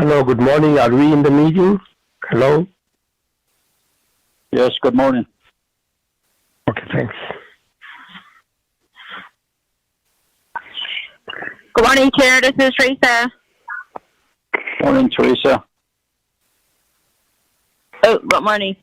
Hello, good morning. Are we in the meeting? Hello? Yes, good morning. Okay, thanks. Good morning, Chair. This is Teresa. Morning, Teresa. Oh, good morning.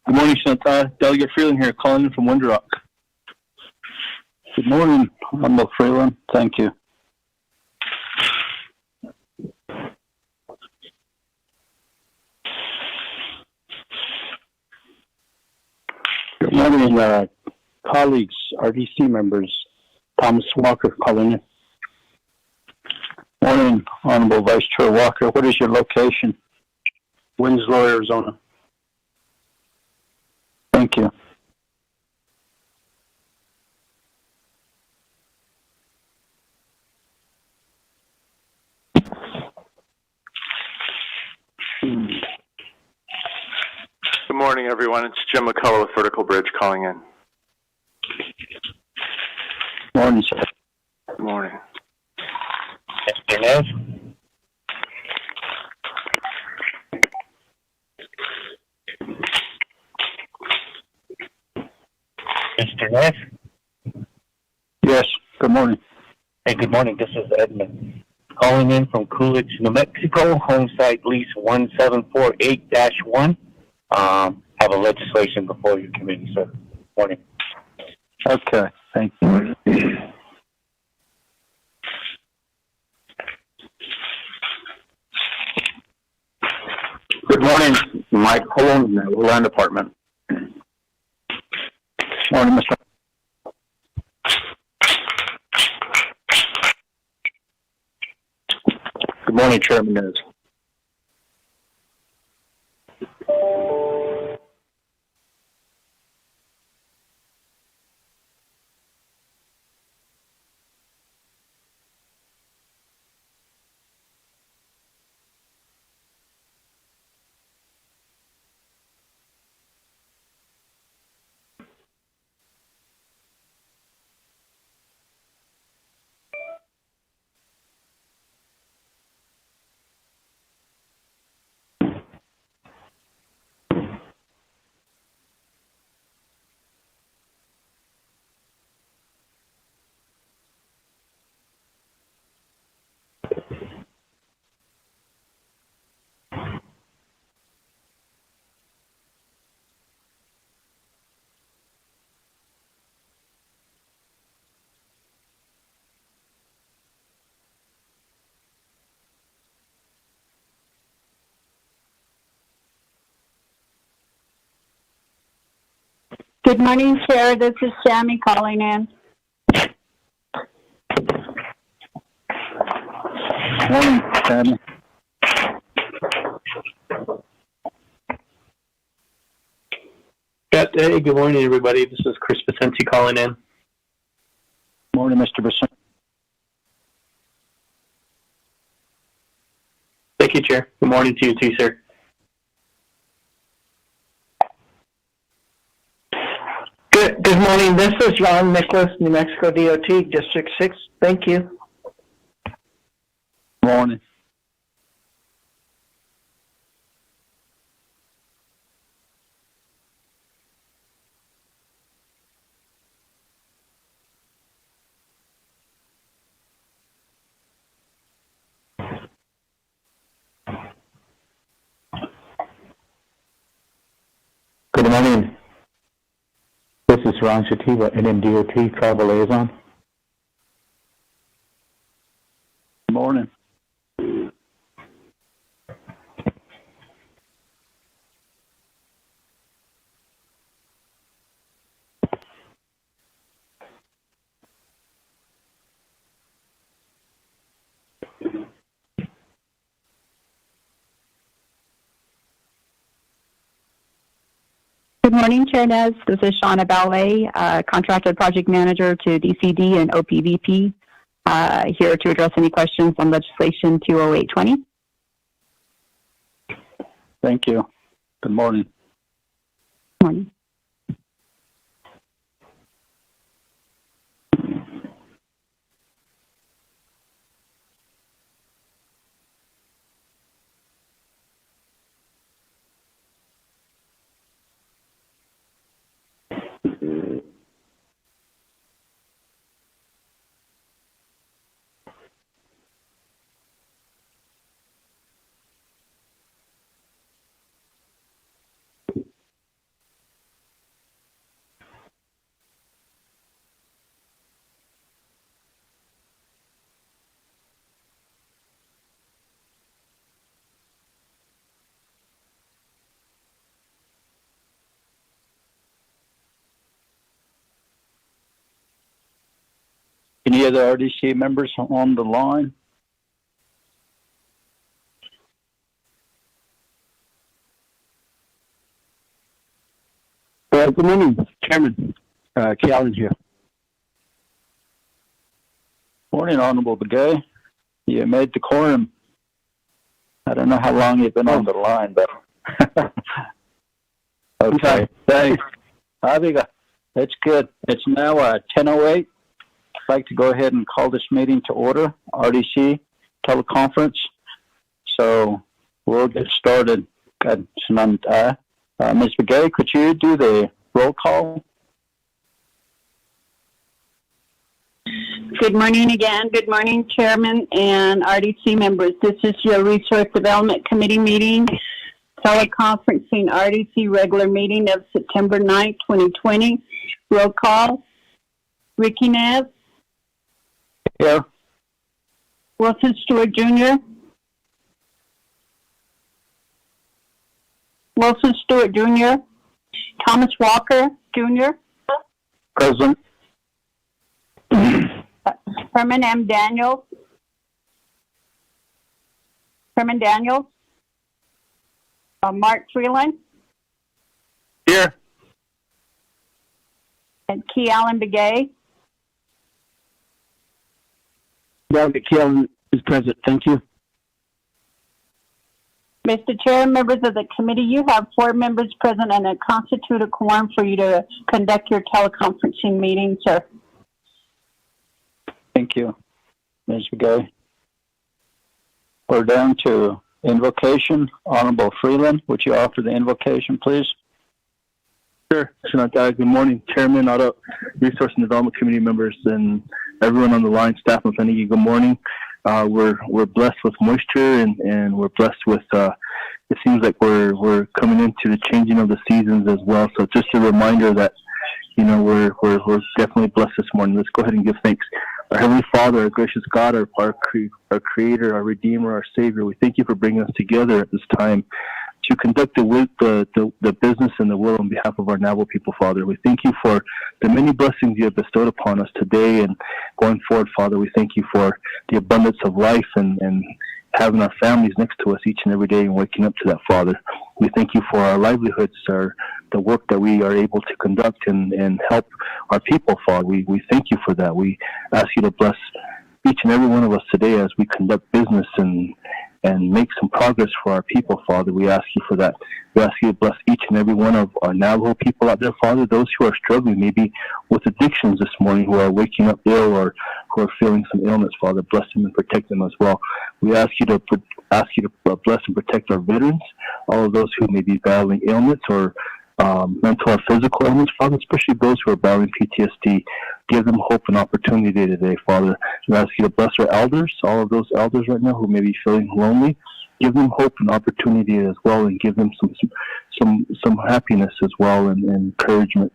Good morning, Chantal. Delegate Freeland here, calling in from Windrock. Good morning, Honorable Freeland. Thank you. Good morning, colleagues, RDC members. Thomas Walker calling in. Morning, Honorable Vice Chair Walker. What is your location? Winslow, Arizona. Thank you. Good morning, everyone. It's Jim McCullough with Vertical Bridge calling in. Morning, sir. Good morning. Mr. Neff? Mr. Neff? Yes, good morning. Hey, good morning. This is Edmund calling in from Coolidge, New Mexico, home site lease 1748-1. Have a legislation before your committee, sir. Morning. Okay, thank you. Good morning, Mike Holland, Land Department. Morning, Mr. Good morning, Chairman Nez. Good morning, Chair. This is Sammy calling in. Morning, Tammy. Hey, good morning, everybody. This is Chris Vicente calling in. Morning, Mr. Bissett. Thank you, Chair. Good morning to you too, sir. Good morning. This is Ron Nicholas, New Mexico DOT, District 6. Thank you. Morning. Good morning. This is Ron Shativa, NMDOT Travel Liaison. Morning. Good morning, Chair Nez. This is Shauna Ballet, Contracted Project Manager to DCD and OPVP, here to address any questions on legislation 20820. Thank you. Good morning. Morning. Any other RDC members on the line? Good morning, Chairman. Key Allen here. Morning, Honorable Begay. You made the quorum. I don't know how long you've been on the line, but okay. Thanks. Abiga, that's good. It's now 10:08. I'd like to go ahead and call this meeting to order, RDC teleconference. So we'll get started. Ms. Begay, could you do the roll call? Good morning again. Good morning, Chairman and RDC members. This is your Resource Development Committee meeting, teleconferencing RDC regular meeting of September 9, 2020. Roll call. Ricky Nez. Here. Wilson Stewart Jr. Wilson Stewart Jr. Thomas Walker Jr. Present. Herman M. Daniels. Herman Daniels. Mark Freeland. Here. And Key Allen Begay. Delegate Key Allen is present. Thank you. Mr. Chair, members of the committee, you have 4 members present and a constitute a quorum for you to conduct your teleconferencing meeting, sir. Thank you, Ms. Begay. We're down to invocation. Honorable Freeland, would you offer the invocation, please? Sure. Good morning, Chairman, Auto Resource and Development Committee members, and everyone on the line, staff of Fenigi. Good morning. We're blessed with moisture, and we're blessed with. It seems like we're coming into the changing of the seasons as well. So just a reminder that we're definitely blessed this morning. Let's go ahead and give thanks. Our Heavenly Father, our gracious God, our Creator, our Redeemer, our Savior. We thank you for bringing us together at this time to conduct the business and the will on behalf of our Navajo people, Father. We thank you for the many blessings you have bestowed upon us today and going forward, Father. We thank you for the abundance of life and having our families next to us each and every day and waking up to that, Father. We thank you for our livelihoods, the work that we are able to conduct and help our people, Father. We thank you for that. We ask you to bless each and every one of us today as we conduct business and make some progress for our people, Father. We ask you for that. We ask you to bless each and every one of our Navajo people out there, Father, those who are struggling maybe with addictions this morning, who are waking up ill or who are feeling some illness, Father. Bless them and protect them as well. We ask you to bless and protect our veterans, all of those who may be battling ailments or mental or physical illness, Father, especially those who are battling PTSD. Give them hope and opportunity today, Father. We ask you to bless our elders, all of those elders right now who may be feeling lonely. Give them hope and opportunity as well, and give them some happiness as well and encouragement.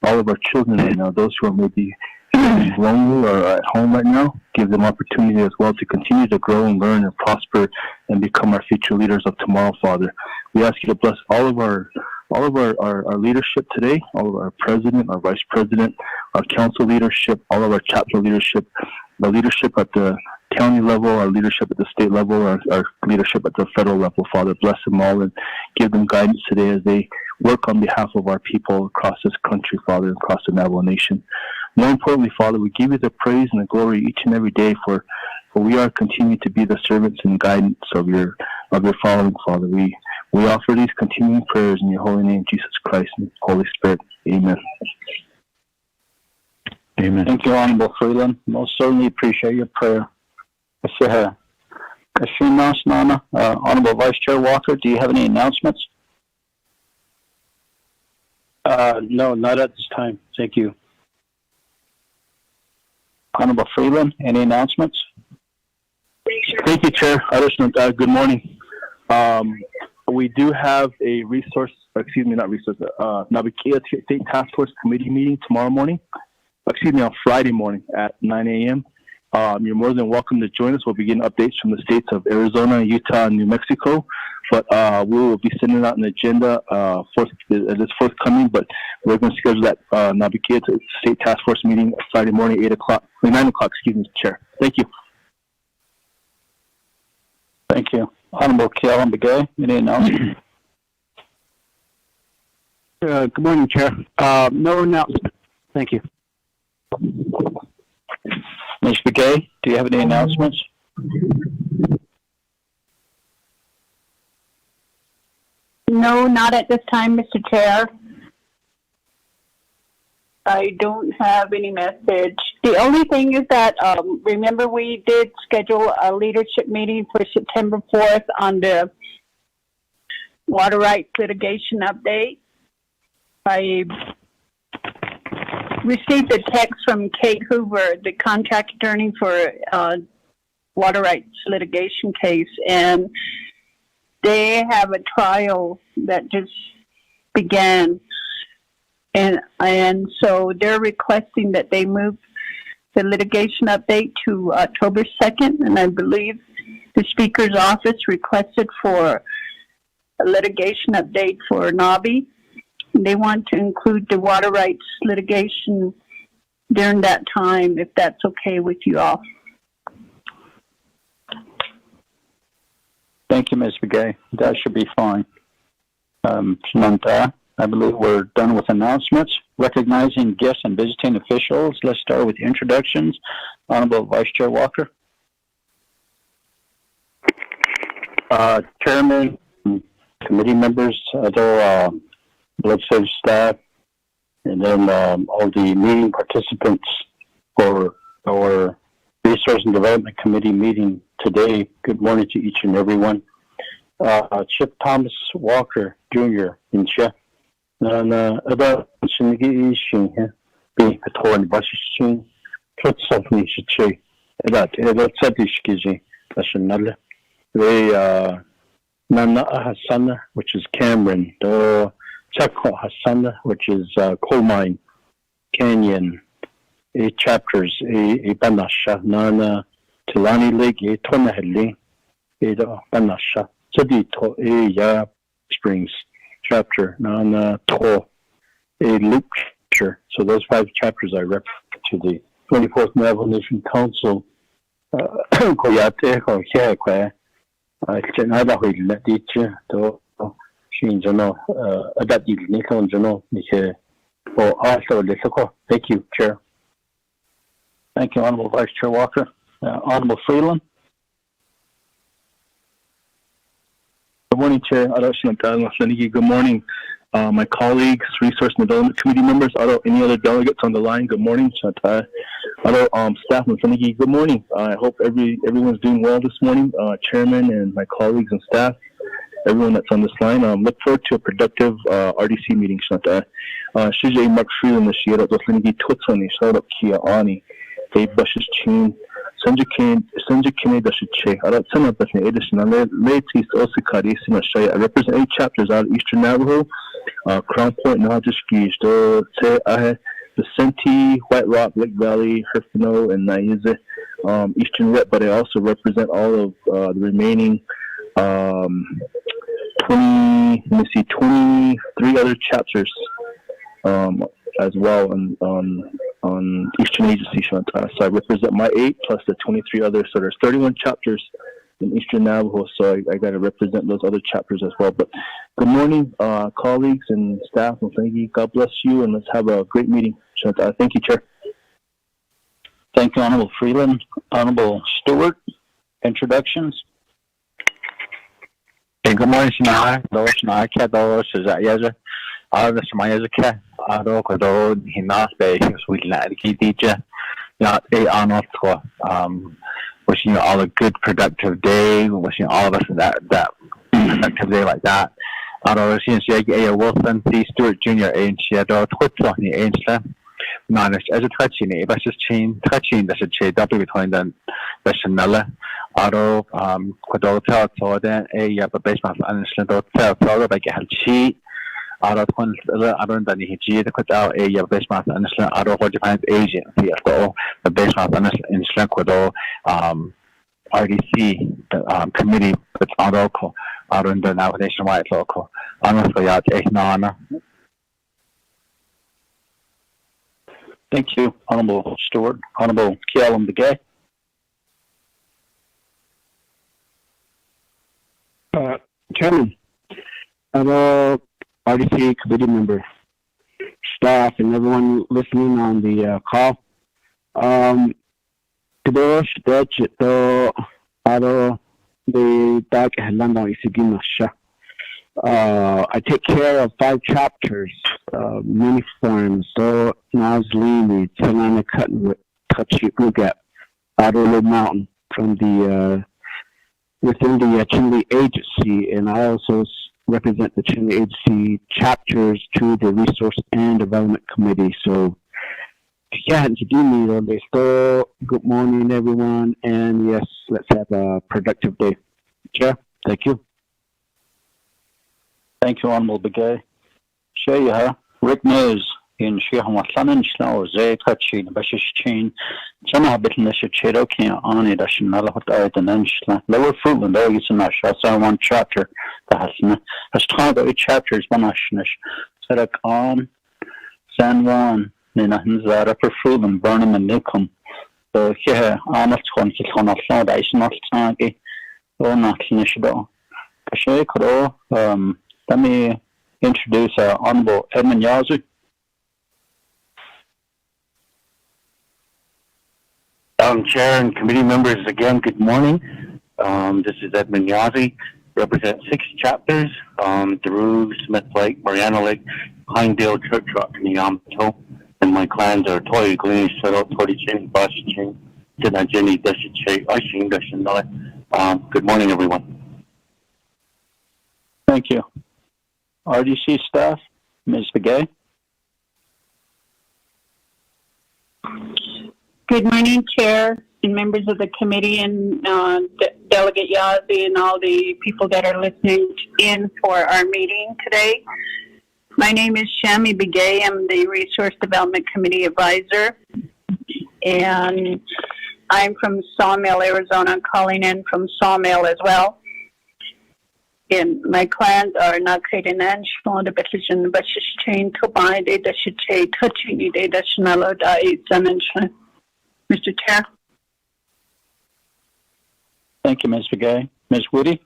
All of our children right now, those who are maybe feeling lonely or at home right now, give them opportunity as well to continue to grow and learn and prosper and become our future leaders of tomorrow, Father. We ask you to bless all of our leadership today, all of our president, our vice president, our council leadership, all of our chapter leadership, our leadership at the county level, our leadership at the state level, our leadership at the federal level, Father. Bless them all and give them guidance today as they work on behalf of our people across this country, Father, across the Navajo Nation. More importantly, Father, we give you the praise and the glory each and every day for we are continuing to be the servants and guidance of your following, Father. We offer these continuing prayers in your holy name, Jesus Christ, and Holy Spirit. Amen. Amen. Thank you, Honorable Freeland. Most certainly appreciate your prayer. Honorable Vice Chair Walker, do you have any announcements? No, not at this time. Thank you. Honorable Freeland, any announcements? Thank you, Chair. Good morning. We do have a Navikia State Task Force Committee meeting tomorrow morning. On Friday morning at 9 a.m. You're more than welcome to join us. We'll begin updates from the states of Arizona, Utah, and New Mexico. But we will be sending out an agenda this forthcoming. But we're going to schedule that Navikia State Task Force meeting Friday morning, 9 o'clock. Chair. Thank you. Thank you. Honorable Kellen Begay, any announcements? Good morning, Chair. No announcement. Thank you. Ms. Begay, do you have any announcements? No, not at this time, Mr. Chair. I don't have any message. The only thing is that, remember we did schedule a leadership meeting for September 4th on the water rights litigation update. I received a text from Kate Hoover, the contract attorney for water rights litigation case, and they have a trial that just began. And so they're requesting that they move the litigation update to October 2nd, and I believe the Speaker's office requested for a litigation update for Navi. They want to include the water rights litigation during that time, if that's okay with you all. Thank you, Ms. Begay. That should be fine. Samantha, I believe we're done with announcements. Recognizing guests and visiting officials. Let's start with introductions. Honorable Vice Chair Walker. Chairman, committee members, other legislative staff, and then all the meeting participants for our Resource and Development Committee meeting today. Good morning to each and every one. Chip Thomas Walker Jr. in Chef. About Shinigi Shin, being a torn Bashishin, Plutsofni Shichi, about Sadishkiji, National. They Nana Hassan, which is Cameron, the Chako Hassan, which is Coal Mine, Canyon, chapters, Banasha, Nana, Tilani Lake, Tonaheli, Banasha, Sadito, Ya, Springs chapter, non to a Luke chapter. So those 5 chapters I referred to the 24th Navajo Nation Council. Koyate ko kya kwa. Nada hui le diche to shin jono adapti ni kon jono ni also le. Thank you, Chair. Thank you, Honorable Vice Chair Walker. Honorable Freeland. Good morning, Chair. Good morning, my colleagues, Resource and Development Committee members, any other delegates on the line. Good morning, staff. Good morning. I hope everyone's doing well this morning. Chairman and my colleagues and staff, everyone that's on this line. Look forward to a productive RDC meeting. Shijay Mark Freeland this year. Doslinigi Tutsoni, Sarap Kia Ani, Dave Bush's Chin. Sanjay Kine Dashiche. I represent 8 chapters out of Eastern Navajo, Crown Point, Nahajiski, the Senti, White Rock, Lake Valley, Herfino, and Naize, Eastern Rep, but I also represent all of the remaining 23 other chapters as well on Eastern Agency. So I represent my 8 plus the 23 others. So there's 31 chapters in Eastern Navajo. So I got to represent those other chapters as well. But good morning, colleagues and staff. And thank you. God bless you. And let's have a great meeting. So thank you, Chair. Thank you, Honorable Freeland. Honorable Stewart, introductions. Good morning, Shana. Shana, Kados, Yaza. This my Yazaka. Kodo, Hinas Bay, Sweet Ladiki DJ. Not a honor. Wishing you all a good, productive day. Wishing all of us that productive day like that. Since A. Wilson, C. Stewart Jr., and Shadow, Twitzo, the Angela. Managed as a touching, but just touching the W between the Chanella. Kodo, so then a basement and Slinto, like a cheat. Out of the Nihiji, the Kotal, a basement and out of what Japan's Asian, the basement in Slanquado, RDC, the committee, that's on local, out in the now nationwide local. Honestly, I'll take none. Thank you, Honorable Stewart. Honorable Kialam Begay. Chairman, RDC committee member, staff, and everyone listening on the call. I take care of 5 chapters, many forms. So Nazlini, Tanana Kachi Adolo Mountain from the within the Chinle Agency, and I also represent the Chinle Agency chapters to the Resource and Development Committee. So, yeah, good morning, everyone, and yes, let's have a productive day. Chair, thank you. Thank you, Honorable Begay. Shaya, Rick News in Shihamatlan, Slow, Zay Kachi, Bashish Chin, Jana Bitnish Cherokee, Ani Dashinala, and Enshla, Lower Fruitland, Ogisanash, also 1 chapter, the Hasna, has tried 8 chapters, Banashnish, Serakam, San Juan, Nina Hinzara for Fruitland, Burnham and Newcomb. So here, Arnold Con, I not Tagi, or not Nishdo. Kashay Koro, let me introduce Honorable Edmund Yazoo. Chair and committee members, again, good morning. This is Edmund Yazzie, represent 6 chapters, Daru, Smith Lake, Mariana Lake, Pinedale, Church Rock, and Yamato. And my clans are Toy, Glen, Shuttle, Tori Chin, Bashi Chin, Tina Jenny, Dashi Che, Ashing, Dashinale. Good morning, everyone. Thank you. RDC staff, Ms. Begay. Good morning, Chair and members of the committee and Delegate Yazzie and all the people that are listening in for our meeting today. My name is Shami Begay. I'm the Resource Development Committee Advisor, and I'm from Sawmill, Arizona. I'm calling in from Sawmill as well. in my clients are not creating an small petition, but she's chain to bind it, that she chain touching it, that she not allowed to Mr. Chair. Thank you, Ms. Begay. Ms. Woody?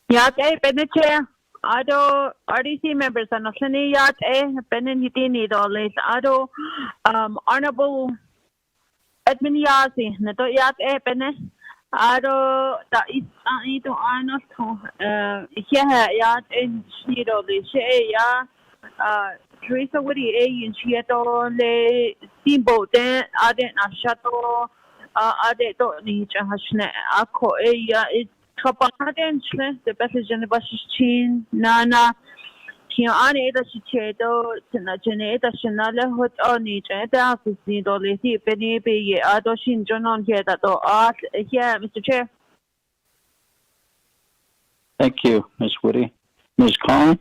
Yat Chair. Ado RDC members and Osani Yat Benin Yitini Dolis Ado Honorable Edmund Yazi Nato Yat Benin Ado that is Ito Anos here Yat in Shido the Shea Teresa Woody in Shieto Le Simbo then Ade Nashato Ade to Nija Hashne Ako it Kapaden the passage in the buses chin Nana Kiani da Chichedo Janeta Shanala Hot on each other to see Dolly Penny be Adoshin John on here that art here, Mr. Chair. Thank you, Ms. Woody. Ms. Khan?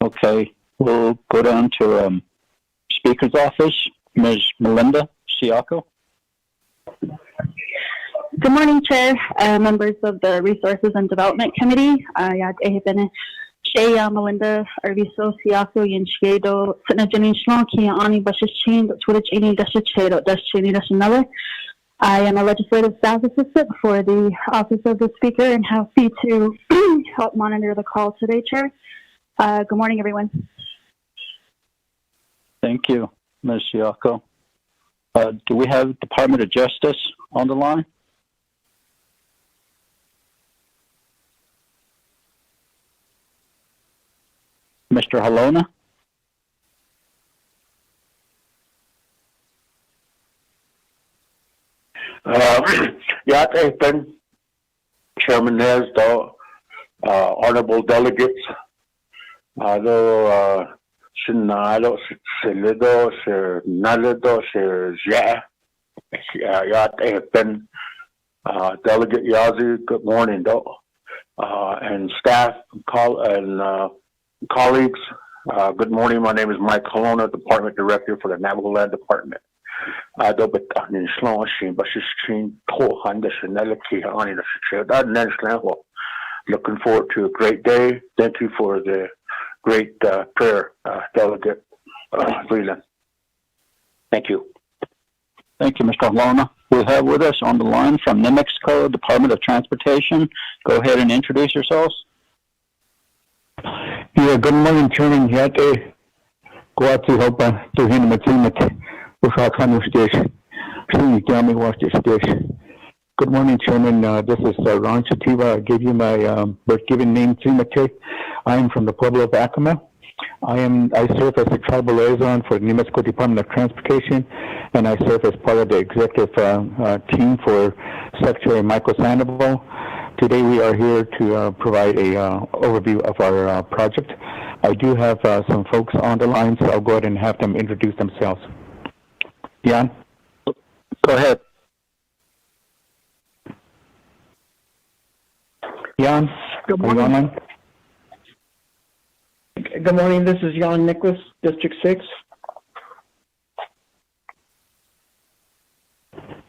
Okay, we'll go down to Speaker's office. Ms. Melinda Siako. Good morning, Chair, members of the Resources and Development Committee. Shea Melinda Arviso Siako Yenshiedo Sinajanin Shlonki Ani Bashichin Twitch Ini Dashichedo Dashini Dashinella. I am a legislative staff assistant for the Office of the Speaker and happy to help monitor the call today, Chair. Good morning, everyone. Thank you, Ms. Siako. Do we have Department of Justice on the line? Mr. Halona? Yat Epen, Chairman Nesdo, honorable delegates, Sinalo, Silido, Sir Nalido, Sir Zia, Yat Epen, Delegate Yazi, good morning, though, and staff and colleagues, good morning. My name is Mike Halona, Department Director for the Navajo Land Department. Looking forward to a great day. Thank you for the great prayer, Delegate Freeland. Thank you. Thank you, Mr. Halona. We have with us on the line from New Mexico Department of Transportation. Go ahead and introduce yourselves. Yeah, good morning, Chairman Yate. Guati Hopa, Tuhina Matimat, Usakanu Station, Suni Gami Washington Station. Good morning, Chairman. This is Ron Chativa. I gave you my birth given name, Timate. I am from the Pueblo of Acoma. I serve as a tribal liaison for the New Mexico Department of Transportation, and I serve as part of the executive team for Secretary Michael Sandoval. Today we are here to provide a overview of our project. I do have some folks on the line, so I'll go ahead and have them introduce themselves. Jan? Go ahead. Jan? Good Are you morning. online? Good morning. This is Jan Nicholas, District 6.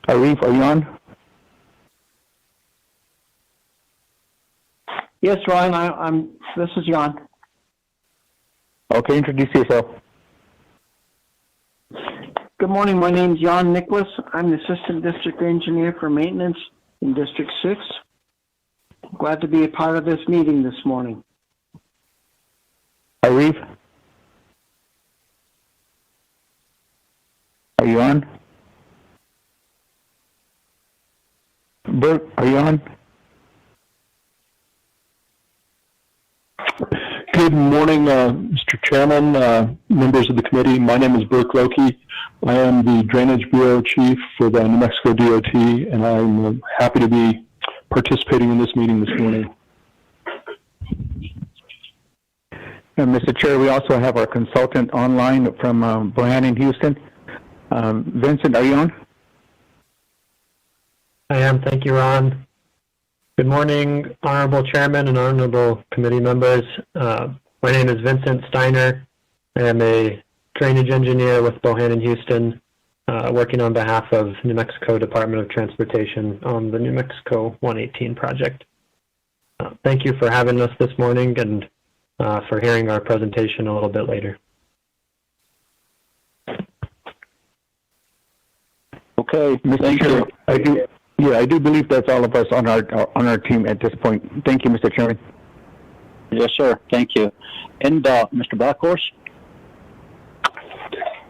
Arif, are you on? Yes, Ryan, this is Jan. Okay, introduce yourself. Good morning. My name is Jan Nicholas. I'm the Assistant District Engineer for Maintenance in District 6. Glad to be a part of this meeting this morning. Arif? Are you on? Bert, are you on? Good morning, Mr. Chairman, members of the committee. My name is Burke Loki. I am the Drainage Bureau Chief for the New Mexico DOT, and I'm happy to be participating in this meeting this morning. And Mr. Chair, we also have our consultant online from Brian in Houston. Vincent, are you on? I am. Thank you, Ron. Good morning, Honorable Chairman and Honorable Committee members. My name is Vincent Steiner. I am a drainage engineer with Bohannon Houston, working on behalf of New Mexico Department of Transportation on the New Mexico 118 project. Thank you for having us this morning and for hearing our presentation a little bit later. Okay, Mr. Chairman, I do believe that's all of us on our team at this point. Thank you, Mr. Chairman. Yes, sir. Thank you. And Mr. Blackhorse?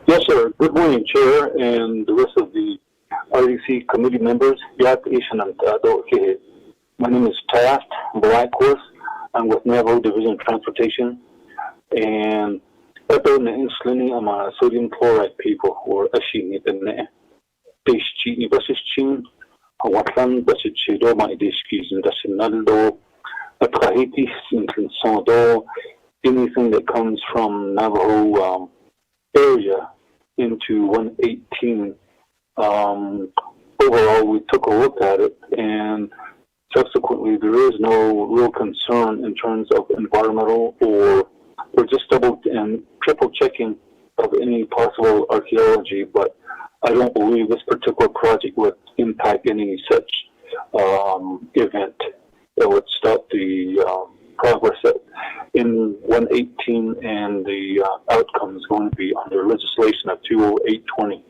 Yes, sir. Good morning, Chair, and the rest of the RDC committee members. My name is Taft Blackhorse. I'm with Navajo Division of Transportation, and ito na insulin ang mga sodium chloride people or ashin ito na dishi ni basis chin awatan basis chido ma diskis and dasinaldo at kahiti sinsodo anything that comes from Navajo area into 118. Overall, we took a look at it, and subsequently, there is no real concern in terms of environmental, or we're just double and triple checking of any possible archaeology, but I don't believe this particular project would impact any such event that would stop the progress in 118, and the outcome is going to be under legislation of 20820.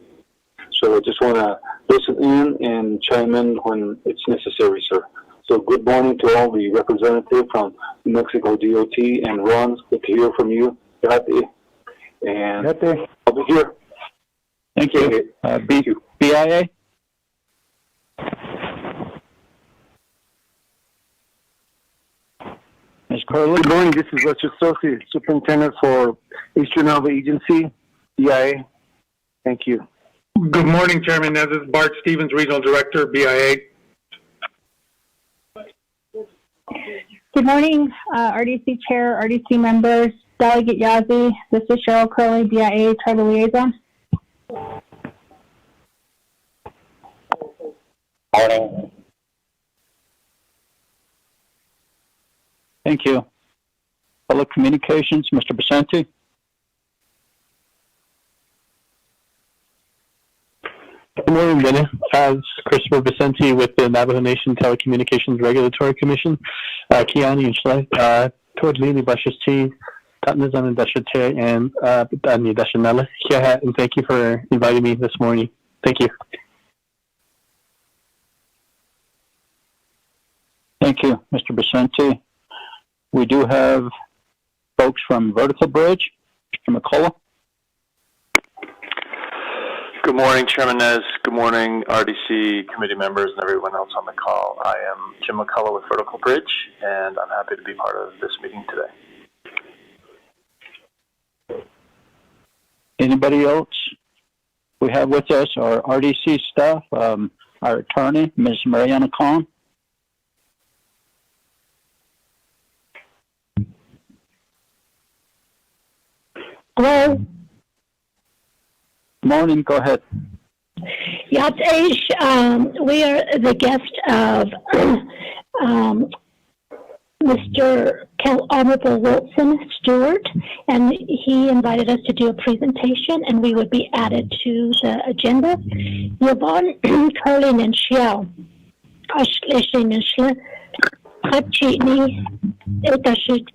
So I just want to listen in and chime in when it's necessary, sir. So good morning to all the representatives from New Mexico DOT, and Ron, good to hear from you. And I'll be here. Thank you. BIA? Ms. Curley? Good morning. This is Richard Sosi, Superintendent for Eastern Navajo Agency, BIA. Thank you. Good morning, Chairman. This is Bart Stevens, Regional Director, BIA. Good morning, RDC Chair, RDC members, Delegate Yazzie. This is Cheryl Curley, BIA Tribal Liaison. Morning. Thank you. Public Communications, Mr. Vicente? Good morning, Benny. As Christopher Vicente with the Navajo Nation Telecommunications Regulatory Commission, Kiani and Shlai, toward Lili Bashasti, Tatnazan and Dashate, and Dani Dashanella. And thank you for inviting me this morning. Thank you. Thank you, Mr. Vicente. We do have folks from Vertical Bridge. Mr. McCullough. Good morning, Chairman Nez. Good morning, RDC committee members and everyone else on the call. I am Jim McCullough with Vertical Bridge, and I'm happy to be part of this meeting today. Anybody else we have with us? Our RDC staff, our attorney, Ms. Mariana Khan. Hello. Morning, go ahead. Yataish, we are the guest of Mr. Honorable Wilson Stewart, and he invited us to do a presentation, and we would be added to the agenda. Yvonne Carlin and Xiao, Ashley and Shla, Hachini, Etashik.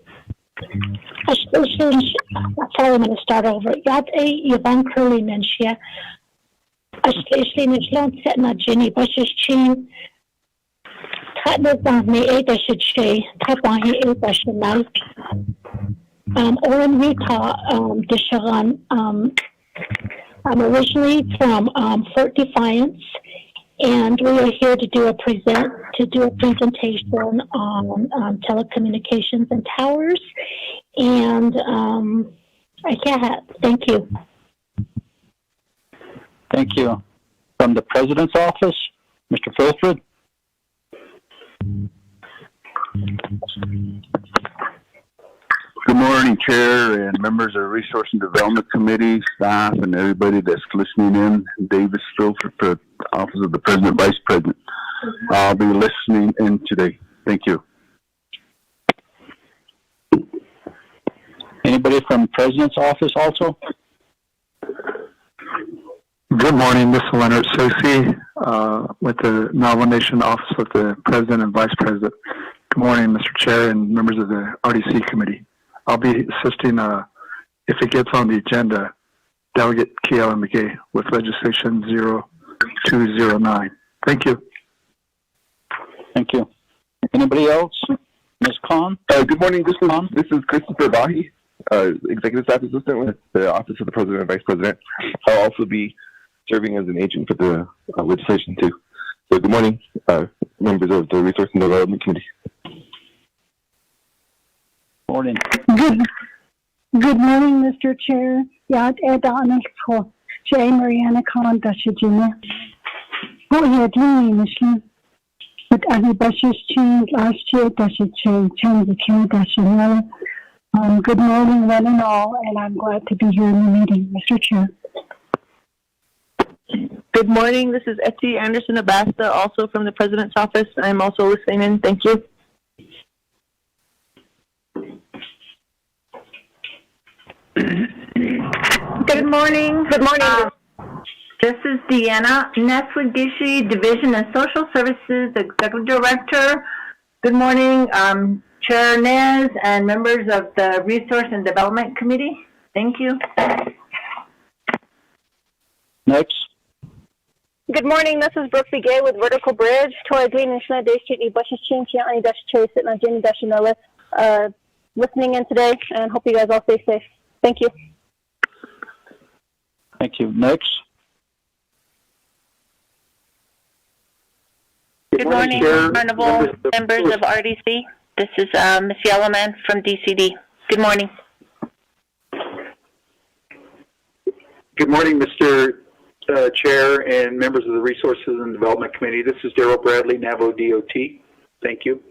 Sorry, I'm going to start over. Yate Yvonne Curley Menshia. Ashley Nishlan Setna Jenny Bushes Chin. Tatna me Ada should say, Tapahi Ada Shanal. Oren Rita Disharan. I'm originally from Fort Defiance, and we are here to do a presentation on telecommunications and towers. And thank you. Thank you. From the President's Office, Mr. Filford. Good morning, Chair and members of the Resource and Development Committee, staff, and everybody that's listening in. Davis Filford for the Office of the President, Vice President. I'll be listening in today. Thank you. Anybody from President's Office also? Good morning. This is Leonard Sosi with the Nomination Office of the President and Vice President. Good morning, Mr. Chair and members of the RDC Committee. I'll be assisting, if it gets on the agenda, Delegate Kiala McGay with Legislation 0209. Thank you. Thank you. Anybody else? Ms. Khan? Good morning. This is Christopher Bahi, Executive Staff Assistant with the Office of the President and Vice President. I'll also be serving as an agent for the legislation too. So good morning, members of the Resource and Development Committee. Morning. Good morning, Mr. Chair. Yad Edanis for J. Mariana Khan Dashijina. Boyadli Mission. But Ali Bashir's change last year, Dashichay, change the King Dashinella. Good morning, one and all, and I'm glad to be here in the meeting, Mr. Chair. Good morning. This is Etsy Anderson Abasta, also from the President's Office. I'm also listening in. Thank you. Good morning. Good morning. This is Deanna Neswagishi, Division of Social Services Executive Director. Good morning, Chair Nez and members of the Resource and Development Committee. Thank you. Next. Good morning. This is Brooke Gay with Vertical Bridge. Tora Green and Shna Deshit Bashichin Chiani Dash Chase and Jenny Dashinella listening in today and hope you guys all stay safe. Thank you. Thank you. Next. Good morning, honorable members of RDC. This is Ms. Yellowman from DCD. Good morning. Good morning, Mr. Chair and members of the Resources and Development Committee. This is Daryl Bradley, NAVO DOT. Thank you.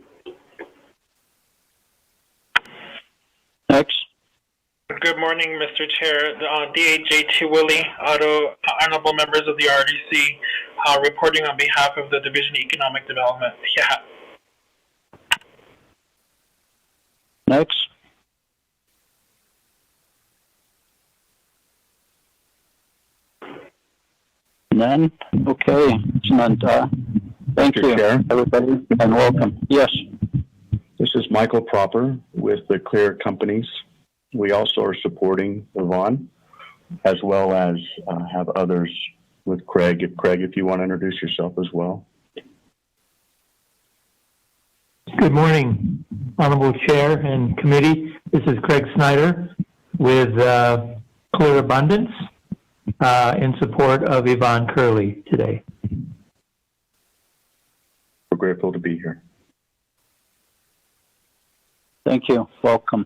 Next. Good morning, Mr. Chair. DAJT Willie, honorable members of the RDC, reporting on behalf of the Division of Economic Development. Yeah. Next. None? Okay. Samantha. Thank you, Chair. everybody, and welcome. Yes. This is Michael Proper with the Clear Companies. We also are supporting Yvonne, as well as have others with Craig. Craig, if you want to introduce yourself as well. Good morning, Honorable Chair and Committee. This is Craig Snyder with Clear Abundance in support of Yvonne Curley today. We're grateful to be here. Thank you. Welcome.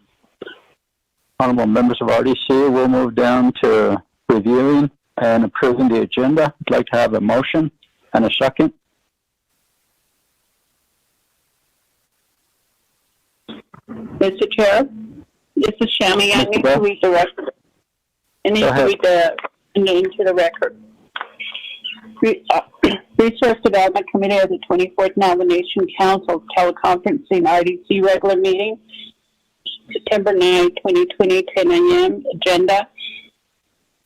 Honorable members of RDC, we'll move down to reviewing and approving the agenda. I'd like to have a motion and a second. Mr. Chair, this is Shami. I need to read the record. I need to read the name to the record. Resource Development Committee of the 24th Nomination Council Teleconferencing RDC regular meeting, September 9, 2020, 10 a.m. Agenda.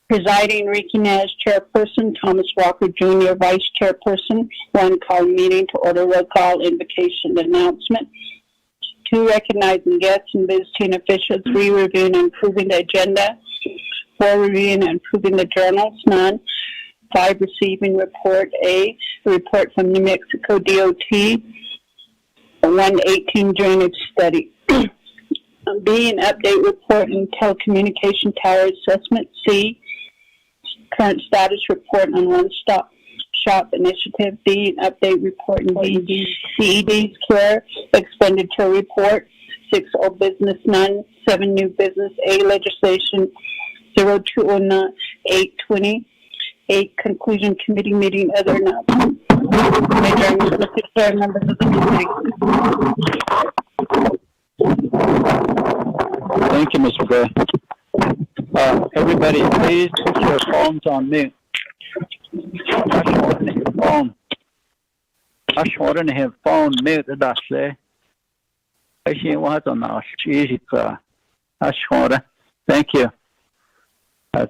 Presiding, Ricky Nez, Chairperson, Thomas Walker Jr., Vice Chairperson. 1, call meeting to order, roll call, invocation, announcement. 2, recognizing guests and visiting officials. 3, reviewing and approving the agenda. 4, reviewing and approving the journals. None. 5, receiving report. A, report from New Mexico DOT. 118 drainage study. B, an update report and telecommunication tower assessment. C, current status report on one-stop shop initiative. D, an update report and D, CED's care expenditure report. 6, old business. None. 7, new business. A, legislation 0209 820. 8, conclusion committee meeting, other announcements. Mr. Chair, members of the committee. Thank you, Mr. Gray. Everybody, please put your phones on mute. Phone mute, that's it. Thank you.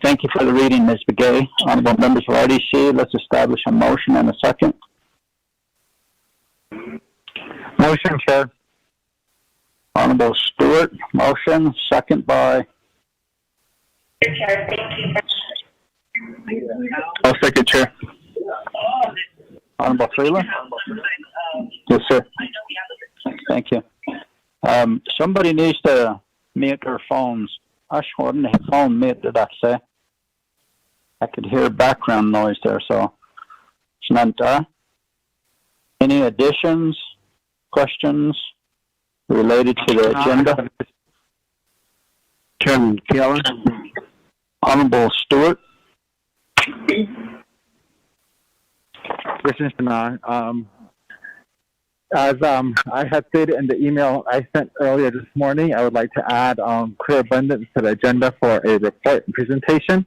Thank you for the reading, Ms. Begay. Honorable members of RDC, let's establish a motion and a second. Motion, Chair. Honorable Stewart, motion, second by. Chair, thank you. I'll second, Chair. Honorable Freeland? Yes, sir. Thank you. Somebody needs to mute their phones. Ashwin, the phone muted, I say. I could hear background noise there, so. Samantha? Any additions, questions related to the agenda? Chairman Keelan. Honorable Stewart? This is Shanan. As I had stated in the email I sent earlier this morning, I would like to add clear abundance to the agenda for a report and presentation.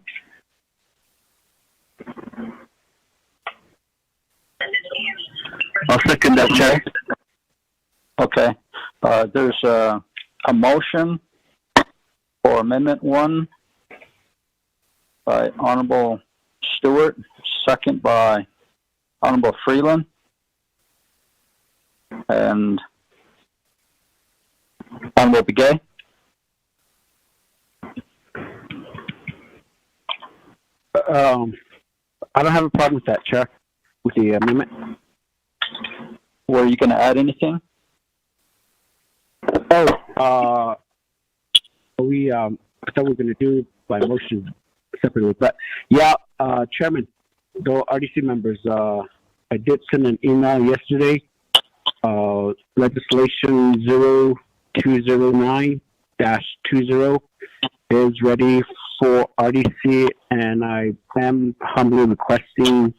I'll second that, Chair. Okay. There's a motion for Amendment 1 by Honorable Stewart, second by Honorable Freeland. And Honorable Begay. I don't have a problem with that, Chair, with the amendment. Were you going to add anything? I thought we were going to do by motion separately, but yeah, Chairman, though RDC members, I did send an email yesterday. Legislation 0209-20 is ready for RDC, and I am humbly requesting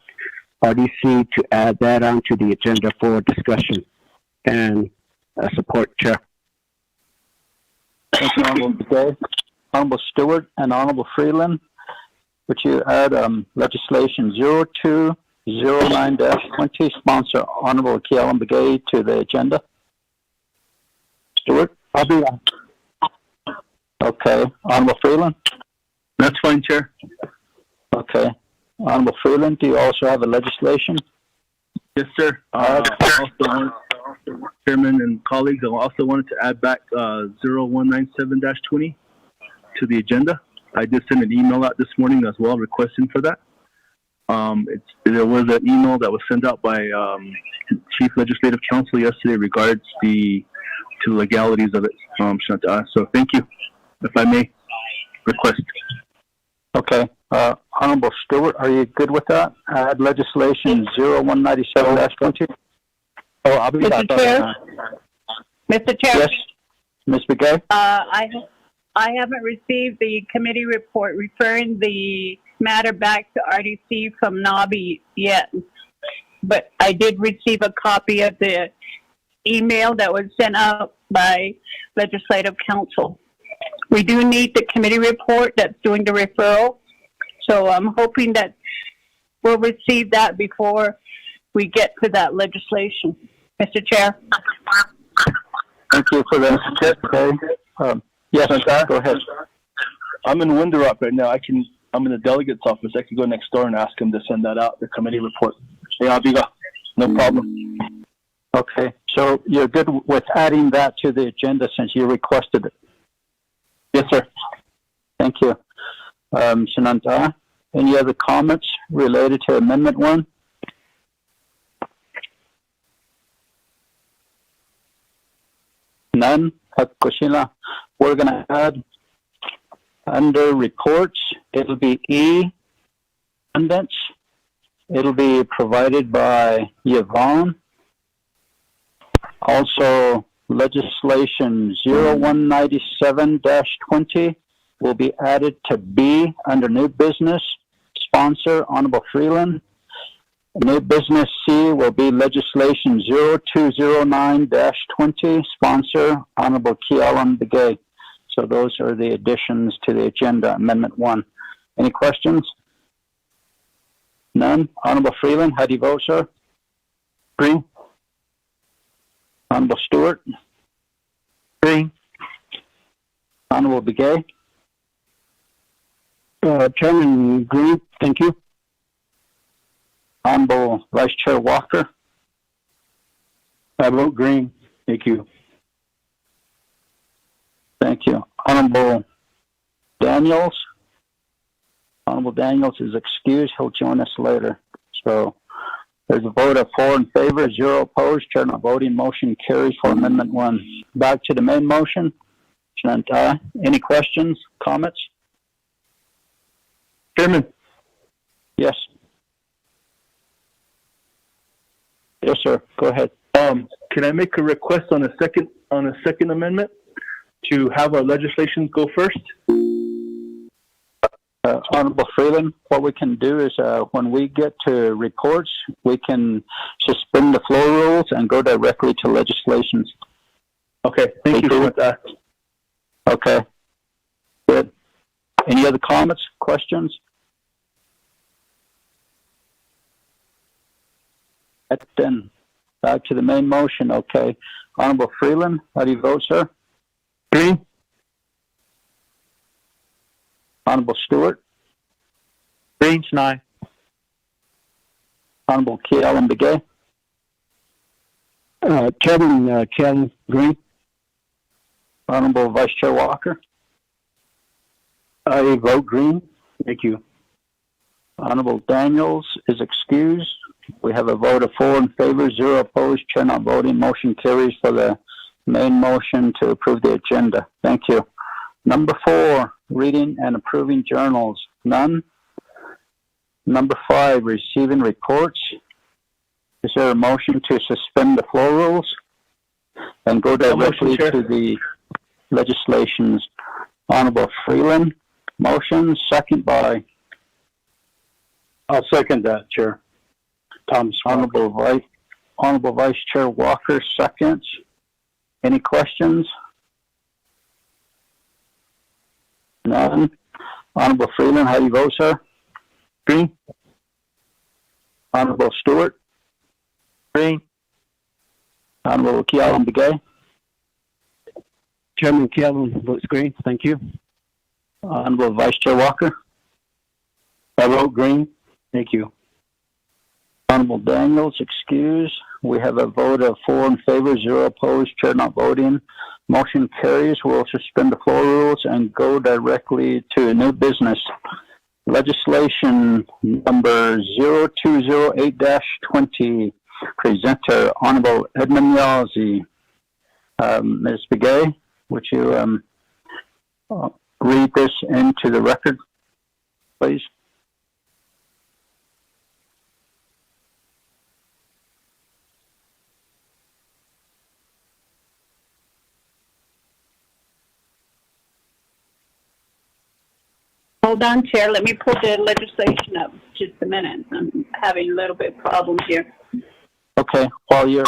RDC to add that onto the agenda for discussion and support, Chair. Thank you, Honorable Begay. Honorable Stewart and Honorable Freeland, would you add legislation 0209-20, sponsor Honorable Keelan Begay to the agenda? Stewart? I'll do that. Okay. Honorable Freeland? That's fine, Chair. Okay. Honorable Freeland, do you also have a legislation? Yes, sir. Chairman and colleagues, I also wanted to add back 0197-20 to the agenda. I did send an email out this morning as well requesting for that. There was an email that was sent out by Chief Legislative Counsel yesterday regards to legalities of it. So thank you, if I may request. Okay. Honorable Stewart, are you good with that? Add legislation 0197-20. Oh, I'll be back. Mr. Chair? Mr. Chair? Yes. Ms. Begay? I haven't received the committee report referring the matter back to RDC from NABI yet, but I did receive a copy of the email that was sent out by Legislative Counsel. We do need the committee report that's doing the referral, so I'm hoping that we'll receive that before we get to that legislation. Mr. Chair? Thank you for that. Okay. Yes, go ahead. I'm in Window Rock right now. I'm in the delegate's office. I could go next door and ask him to send that out, the committee report. Yeah, no problem. Okay, so you're good with adding that to the agenda since you requested it? Yes, sir. Thank you. Sananta, any other comments related to Amendment 1? None? Kushila, we're going to add under reports, it'll be E, abundance. It'll be provided by Yvonne. Also, legislation 0197-20 will be added to B under new business. Sponsor, Honorable Freeland. New business C will be legislation 0209-20. Sponsor, Honorable Keelan Begay. So those are the additions to the agenda, Amendment 1. Any questions? None? Honorable Freeland, how do you vote, sir? Green. Honorable Stewart? Green. Honorable Begay? Chairman Green, thank you. Honorable Vice Chair Walker. I vote green. Thank you. Thank you. Honorable Daniels. Honorable Daniels is excused. He'll join us later. So there's a vote of 4 in favor, 0 opposed. Chair not voting. Motion carries for Amendment 1. Back to the main motion. Chantal, any questions, comments? Chairman. Yes. Yes, sir. Go ahead. Can I make a request on a second amendment to have our legislation go first? Honorable Freeland, what we can do is when we get to reports, we can suspend the floor rules and go directly to legislations. Okay, thank you for that. Okay, good. Any other comments, questions? Then back to the main motion. Okay, Honorable Freeland, how do you vote, sir? Green. Honorable Stewart? Green, aye. Honorable Kealan Begay? Chairman Kealan Green. Honorable Vice Chair Walker? I vote green. Thank you. Honorable Daniels is excused. We have a vote of 4 in favor, 0 opposed. Chair not voting. Motion carries for the main motion to approve the agenda. Thank you. Number 4, reading and approving journals. None. Number 5, receiving reports. Is there a motion to suspend the floor rules and go directly to the legislations? Honorable Freeland, motion, second by? I'll second that, Chair. Thomas. Honorable Vice Chair Walker, seconds. Any questions? None. Honorable Freeland, how do you vote, sir? Green. Honorable Stewart? Green. Honorable Kealan Begay? Chairman Kealan votes green. Thank you. Honorable Vice Chair Walker? I vote green. Thank you. Honorable Daniels, excused. We have a vote of 4 in favor, 0 opposed. Chair not voting. Motion carries. We'll suspend the floor rules and go directly to new business. Legislation number 0208-20. Presenter, Honorable Edmund Yazzie. Ms. Begay, would you read this into the record, please? Hold on, Chair. Let me pull the legislation up just a minute. I'm having a little bit of problems here. Okay. While you're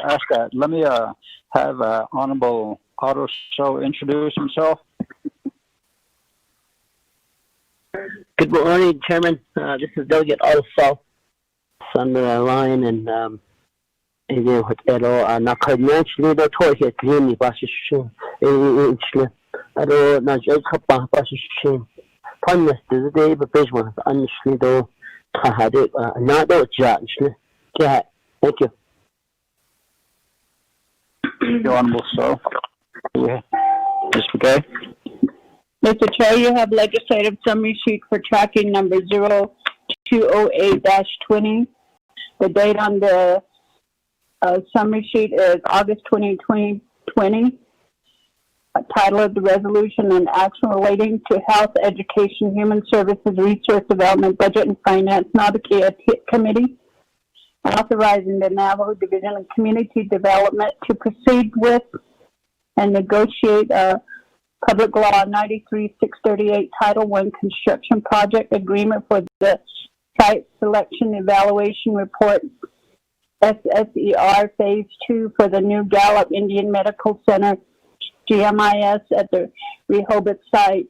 asked that, let me have Honorable Otto So introduce himself. Good morning, Chairman. This is Delegate Otto So. On the line and again with Edo Nakadnachli the toy here cleanly Bashishin. Ado Najaka Bashishin. Ponus the day, but Bishman, honestly, though, I had it not a judge. Thank you. Your Honorable So. Yeah. Ms. Begay. Mr. Chair, you have legislative summary sheet for tracking number 0208-20. The date on the summary sheet is August 20, 2020. Title of the resolution and action relating to health, education, human services, resource development, budget and finance, Navigator Committee, authorizing the Navajo Division of Community Development to proceed with and negotiate a Public Law 93-638 Title I construction project agreement for the Site Selection Evaluation Report SSER Phase 2 for the new Gallup Indian Medical Center GMIS at the Rehoboth site.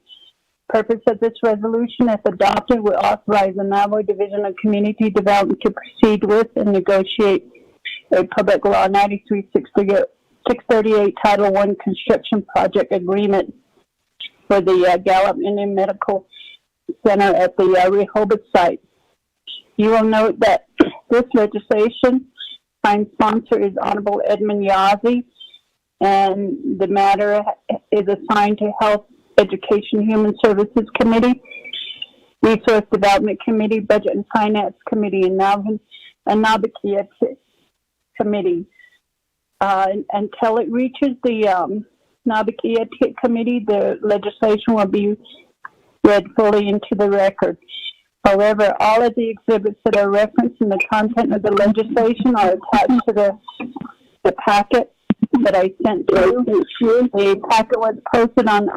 Purpose of this resolution, if adopted, will authorize the Navajo Division of Community Development to proceed with and negotiate a Public Law 93-638 Title I construction project agreement for the Gallup Indian Medical Center at the Rehoboth site. You will note that this legislation, prime sponsor is Honorable Edmund Yazzie, and the matter is assigned to Health, Education, Human Services Committee, Resource Development Committee, Budget and Finance Committee, and Nabakia Committee. Until it reaches the Nabakia Committee, the legislation will be read fully into the record. However, all of the exhibits that are referenced in the content of the legislation are attached to the packet that I sent to you. The packet was posted on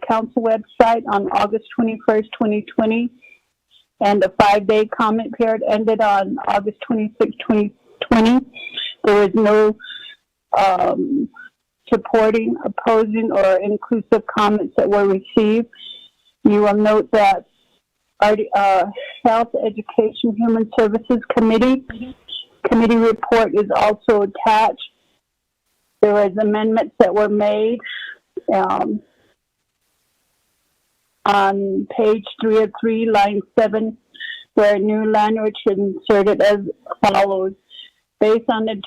council website on August 21st, 2020, and the 5-day comment period ended on August 26, 2020. There was no supporting, opposing, or inclusive comments that were received. You will note that our Health, Education, Human Services Committee report is also attached. There was amendments that were made on page 303, line 7, where new language is inserted as follows. Based on the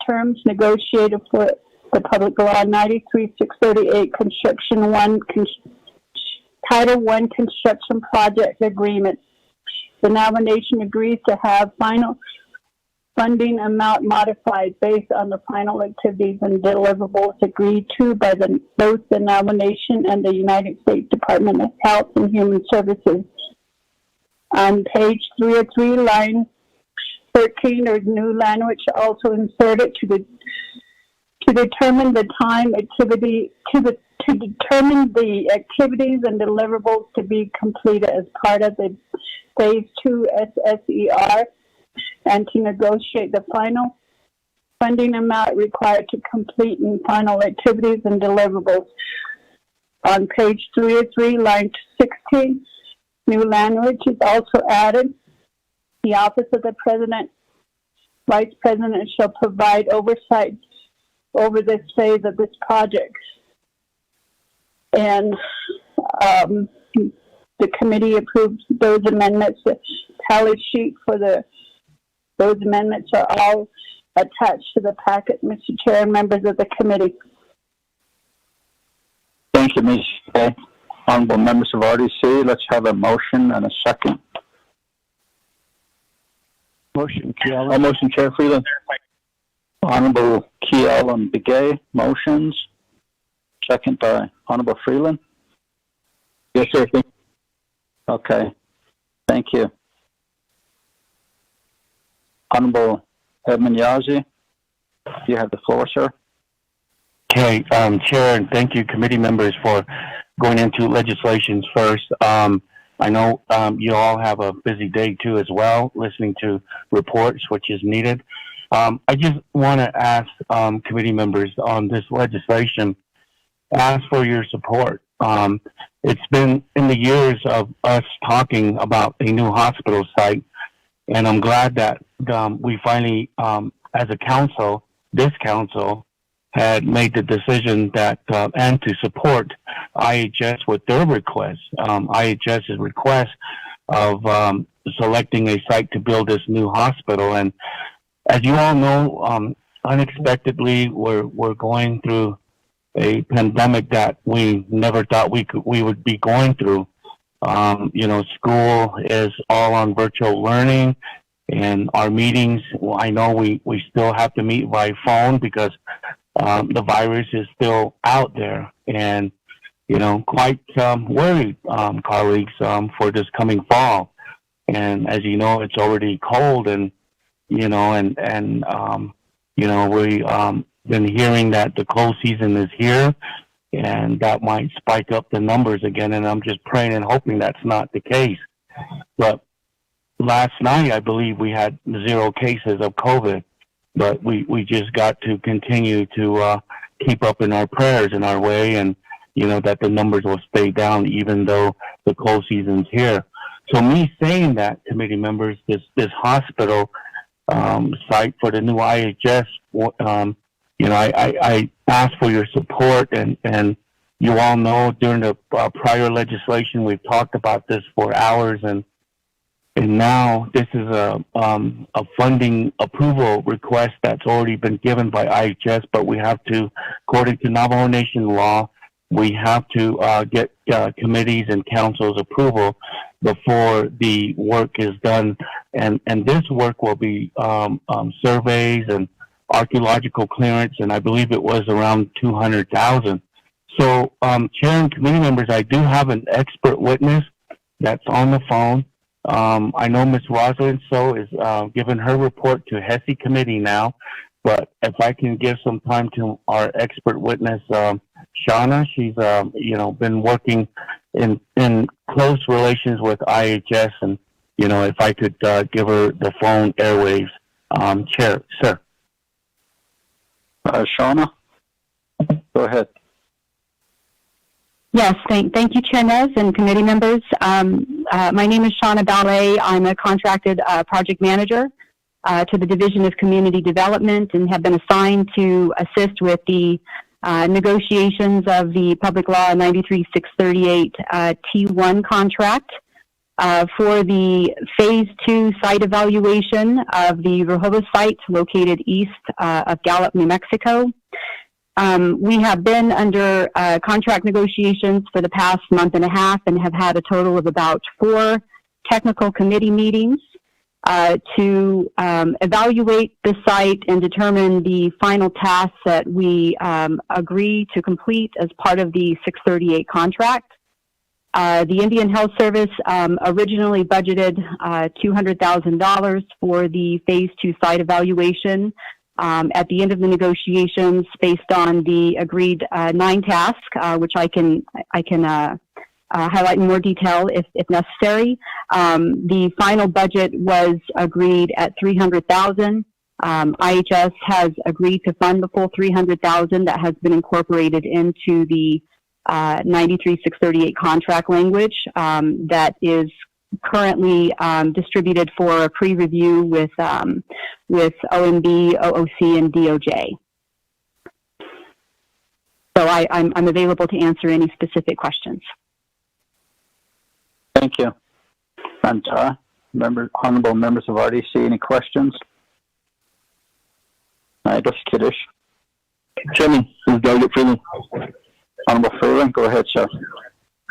terms negotiated for the Public Law 93-638 Construction 1, Title 1 Construction Project Agreement, the nomination agrees to have final funding amount modified based on the final activities and deliverables agreed to by both the nomination and the United States Department of Health and Human Services. On page 303, line 13, there's new language also inserted to determine the time activity to determine the activities and deliverables to be completed as part of the Phase 2 SSER, and to negotiate the final funding amount required to complete and final activities and deliverables. On page 303, line 16, new language is also added. The Office of the President, Vice President shall provide oversight over this phase of this project. And the committee approved those amendments. The tally sheet for those amendments are all attached to the packet, Mr. Chair and members of the committee. Thank you, Ms. Kay. Honorable members of RDC, let's have a motion and a second. Motion, Key-Ellen. Motion, Chair Freeland. Honorable Key-Ellen Begay, motions. Second by Honorable Freeland. Yes, sir. Okay. Thank you. Honorable Edmund Yazzie, you have the floor, sir. Okay, Chair, and thank you, committee members, for going into legislations first. I know you all have a busy day, too, as well, listening to reports, which is needed. I just want to ask committee members on this legislation, ask for your support. It's been in the years of us talking about a new hospital site, and I'm glad that we finally, as a council, this council, had made the decision that and to support IHS with their request, IHS's request of selecting a site to build this new hospital. And as you all know, unexpectedly, we're going through a pandemic that we never thought we would be going through. School is all on virtual learning, and our meetings, well, I know we still have to meet by phone because the virus is still out there, and quite worried, colleagues, for this coming fall. And as you know, it's already cold, and we've been hearing that the cold season is here, and that might spike up the numbers again. And I'm just praying and hoping that's not the case. But last night, I believe we had 0 cases of COVID. But we just got to continue to keep up in our prayers in our way, and that the numbers will stay down even though the cold season's here. So me saying that, committee members, this hospital site for the new IHS, I ask for your support and you all know during the prior legislation, we've talked about this for hours, and now this is a funding approval request that's already been given by IHS, but we have to, according to Navajo Nation law, we have to get committees and council's approval before the work is done. And this work will be surveys and archaeological clearance, and I believe it was around $200,000. So, Chair and committee members, I do have an expert witness that's on the phone. I know Ms. Rosalind So is giving her report to HESI committee now, but if I can give some time to our expert witness, Shauna, she's been working in close relations with IHS, and if I could give her the phone airwaves, Chair, sir. Shauna, go ahead. Yes, thank you, Chair Nez and committee members. My name is Shauna Ballet. I'm a contracted project manager to the Division of Community Development and have been assigned to assist with the negotiations of the Public Law 93-638 T1 contract for the Phase 2 site evaluation of the Rehoboth site located east of Gallup, New Mexico. We have been under contract negotiations for the past month and a half and have had a total of about 4 technical committee meetings to evaluate the site and determine the final tasks that we agree to complete as part of the 638 contract. The Indian Health Service originally budgeted $200,000 for the Phase 2 site evaluation. At the end of the negotiations, based on the agreed 9 tasks, which I can highlight in more detail if necessary. The final budget was agreed at $300,000. IHS has agreed to fund the full $300,000 that has been incorporated into the 93-638 contract language that is currently distributed for a pre-review with OMB, OOC, and DOJ. So I'm available to answer any specific questions. Thank you. And honorable members of RDC, any questions? Kiddish. Chairman, this is Delegate Freeland. Honorable Freeland, go ahead, sir.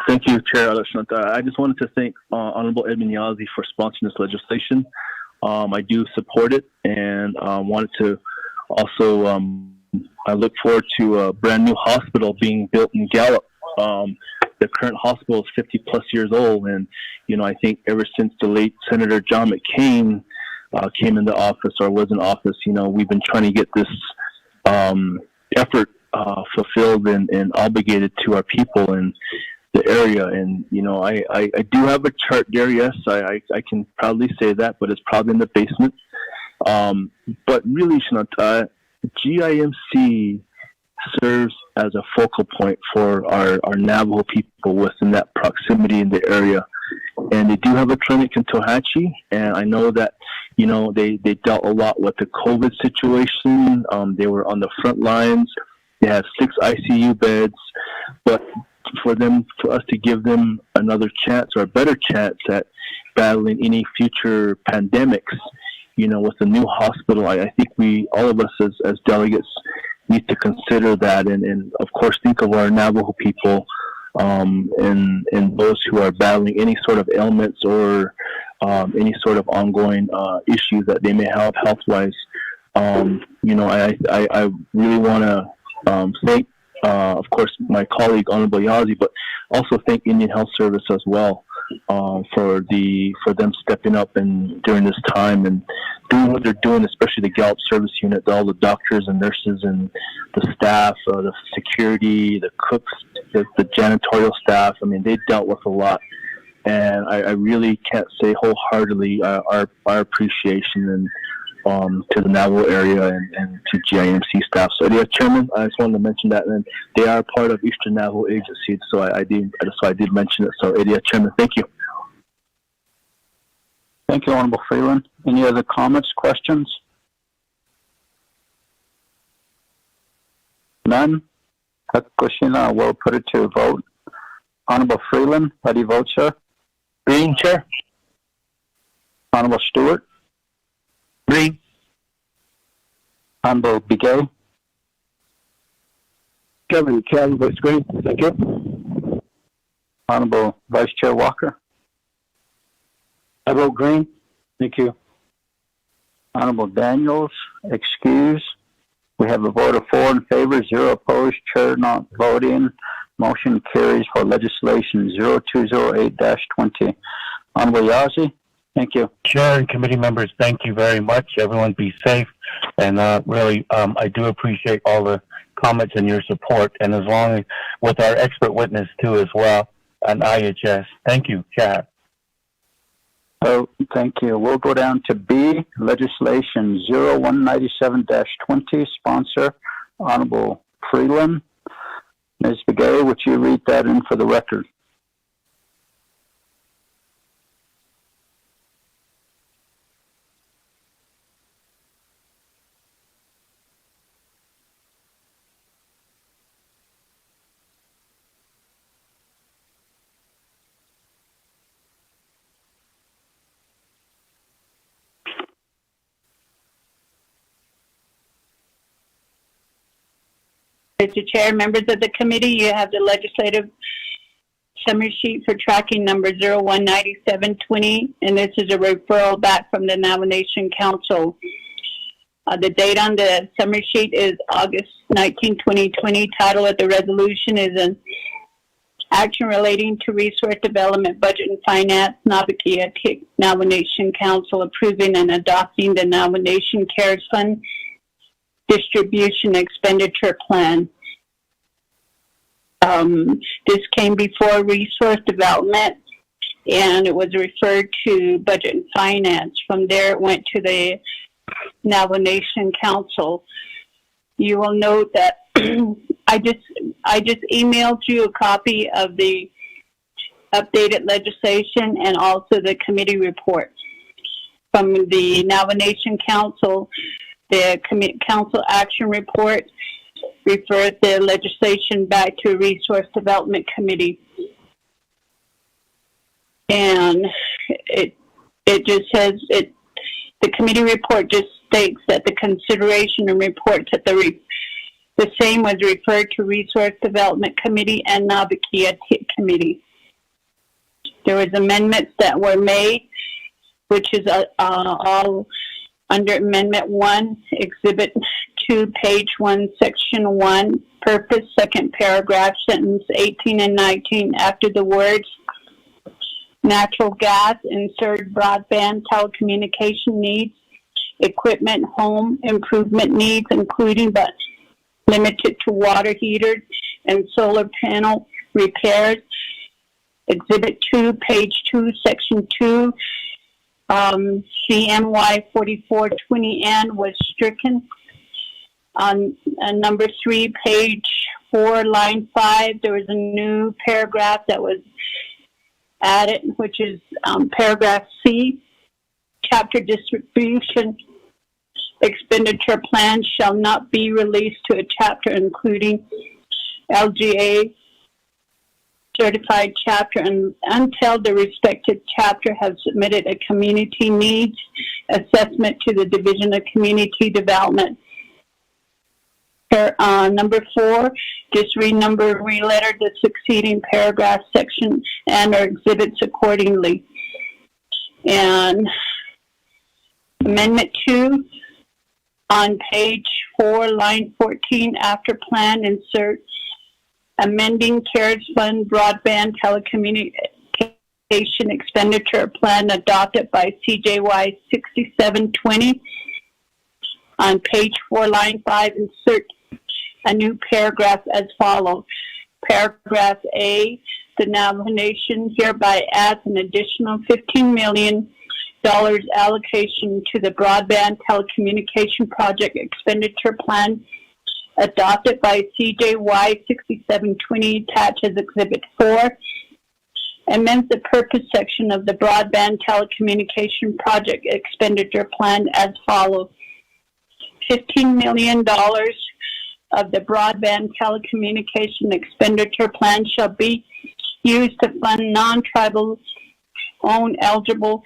Thank you, Chair Alashanta. I just wanted to thank Honorable Edmund Yazzie for sponsoring this legislation. I do support it, and wanted to also, I look forward to a brand new hospital being built in Gallup. The current hospital is 50 plus years old, and I think ever since the late Senator John McCain came into office or was in office, we've been trying to get this effort fulfilled and obligated to our people in the area. And I do have a chart there. Yes, I can proudly say that, but it's probably in the basement. But really, Shanata, GIMC serves as a focal point for our Navajo people within that proximity in the area. And they do have a clinic in Tohatchee, and I know that, they dealt a lot with the COVID situation. They were on the front lines. They have 6 ICU beds, but for us to give them another chance or a better chance at battling any future pandemics, with the new hospital, I think all of us as delegates need to consider that and of course think of our Navajo people and those who are battling any sort of ailments or any sort of ongoing issues that they may have health-wise. I really want to thank, of course, my colleague Honorable Yazzie, but also thank Indian Health Service as well for them stepping up and during this time and doing what they're doing, especially the Gallup Service Unit, all the doctors and nurses and the staff, the security, the cooks, the janitorial staff. I mean, they dealt with a lot, and I really can't say wholeheartedly our appreciation and to the Navajo area and to GIMC staff. So, Chairman, I just wanted to mention that, and they are part of Eastern Navajo Agency, so I did mention it. So, Chairman, thank you. Thank you, Honorable Freeland. Any other comments, questions? None? Kushina, we'll put it to a vote. Honorable Freeland, how do you vote, sir? Green, Chair. Honorable Stewart? Green. Honorable Begay? Kevin votes green. Thank you. Honorable Vice Chair Walker? I vote green. Thank you. Honorable Daniels, excuse. We have a vote of 4 in favor, 0 opposed, chair not voting. Motion carries for legislation 0208-20. Honorable Yazzie, thank you. Chair and committee members, thank you very much. Everyone be safe. And really, I do appreciate all the comments and your support. And as long as with our expert witness too as well, and IHS. Thank you, Chad. Oh, thank you. We'll go down to B, legislation 0197-20, sponsor Honorable Freeland. Ms. Begay, would you read that in for the record? Mr. Chair, members of the committee, you have the legislative summary sheet for tracking number 019720, and this is a referral back from the Nomination Council. The date on the summary sheet is August 19, 2020. Title of the resolution is an action relating to resource development, budget, and finance, Navikia Nomination Council approving and adopting the Nomination CARES Fund distribution expenditure plan. This came before resource development and it was referred to budget and finance. From there it went to the Nomination Council. You will note that I just emailed you a copy of the updated legislation and also the committee report. From the Nomination Council, the council action report refers the legislation back to Resource Development Committee. And it just says, the committee report just states that the consideration and reports that the same was referred to Resource Development Committee and Navikia Committee. There was amendments that were made, which is all under Amendment 1, Exhibit 2, page 1, Section 1, Purpose, second paragraph, sentence 18 and 19, after the words natural gas, insert broadband telecommunication needs, equipment, home improvement needs, including but limited to water heaters and solar panel repairs. Exhibit 2, page 2, Section 2, CMY 4420N was stricken. On number 3, page 4, line 5, there was a new paragraph that was added, which is paragraph C. Chapter distribution expenditure plans shall not be released to a chapter including LGA certified chapter until the respective chapter has submitted a community needs assessment to the Division of Community Development. Number 4, just re-letter the succeeding paragraph, section, and or exhibits accordingly. And Amendment 2, on page 4, line 14, after plan, insert amending CARES Fund broadband telecommunication expenditure plan adopted by CJY 6720. On page 4, line 5, insert a new paragraph as follows. Paragraph A, the nomination hereby adds an additional $15 million allocation to the broadband telecommunication project expenditure plan adopted by CJY 6720, attached as Exhibit 4, amends the purpose section of the broadband telecommunication project expenditure plan as follows. $15 million of the broadband telecommunication expenditure plan shall be used to fund non-tribal owned eligible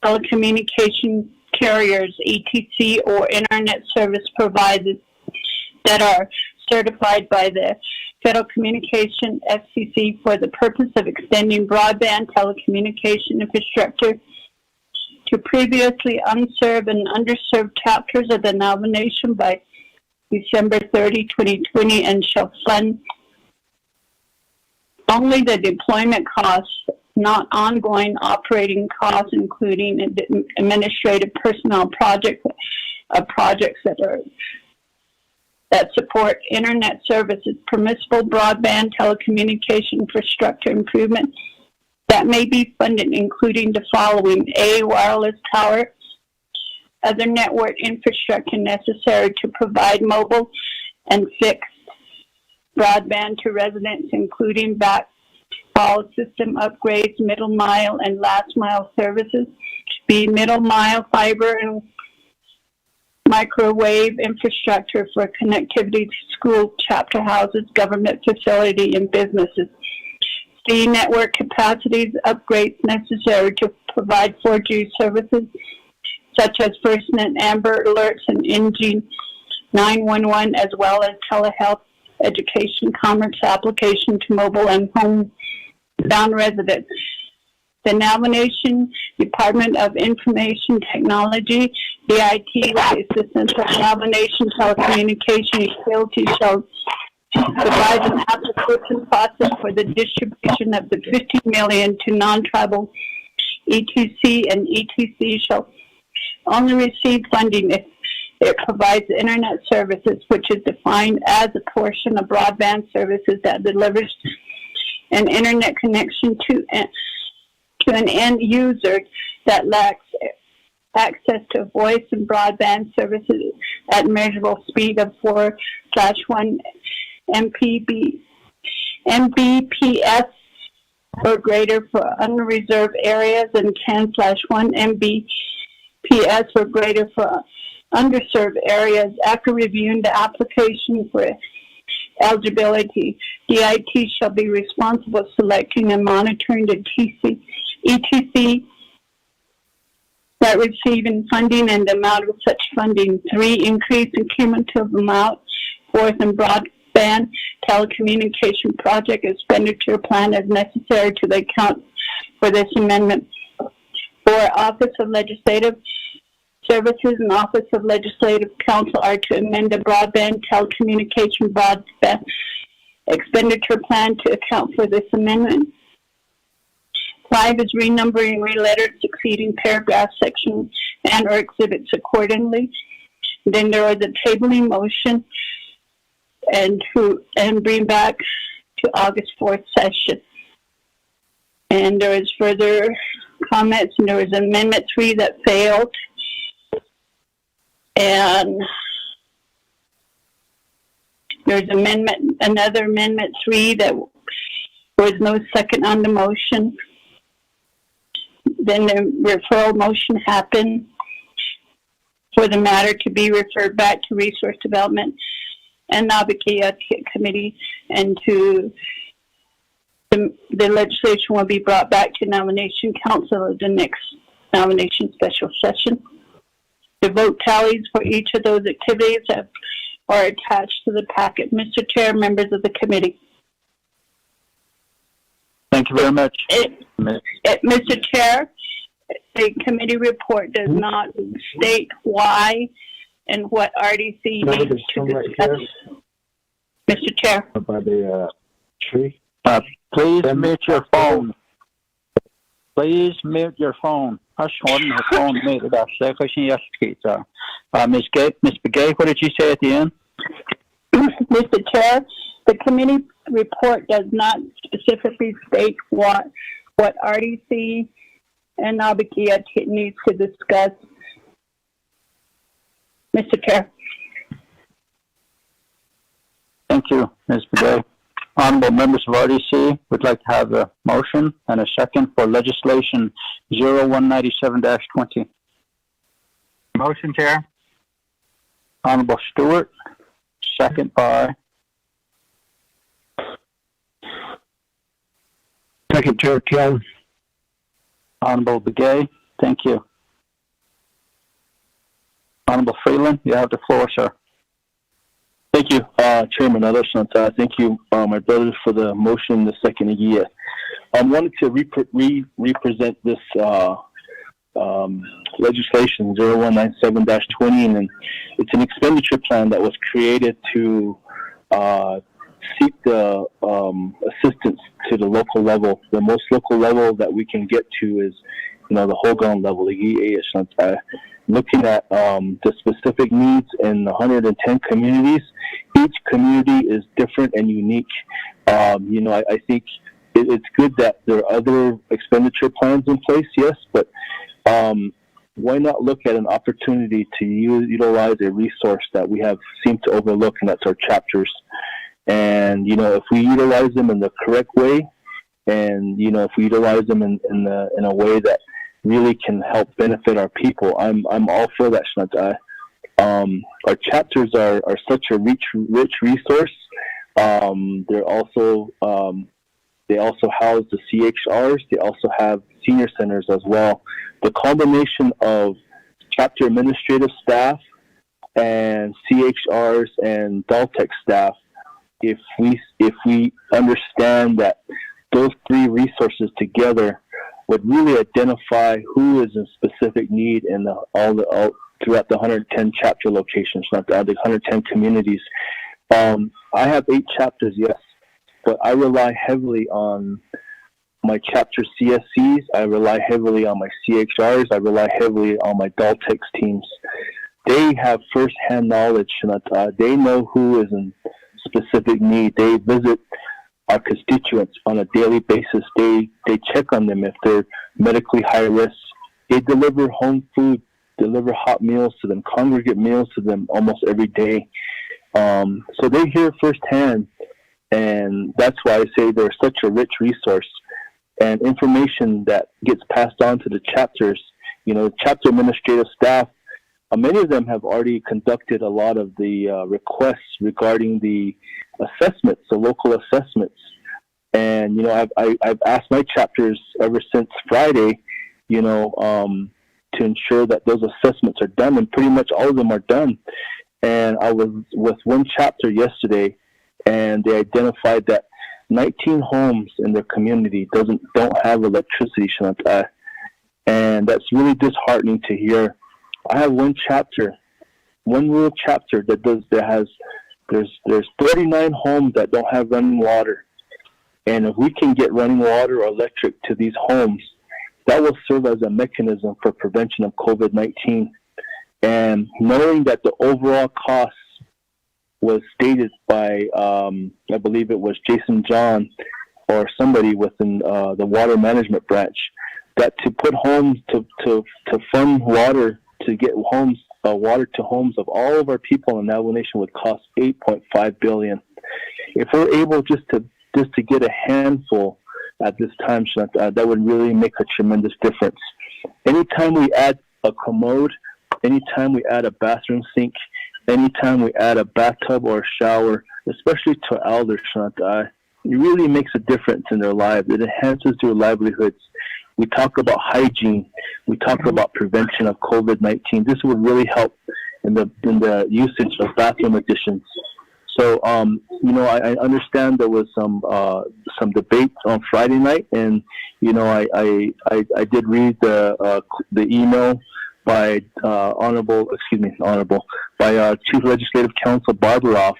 telecommunication carriers, ETC, or internet service providers that are certified by the Federal Communication FCC for the purpose of extending broadband telecommunication infrastructure to previously unserved and underserved chapters of the nomination by December 30, 2020, and shall fund only the deployment costs, not ongoing operating costs, including administrative personnel projects that support internet services, permissible broadband telecommunication infrastructure improvements that may be funded, including the following: A, wireless tower, other network infrastructure necessary to provide mobile and fixed broadband to residents, including backhaul system upgrades, middle mile and last mile services. B, middle mile fiber and microwave infrastructure for connectivity to school, chapter houses, government facility, and businesses. C, network capacities upgrades necessary to provide 4G services, such as FirstNet, Amber Alerts, and NG 911, as well as telehealth, education, commerce application to mobile and homebound residents. The nomination Department of Information Technology, DIT, with the assistance of nomination telecommunication utility, shall provide an application process for the distribution of the $50 million to non-tribal ETC, and ETC shall only receive funding if it provides internet services, which is defined as a portion of broadband services that delivers an internet connection to an end user that lacks access to voice and broadband services at measurable speed of 4/1 Mbps or greater for unreserved areas, and 10/1 Mbps or greater for underserved areas. After reviewing the application for eligibility, DIT shall be responsible for selecting and monitoring the ETC that receiving funding and the amount of such funding. 3, increase in cumulative amount. 4th, in broadband telecommunication project expenditure plan as necessary to the account for this amendment. 4, Office of Legislative Services and Office of Legislative Counsel are to amend the broadband telecommunication broadband expenditure plan to account for this amendment. 5 is renumbering related succeeding paragraph sections and or exhibits accordingly. Then there is a tabling motion and bring back to August 4th session. And there is further comments, and there was Amendment 3 that failed. And there's another Amendment 3 that there was no second on the motion. Then the referral motion happened for the matter to be referred back to Resource Development and Navigatia Committee, and to the legislation will be brought back to Nomination Council at the next nomination special session. The vote tallies for each of those activities are attached to the packet. Mr. Chair, members of the committee. Thank you very much. Mr. Chair, the committee report does not state why and what RDC needs to discuss. Mr. Chair. By the tree. Please mute your phone. Please mute your phone. Ms. Begay, what did you say at the end? Mr. Chair, the committee report does not specifically state what RDC and Navigatia needs to discuss. Mr. Chair. Thank you, Ms. Begay. Honorable members of RDC, would like to have a motion and a second for legislation 0197-20. Motion, Chair. Honorable Stewart, Second by Second, Chair Taylor. Honorable Begay. Thank you. Honorable Freeland, you have the floor, sir. Thank you, Chairman Adosanta. Thank you, my brothers, for the motion, the second year. I wanted to represent this legislation 0197-20, and it's an expenditure plan that was created to seek the assistance to the local level. The most local level that we can get to is, the whole ground level, the EA. Looking at the specific needs in 110 communities. Each community is different and unique. I think it's good that there are other expenditure plans in place, yes, but why not look at an opportunity to utilize a resource that we have seemed to overlook, and that's our chapters. And, if we utilize them in the correct way, and, if we utilize them in a way that really can help benefit our people, I'm all for that, Shantai. Our chapters are such a rich resource. They're also, they also house the CHRs. They also have senior centers as well. The combination of chapter administrative staff and CHRs and DALTEC staff, if we understand that those three resources together would really identify who is in specific need in all throughout the 110 chapter locations, not the 110 communities. I have 8 chapters, yes, but I rely heavily on my chapter CSCs. I rely heavily on my CHRs. I rely heavily on my DALTEC teams. They have firsthand knowledge. They know who is in specific need. They visit our constituents on a daily basis. They check on them if they're medically high risk. They deliver home food, deliver hot meals to them, congregate meals to them almost every day. So they hear firsthand, and that's why I say they're such a rich resource. And information that gets passed on to the chapters, chapter administrative staff, many of them have already conducted a lot of the requests regarding the assessments, the local assessments. And, I've asked my chapters ever since Friday, to ensure that those assessments are done, and pretty much all of them are done. And I was with one chapter yesterday, and they identified that 19 homes in their community don't have electricity, Shantai. And that's really disheartening to hear. I have one rural chapter there's 39 homes that don't have running water. And if we can get running water or electric to these homes, that will serve as a mechanism for prevention of COVID-19. And knowing that the overall cost was stated by, I believe it was Jason John or somebody within the water management branch, that to put homes, to fund water, to get homes, water to homes of all of our people in Navajo Nation would cost $8.5 billion. If we're able just to get a handful at this time, that would really make a tremendous difference. Anytime we add a commode, anytime we add a bathroom sink, anytime we add a bathtub or a shower, especially to elders, it really makes a difference in their lives. It enhances their livelihoods. We talk about hygiene. We talk about prevention of COVID-19. This would really help in the usage of bathroom additions. So, I understand there was some debate on Friday night, and I did read the email by by Chief Legislative Counsel Barbaroff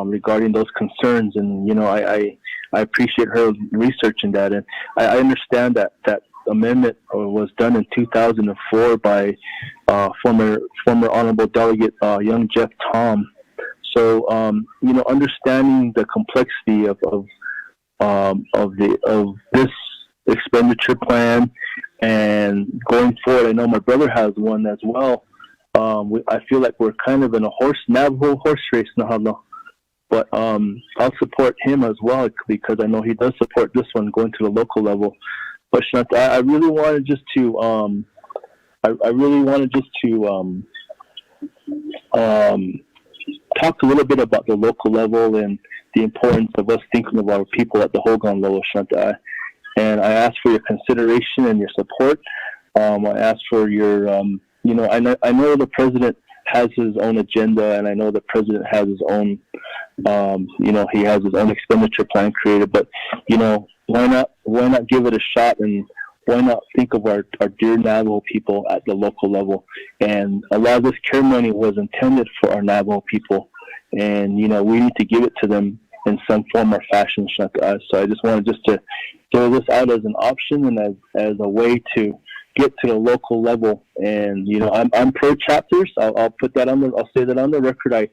regarding those concerns, and I appreciate her researching that, and I understand that amendment was done in 2004 by former Honorable Delegate Young Jeff Tom. So understanding the complexity of this expenditure plan and going forward, I know my brother has one as well. I feel like we're kind of in a Navajo horse race now. But I'll support him as well because I know he does support this one going to the local level. But I really wanted just to talked a little bit about the local level and the importance of us thinking of our people at the Hogan level, Shanta. And I asked for your consideration and your support. I asked for your, you know, I know the president has his own agenda, and I know the president has his own, you know, he has his own expenditure plan created. But, you know, why not give it a shot, and why not think of our dear Navajo people at the local level? And a lot of this care money was intended for our Navajo people, and you know, we need to give it to them in some form or fashion. So I just wanted to throw this out as an option and as a way to get to the local level. And you know, I'm pro chapters. I'll put that on I'll say that on the record.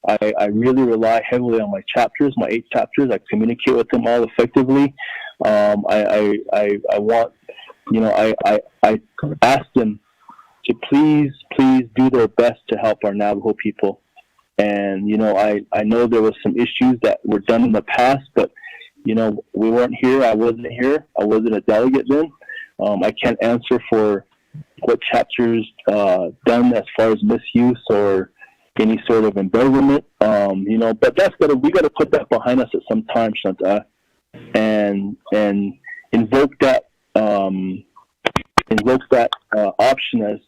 I really rely heavily on my chapters, my 8 chapters. I communicate with them all effectively. I want, you know, I ask them to please do their best to help our Navajo people. And, you know, I know there was some issues that were done in the past, but, you know, we weren't here. I wasn't here. I wasn't a delegate then. I can't answer for what chapters done as far as misuse or any sort of embezzlement, you know, but we got to put that behind us at some time, Shanta, and invoke that option as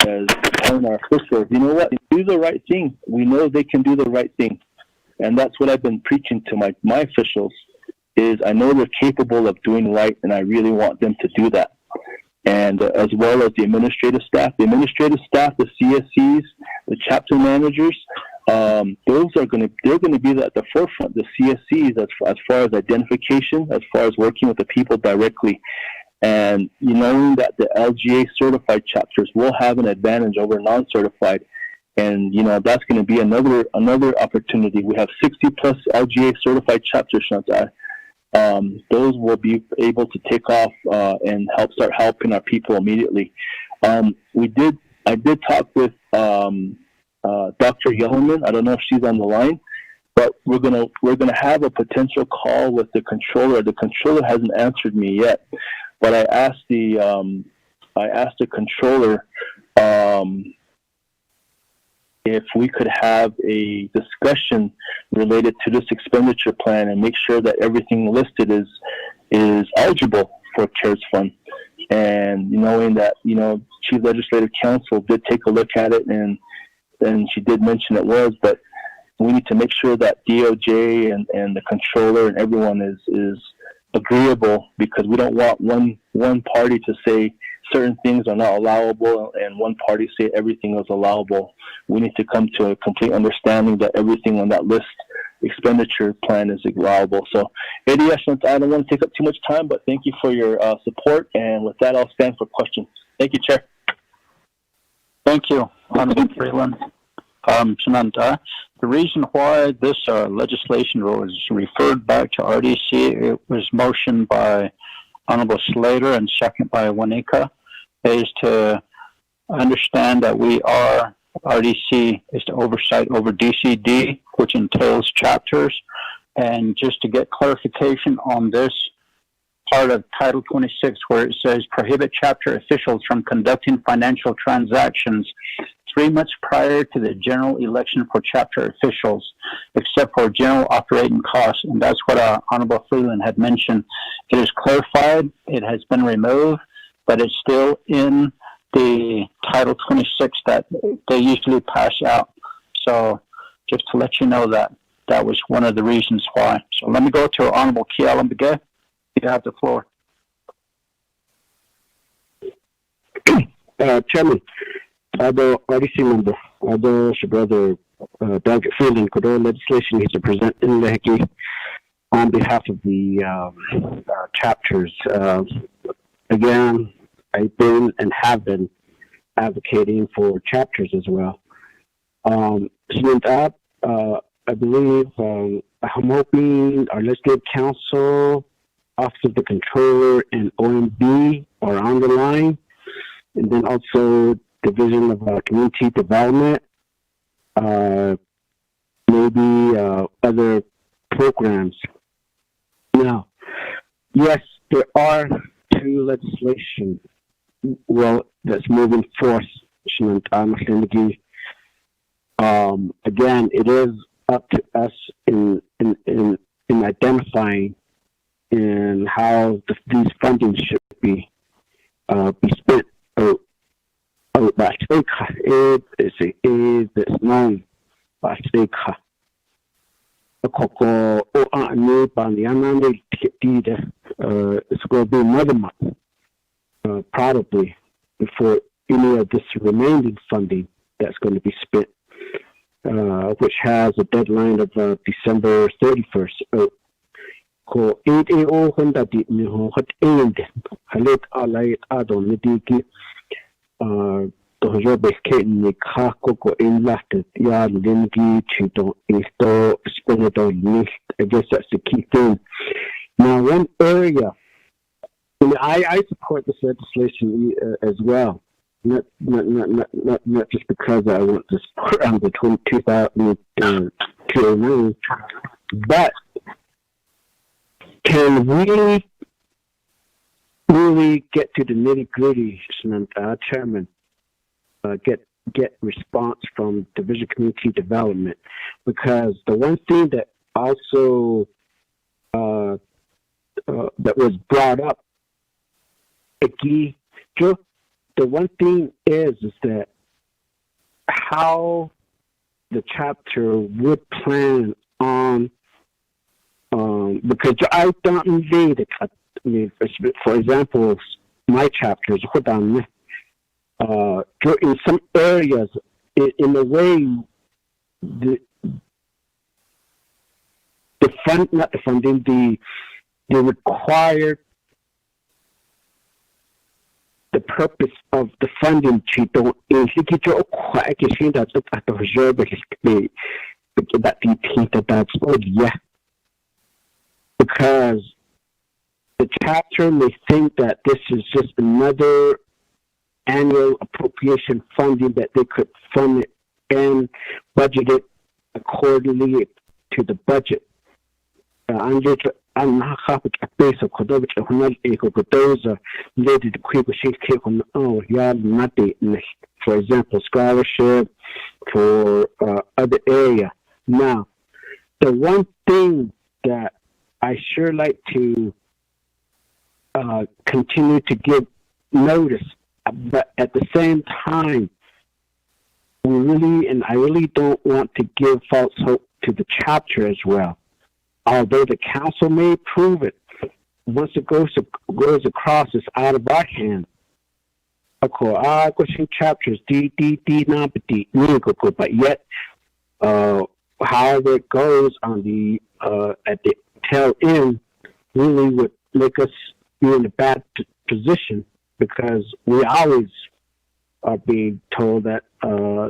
telling our officials, you know what, do the right thing. We know they can do the right thing, and that's what I've been preaching to my officials. Is I know they're capable of doing right, and I really want them to do that. And as well as the administrative staff, the CSCs, the chapter managers, they're going to be at the forefront. The CSCs, as far as identification, as far as working with the people directly, and you knowing that the LGA certified chapters will have an advantage over non-certified, and you know that's going to be another opportunity. We have 60 plus LGA certified chapters, Shanta. Those will be able to take off and start helping our people immediately. I did talk with Dr. Yellerman. I don't know if she's on the line, but we're gonna have a potential call with the controller. The controller hasn't answered me yet, but I asked the controller if we could have a discussion related to this expenditure plan and make sure that everything listed is eligible for CARES Fund. And knowing that, you know, Chief Legislative Counsel did take a look at it, and she did mention it was, but we need to make sure that DOJ and the controller and everyone is agreeable, because we don't want one party to say certain things are not allowable and one party say everything is allowable. We need to come to a complete understanding that everything on that list expenditure plan is allowable. So, Eddie, I don't want to take up too much time, but thank you for your support. And with that, I'll stand for questions. Thank you, Chair. Thank you, Honorable Freeland. Shananta, the reason why this legislation was referred back to RDC, it was motioned by Honorable Slater and second by Wanika, is to understand that RDC is to oversight over DCD, which entails chapters. And just to get clarification on this part of Title 26, where it says prohibit chapter officials from conducting financial transactions 3 months prior to the general election for chapter officials, except for general operating costs. And that's what Honorable Freeland had mentioned. It is clarified. It has been removed, but it's still in the Title 26 that they usually pass out. So just to let you know that was one of the reasons why. So let me go to Honorable Kialan Begay. You have the floor. Chairman, the RDC member, your brother Delegate Freeland, Cordova legislation needs to present in Lehiki on behalf of the chapters. Again, I've been and have been advocating for chapters as well. I believe I'm hoping our legislative council, Office of the Controller, and OMB are on the line, and then also Division of Community Development, maybe other programs. Now, yes, there are 2 legislation that's moving forth. Again, it is up to us in identifying and how these funding should be spent. But it's known by Sika. It's going to be another month, probably, before any of this remaining funding that's going to be spent, which has a deadline of December 31st. Ko ADO Honda di ni ho hot end halet alai adon ni diki to jo be ke ni kha ko in last ya lingi chito isto spinato nicht. I guess that's the key thing. Now, one area, and I support this legislation as well. Not just because I want to support on the 2009, but can we really get to the nitty gritty, Chairman? Get response from Division Community Development, because the one thing that also that was brought up, the one thing is that how the chapter would plan on, because I don't need it. I mean, for example, my chapters, in some areas, in a way, the required, the purpose of the funding because the chapter may think that this is just another annual appropriation funding that they could fund it and budget it accordingly to the budget. For example, scholarship for other area. Now, the one thing that I sure like to continue to give notice, but at the same time, I really don't want to give false hope to the chapter as well. Although the council may approve it, once it goes across, it's out of our hands. Chapters but yet, however it goes on the at the tail end, really would make us be in a bad position, because we always are being told that how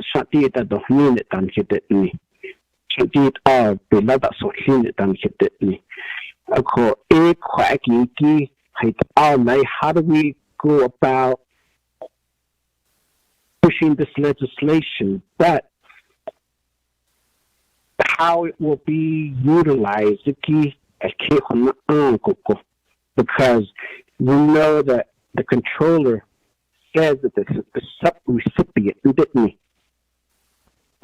do we go about pushing this legislation, but how it will be utilized, because we know that the controller says that the sub-recipient,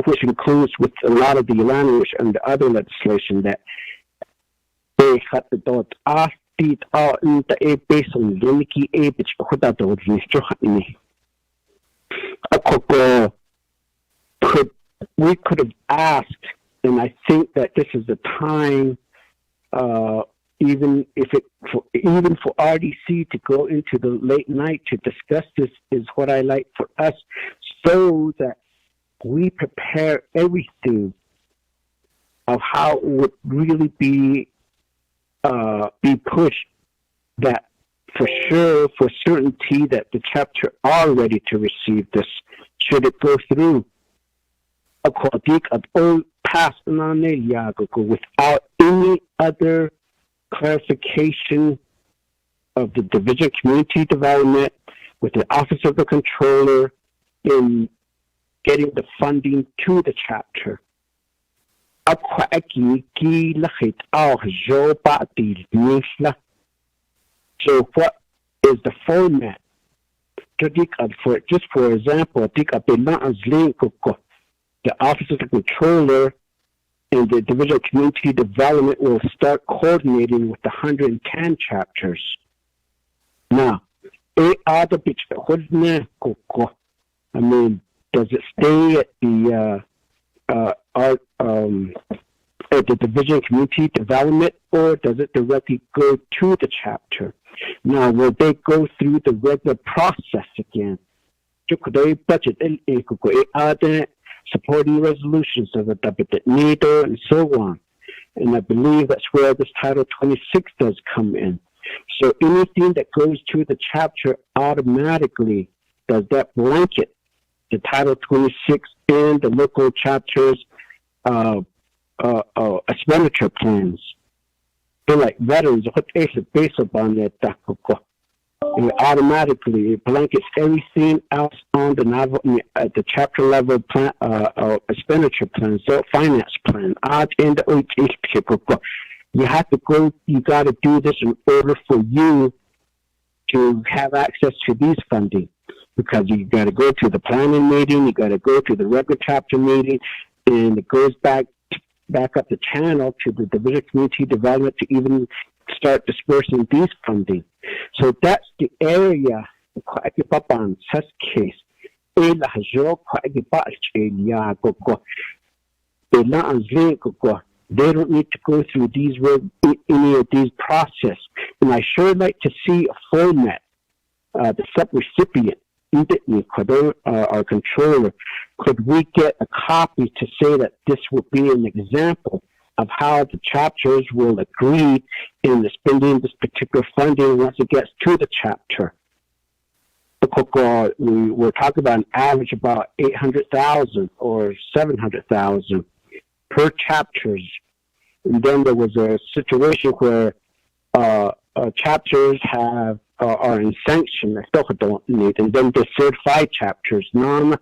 which includes with a lot of the language and the other legislation, that they had the dot based on we could have asked, and I think that this is the time, even for RDC to go into the late night to discuss this, is what I like for us, so that we prepare everything of how it would really be pushed, that for sure, for certainty, that the chapter are ready to receive this, should it go through. Without any other clarification of the Division of Community Development with the Office of the Controller in getting the funding to the chapter. So what is the format? Just for example, the Office of the Controller and the Division of Community Development will start coordinating with the 110 chapters. Now, does it stay at the Division of Community Development, or does it directly go to the chapter? Now, will they go through the regular process again? Budget supporting resolutions of the NATO and so on. And I believe that's where this Title 26 does come in. So anything that goes to the chapter automatically, does that blanket the Title 26 and the local chapters expenditure plans? So like veterans, what is based upon that? It automatically blankets everything else on at the chapter level plan, expenditure plan, so finance plan. You have to go. You got to do this in order for you to have access to these funding, because you got to go to the planning meeting, you got to go to the regular chapter meeting, and it goes back up the channel to the Division of Community Development to even start dispersing these funding. So that's the area I give up on test case. They don't need to go through any of these process. And I sure like to see a format. The subrecipient, our controller, could we get a copy to say that this would be an example of how the chapters will agree in spending this particular funding once it gets to the chapter? We're talking about an average about 800,000 or 700,000 per chapters. And then there was a situation where chapters are in sanction, and then the certified chapters, none,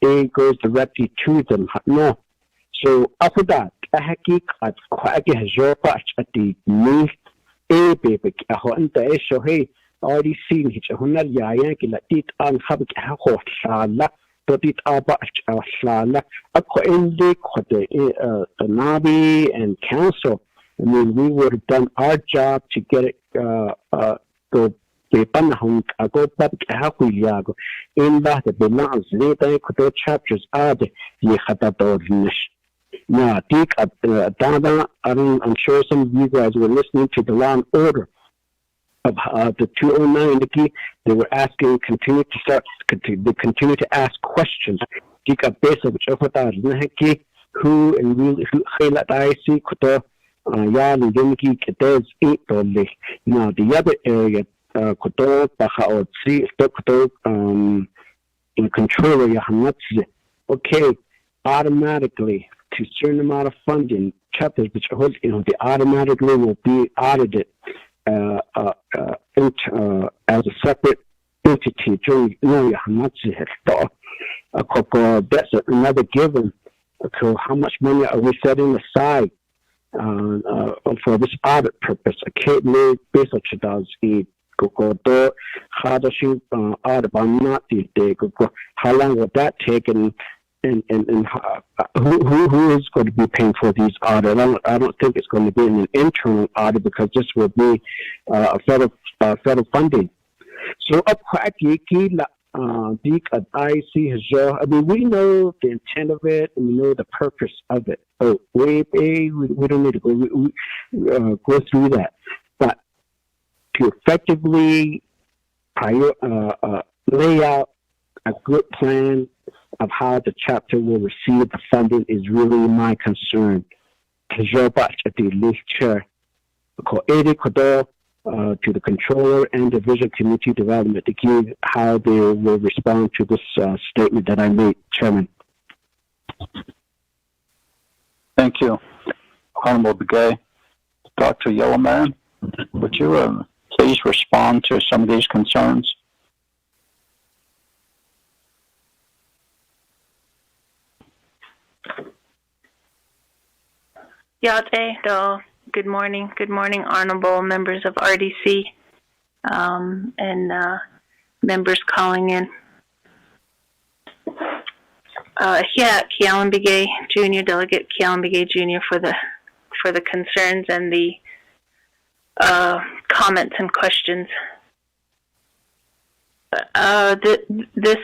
it goes directly to them. No. So after that, Nabi and council, I mean, we would have done our job to get it chapters now, I'm sure some of you guys were listening to the Law and Order of the 209. They were asking, continue to ask questions. Who and really who I see now the other area in control okay, automatically to certain amount of funding chapters which they automatically will be audited as a separate entity during that's another given. So how much money are we setting aside for this audit purpose? How long will that take, and who is going to be paying for these audits? I don't think it's going to be an internal audit, because this will be federal funding. So I mean, we know the intent of it, and we know the purpose of it. Oh, we don't need to go through that. But to effectively lay out a good plan of how the chapter will receive the funding is really my concern. To the controller and Division of Community Development to give how they will respond to this statement that I made, Chairman. Thank you, Honorable Begay. Dr. Yellowman, would you please respond to some of these concerns? Good morning. Good morning, honorable members of RDC and members calling in. Kialan Jr., Delegate Kialan Jr. for the concerns and the comments and questions. This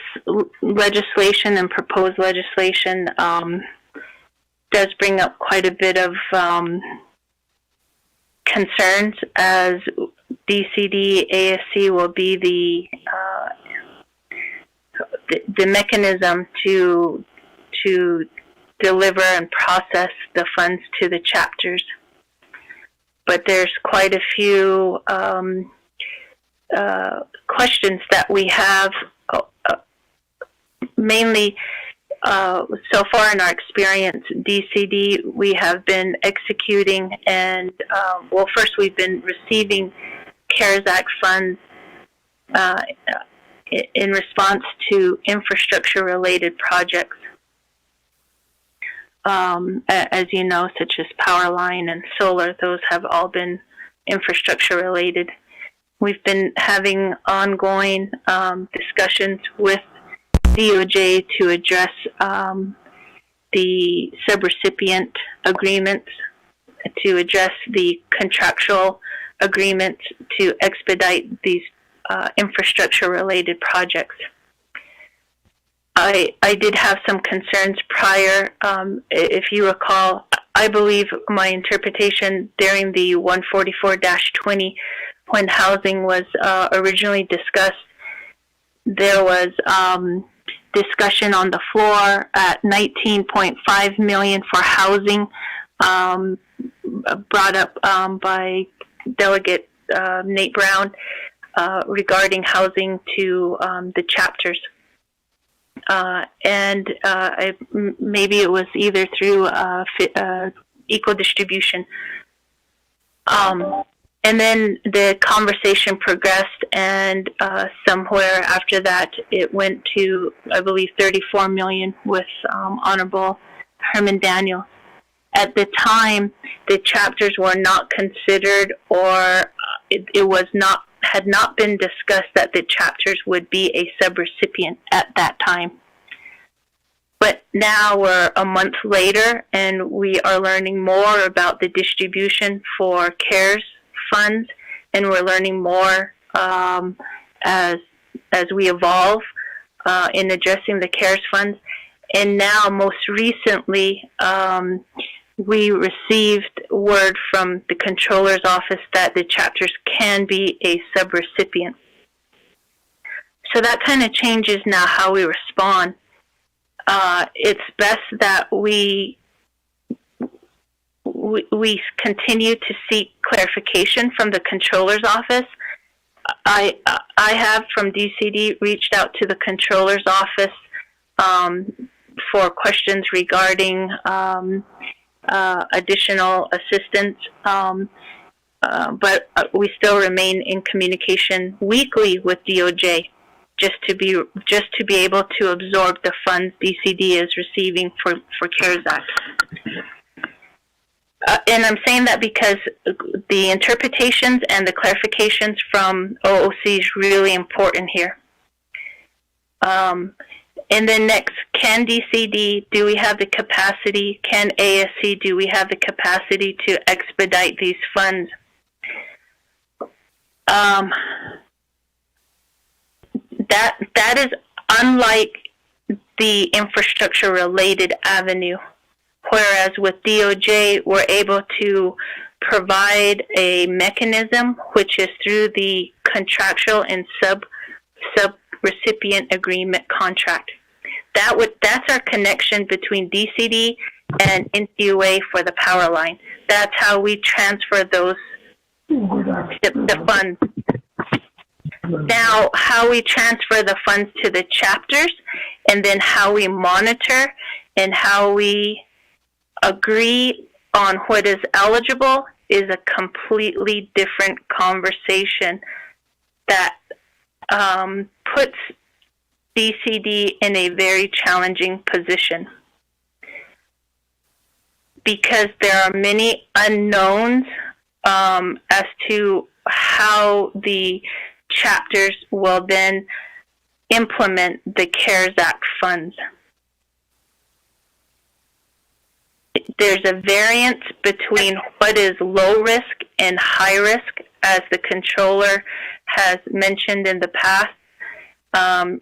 legislation and proposed legislation does bring up quite a bit of concerns, as DCD ASC will be the mechanism to deliver and process the funds to the chapters. But there's quite a few questions that we have, mainly so far in our experience, DCD, we have been executing and, first we've been receiving CARES Act funds in response to infrastructure-related projects, as you know, such as power line and solar. Those have all been infrastructure-related. We've been having ongoing discussions with DOJ to address the subrecipient agreements, to address the contractual agreements to expedite these infrastructure-related projects. I did have some concerns prior. If you recall, I believe my interpretation during the 144-20, when housing was originally discussed, there was discussion on the floor at $19.5 million for housing, brought up by Delegate Nate Brown regarding housing to the chapters. Maybe it was either through equal distribution. And then the conversation progressed, and somewhere after that, it went to, I believe, $34 million with Honorable Herman Daniels. At the time, the chapters were not considered, or had not been discussed that the chapters would be a subrecipient at that time. But now we're a month later, and we are learning more about the distribution for CARES funds, and we're learning more as we evolve in addressing the CARES funds. And now, most recently, we received word from the Controller's Office that the chapters can be a subrecipient. So that kind of changes now how we respond. It's best that we continue to seek clarification from the Controller's Office. I have, from DCD, reached out to the Controller's Office for questions regarding additional assistance, but we still remain in communication weekly with DOJ, just to be able to absorb the funds DCD is receiving for CARES Act. And I'm saying that because the interpretations and the clarifications from OOC is really important here. And then next, can DCD, do we have the capacity? Can ASC, do we have the capacity to expedite these funds? That is unlike the infrastructure-related avenue. Whereas with DOJ, we're able to provide a mechanism, which is through the contractual and sub-recipient agreement contract. That's our connection between DCD and NCUA for the power line. That's how we transfer those the funds. Now, how we transfer the funds to the chapters, and then how we monitor and how we agree on what is eligible is a completely different conversation that puts DCD in a very challenging position, because there are many unknowns as to how the chapters will then implement the CARES Act funds. there's a variance between what is low risk and high risk, as the controller has mentioned in the past.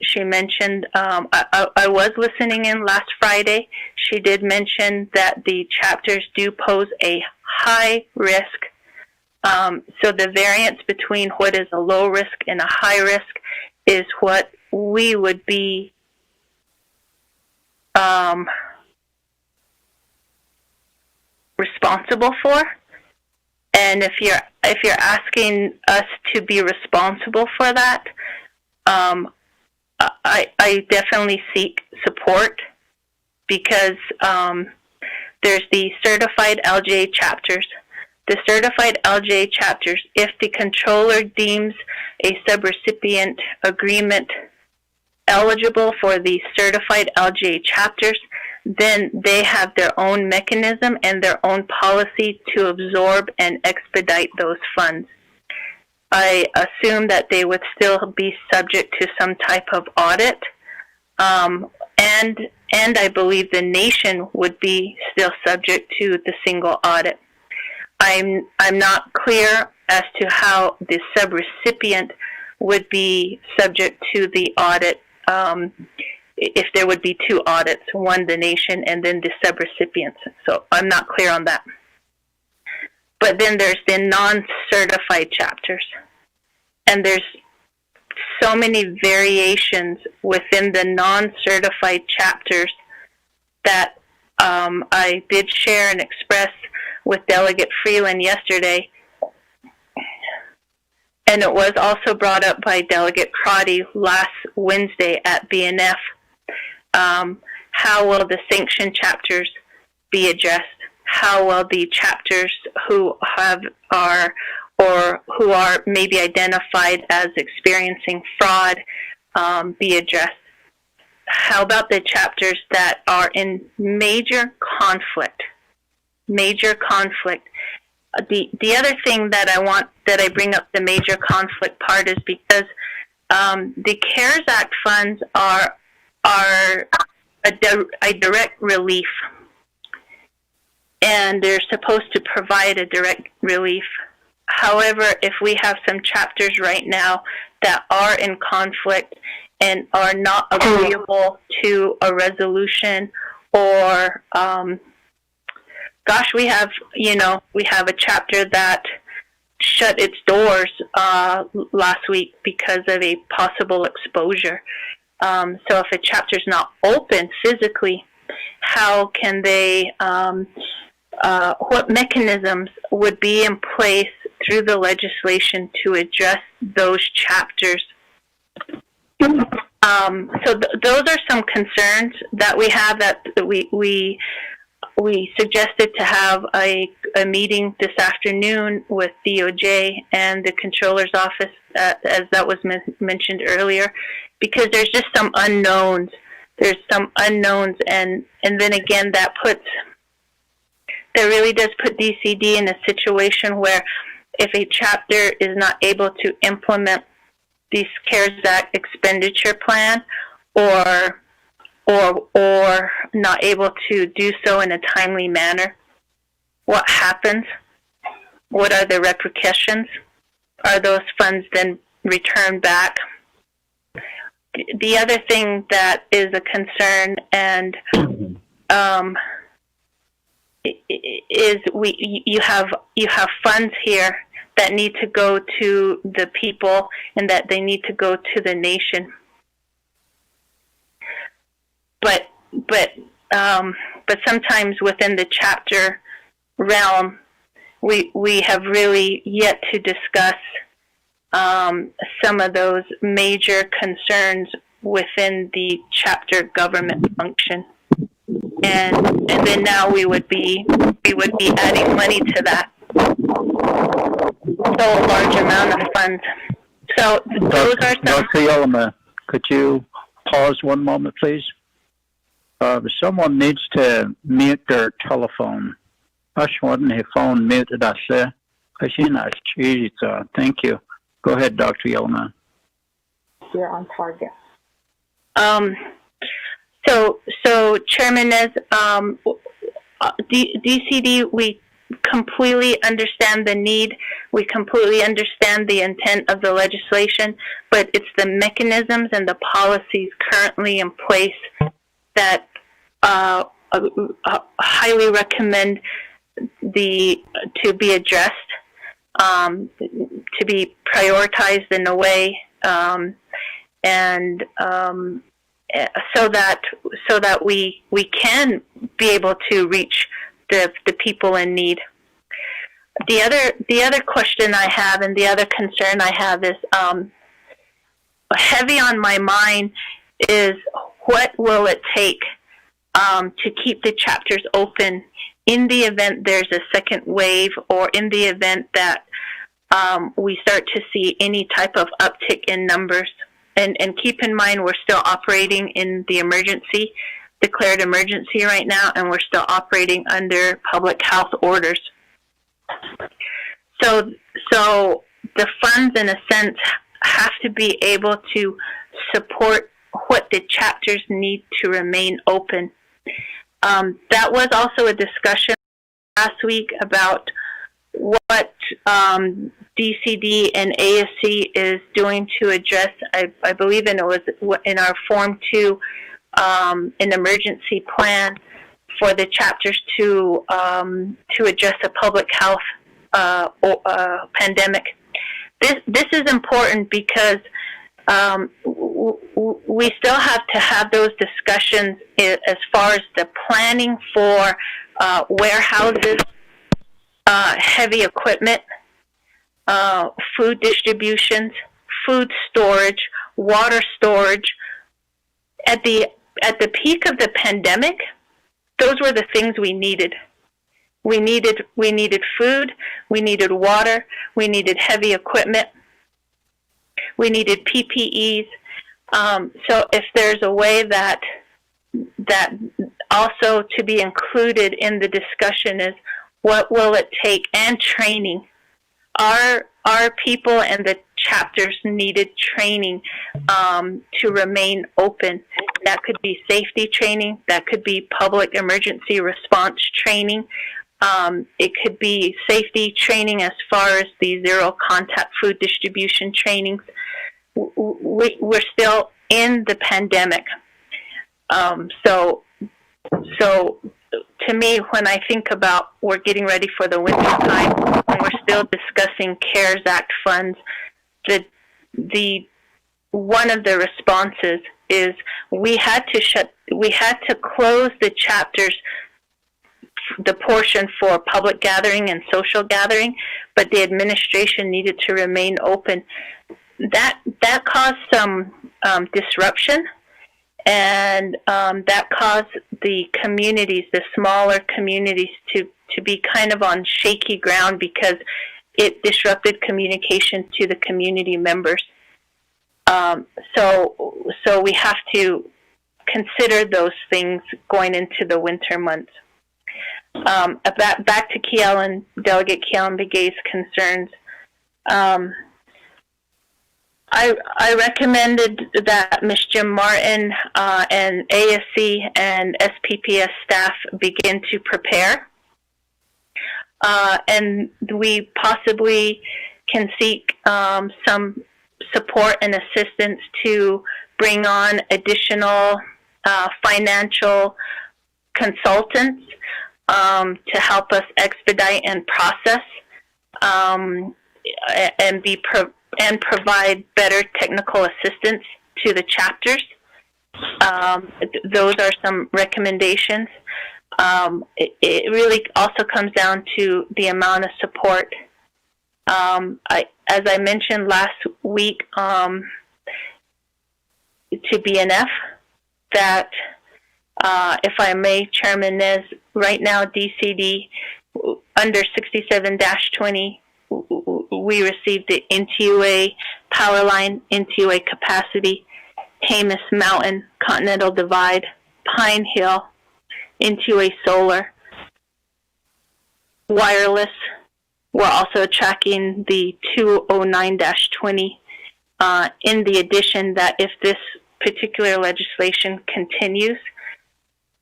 She mentioned, I was listening in last Friday. She did mention that the chapters do pose a high risk. So the variance between what is a low risk and a high risk is what we would be responsible for. And if you're asking us to be responsible for that, I definitely seek support, because there's the certified LGA chapters. The certified LGA chapters, if the controller deems a subrecipient agreement eligible for the certified LGA chapters, then they have their own mechanism and their own policy to absorb and expedite those funds. I assume that they would still be subject to some type of audit, and I believe the nation would be still subject to the single audit. I'm not clear as to how the subrecipient would be subject to the audit, if there would be two audits, one the nation and then the subrecipients. So I'm not clear on that. But then there's the non-certified chapters. And there's so many variations within the non-certified chapters that I did share and express with Delegate Freeland yesterday. And it was also brought up by Delegate Crotty last Wednesday at BNF. How will the sanctioned chapters be addressed? How will the chapters who are maybe identified as experiencing fraud be addressed? How about the chapters that are in major conflict? Major conflict. The other thing that I bring up the major conflict part is because the CARES Act funds are a direct relief, and they're supposed to provide a direct relief. However, if we have some chapters right now that are in conflict and are not agreeable to a resolution, or we have a chapter that shut its doors last week because of a possible exposure. So if a chapter's not open physically, how can they, what mechanisms would be in place through the legislation to address those chapters? So those are some concerns that we have, that we suggested to have a meeting this afternoon with DOJ and the Controller's Office, as that was mentioned earlier, because there's just some unknowns. There's some unknowns, and then again, that really does put DCD in a situation where if a chapter is not able to implement the CARES Act expenditure plan, or not able to do so in a timely manner, what happens? What are the repercussions? Are those funds then returned back? The other thing that is a concern, and is you have funds here that need to go to the people and that they need to go to the nation. But sometimes within the chapter realm, we have really yet to discuss some of those major concerns within the chapter government function, and then now we would be adding money to that, so a large amount of funds. So those are some. Dr. Yelema, could you pause one moment, please? Someone needs to mute their telephone. Phone muted. Thank you. Go ahead, Dr. Yelema. You're on target. So Chairman, as DCD, we completely understand the need. We completely understand the intent of the legislation, but it's the mechanisms and the policies currently in place that highly recommend to be addressed, to be prioritized in a way, and so that we can be able to reach the people in need. The other question I have and the other concern I have is heavy on my mind is what will it take to keep the chapters open in the event there's a second wave, or in the event that we start to see any type of uptick in numbers. And keep in mind, we're still operating in the declared emergency right now, and we're still operating under public health orders. So the funds, in a sense, have to be able to support what the chapters need to remain open. That was also a discussion last week about what DCD and ASC is doing to address, I believe it was in our Form 2, an emergency plan for the chapters to address a public health pandemic. This is important because we still have to have those discussions as far as the planning for warehouses, heavy equipment, food distributions, food storage, water storage. At the peak of the pandemic, those were the things we needed. We needed food, we needed water, we needed heavy equipment, we needed PPEs. So if there's a way that also to be included in the discussion is what will it take, and training. Our people and the chapters needed training to remain open. That could be safety training. That could be public emergency response training. It could be safety training as far as the zero contact food distribution trainings. We're still in the pandemic. So to me, when I think about we're getting ready for the winter time and we're still discussing CARES Act funds, one of the responses is we had to close the chapters, the portion for public gathering and social gathering, but the administration needed to remain open. That caused some disruption, and that caused the communities, the smaller communities, to be kind of on shaky ground because it disrupted communication to the community members. So we have to consider those things going into the winter months. Back to Delegate Kealan-Begay's concerns. I recommended that Ms. Jim Martin and ASC and SPPS staff begin to prepare. And we possibly can seek some support and assistance to bring on additional financial consultants to help us expedite and process and provide better technical assistance to the chapters. Those are some recommendations. It really also comes down to the amount of support. As I mentioned last week to BNF, that if I may, Chairman Nez, right now DCD under 67-20, we received the NTUA power line, NTUA capacity, Tamus Mountain, Continental Divide, Pine Hill, NTUA solar, wireless. We're also tracking the 209-20 in the addition that if this particular legislation continues,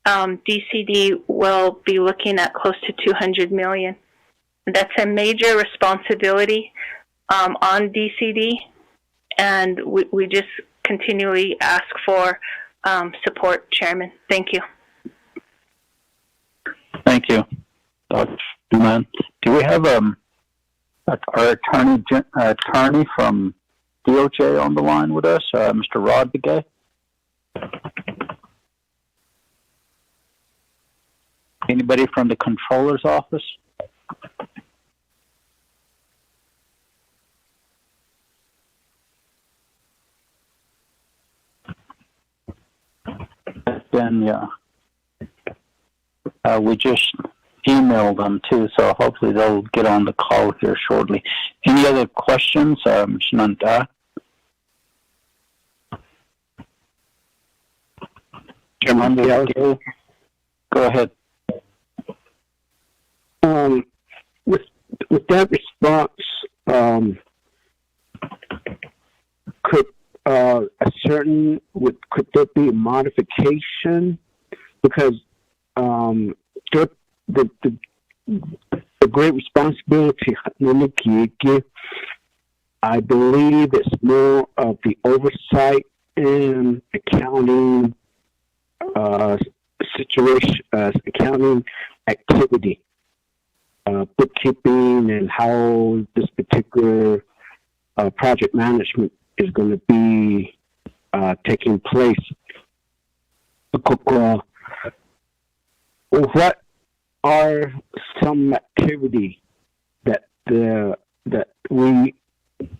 DCD will be looking at close to $200 million. That's a major responsibility on DCD, and we just continually ask for support, Chairman. Thank you. Thank you, Dr. Schumann. Do we have our attorney from DOJ on the line with us, Mr. Rod Begay? Anybody from the Controller's office? Then, yeah. We just emailed them too, so hopefully they'll get on the call here shortly. Any other questions, Shananta? Chairman, go ahead. With that response, could there be a modification? Because the great responsibility, I believe it's more of the oversight and accounting situation, accounting activity, bookkeeping, and how this particular project management is going to be taking place. What are some activity that we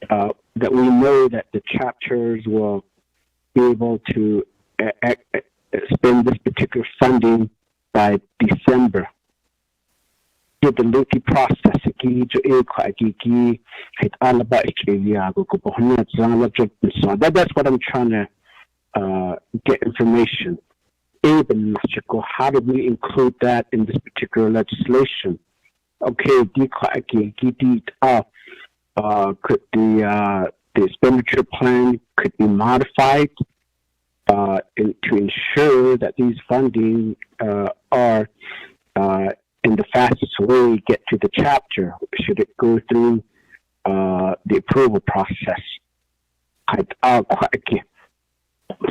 know that the chapters will be able to spend this particular funding by December? The Luti process, that's what I'm trying to get information. How do we include that in this particular legislation? Okay, could the expenditure plan could be modified to ensure that these funding are in the fastest way get to the chapter? Should it go through the approval process?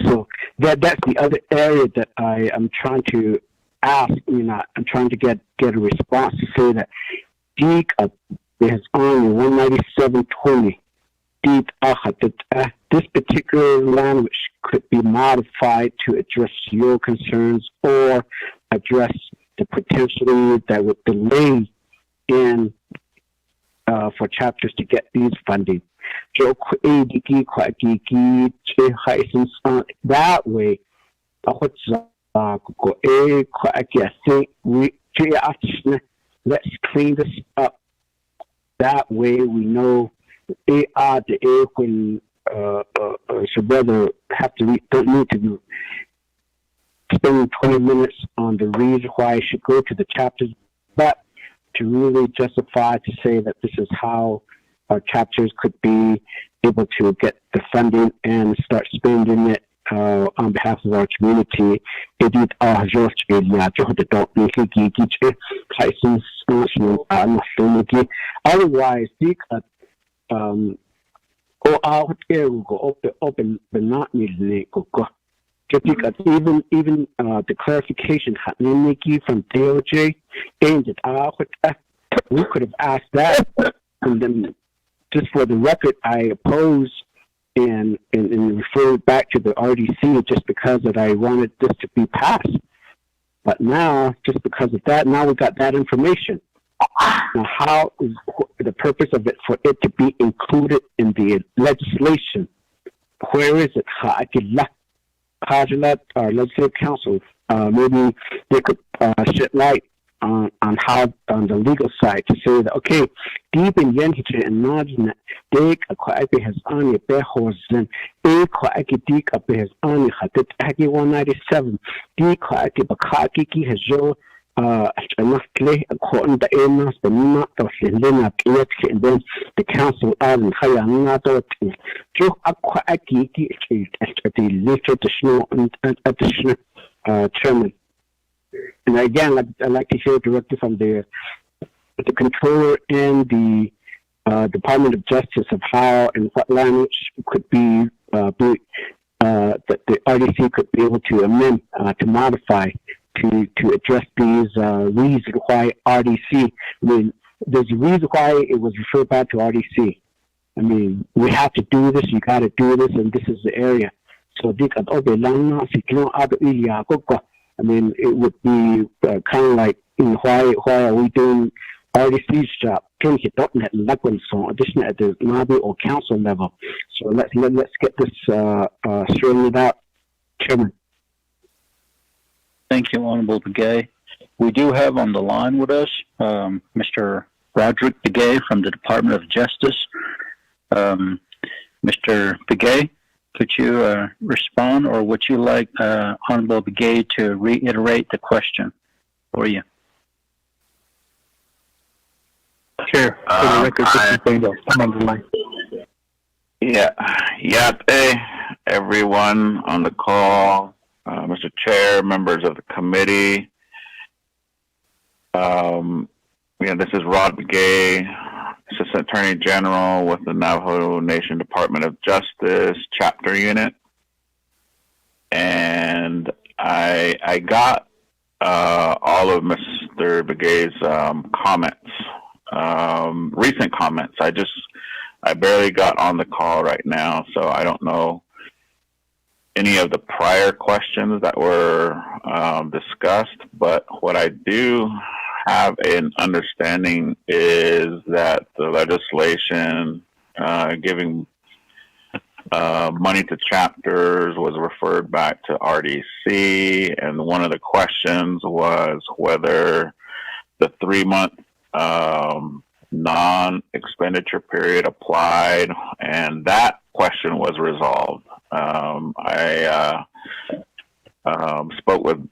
So that's the other area that I am trying to ask. I'm trying to get a response to say that there's only 197.20. This particular language could be modified to address your concerns or address the potential that would delay in for chapters to get these funding. That way, let's clean this up. That way, we know when should rather don't need to spend 20 minutes on the reason why I should go to the chapters, but to really justify to say that this is how our chapters could be able to get the funding and start spending it on behalf of our community. Otherwise, even the clarification from DOJ, we could have asked that, and then just for the record, I oppose and refer back to the RDC just because that I wanted this to be passed. But now, just because of that, now we got that information. Now, how is the purpose of it for it to be included in the legislation? Where is it? Our legislative council, maybe they could shed light on how on the legal side to say that okay, deep in Yantiche and Najna, they has only behosen, they dik up his only hatit Aggie 197, Dikaki Bakaki has your according to Amos, the not of Lena Kietki, and then the council and Hayana Joe Aquaki at the little additional chairman. And again, I'd like to hear directly from the controller and the Department of Justice of how and what language could be that the RDC could be able to amend, to modify, to address these reasons why RDC. I mean, there's a reason why it was referred back to RDC. I mean, we have to do this. You got to do this, and this is the area. So, I mean, it would be kind of like, why are we doing RDC's job? Can you don't let addition at the lobby or council level? So let's get this straightened out, Chairman. Thank you, Honorable Begay. We do have on the line with us Mr. Roderick Begay from the Department of Justice. Mr. Begay, could you respond, or would you like Honorable Begay to reiterate the question for you? Chair, for the record, this is Daniel. I'm on the line. Everyone on the call, Mr. Chair, members of the committee. This is Rod Begay, Assistant Attorney General with the Navajo Nation Department of Justice Chapter Unit. And I got all of Mr. Begay's comments, recent comments. I barely got on the call right now, so I don't know any of the prior questions that were discussed, but what I do have an understanding is that the legislation giving money to chapters was referred back to RDC, and one of the questions was whether the 3-month non-expenditure period applied, and that question was resolved. I spoke with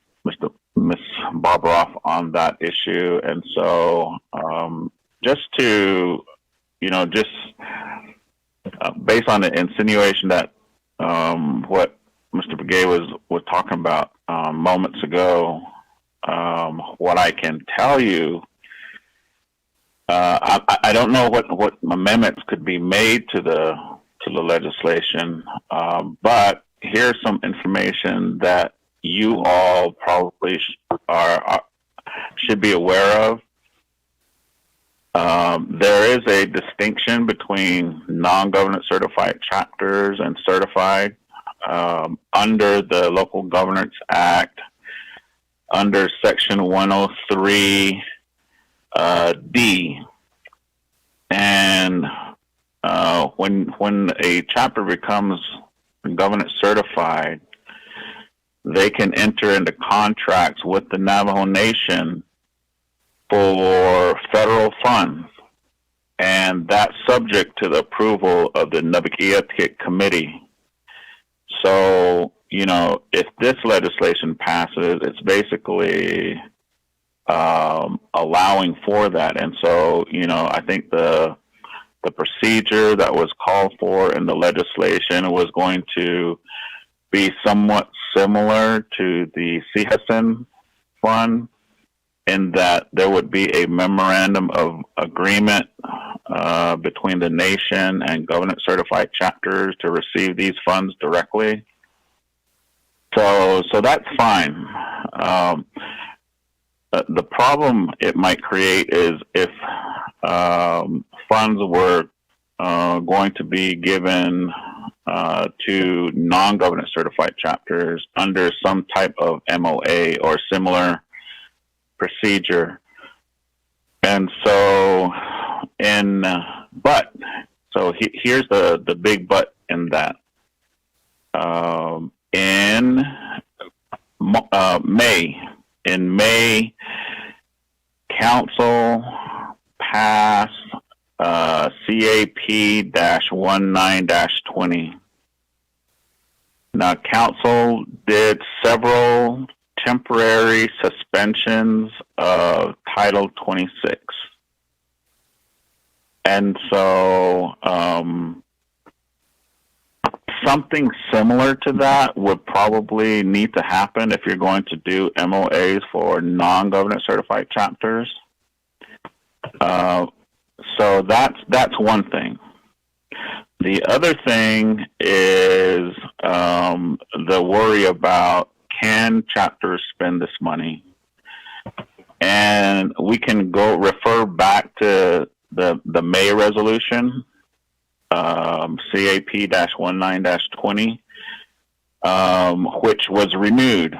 Ms. Barbara on that issue, and so just to, based on the insinuation that what Mr. Begay was talking about moments ago, what I can tell you, I don't know what amendments could be made to the legislation, but here's some information that you all probably should be aware of. There is a distinction between non-government certified chapters and certified under the Local Governance Act, under Section 103 D. And when a chapter becomes governance certified, they can enter into contracts with the Navajo Nation for federal funds, and that's subject to the approval of the Navajo Committee. So, if this legislation passes, it's basically allowing for that. And so, I think the procedure that was called for in the legislation was going to be somewhat similar to the CHSN fund, in that there would be a memorandum of agreement between the nation and government certified chapters to receive these funds directly. So that's fine. The problem it might create is if funds were going to be given to non-government certified chapters under some type of MOA or similar procedure. And so, here's the big but in that. In May, Council passed CAP-19-20. Now, Council did several temporary suspensions of Title 26. And so some something similar to that would probably need to happen if you're going to do MOAs for non-government certified chapters. So that's one thing. The other thing is the worry about, can chapters spend this money? And we can refer back to the May resolution, CAP-19-20, which was renewed.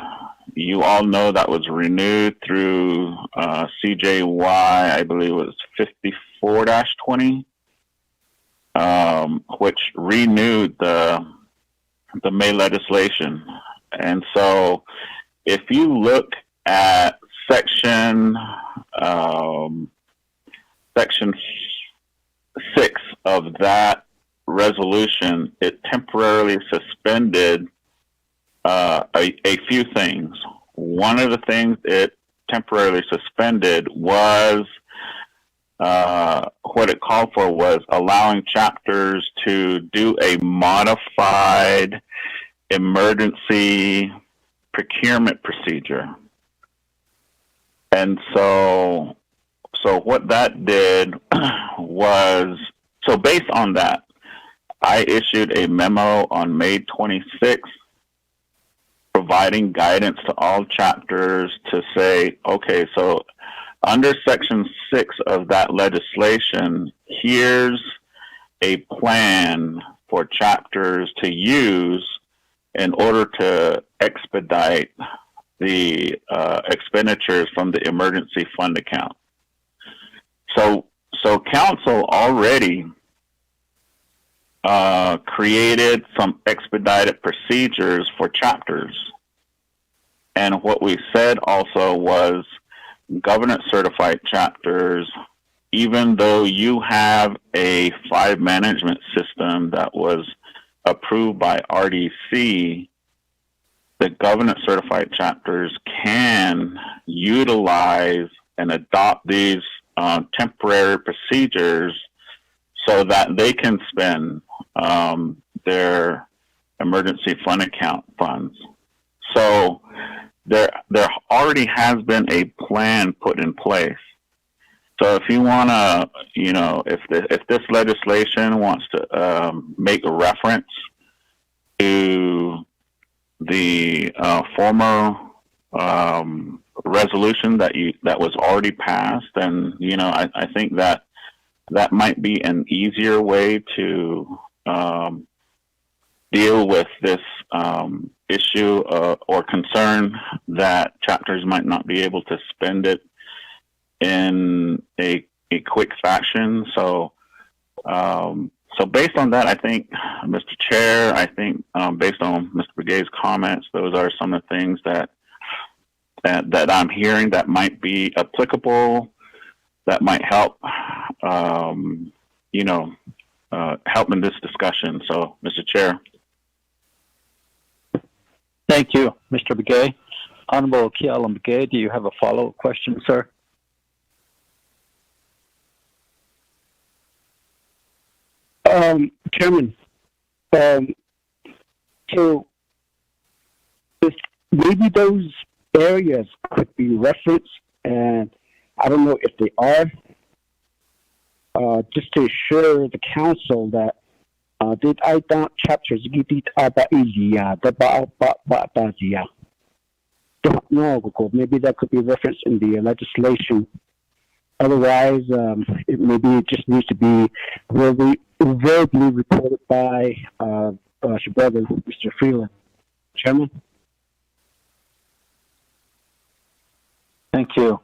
You all know that was renewed through CJY, I believe it was 54-20, which renewed the May legislation. And so if you look at section 6 of that resolution, it temporarily suspended a few things. One of the things it temporarily suspended was what it called for was allowing chapters to do a modified emergency procurement procedure. And so what that did was, so based on that, I issued a memo on May 26th providing guidance to all chapters to say, okay, so under Section 6 of that legislation, here's a plan for chapters to use in order to expedite the expenditures from the emergency fund account. So council already created some expedited procedures for chapters. And what we said also was government certified chapters, even though you have a 5 management system that was approved by RDC, the government certified chapters can utilize and adopt these temporary procedures so that they can spend their emergency fund account funds. So there already has been a plan put in place. So if you want to, if this legislation wants to make a reference to the former resolution that was already passed, then I think that might be an easier way to deal with this issue or concern that chapters might not be able to spend it in a quick fashion. So based on that, I think, Mr. Chair, based on Mr. Begay's comments, those are some of the things that I'm hearing that might be applicable, that might help, help in this discussion. So, Mr. Chair. Thank you, Mr. Begay. Honorable Kealan Begay, do you have a follow-up question, sir? Chairman, so maybe those areas could be referenced, and I don't know if they are, just to assure the council that did I don't chapters maybe that could be referenced in the legislation. Otherwise, it maybe just needs to be verbally reported by your brother, Mr. Freeland. Chairman? Thank you,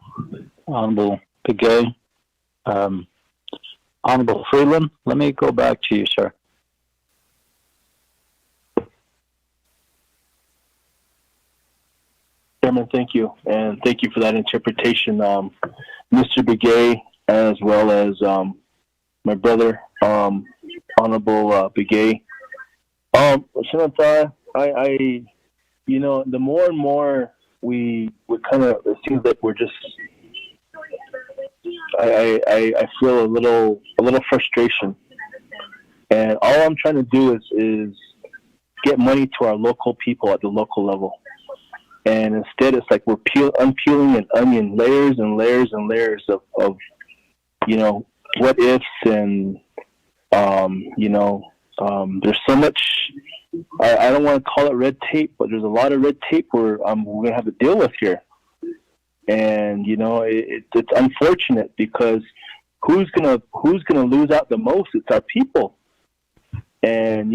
Honorable Begay. Honorable Freeland, let me go back to you, sir. Chairman, thank you. And thank you for that interpretation, Mr. Begay, as well as my brother, Honorable Begay. Senator, the more and more we kind of, it seems like we're just, I feel a little frustration. And all I'm trying to do is get money to our local people at the local level. And instead, it's like we're unpeeling an onion, layers and layers and layers of what ifs and, there's so much, I don't want to call it red tape, but there's a lot of red tape we're going to have to deal with here. And, it's unfortunate because who's going to lose out the most? It's our people. And,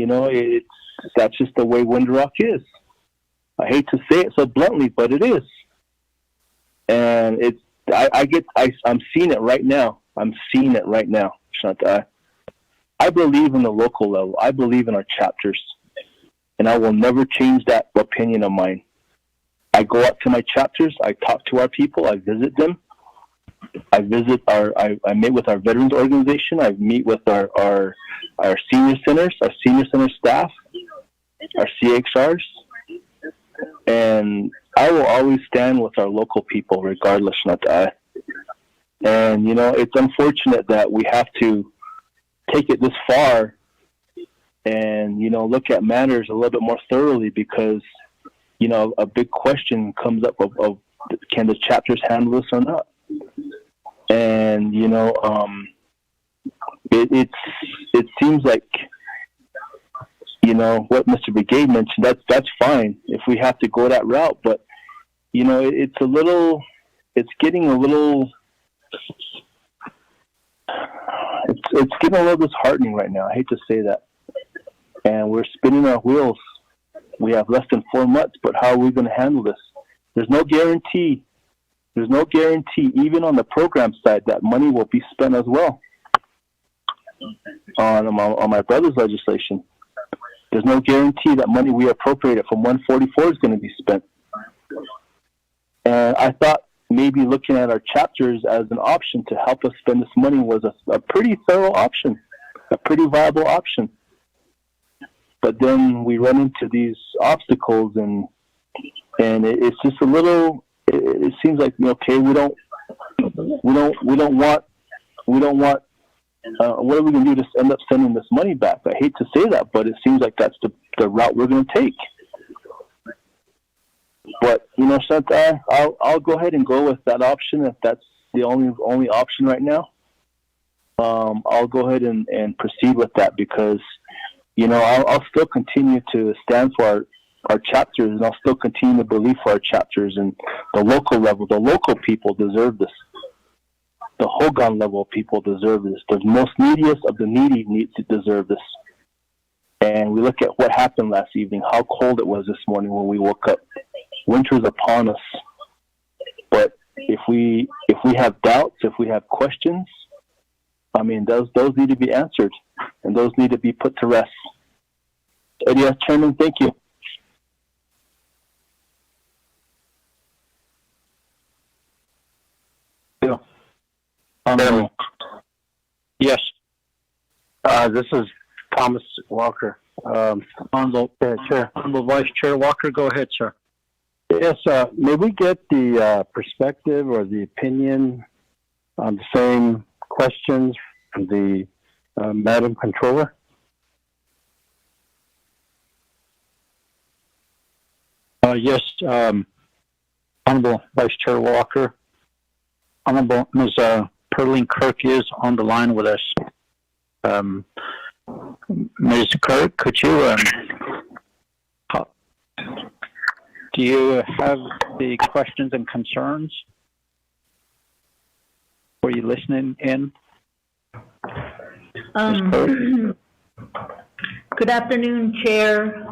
that's just the way Windrock is. I hate to say it so bluntly, but it is. And I'm seeing it right now. Shanta. I believe in the local level. I believe in our chapters. And I will never change that opinion of mine. I go out to my chapters. I talk to our people. I visit them. I meet with our veterans organization. I meet with our senior centers, our senior center staff, our CXRs. And I will always stand with our local people, regardless. And, it's unfortunate that we have to take it this far and, look at matters a little bit more thoroughly because, a big question comes up of can the chapters handle this or not? And, it seems like, what Mr. Brigade mentioned, that's fine if we have to go that route. But, it's getting a little disheartening right now. I hate to say that. And we're spinning our wheels. We have less than 4 months, but how are we going to handle this? There's no guarantee. Even on the program side, that money will be spent as well. On my brother's legislation, there's no guarantee that money we appropriated from 144 is going to be spent. And I thought maybe looking at our chapters as an option to help us spend this money was a pretty thorough option, a pretty viable option. But then we run into these obstacles, and it's just a little. It seems like okay, we don't want. What are we going to do to end up sending this money back? I hate to say that, but it seems like that's the route we're going to take. But Shanta, I'll go ahead and go with that option if that's the only option right now. I'll go ahead and proceed with that because I'll still continue to stand for our chapters, and I'll still continue to believe for our chapters and the local level. The local people deserve this. The Hogan level people deserve this. The most neediest of the needy need to deserve this. And we look at what happened last evening, how cold it was this morning when we woke up. Winter's upon us. But if we have doubts, if we have questions, those need to be answered, and those need to be put to rest. Yes, Chairman, thank you. Yes. This is Thomas Walker. Honorable Vice Chair Walker, go ahead, sir. Yes, may we get the perspective or the opinion on the same questions from the Madam Controller? Yes, Honorable Vice Chair Walker. Honorable Ms. Perlene Kirk is on the line with us. Ms. Kirk, could you, do you have the questions and concerns? Were you listening in? Good afternoon, Chair,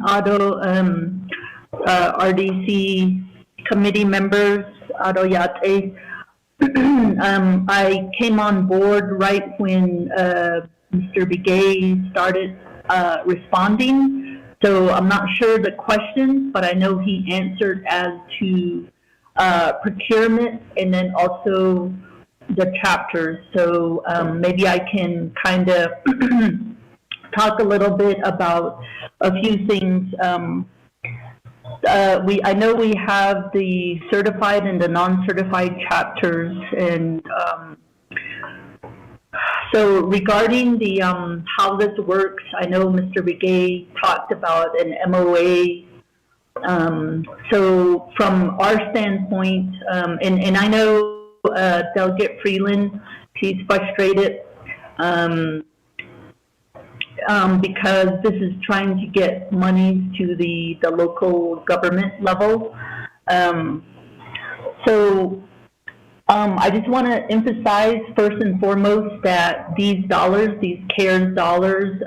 Otto, RDC committee members, Otto Yate. I came on board right when Mr. Begay started responding, so I'm not sure the questions, but I know he answered as to procurement and then also the chapters. So maybe I can kind of talk a little bit about a few things. I know we have the certified and the non-certified chapters, and So regarding the how this works, I know Mr. Begay talked about an MOA. So from our standpoint, and I know Delegate Freeland, she's frustrated because this is trying to get monies to the local government level. I just want to emphasize first and foremost that these dollars, these CARES dollars,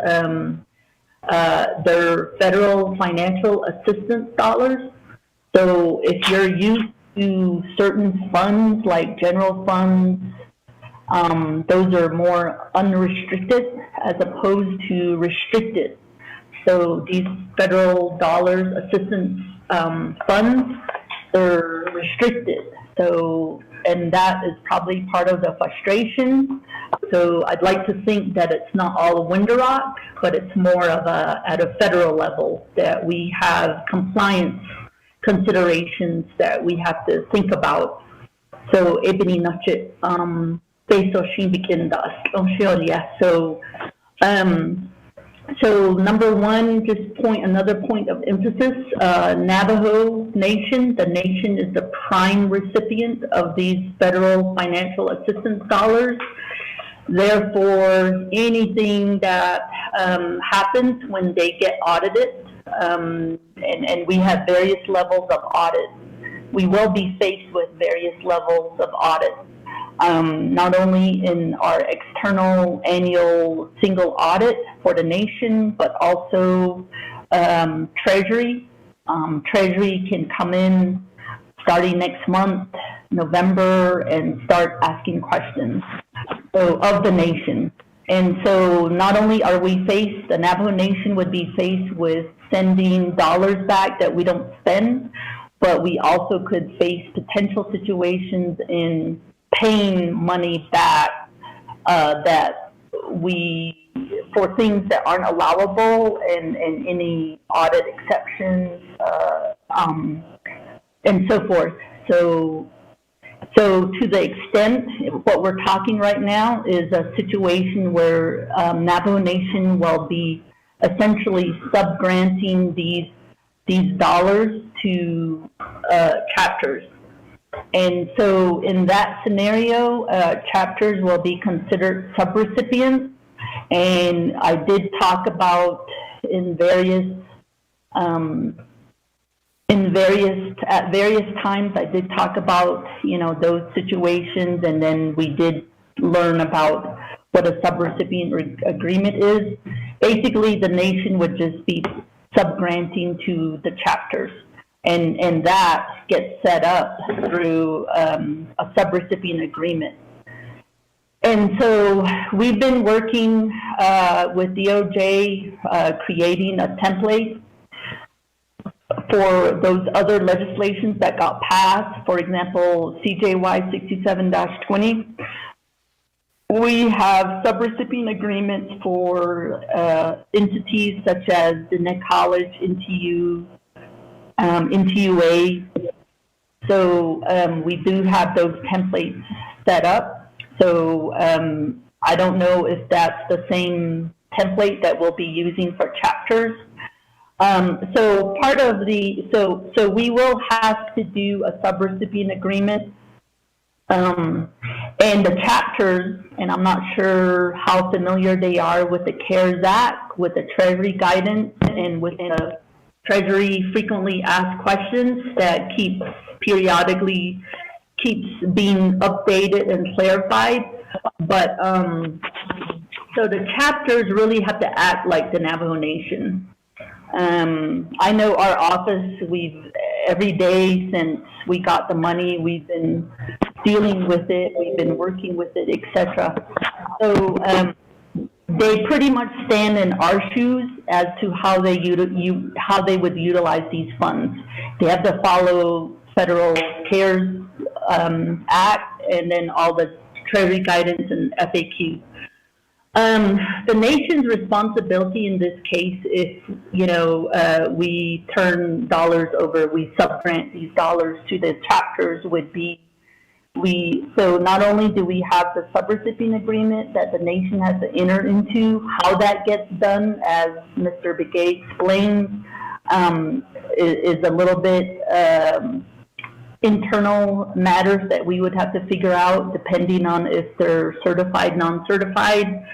they're federal financial assistance dollars. So if you're used to certain funds like general funds, those are more unrestricted as opposed to restricted. So these federal dollars assistance funds, they're restricted. So, and that is probably part of the frustration. So I'd like to think that it's not all Window-Rock, but it's more of at a federal level that we have compliance considerations that we have to think about. So ebony nachit peso shimbikin das Australia. So number one, just another point of emphasis, Navajo Nation, the nation is the prime recipient of these federal financial assistance dollars. Therefore, anything that happens when they get audited, and we have various levels of audit, we will be faced with various levels of audit. Not only in our external annual single audit for the nation, but also Treasury. Treasury can come in starting next month, November, and start asking questions of the nation. And so not only are we faced, the Navajo Nation would be faced with sending dollars back that we don't spend, but we also could face potential situations in paying money back that we, for things that aren't allowable and any audit exceptions and so forth. So to the extent, what we're talking right now is a situation where Navajo Nation will be essentially subgranting these dollars to chapters. And so in that scenario, chapters will be considered subrecipients. And I did talk about at various times, I did talk about, those situations, and then we did learn about what a subrecipient agreement is. Basically, the nation would just be subgranting to the chapters. And that gets set up through a subrecipient agreement. And so we've been working with DOJ, creating a template for those other legislations that got passed. For example, CJY 67-20. We have subrecipient agreements for entities such as Diné College, NTU, NTUA. So we do have those templates set up. So I don't know if that's the same template that we'll be using for chapters. So part of so we will have to do a subrecipient agreement. And the chapters, and I'm not sure how familiar they are with the CARES Act, with the Treasury guidance, and with the Treasury frequently asked questions that periodically keeps being updated and clarified. But so the chapters really have to act like the Navajo Nation. I know our office, every day since we got the money, we've been dealing with it, we've been working with it, etc. So they pretty much stand in our shoes as to how they would utilize these funds. They have to follow federal CARES Act and then all the Treasury guidance and FAQ. The nation's responsibility in this case, if we turn dollars over, we subgrant these dollars to the chapters, would be So not only do we have the subrecipient agreement that the nation has to enter into, how that gets done, as Mr. Begay explains, is a little bit internal matters that we would have to figure out depending on if they're certified, non-certified.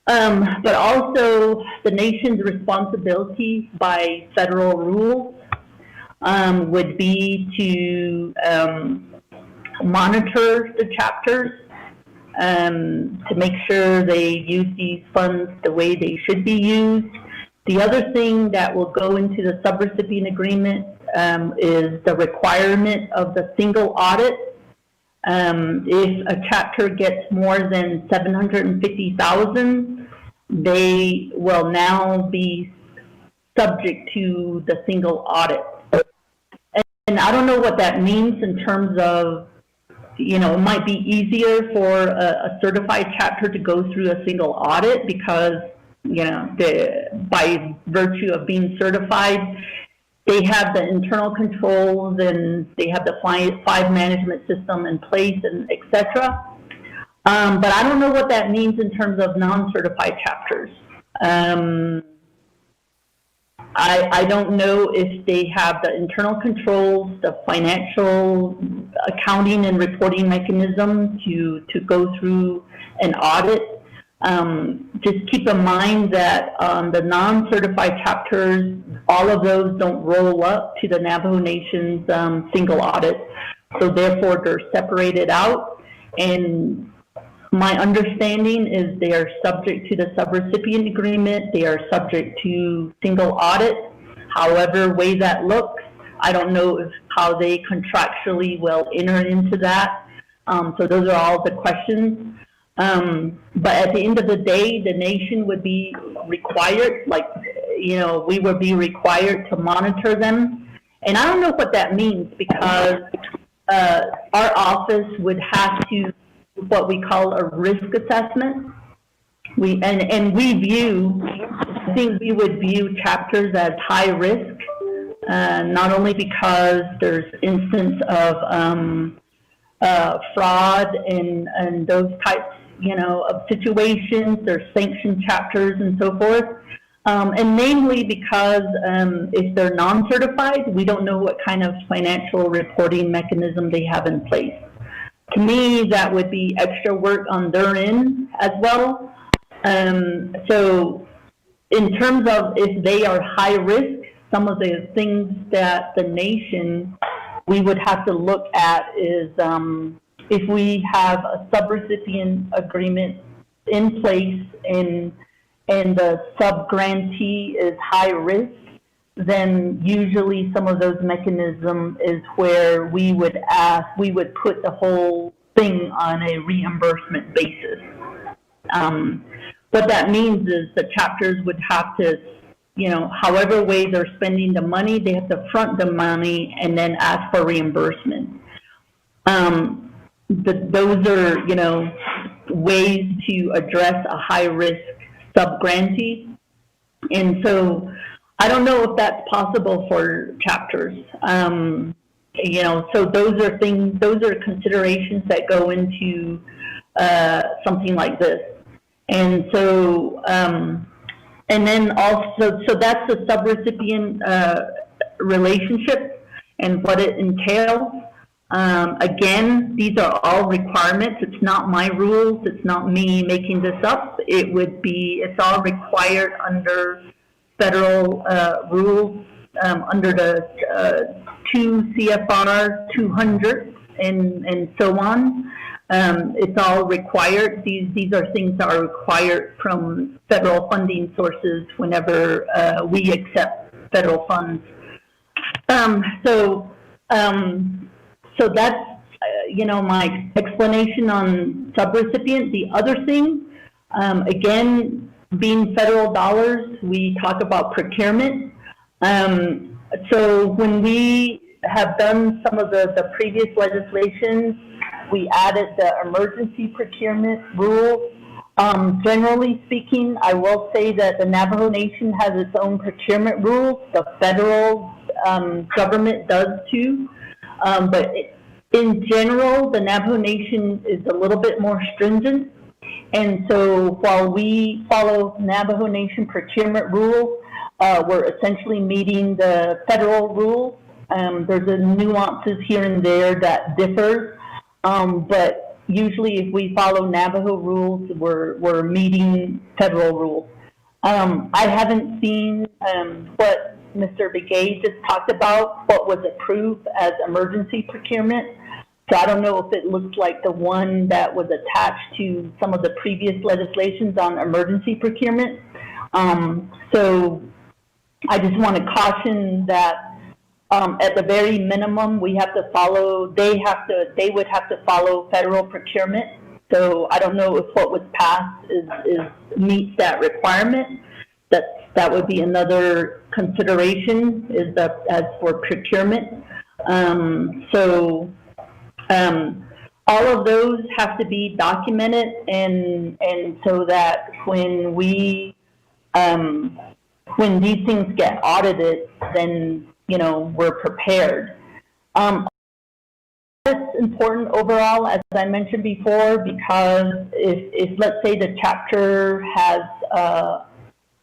But also the nation's responsibility by federal rules would be to monitor the chapters to make sure they use these funds the way they should be used. The other thing that will go into the subrecipient agreement is the requirement of the single audit. If a chapter gets more than $750,000, they will now be subject to the single audit. And I don't know what that means in terms of, you know, it might be easier for a certified chapter to go through a single audit because, you know, by virtue of being certified, they have the internal controls and they have the five management system in place and et cetera. But I don't know what that means in terms of non-certified chapters. I don't know if they have the internal controls, the financial accounting and reporting mechanism to go through an audit. Just keep in mind that the non-certified chapters, all of those don't roll up to the Navajo Nation's single audit. So therefore, they're separated out. And my understanding is they are subject to the subrecipient agreement. They are subject to single audit. However way that looks, I don't know how they contractually will enter into that. So those are all the questions. But at the end of the day, the nation would be required, like, you know, we would be required to monitor them. And I don't know what that means because our office would have to what we call a risk assessment. I think we would view chapters as high risk, not only because there's instance of fraud and those types, you know, of situations. There's sanctioned chapters and so forth. And mainly because if they're non-certified, we don't know what kind of financial reporting mechanism they have in place. To me, that would be extra work on their end as well. So in terms of if they are high risk, some of the things that the nation we would have to look at is if we have a subrecipient agreement in place and the sub-grantee is high risk, then usually some of those mechanisms is where we would put the whole thing on a reimbursement basis. What that means is the chapters would have to, you know, however way they're spending the money, they have to front the money and then ask for reimbursement. Those are, you know, ways to address a high risk sub-grantee. And so I don't know if that's possible for chapters. You know, so those are considerations that go into something like this. And so, and then also, so that's the subrecipient relationship and what it entails. Again, these are all requirements. It's not my rules. It's not me making this up. It's all required under federal rules, under the 2 CFR 200 and so on. It's all required. These are things that are required from federal funding sources whenever we accept federal funds. So that's, you know, my explanation on subrecipient. The other thing, again, being federal dollars, we talk about procurement. So when we have done some of the previous legislation, we added the emergency procurement rule. Generally speaking, I will say that the Navajo Nation has its own procurement rules. The federal government does too. But in general, the Navajo Nation is a little bit more stringent. And so while we follow Navajo Nation procurement rules, we're essentially meeting the federal rules. There's a nuances here and there that differ, but usually if we follow Navajo rules, we're meeting federal rules. I haven't seen what Mr. Begay just talked about, what was approved as emergency procurement. So I don't know if it looks like the one that was attached to some of the previous legislations on emergency procurement. So I just want to caution that at the very minimum, we have to follow, they would have to follow federal procurement. So I don't know if what was passed meets that requirement. That would be another consideration as for procurement. All of those have to be documented, and so that when these things get audited, then we're prepared. It's important overall, as I mentioned before, because if let's say the chapter has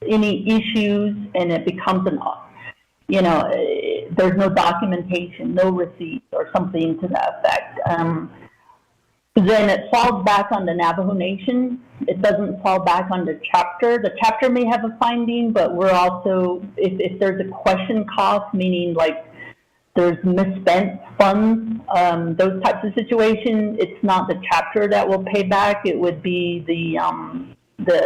any issues and it becomes there's no documentation, no receipt, or something to that effect, then it falls back on the Navajo Nation. It doesn't fall back on the chapter. The chapter may have a finding, but we're also, if there's a question cost, meaning like there's misspent funds, those types of situations, it's not the chapter that will pay back. It would be the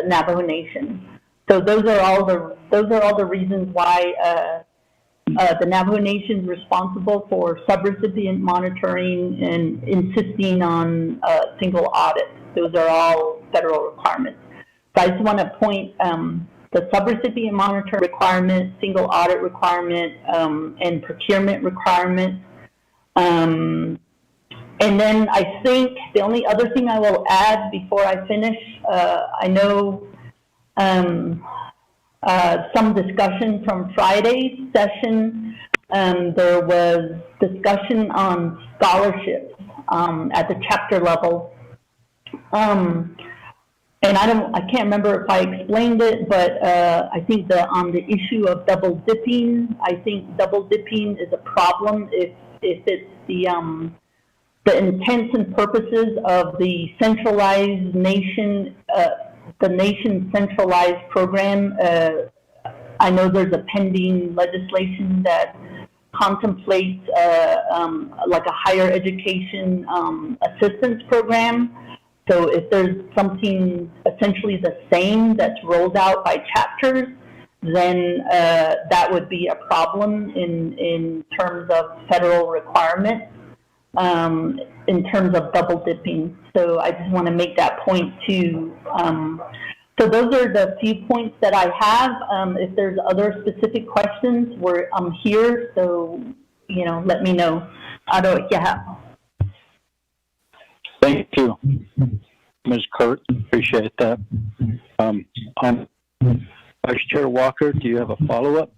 Navajo Nation. So those are all the reasons why the Navajo Nation is responsible for subrecipient monitoring and insisting on single audit. Those are all federal requirements. So I just want to point the subrecipient monitor requirement, single audit requirement, and procurement requirement. And then I think the only other thing I will add before I finish, I know some discussion from Friday's session. There was discussion on scholarships at the chapter level. And I can't remember if I explained it, but I think on the issue of double dipping, I think double dipping is a problem if it's the intents and purposes of the centralized nation, the nation centralized program. I know there's a pending legislation that contemplates like a higher education assistance program. So if there's something essentially the same that's rolled out by chapters, then that would be a problem in terms of federal requirements, in terms of double dipping. So I just want to make that point too. So those are the few points that I have. If there's other specific questions, I'm here, so let me know. Thank you, Ms. Kurt. Appreciate that. Vice Chair Walker, do you have a follow-up?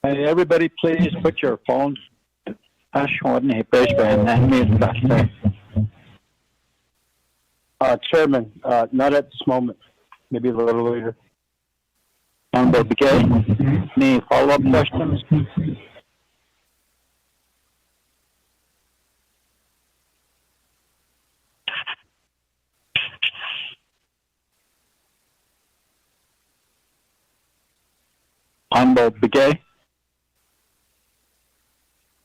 Hey, everybody, please put your phones. Chairman, not at this moment. Maybe a little later. Okay. Any follow-up questions? Honorable Begay,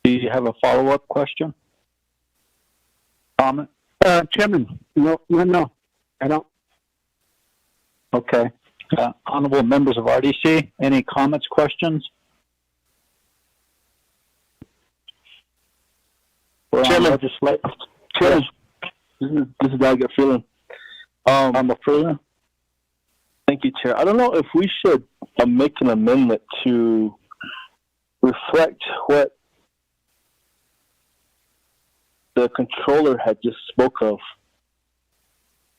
do you have a follow-up question? Comment? Chairman, no, I don't. Okay. Honorable members of RDC, any comments, questions? Chairman, Chairman, this is Doug Freeland. I'm a Freeland. Thank you, Chair. I don't know if we should make an amendment to reflect what the controller had just spoke of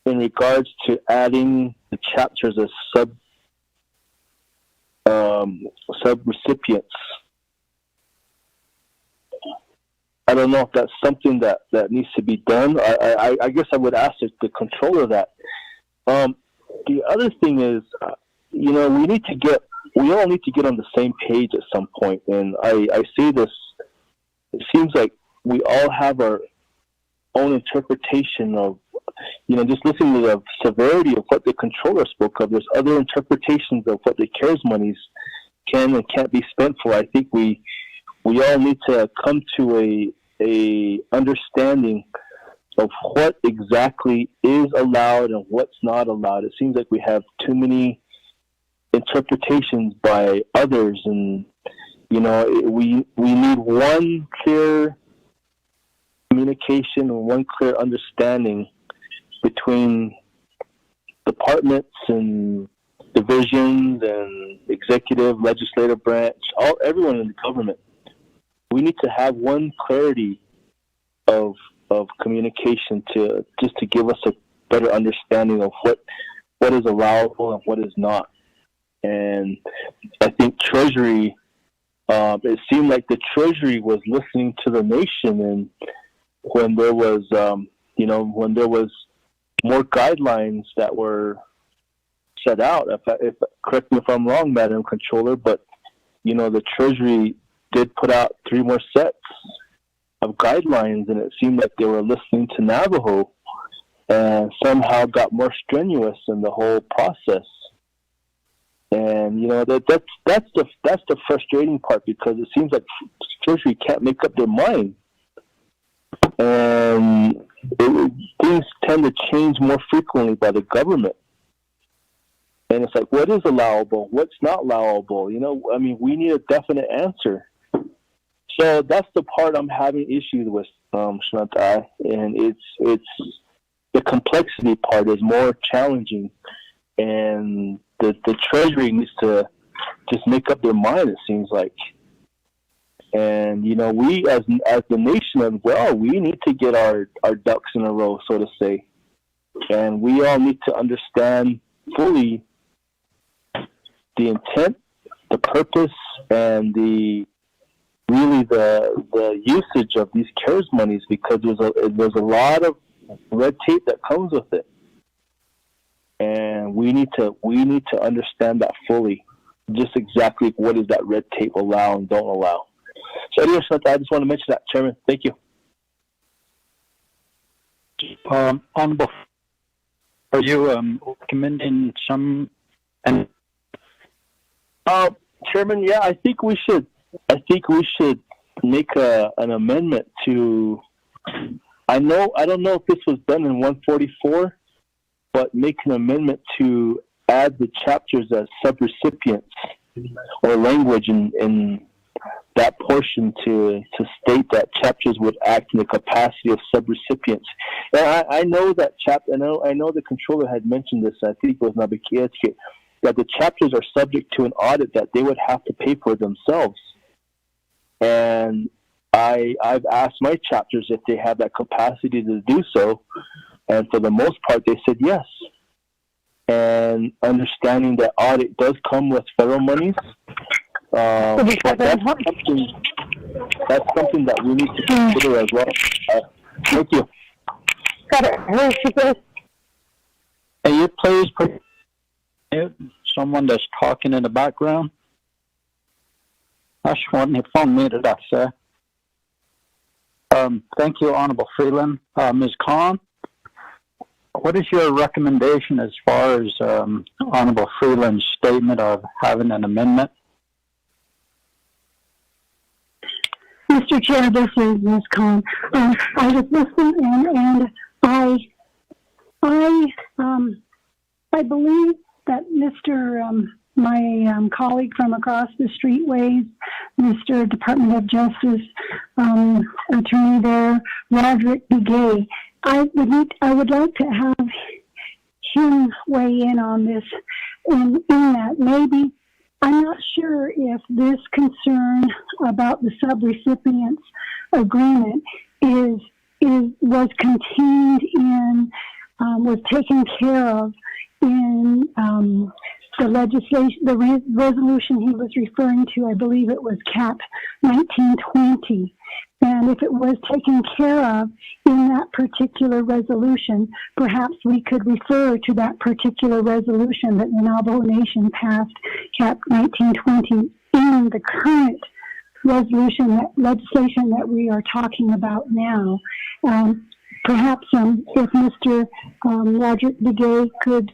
in regards to adding the chapters as subrecipients. I don't know if that's something that needs to be done. I guess I would ask the controller that. The other thing is, we all need to get on the same page at some point. And I say this, it seems like we all have our own interpretation of, just listening to the severity of what the controller spoke of. There's other interpretations of what the CARES monies can and can't be spent for. I think we all need to come to a understanding of what exactly is allowed and what's not allowed. It seems like we have too many interpretations by others, and we need one clear communication and one clear understanding between departments and divisions and executive, legislative branch, everyone in the government. We need to have one clarity of communication to give us a better understanding of what is allowable and what is not. And I think Treasury, it seemed like the Treasury was listening to the nation, and when there was, when there was more guidelines that were set out. If correct me if I'm wrong, Madam Controller, but the Treasury did put out 3 more sets of guidelines, and it seemed like they were listening to Navajo, and somehow got more strenuous in the whole process. And that's the frustrating part, because it seems like Treasury can't make up their mind, and things tend to change more frequently by the government. And it's like, what is allowable? What's not allowable? We need a definite answer. So that's the part I'm having issues with, Shantai. And it's the complexity part is more challenging. And the Treasury needs to just make up their mind, it seems like. And, we as the nation as well, we need to get our ducks in a row, so to say. And we all need to understand fully the intent, the purpose, and the usage of these CARES monies, because there's a lot of red tape that comes with it. And we need to understand that fully, just exactly what is that red tape allow and don't allow. So anyway, I just want to mention that, Chairman. Thank you. Honorable, are you recommending some? Chairman, yeah, I think we should make an amendment to. I don't know if this was done in 144, but make an amendment to add the chapters as subrecipients, or language in that portion to state that chapters would act in the capacity of subrecipients. And I know that I know the controller had mentioned this. I think it was Nabikietsky, that the chapters are subject to an audit that they would have to pay for themselves. And I've asked my chapters if they have that capacity to do so, and for the most part, they said yes. And understanding that audit does come with federal monies, but that's something that we need to consider as well. Thank you. Got it. Can you please put someone that's talking in the background? I just want to phone me to that, sir. Thank you, Honorable Freeland. Ms. Khan, what is your recommendation as far as Honorable Freeland's statement of having an amendment? Mr. Chair, this is Ms. Khan. I was listening, and I believe that my colleague from across the streetways, Mr. Department of Justice attorney there, Roderick Begay, I would like to have him weigh in on this, in that maybe. I'm not sure if this concern about the subrecipients agreement was contained in, was taken care of in the legislation, the resolution he was referring to, I believe it was CAP 1920. And if it was taken care of in that particular resolution, perhaps we could refer to that particular resolution that the Navajo Nation passed, CAP 1920, in the current legislation that we are talking about now. Perhaps if Mr. Roderick Begay could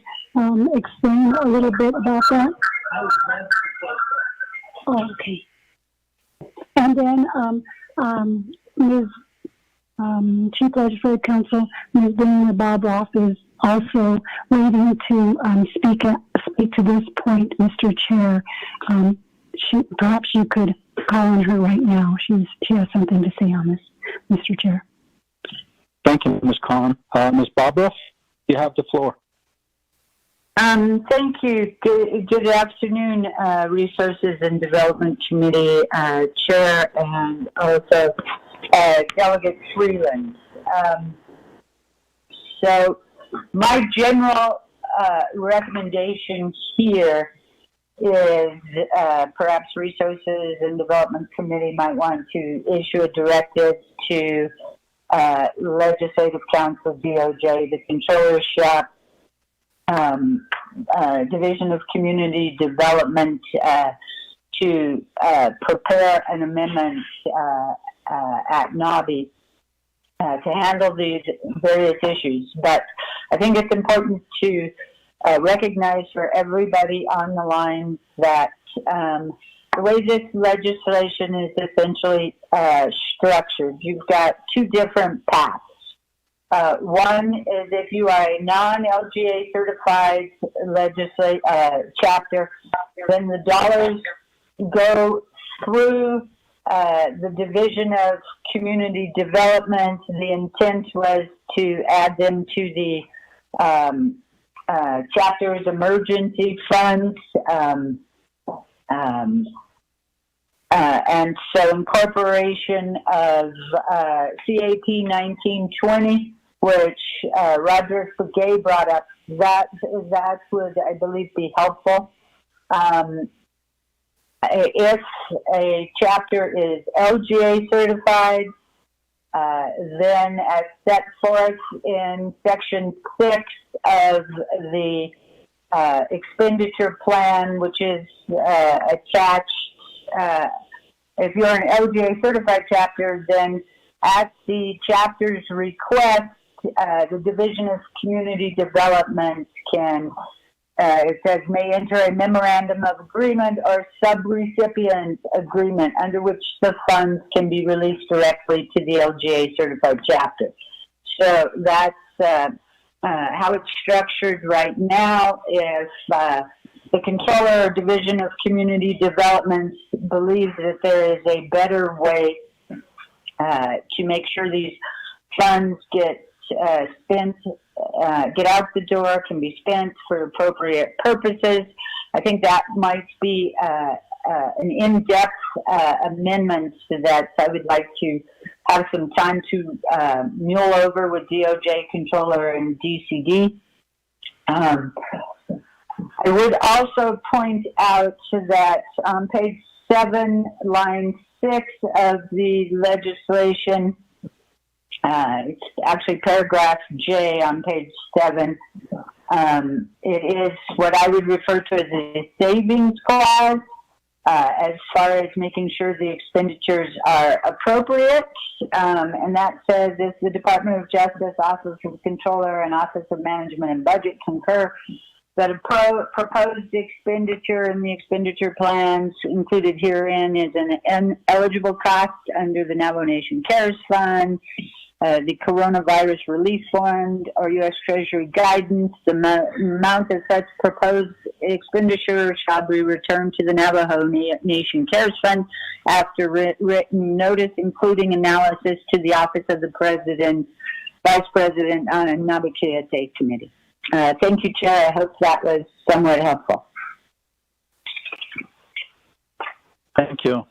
explain a little bit about that. Oh, okay. And then Ms. Chief Legislative Counsel, Ms. Dana Bobroff, is also waiting to speak to this point, Mr. Chair. Perhaps you could call on her right now. She has something to say on this, Mr. Chair. Thank you, Ms. Khan. Ms. Bobroff, you have the floor. Thank you. Good afternoon, Resources and Development Committee Chair and also Delegate Freeland. So my general recommendation here is perhaps Resources and Development Committee might want to issue a directive to Legislative Council, DOJ, the Controller's Shop, Division of Community Development to prepare an amendment at NABI to handle these various issues. But I think it's important to recognize for everybody on the line that the way this legislation is essentially structured, you've got two different paths. One is if you are a non-LGA certified chapter, then the dollars go through the Division of Community Development. The intent was to add them to the chapter's emergency funds. And so incorporation of CAP 1920, which Roderick Begay brought up, that would, I believe, be helpful. If a chapter is LGA certified, then as set forth in Section 6 of the expenditure plan, which is attached, if you're an LGA certified chapter, then at the chapter's request, the Division of Community Development can, it says, may enter a memorandum of agreement or subrecipient agreement under which the funds can be released directly to the LGA certified chapter. So that's how it's structured right now. If the Controller or Division of Community Development believes that there is a better way to make sure these funds get spent, get out the door, can be spent for appropriate purposes, I think that might be an in-depth amendment that I would like to have some time to mule over with DOJ Controller and DCD. I would also point out that on page 7, line 6 of the legislation, it's actually paragraph J on page 7. It is what I would refer to as the savings clause, as far as making sure the expenditures are appropriate. And that says if the Department of Justice, Office of Controller, and Office of Management and Budget concur that a proposed expenditure in the expenditure plans included herein is an eligible cost under the Navajo Nation CARES Fund, the Coronavirus Relief Fund, or U.S. Treasury guidance, the amount of such proposed expenditure shall be returned to the Navajo Nation CARES Fund after written notice, including analysis to the Office of the President, Vice President, and Nabokete Committee. Thank you, Chair. I hope that was somewhat helpful. Thank you.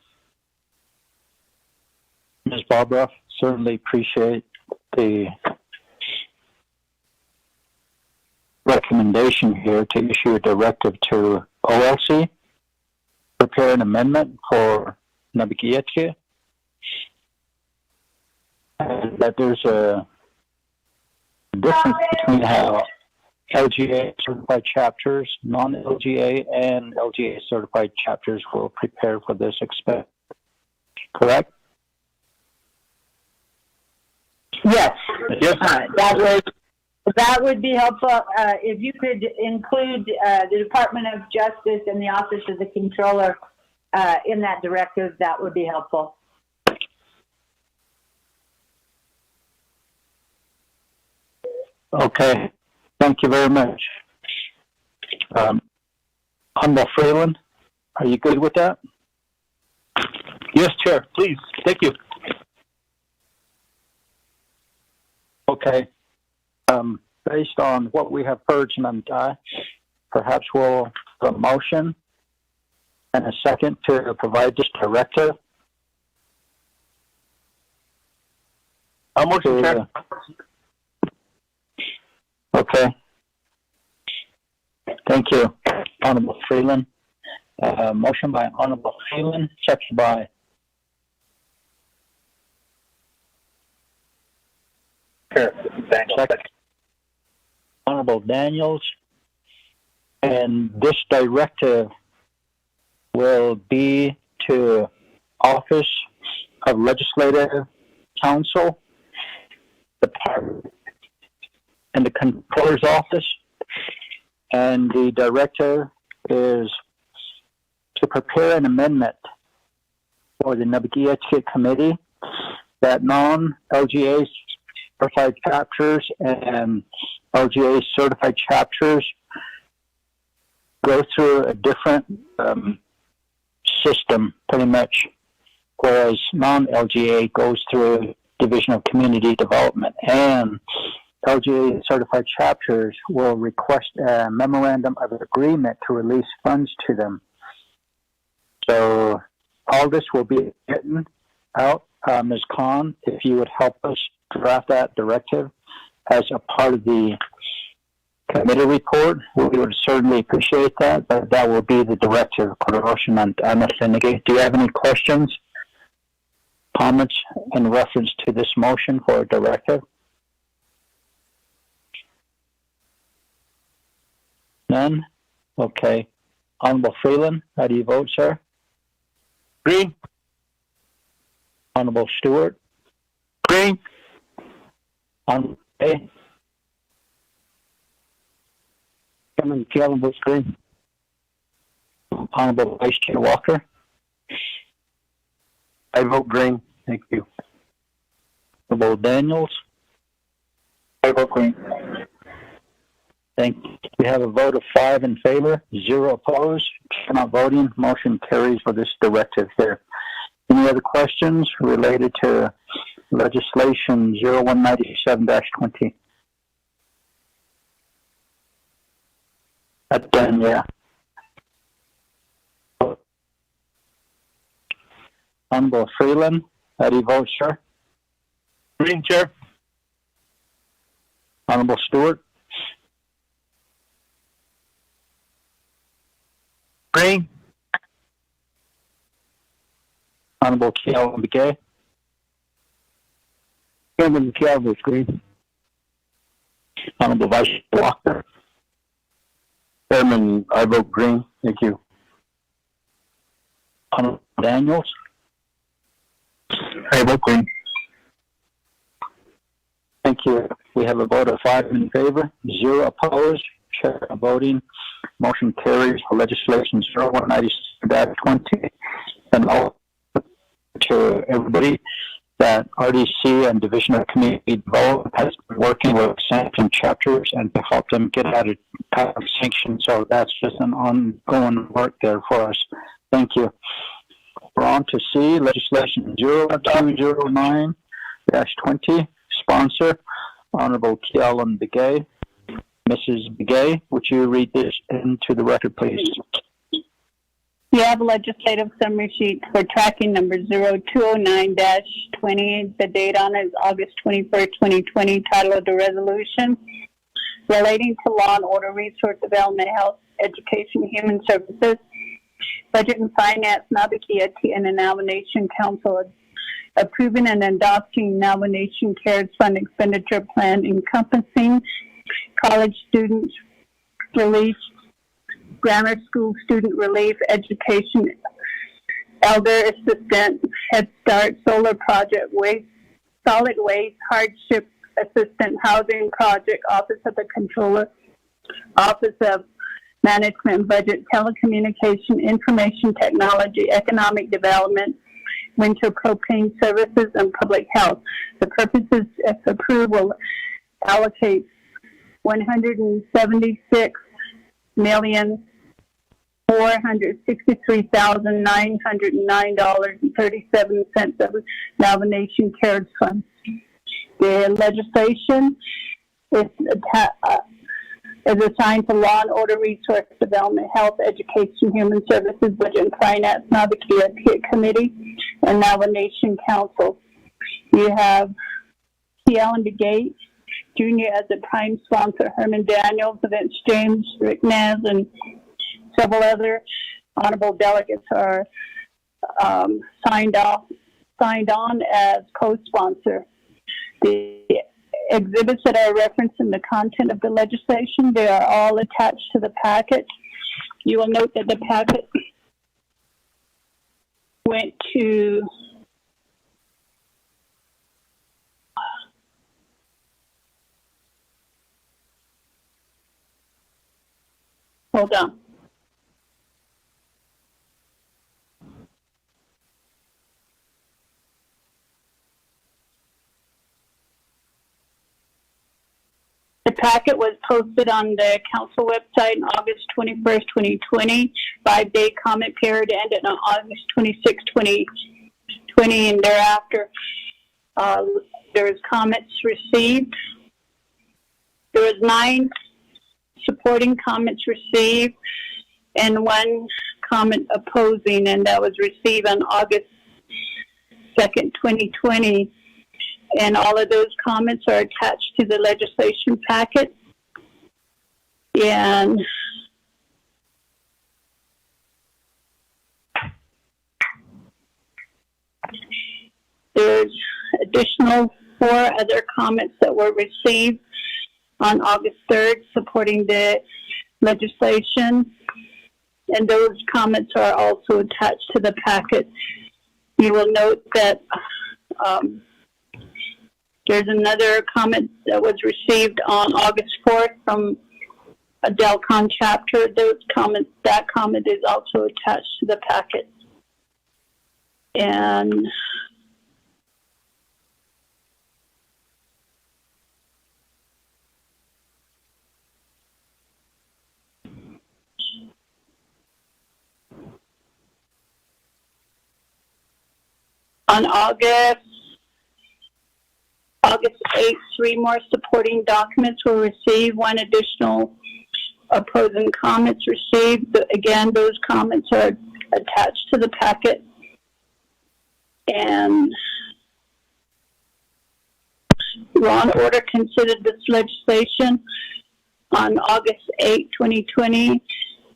Ms. Bobroff, certainly appreciate the recommendation here to issue a directive to OLC, prepare an amendment for Nabikietke, and that there's a difference between how LGA certified chapters, non-LGA, and LGA certified chapters will prepare for this expense. Correct? Yes. Yes. That would be helpful. If you could include the Department of Justice and the Office of the Controller in that directive, that would be helpful. Okay. Thank you very much. Honorable Freeland, are you good with that? Yes, Chair, please. Thank you. Okay. Based on what we have heard tonight, perhaps we'll have a motion and a second to provide this directive. I'll motion, Chair. Okay. Thank you, Honorable Freeland. Motion by Honorable Freeland, second by Honorable Daniels. And this directive will be to Office of Legislative Counsel, Department, and the Controller's Office. And the directive is to prepare an amendment for the Nabikietke Committee that non-LGA certified chapters and LGA certified chapters go through a different system, pretty much, whereas non-LGA goes through Division of Community Development, and LGA certified chapters will request a memorandum of agreement to release funds to them. So all this will be written out. Ms. Khan, if you would help us draft that directive as a part of the committee report, we would certainly appreciate that, but that will be the directive. Do you have any questions, comments in reference to this motion for a directive? None? Okay. Honorable Freeland, how do you vote, sir? Green. Honorable Stewart? Green. Honorable A? Chairman Calvin votes green. Honorable Vice Chair Walker? I vote green. Thank you. Honorable Daniels? I vote green. Thank you. We have a vote of 5 in favor, 0 opposed. Not voting. Motion carries for this directive here. Any other questions related to legislation 0197-20? That's done, yeah. Honorable Freeland, how do you vote, sir? Green, Chair. Honorable Stewart? Green. Honorable Calvin McKay? Chairman McKay votes green. Honorable Vice Chair Walker? Chairman, I vote green. Thank you. Honorable Daniels? I vote green. Thank you. We have a vote of 5 in favor, 0 opposed. Chair voting. Motion carries for legislation 0197-20. And all to everybody that RDC and Division of Community Development has been working with sanction chapters and to help them get out of sanction. So that's just an ongoing work there for us. Thank you. We're on to C, legislation 0209-20, sponsor, Honorable Kealan Begay. Mrs. Begay, would you read this into the record, please? You have a legislative summary sheet for tracking number 0209-20. The date on it is August 21st, 2020. Title of the resolution, relating to law and order, resource development, health, education, human services, budget and finance, Navikia, and the nomination council approving and adopting nomination CARES fund expenditure plan encompassing college student relief, grammar school student relief, education, elder assistant, Head Start, solar project, waste, solid waste, hardship assistant, housing project, Office of the Controller, Office of Management, Budget, Telecommunication, Information Technology, Economic Development, Winter Propane Services, and Public Health. The purposes, if approved, will allocate $176,463,909.37 of nomination CARES fund. The legislation is assigned to Law and Order, Resource Development, Health, Education, Human Services, Budget and Finance, Navikia Committee, and Nomination Council. You have T. Allen DeGate Jr. as the prime sponsor, Herman Daniels, Vince James, Rick Naz, and several other honorable delegates are signed on as co-sponsor. The exhibits that are referenced in the content of the legislation, they are all attached to the packet. You will note that the packet went to hold on. The packet was posted on the council website on August 21st, 2020. 5-day comment period ended on August 26, 2020, and thereafter there was comments received. There was 9 supporting comments received and 1 comment opposing, and that was received on August 2nd, 2020. And all of those comments are attached to the legislation packet. And there's additional 4 other comments that were received on August 3rd supporting the legislation. And those comments are also attached to the packet. You will note that there's another comment that was received on August 4th from a Delcon chapter. That comment is also attached to the packet. And on August 8th, 3 more supporting documents were received, 1 additional opposing comments received. Again, those comments are attached to the packet. And Law and Order considered this legislation on August 8, 2020,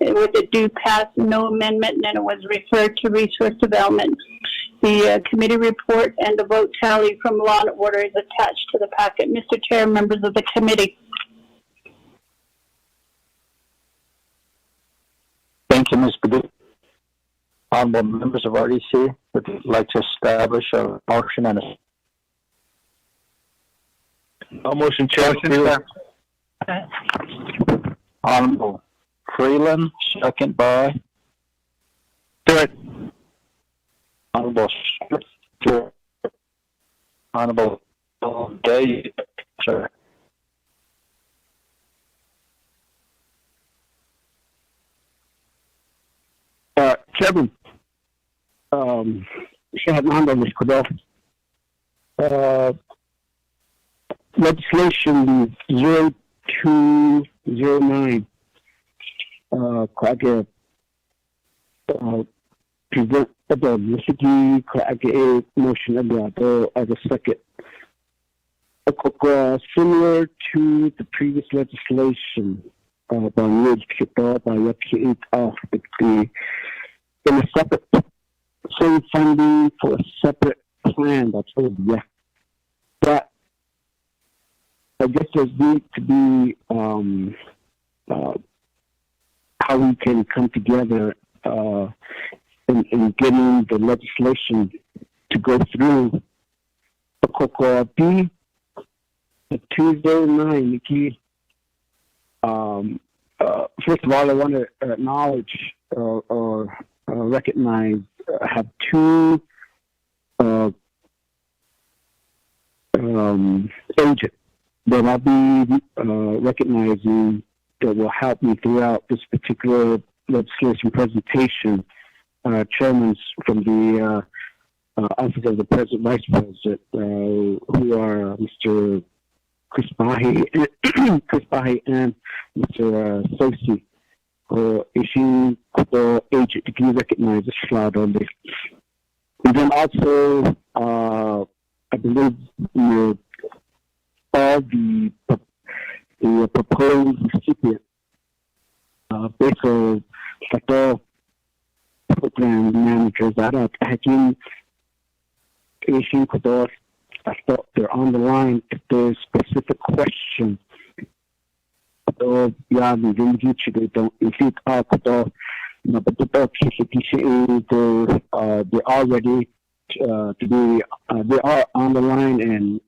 with a due pass, no amendment, and then it was referred to Resource Development. The committee report and the vote tally from Law and Order is attached to the packet. Mr. Chair, members of the committee. Thank you, Ms. Badu. Honorable members of RDC would like to establish a motion and a motion, Chair. Honorable Freeland, second by Honorable Stewart. Honorable Day, sir. Chairman, Shahid Mohammed Mishkudov, legislation 0209, Krage, present the Mississippi Krage motion as a second. Similar to the previous legislation, by which in a separate same funding for a separate plan. That's all. Yeah, but I guess there's need to be how we can come together in getting the legislation to go through. The Tuesday night, first of all, I want to acknowledge or recognize, have two agents that I'll be recognizing that will help me throughout this particular legislation presentation. Chairmen from the Office of the President, Vice President, who are Mr. Chris Bahi and Mr. Sosi, issue agent to be recognized as fraud on this. And then also, I believe all the proposed recipients, based on the program managers that are taking issue for I thought they're on the line. If there's specific questions, they don't inflict our but they're already to be they are on the line and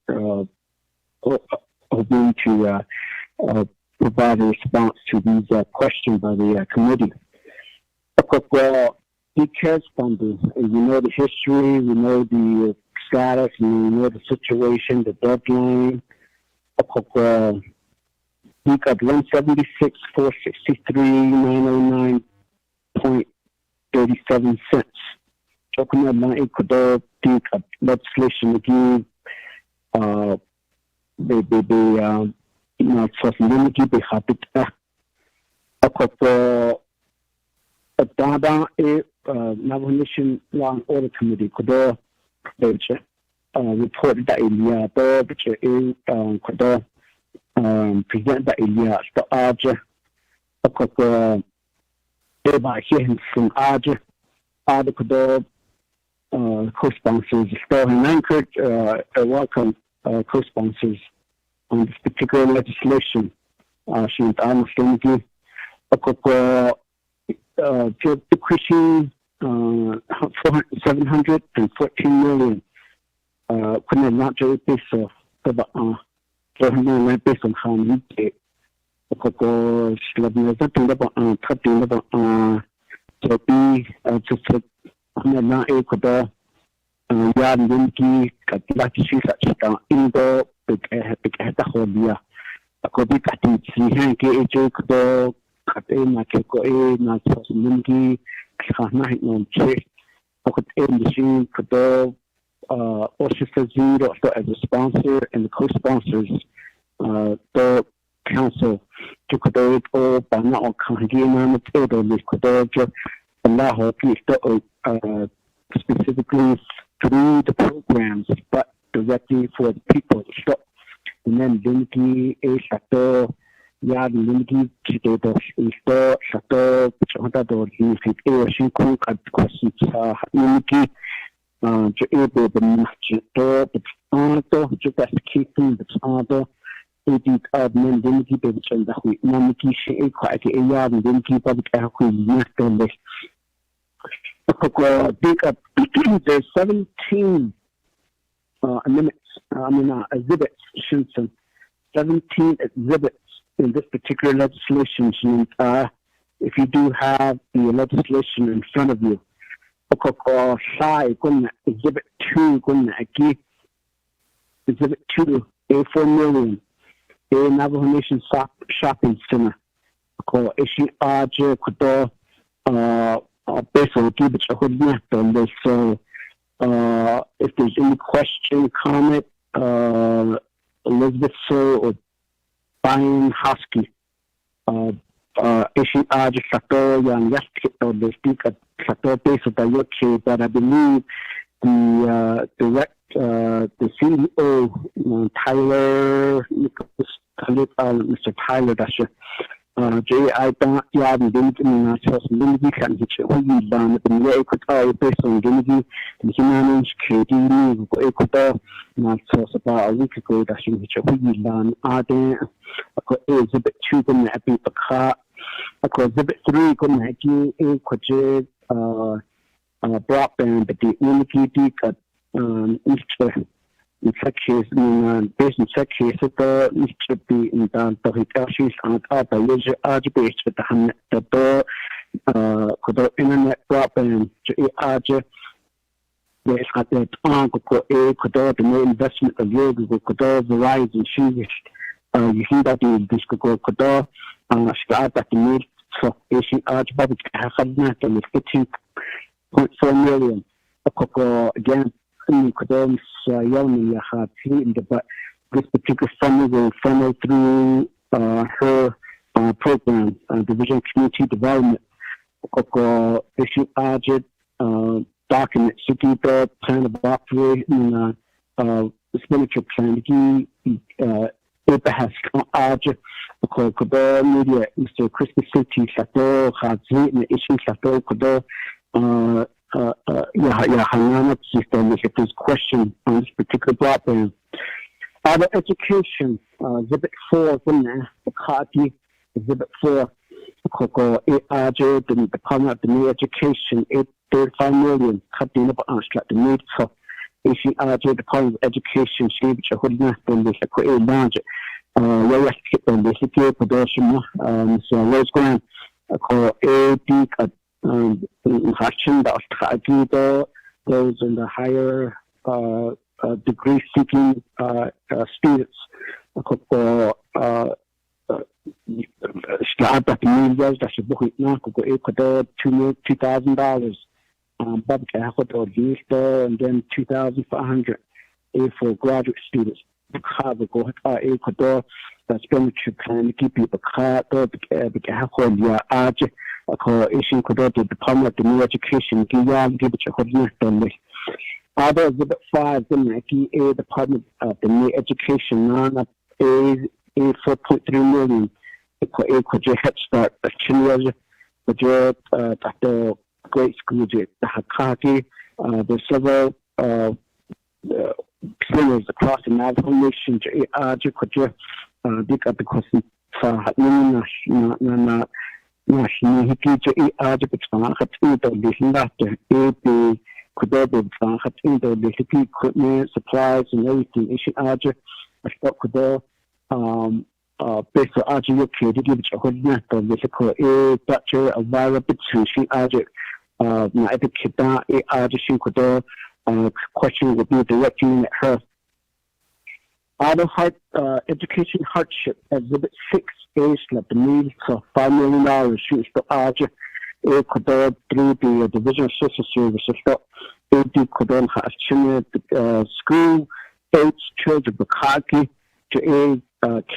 hoping to provide a response to these questions by the committee. Because funding, and we know the history, we know the status, and we know the situation, the deadline. We got 176,463,909.37 cents. Talking about Ecuador, think of legislation again. Navajo Nation Law and Order Committee Ecuador reported that India Ecuador present that India to Aja by here from Aja Ecuador co-sponsors and anchored welcome co-sponsors on this particular legislation. Decreasing 714 million. Couldn't not just based on 409 based on how we did. Because talking about to be just not Ecuador. Yan Linky, Katlachi, such Indo, big at the whole year. A copy cutting, see, Hanky, Ecuador. Na Keko na Linky, Kahna, no check. I could end the scene, Ecuador, Oshisa Zero as a sponsor and the co-sponsors, the council to Ecuador or Bana or Kahina, Ecuador, and Laho, specifically through the programs, but directly for the people. And then Linky, Shato, Yad Linky, Chito, Isto, Shato, Pichonda, Yusik, Shinku, at Kwasita, Linky, to able the Machito, the Auto, just keeping the Auto, it admin Linky, the Chanda, Namiki, she quite a yard, Linky, public alcohol, there's 17 amendments, exhibits, 17 exhibits in this particular legislation. If you do have the legislation in front of you, exhibit 2, exhibit 2, A4 million, A Navajo Nation Shopping Center, Ishi Aja, Ecuador, based on the so if there's any question, comment, Elizabeth So or Brian Husky, issue Aja Sato, Young Yastik, or the speaker Sato based on the work, but I believe the CEO, Tyler, Mr. Tyler, that's J.I. Yabin, Dimkin, Limby, can hit you. We ban the New based on Dimby, the Human KD, Ecuador, not so about a week ago, that's in which we ban Arden, exhibit 2 going to be a car, exhibit 3 going to have a quadrat, broadband, but the Unity got in fact case based in fact case the should be in the issues on other user based with the could internet broadband to arch there's at the on could the main investment of your could Verizon shoes you hear that in this could start at the mid so issue arch but have not and 15.4 million again Ecuador's young had but this particular funnel will funnel through her program, Division of Community Development, issue budget, document, city plan of operating, expenditure plan. It has budget, media, Mr. Christmas City, Chateau, has written issue Chateau, this question on this particular broadband. Other education, exhibit 4, the Kati, exhibit 4, ARJ, the Department of the New Education, 835 million, cutting up on strap the need for ARJ, Department of Education, which I would not been this a large, where I skip on this production, so Rose Grant, AD, infraction that was those in the higher degree seeking students. Start at the media, that's a book now, Ecuador, $2,000. Public Ecuador, and then 2,500 for graduate students. Go Ecuador, that's expenditure plan to keep people caught, issue the Department of the New Education, other exhibit 5, the Department of the New Education, a 4.3 million, Head Start, the grade school, the Hakaki, there's several centers across the Navajo Nation, got the question for national hikija arjibitsan khatinta lihindaate AP kudobitsan khatinta lihiki equipment supplies and everything issue arjib ashtok kudo basic arjib located which hodna to lihiko bachelor of virabit sushi arjib na epikita arjib kudo question would be directing at her. Other education hardship exhibit 6 is like the needs of $5 million shoots to Arja Ecuador through the Division of Social Services. Ecuador has school age children Bukaki to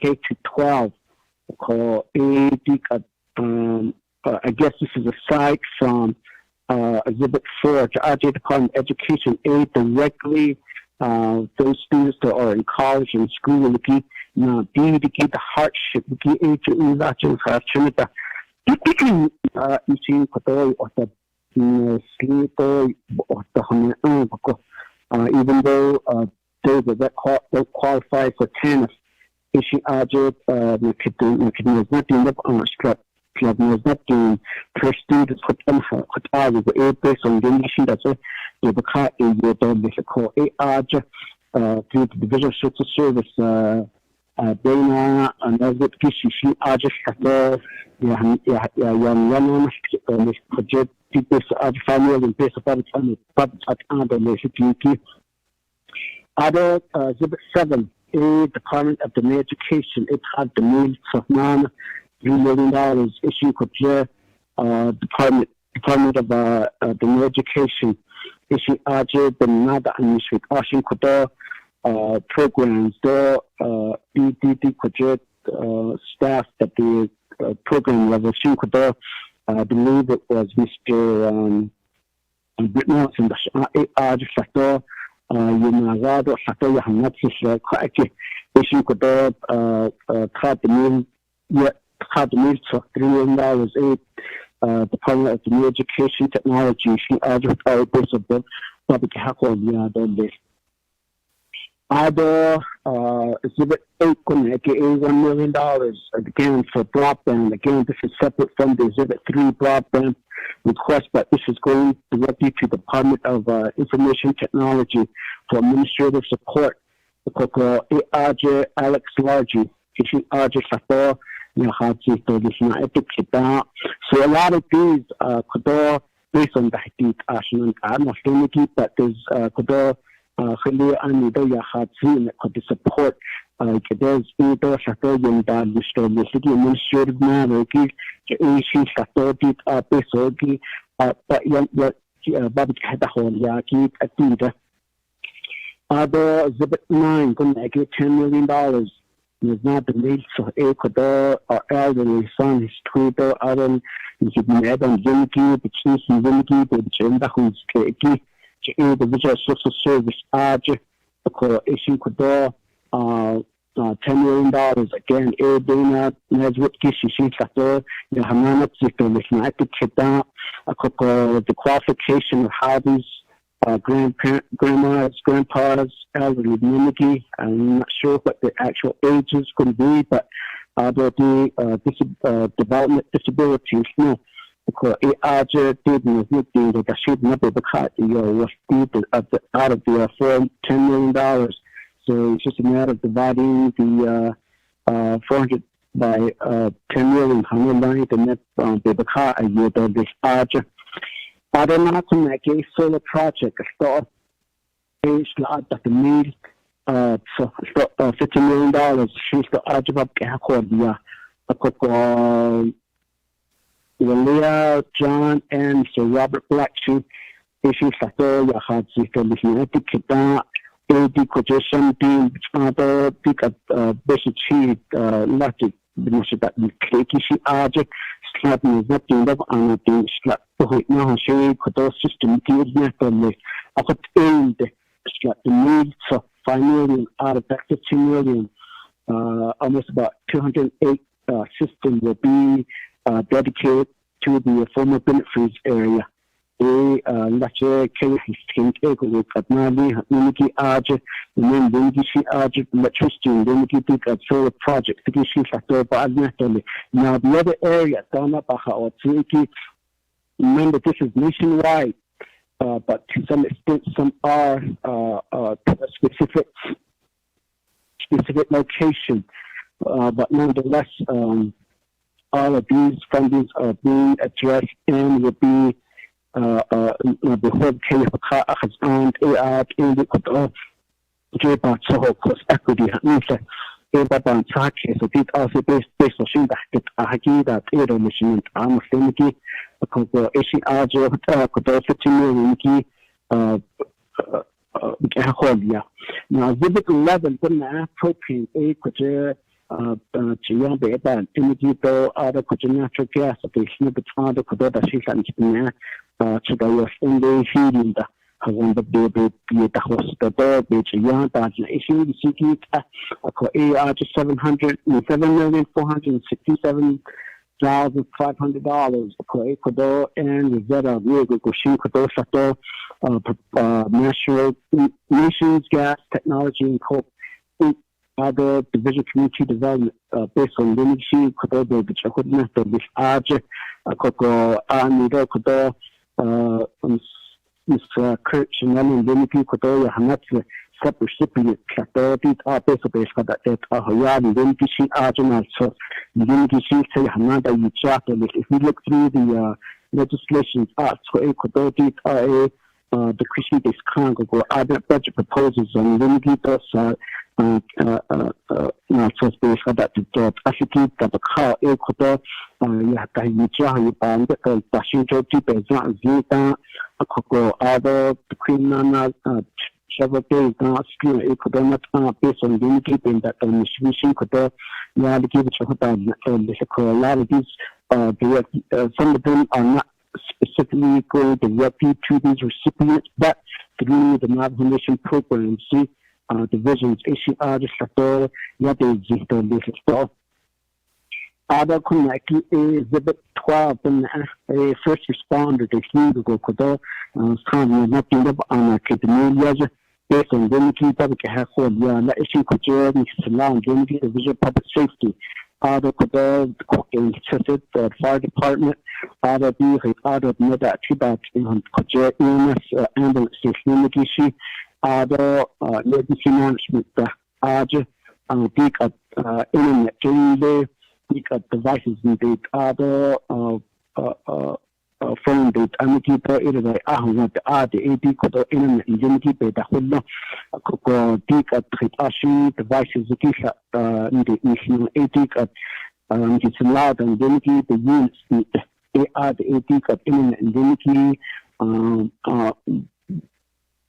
K to 12. I guess this is a site from exhibit 4 to Arja Department of Education aid directly. Those students that are in college and school, now, the hardship, even though those that qualify for tennis, issue budget, was not doing on strap. Club was not doing per student based on the issue that's a through the Division of Social Service, Dana, and that's what Kishishi, Arjus, young project, people, family, and base of public other exhibit 7, Department of the New Education, it had the needs of $3 million issue with Department of the New Education issue the Nada and Washington programs the BDD project staff at the program level I believe it was Mr. Britain in the just like Yunagado, Sato Yahanatsis, Kwaki, issue could cut the meal, yet cut the meal for $3 million, Department of New Education Technology, she added our base of the public hackle, this. Other Exhibit 8 aka $1 million, again for broadband. Again, this is separate from the Exhibit 3 broadband request, but this is going directly to the Department of Information Technology for administrative support. Alex Largy, so a lot of these could based on the but there's خلي أنا ده خاطرين قد support كده إيده شكل يندال يشتغل يسقي من شرب ما ركيل كأيشي شكل ديت بيسوقي بعد كده هون ياكيد أكيد هذا زبط 9 كنا أكيد $10 million is not the need for a could our elderly son his Twitter Adam is mad on Zinki the cheese Zinki the agenda who's cakey the Visual Social Service issue could $10 million again. Dana Neswit Kishi Sato, Yohanana the qualification of how these grandmas, grandpas, elderly mimicry. I'm not sure what the actual ages could be, but the development disabilities. No. Out of the $10 million. So it's just a matter of dividing the 400 by 10 million, 190, and that's the car a year of this Archer. I don't know to make a solar project, a store, age lot that the need so $50 million. She's the Archer of Gacordia. Leah, John, and Sir Robert Blacksheep, issues like the Hadzi, the Kita, AD Quotation, the other pick up Bishop Chief, Lucky, the Mr. that you Kishi object, slapping is not doing up on a thing, slap the hook now, she could all system deals naturally. I could aim the slap the needs of 5 million out of that 15 million, almost about 208 systems will be dedicated to the former Benefits area. Lecture K with Adnali, Unity Archer, and then Lingishi Archer, electricity, and Lingy Big solar project, the Gishi factor by naturally. Now, the other area, Danabaha or Tsiki, remember this is nationwide, but to some extent, some are specific location, but nonetheless, all of these fundings are being addressed and will be the whole case has owned in the J-Bot Soho Cost Equity Hansa. J-Bot Saki, so it also based on that Ahagi that Edo Mission Amuslimiki, because the Asian Ajo could also 15 million. Now, Zibit 11 couldn't appropriate a could Chiang Beban, Imagito, other natural gas station, but other Kododa Shikan, Chigawas in the heating the one the baby, the host, the dog, which a young dodge issue, the city, AR to $767,500, Ecuador and Rosetta, Riego, Goshin, Kodo Sato, National Nations Gas Technology and Coke. Other division community development based on Linishi, Kodo, the Chakodna, the Archer, Koko, Anido, Kodo, Mr. Kirch, and then Linipi, Kodo, Hamatsu, sub-recipient, Kato, are based on that Hoyan, Linishi, Arjuna, so Linishi, say Hamada, you chapter. If we look through the legislation, arts for Ecuador, the Christian based Congo, other budget proposals on Linipi, so space for that to get actually that the car Ecuador, you have to you band the Bashinjo Tipe, Zita, other criminal several days now, still Ecuador not based on the keeping that the mission could give it a lot of these direct, some of them are not specifically go directly to these recipients, but through the Navajo program, divisions, ACR, Sato, Yate, Zito, Listo. Other connect exhibit 12 a first responder to Hugo Kodo, San nothing up on academia, based on Dignity Public Health, Issue Kujir, Salam, Dignity, Division of Public Safety. Other Kodo, the Fire Department, other B, other Meda, Tibet, in Kujir, EMS, Ambulance, Nimikishi, other emergency management, Aja, Peak of Internet, Jane devices and date other phone date amiki ito ay ahong the AD ko internet indemnity pe da hullo ko tika tritashi devices kisa hindi national AD ka it's allowed indemnity the units the AD ka internet indemnity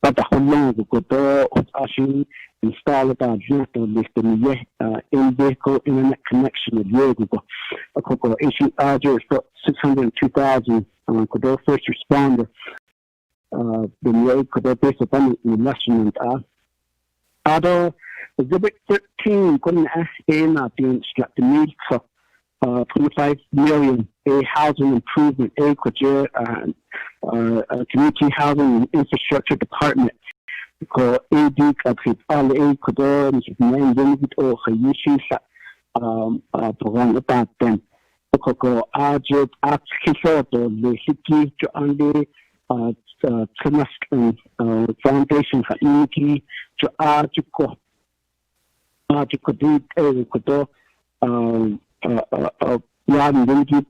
But hulong ko to ashi install it on just in vehicle internet connection with Yogo. Ako issue Aja for 602,000 Kodo first responder. The way Kodo based upon investment. Other exhibit 13 couldn't ask not being struck the need for 25 million a housing improvement a community housing and infrastructure department ko AD kapit all a kodo ni nang benefit o khayushi sa program utaten ko ajit application to the city to ande foundation community to ajiko di kodo yan benefit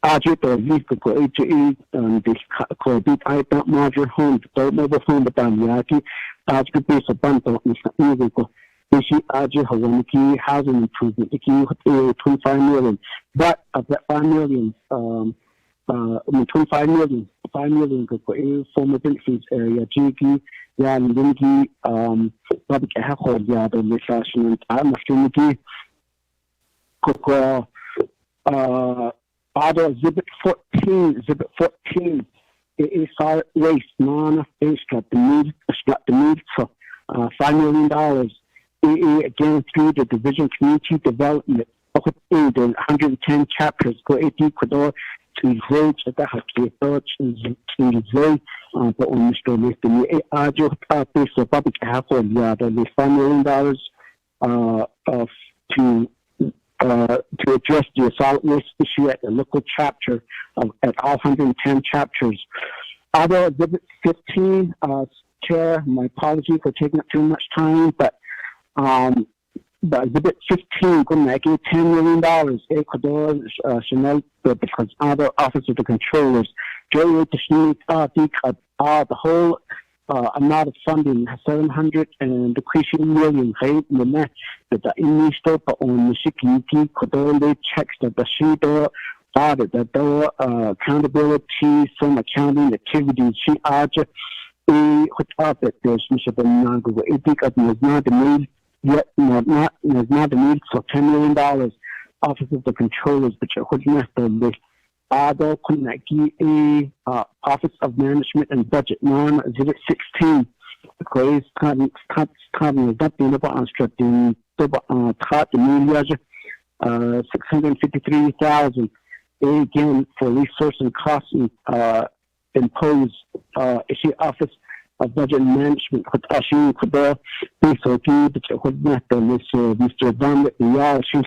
Ajit or Vika ko HE this COVID item module home to mobile phone Batanyaki Ajit base of Banto is Nigo. Ishi Ajit Hawaniki housing improvement iki 25 million. But of that 5 million 25 million 5 million ko former benefits area GP yan linki public health ya the legislation and ko other exhibit 14 is our race non-face got the need for $5 million again through the division community development in the 110 chapters go 80 Kodor to vote at the Hakito to vote but on Mr. List the Ajo base of public health or the $5 million to address the solid waste issue at the local chapter at all 110 chapters. Other exhibit 15, Chair, my apology for taking up too much time, but exhibit 15 going to make $10 million. Ecuador, Chanel, because other office of the controllers, Joey the whole amount of funding 700 and decreasing million rate the initial on the security could checks that the sheet audit that the accountability from accounting activities she added put up at this Mr. Bernardo it is not the need yet not the need for $10 million office of the controllers but you're Ado Kunaki Office of Management and Budget non exhibit 16 because cutting is not being about instructing taught the media 653,000 again for resource and cost imposed issue Office of Budget and Management with Ashin Kuba BSOP but Mr. Van Yal Shin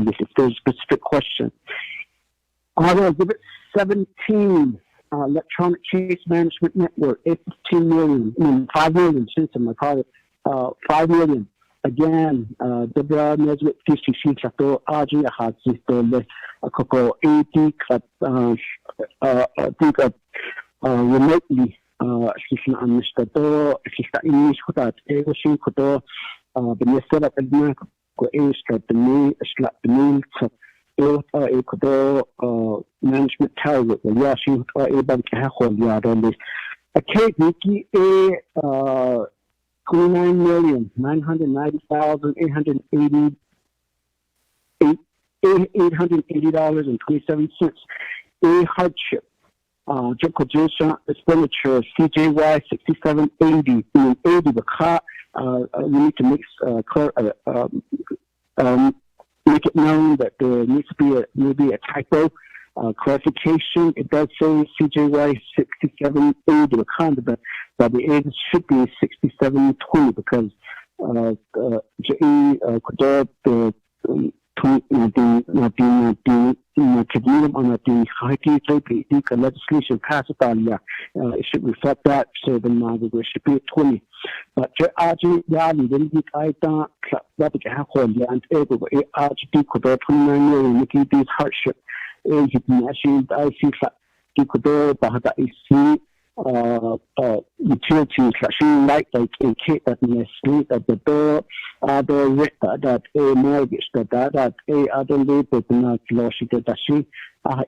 this specific question. Exhibit 17, Electronic Case Management Network, 15 million, 5 million, since I call it, 5 million. Again, Debra Nesbitt, TCC, Chateau, Aji, Ahazito, Coco, 80, remotely, Shishan Amistado, Shisha English, Hutat, Egoshin, Koto, the Mesera, Edna, Go Ace, the Me, Slap the Meal, management tower with the Yashin bank on this. A cake Nikki 29,990,888 $880.27. A hardship. Jokojusha expenditure CJY 6780 in 80 the car. We need to make it known that there needs to be maybe a typo. Clarification, it does say CJY 6780 the car, but the age should be 6720 because legislation passed on it should reflect that, so then there should be 20. But $29 million making these hardship. Utilities like indicate that in sleep that the bill other rent that a mortgage that a other labor not lost that she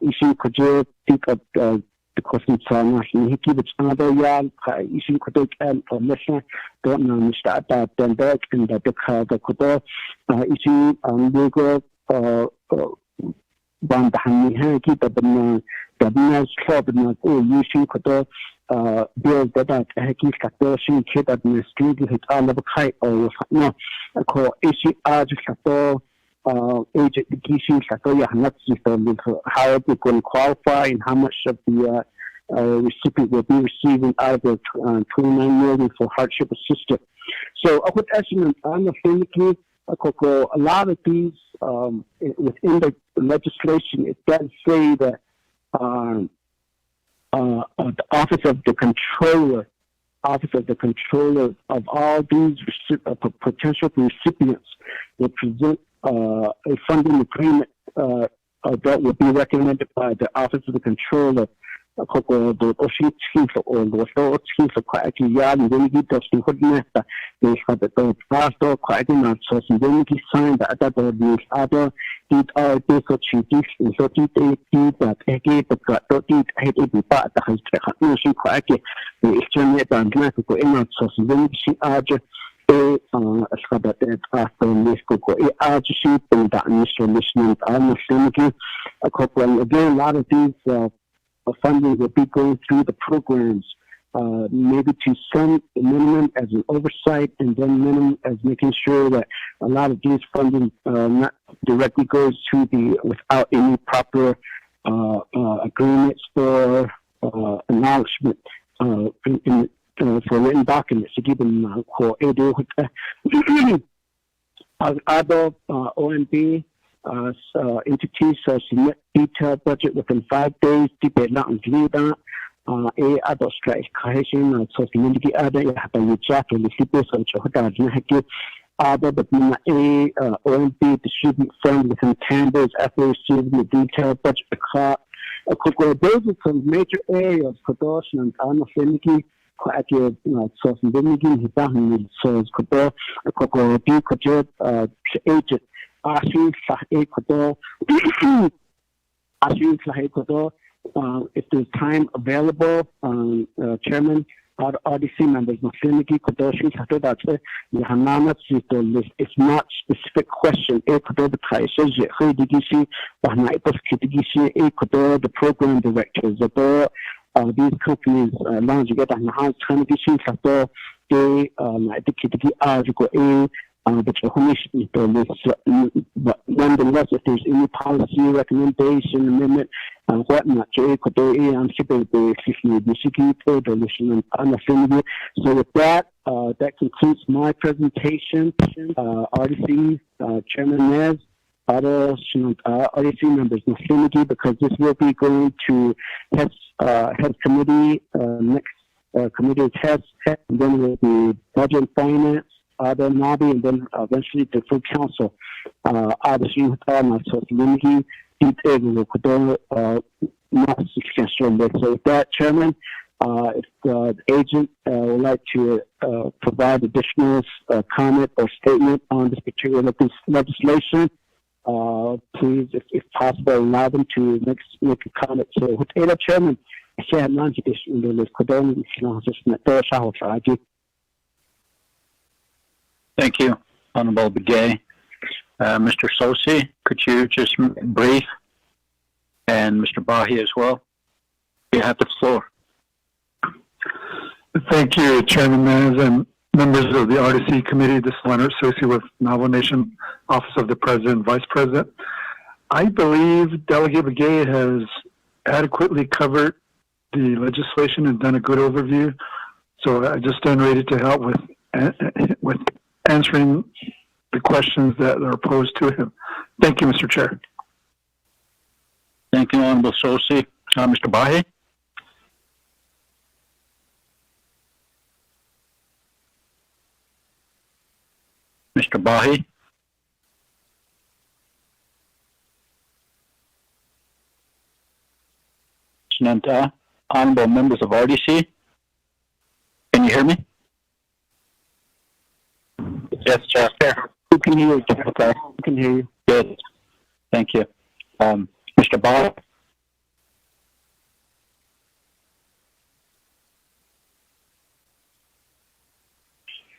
issue could you think of the question from he keep it another yard issue could take and permission don't know that then back in the car the could issue legal band the keep up the nice club and issue could build that haki factory kid administrative hit all of a kite or no call issue agent issue factory not how they can qualify and how much of the recipient will be receiving out of the 29 million for hardship assistance. So I would estimate on the finicky a lot of these within the legislation it does say that the office of the controller of all these potential recipients will present a funding agreement that will be recommended by the office of the controller. The Ocean Chief or the Chief of Quality Yard and then he does the Hoodnesta. They have the pastor, quite enough, so then he signed the other did all this or chiefs and so did that again the got did head in part the has technology quite the external and go in so then she argue after this go sheet and that installation and thinking again a lot of these funding will be going through the programs, maybe to some minimum as an oversight and then minimum as making sure that a lot of these funding not directly goes to the without any proper agreements for acknowledgement for written documents to give them other OMB entities submit detailed budget within 5 days. Debate not include that. Other stratification so community other you have to chat with the people so you other but OMB distribute funds within 10 days after receiving the detailed budget. Those are some major areas for those and unaffinity. Quite so from the beginning, he found so it's agent. If there's time available, Chairman, RDC members, it's not specific question. The program directors, these companies, but nonetheless, if there's any policy recommendation, amendment, whatnot, so with that, that concludes my presentation. RDC, Chairman Nez, other RDC members, because this will be going to head committee, next committee is head, and then will be budget and finance, other Nabi, and then eventually the full council. So with that, Chairman, if the agent would like to provide additional comment or statement on this particular legislation, please, if possible, allow them to make a comment. So with that, Chairman, Thank you, Honorable Begay. Mr. Sosi, could you just brief? And Mr. Bahi as well. You have the floor. Thank you, Chairman Mans and members of the RDC committee. This is Leonard Sosi with Navajo Nation Office of the President and Vice President. I believe Delegate Begay has adequately covered the legislation and done a good overview. So I just stand ready to help with answering the questions that are posed to him. Thank you, Mr. Chair. Thank you, Honorable Sosi. Mr. Bahi? Mr. Bahi? Shananta, honorable members of RDC, can you hear me? Yes, Chair. Who can hear you, Chair? Okay. Who can hear you? Good. Thank you. Mr. Bahi?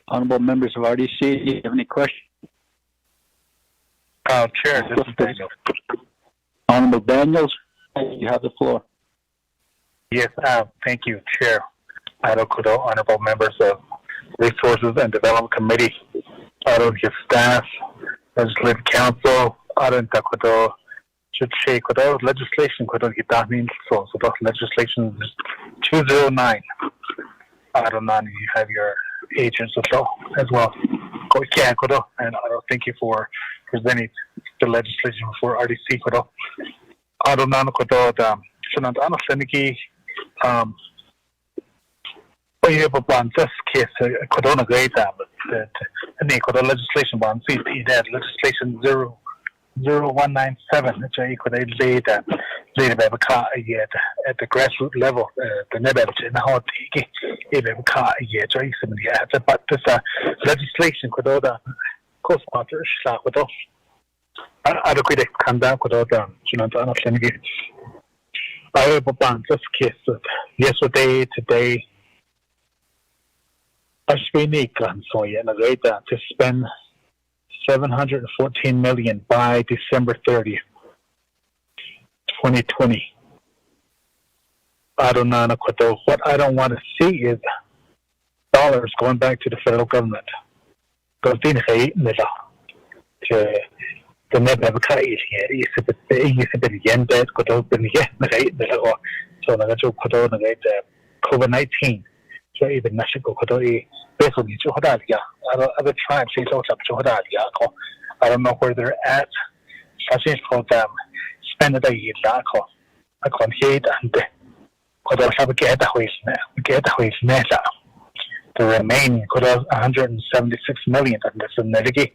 Honorable members of RDC, do you have any questions? Chair, this is Daniel. Honorable Daniels, you have the floor. Yes, thank you, Chair. Honorable members of Resources and Development Committee, your staff, Legislative Council, legislation, legislation 209. You have your agents as well. And thank you for presenting the legislation for RDC. This case, legislation legislation 0197, which I could later at the grassroots level, the never how but this legislation could order co-sponsor adequate conduct could order I this case yesterday, today. Ashwini Gansoy and Reda to spend $714 million by December 30th, 2020. What I don't want to see is dollars going back to the federal government. Because the net have a is COVID-19. So even Nashiko Kodoi, basically Juhodalia, other tribes, I don't know where they're at. I think for them, spend a year, I can't hear it, and Kodo have a get away Nessa. The remaining Kodo 176 million, and that's a Neligi.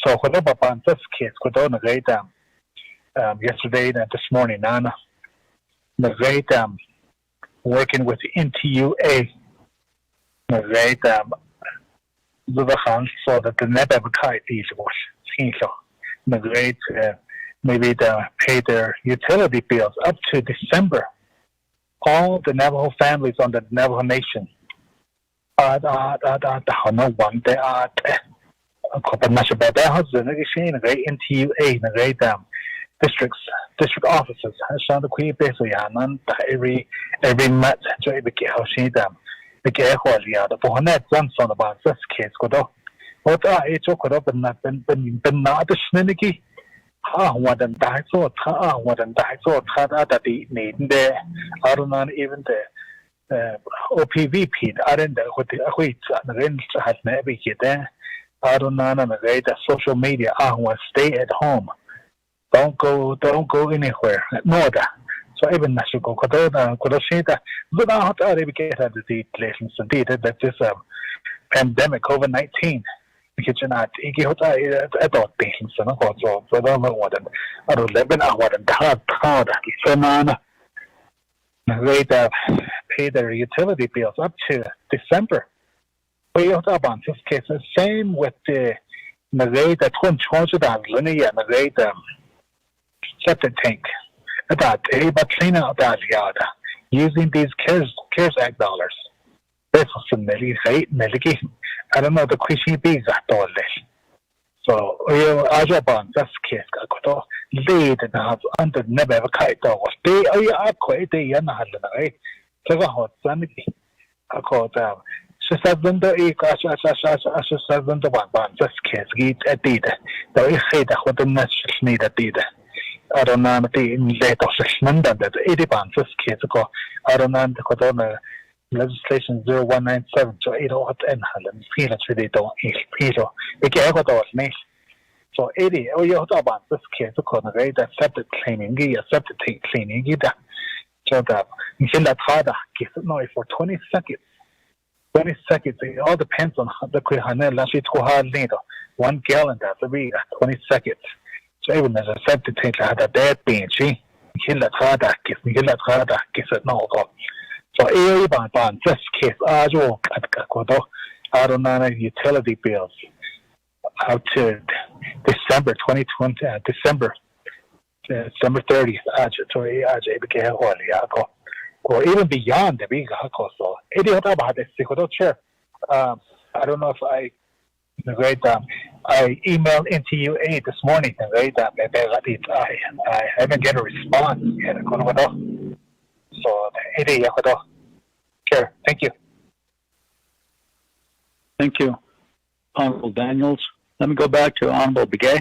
So, whatever about this case, Kodo Nagata, yesterday and this morning, Nana, Nagata, working with NTUA, right? The funds so that the net advertising was great. Maybe they pay their utility bills up to December. All the Navajo families on the Navajo Nation are one. They are NTUA, district offices. Every month, the care the Pohonet Johnson about this case. What I took up and not the Sninicky. What and die so, what and die so, that the need there. I don't know even the OPVP. I don't know what the wheat and the rents had never hit there. I don't know the social media. I want to stay at home. Don't go anywhere. No, that. So even Nashiko could say that without get at the lessons indeed that this pandemic COVID-19 kitchen at adult patients and also for them what I don't live in what and hard so none they pay their utility bills up to December. We about this case the same with the rate twin charge that linear and the rate septic tank. That but clean out that yard using these CARES Act dollars. This was some I don't know the question bees at all. So Ajaban that's case got lead and have under never kite was they are quite a yan had so hot sanity. I call them. So 7 to 8 as 7 to 1 that's case get a did. The head of what the national need a did. I don't know the late of London that 80 pounds this case ago. I don't know the Codona legislation 0197 to 8 or 10 Holland Peanuts really don't eat Peter. We get what was made. So 80 or you about this case ago the septic cleaning, septic cleaning either. So that you can let harder give it noise for 20 seconds. 20 seconds, it all depends on the quick handle. Actually, 2 hard needle, 1 gallon that's a week, 20 seconds. So even as a septic tank, I had a dead being, she can let harder give it no go. So, a this case, I don't know utility bills out to December 2020, December 30th, or even beyond the big so about this chair. I don't know if I emailed NTUA this morning and I haven't get a response yet. So Chair, thank you. Thank you, Honorable Daniels. Let me go back to Honorable Begay.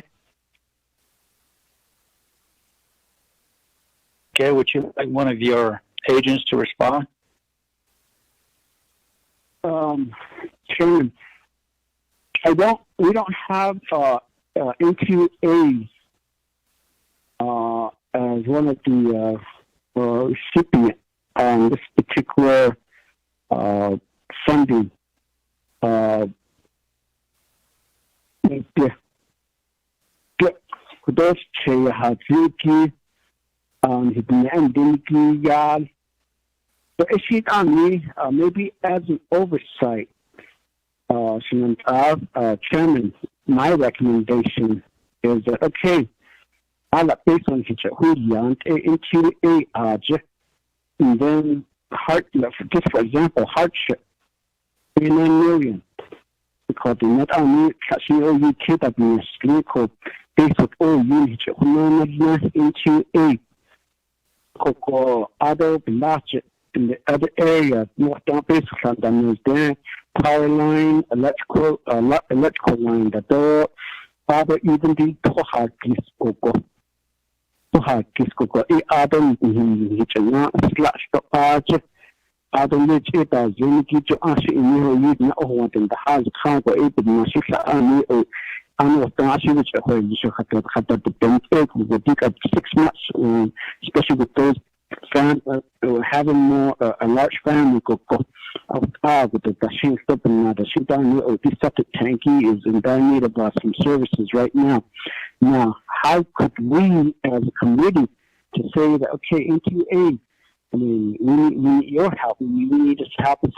Okay, would you like one of your agents to respond? Chairman, we don't have NQA as one of the recipients on this particular funding. Those chair have so it on me, maybe as an oversight, Chairman, my recommendation is that, okay, based on who young into a and then just for example, hardship, 39 million. Because the net on catching all you kid up in your school based on all units, into a other budget in the other area, more down based on the there, power line, electrical line, the door, other even the hard other slash the budget. Other which it does get you actually in your using all in the house cargo able to and was actually which you should have the benefit will take up 6 months, especially with those having more a large family go with the machine stop and the shit down this septic tanky is in dire need of some services right now. Now, how could we as a committee to say that okay, NTA, I mean, we need your help. We need to help us,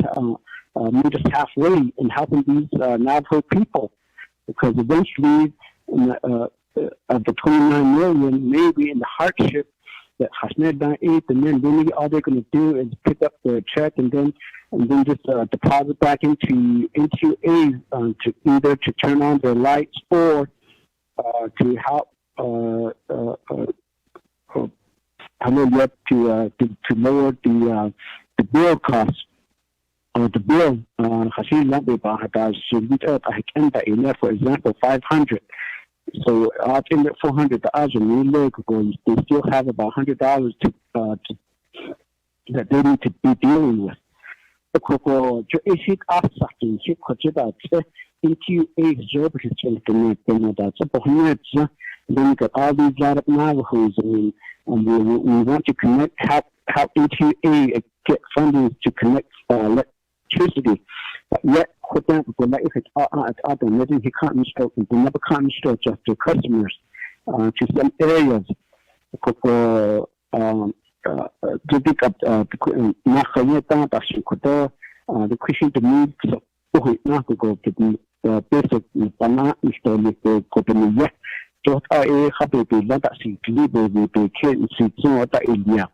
meet us halfway in helping these Navajo people, because eventually, of the 29 million, maybe in the hardship that Hashmed done eat, and then really all they're going to do is pick up the check and then just deposit back into A to either to turn on their lights or to help to lower the bill costs or the bill. For example, 500. So in the 400, they still have about $100 that they need to be dealing with. Then you got all these lot of Navajos, and we want to connect, help NTA get funding to connect electricity. But yet, with them, if it's other, he can't install, they never can't install just to customers to some areas. To pick up the question to me, so not to go to the basic banana install the so I have to let us see the kids see some of the India.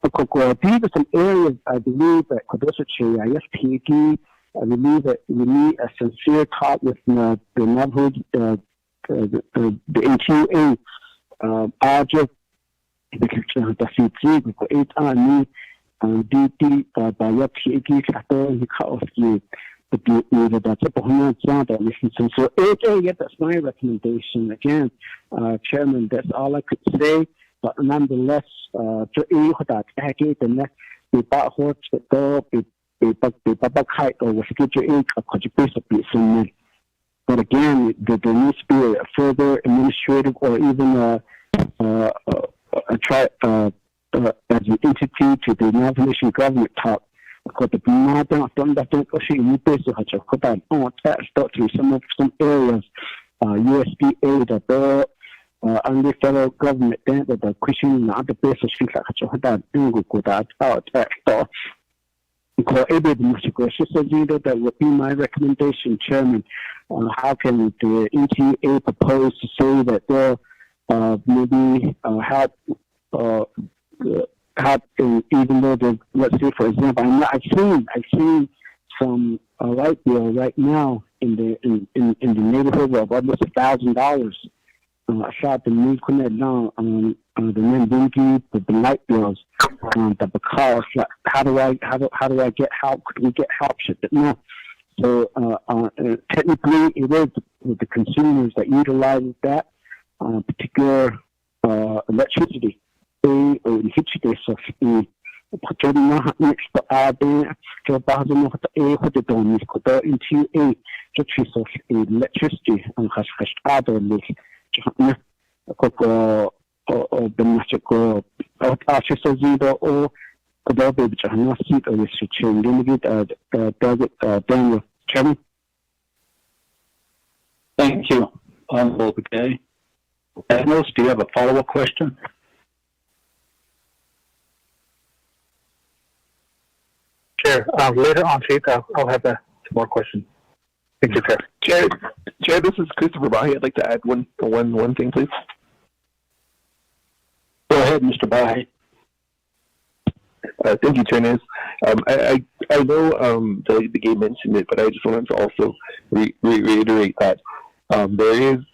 These are some areas I believe that ISPT, I believe that we need a sincere talk with the Navajo NTUA aja tasiti ko 8 ani DT bayat hiki kato hikaoski but that's a so 8A, that's my recommendation. Again, Chairman, that's all I could say. But nonetheless, the next the horse but again, there needs to be a further administrative or even a as an entity to the Navajo government talk. Because the through some areas, USDA, the bill, under federal government, then the question not the best of things like that would be my recommendation, Chairman. How can the NTA propose to say that they'll maybe help even though let's say for example, I've seen some light bill right now in the neighborhood of almost $1,000. I shot the new connect down on the Nambungi, the light bills, because how do I get help? Could we get help? No. So technically, it is with the consumers that utilize that particular electricity. They Chairman. Thank you, Honorable Begay. Daniels, do you have a follow-up question? Chair, later on, Chief, I'll have more questions. Thank you, Chair. Chair, this is Christopher Bahi. I'd like to add one thing, please. Go ahead, Mr. Bahi. Thank you, Chair. I know Delegate Begay mentioned it, but I just wanted to also reiterate that there is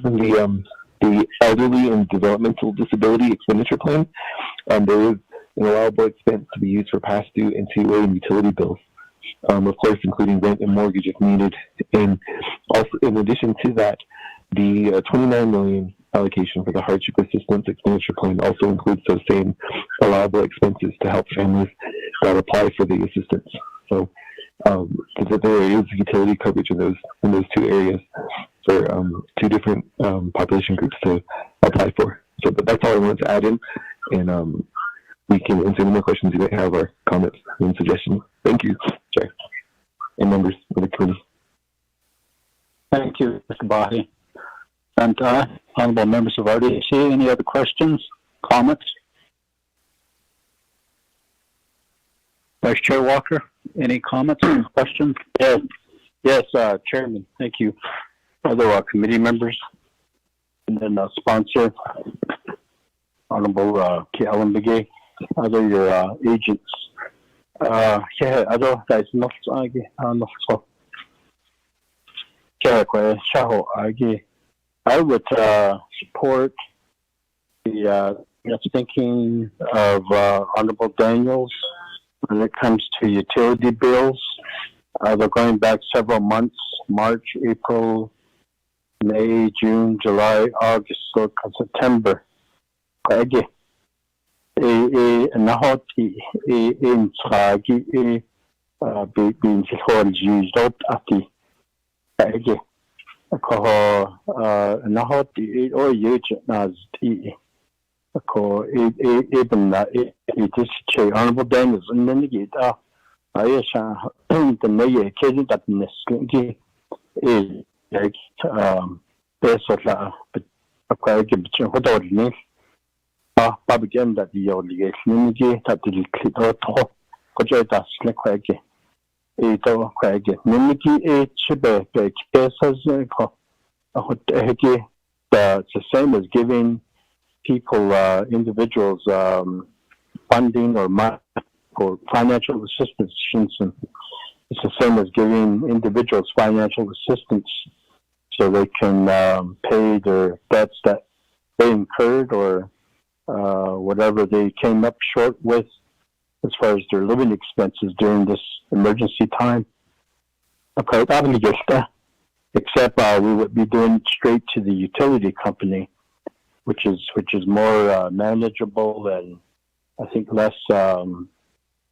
in the elderly and developmental disability expenditure plan, there is an allowable expense to be used for past due NTUA and utility bills, of course, including rent and mortgage if needed. And also, in addition to that, the $29 million allocation for the hardship assistance expenditure plan also includes those same allowable expenses to help families that apply for the assistance. So there is utility coverage in those two areas for two different population groups to apply for. So, but that's all I wanted to add in, and we can answer any more questions you may have or comments and suggestions. Thank you, Chair, and members of the committee. Thank you, Mr. Bahi. And honorable members of RDC, any other questions, comments? Vice Chair Walker, any comments or questions? Yes, Chairman, thank you. Other committee members, and then sponsor, Honorable Ellen Begay, other your agents. Other guys, not so. I would support the thinking of Honorable Daniels when it comes to utility bills. They're going back several months: March, April, May, June, July, August, so September. Honorable Daniels, and then the mayor occasion that is like best of the Babagam that the obligation that the clip Kojata Slack Eto Crag Nimiki Chibe cases the same as giving people individuals funding or money for financial assistance. It's the same as giving individuals financial assistance so they can pay their debts that they incurred or whatever they came up short with as far as their living expenses during this emergency time. Okay, except we would be doing it straight to the utility company, which is more manageable and I think less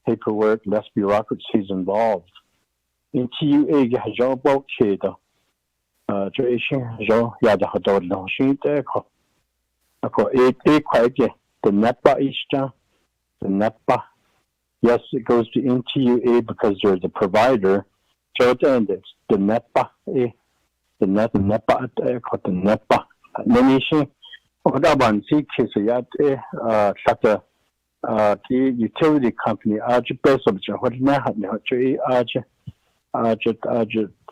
paperwork, less bureaucracies involved. In TUA, the NEPA. Yes, it goes to NTUA because they're the provider. So then it's the NEPA, the NEPA, the NEPA. Nation, what about the utility company?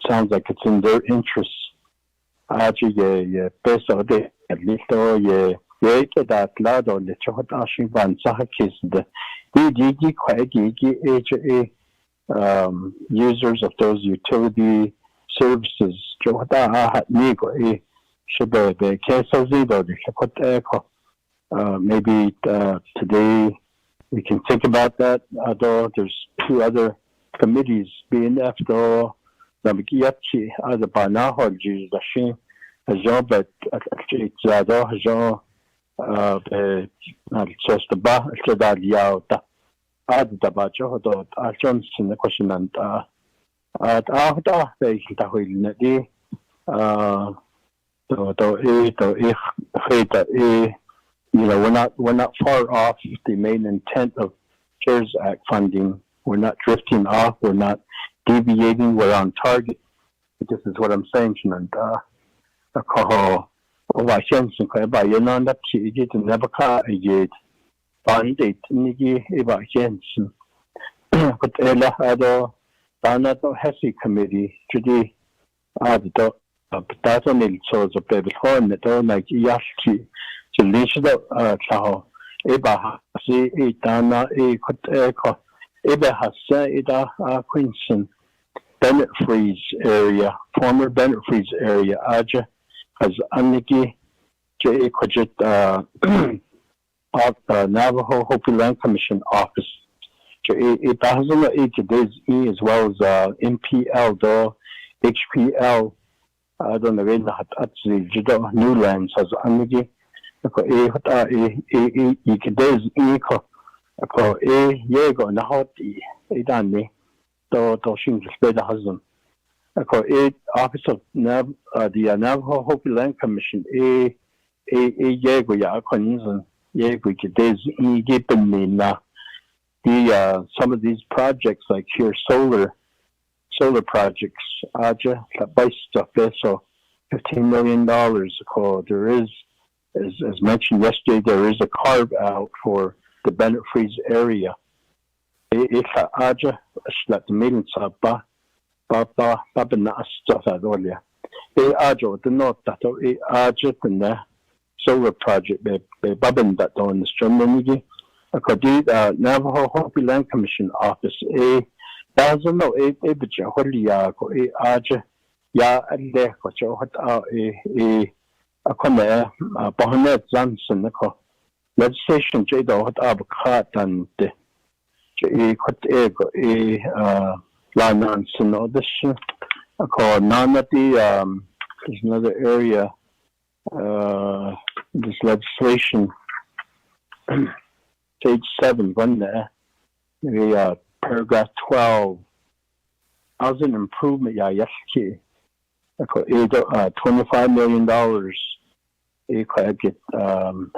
Sounds like it's in their interests. Users of those utility services, maybe today we can think about that. Although there's two other committees being after but we're not far off the main intent of CARES Act funding. We're not drifting off. We're not deviating. We're on target. This is what I'm saying. Committee today Queenston Bennett Freeze area, former Bennett Freeze area, Aja has Aniki J. Quajit Navajo Hopi Land Commission office. It has as well as MPL, though HPL. I don't know, Newlands has Aniki. Office of the Navajo Hopi Land Commission, some of these projects like here solar projects, so $15 million. There is, as mentioned yesterday, there is a carve out for the Bennett Freeze area. Solar project Navajo Hopi Land Commission office legislation there's another area this legislation page 7 paragraph 12 housing improvement $25 million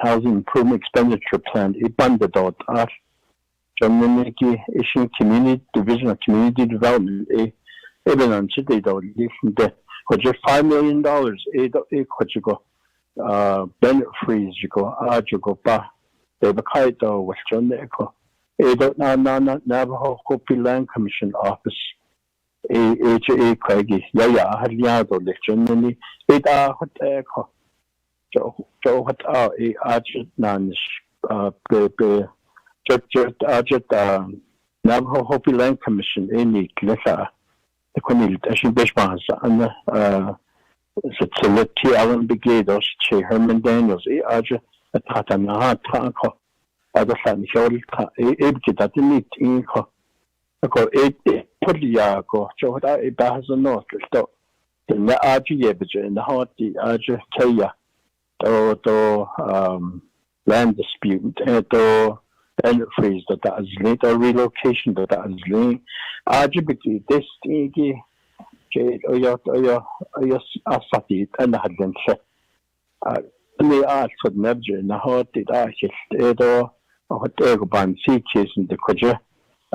housing improvement expenditure plan community division of community development just $5 million Bennett Freeze Navajo Hopi Land Commission office Navajo Hopi Land Commission Sitsiliti Alan Bigados, Che Herman Daniels, Aja, Tatanaha Tanko, Adasan Hiolka, Ebkidatinit Inko, Ako Puliago, Johda Ebahazanot, the Aji Yebaja, and the Hoti Aja Kaya, land dispute, and freeze that as late or relocation that as late. Ajibiti, this thingy. Oyo asati and hadden se. Ni art for nebje na hot it archit edo hot ego ban sea case in the koja.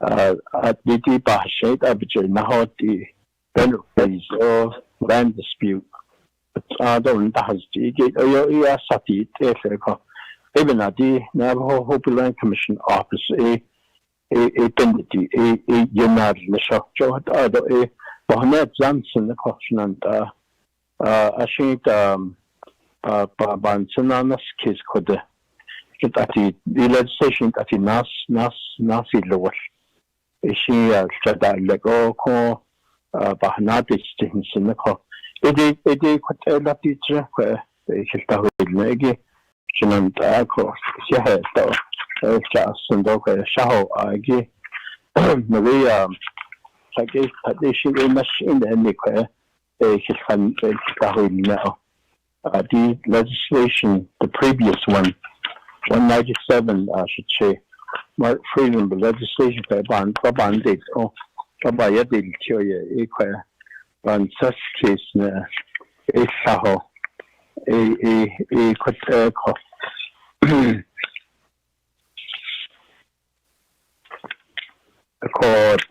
At the bashet abje na hot the benefits or land dispute. But don't has the oyo asati efeko. Even at the Navajo Hopi Land Commission office a pendity a united nisha jo a Mohamed Johnson, the question, and I think Bansana's case could get at the legislation at the Nasi Lowell. Is she said that Lego call Bahanatis things in the call? It could tell that teacher where they should have with Maggie. She named Ako, she had just and okay, Shaho, I give Maria. I guess they should be machine anywhere. They should find now. The legislation, the previous one, 197, I should say, Mark Freedom, the legislation for bandit, oh, Kabaya did kill you, equal, on such case, a saho, a called,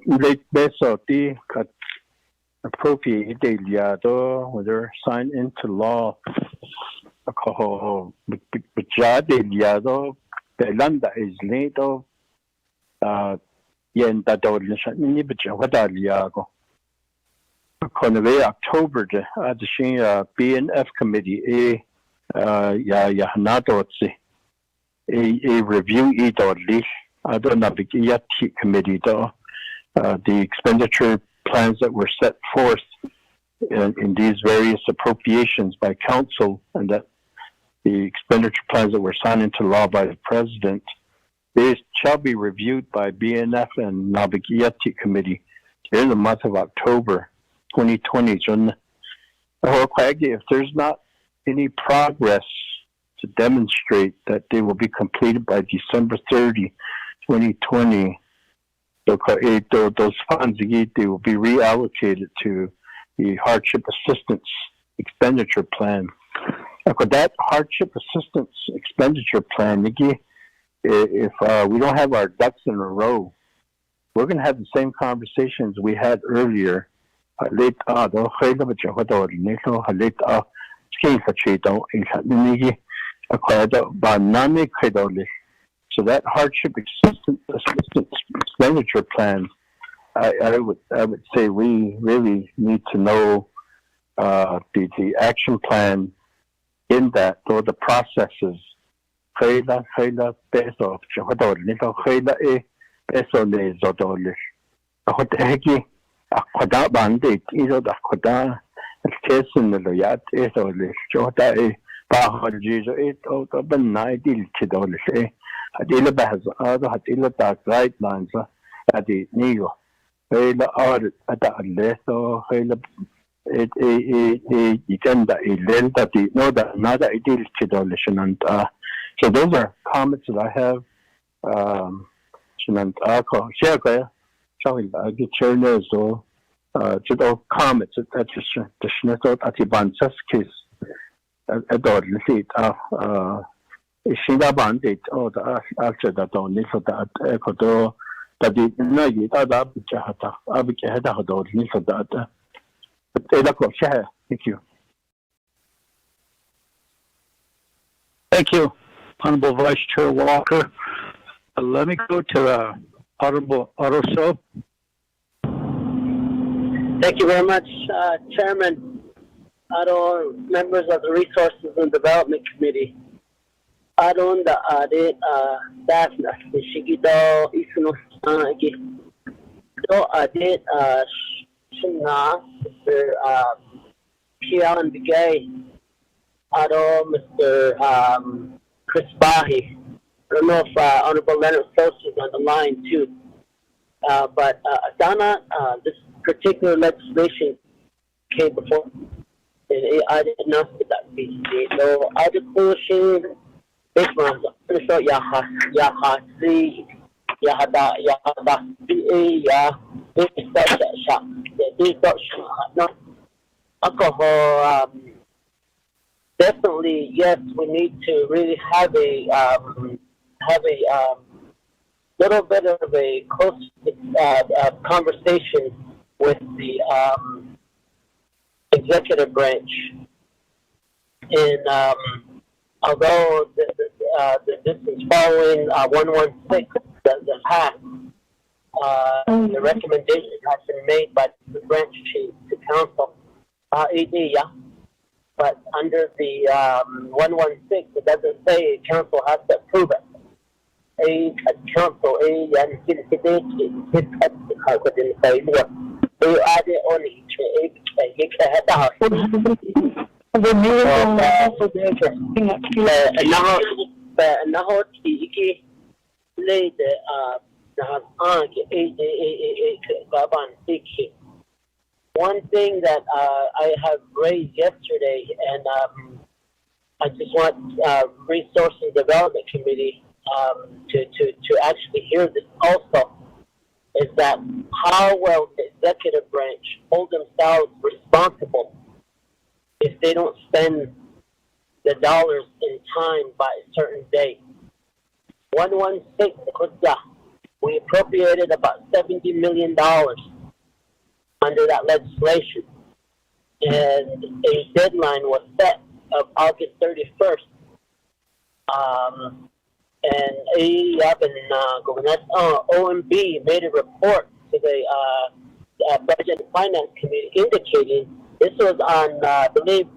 late beso the appropriate deliado whether signed into law but deliado belanda is late of yenda dolnisha ni bicha wadaliago konwe October the BNF committee ya hanadotsi a review idorli adonabiki committee do the expenditure plans that were set forth in these various appropriations by council, and that the expenditure plans that were signed into law by the president, they shall be reviewed by BNF and Nabigiyati committee in the month of October 2020. If there's not any progress to demonstrate that they will be completed by December 30, 2020, those funds they will be reallocated to the hardship assistance expenditure plan. That hardship assistance expenditure plan, if we don't have our ducks in a row, we're going to have the same conversations we had earlier. So that hardship assistance expenditure plan, I would say we really need to know the action plan in that, or the processes. Hadila bahas hadila ta guidelines adi nigo hela audit ada leso hela agenda ilenta di no da nada idil chidolation and so those are comments that I have and share I get chair so chido comments that just the shneto ati bansas case ador lit Shinga bandit or the after that only for that echo that the Nagi Abijahata Abijahada only for that. Thank you. Thank you, Honorable Vice Chair Walker. Let me go to Honorable Oroso. Thank you very much, Chairman, other members of the Resources and Development Committee. Aron da ade staff na shigito isuno agi do ade legislation na Mr. PL and Bigay, Mr. Chris Bahi. I don't know if Honorable Leonard Sosa is on the line too. But Donna, this particular legislation came before. I did not see that piece. So article she basement so Yahasi Yahada no alcohol. Definitely, yes. We need to really have a little bit of a close conversation with the executive branch. And although this is following 116, the past, the recommendation has been made by the branch chief to council. But under the 116, it doesn't say council has to approve it. A council, one thing that I have raised yesterday, and I just want Resource and Development Committee to actually hear this also, is that how will the executive branch hold themselves responsible if they don't spend the dollars in time by a certain date? 116, we appropriated about $70 million under that legislation, and a deadline was set of August 31st. And OMB made a report to the Budget and Finance Committee indicating this was on, I believe,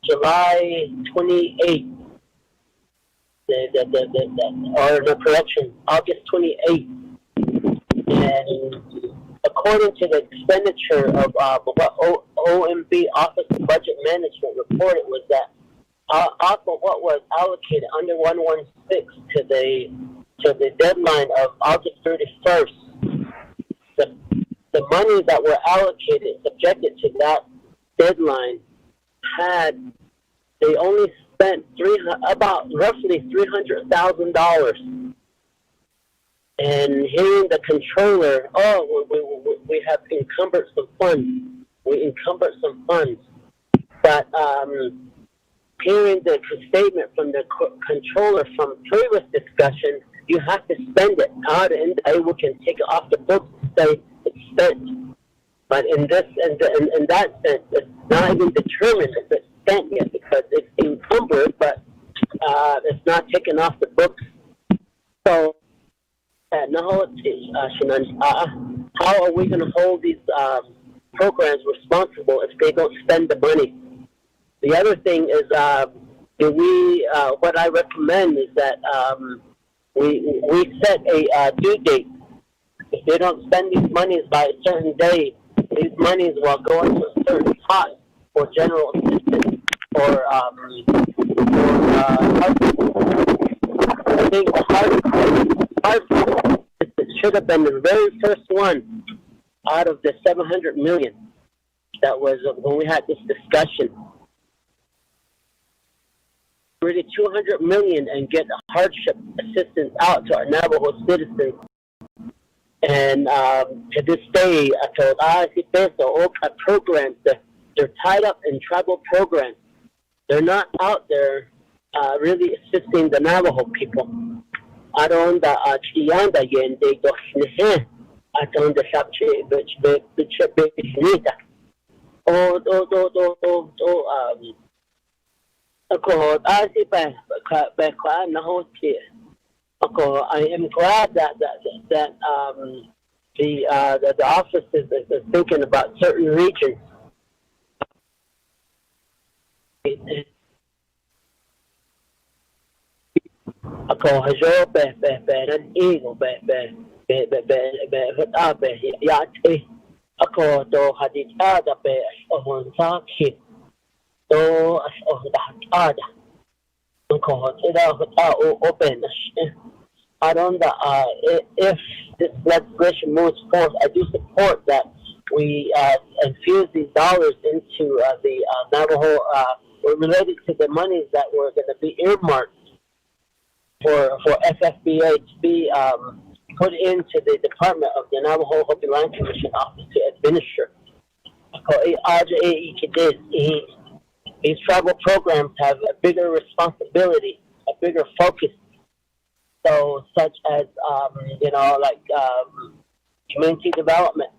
July 28th. August 28th. And according to the expenditure of what OMB Office of Budget Management reported was that off of what was allocated under 116 to the deadline of August 31st, the money that were allocated subjected to that deadline they only spent about roughly $300,000. And hearing the controller, we have encumbered some funds. We encumbered some funds. But hearing the statement from the controller from previous discussion, you have to spend it out, and we can take it off the books and say it's spent. But in this, in that sense, it's not even determined if it's spent yet because it's encumbered, but it's not taken off the books. So, how are we going to hold these programs responsible if they don't spend the money? The other thing is, what I recommend is that we set a due date. If they don't spend these monies by a certain day, these monies will go into a certain pot for general assistance or I think the hard it should have been the very first one out of the $700 million that was when we had this discussion. Really $200 million and get hardship assistance out to our Navajo citizens. And to this day, I told all programs, they're tied up in tribal programs. They're not out there really assisting the Navajo people. I don't Chiyanda Yende Doshnehe. I don't the Shapche, which the Nita. I am glad that the office is thinking about certain regions. ako to hadit ada pe ohon sakit to as dahat ada ko ida open around if this legislation moves forward, I do support that we infuse these dollars into the Navajo related to the monies that were going to be earmarked for FFBA to be put into the Department of the Navajo Hopi Land Commission office to administer. These tribal programs have a bigger responsibility, a bigger focus. So, such as community development.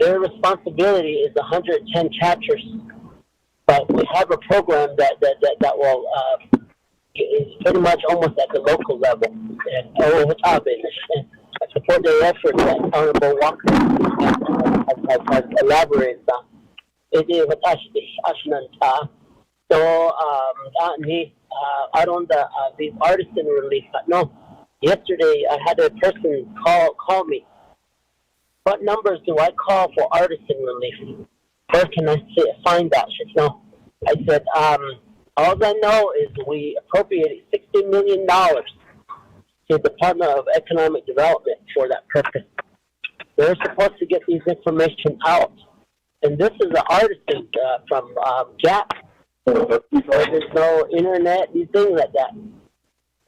Their responsibility is 110 chapters, but we have a program that will is pretty much almost at the local level, and I support their efforts that Honorable Walker has elaborated on. So out on these artisan relief. No, yesterday I had a person call me. What numbers do I call for artisan relief? Where can I find that? No, I said all I know is we appropriated $60 million to the Department of Economic Development for that purpose. They're supposed to get these information out. And this is an artisan from Gap. So there's no internet, these things like that.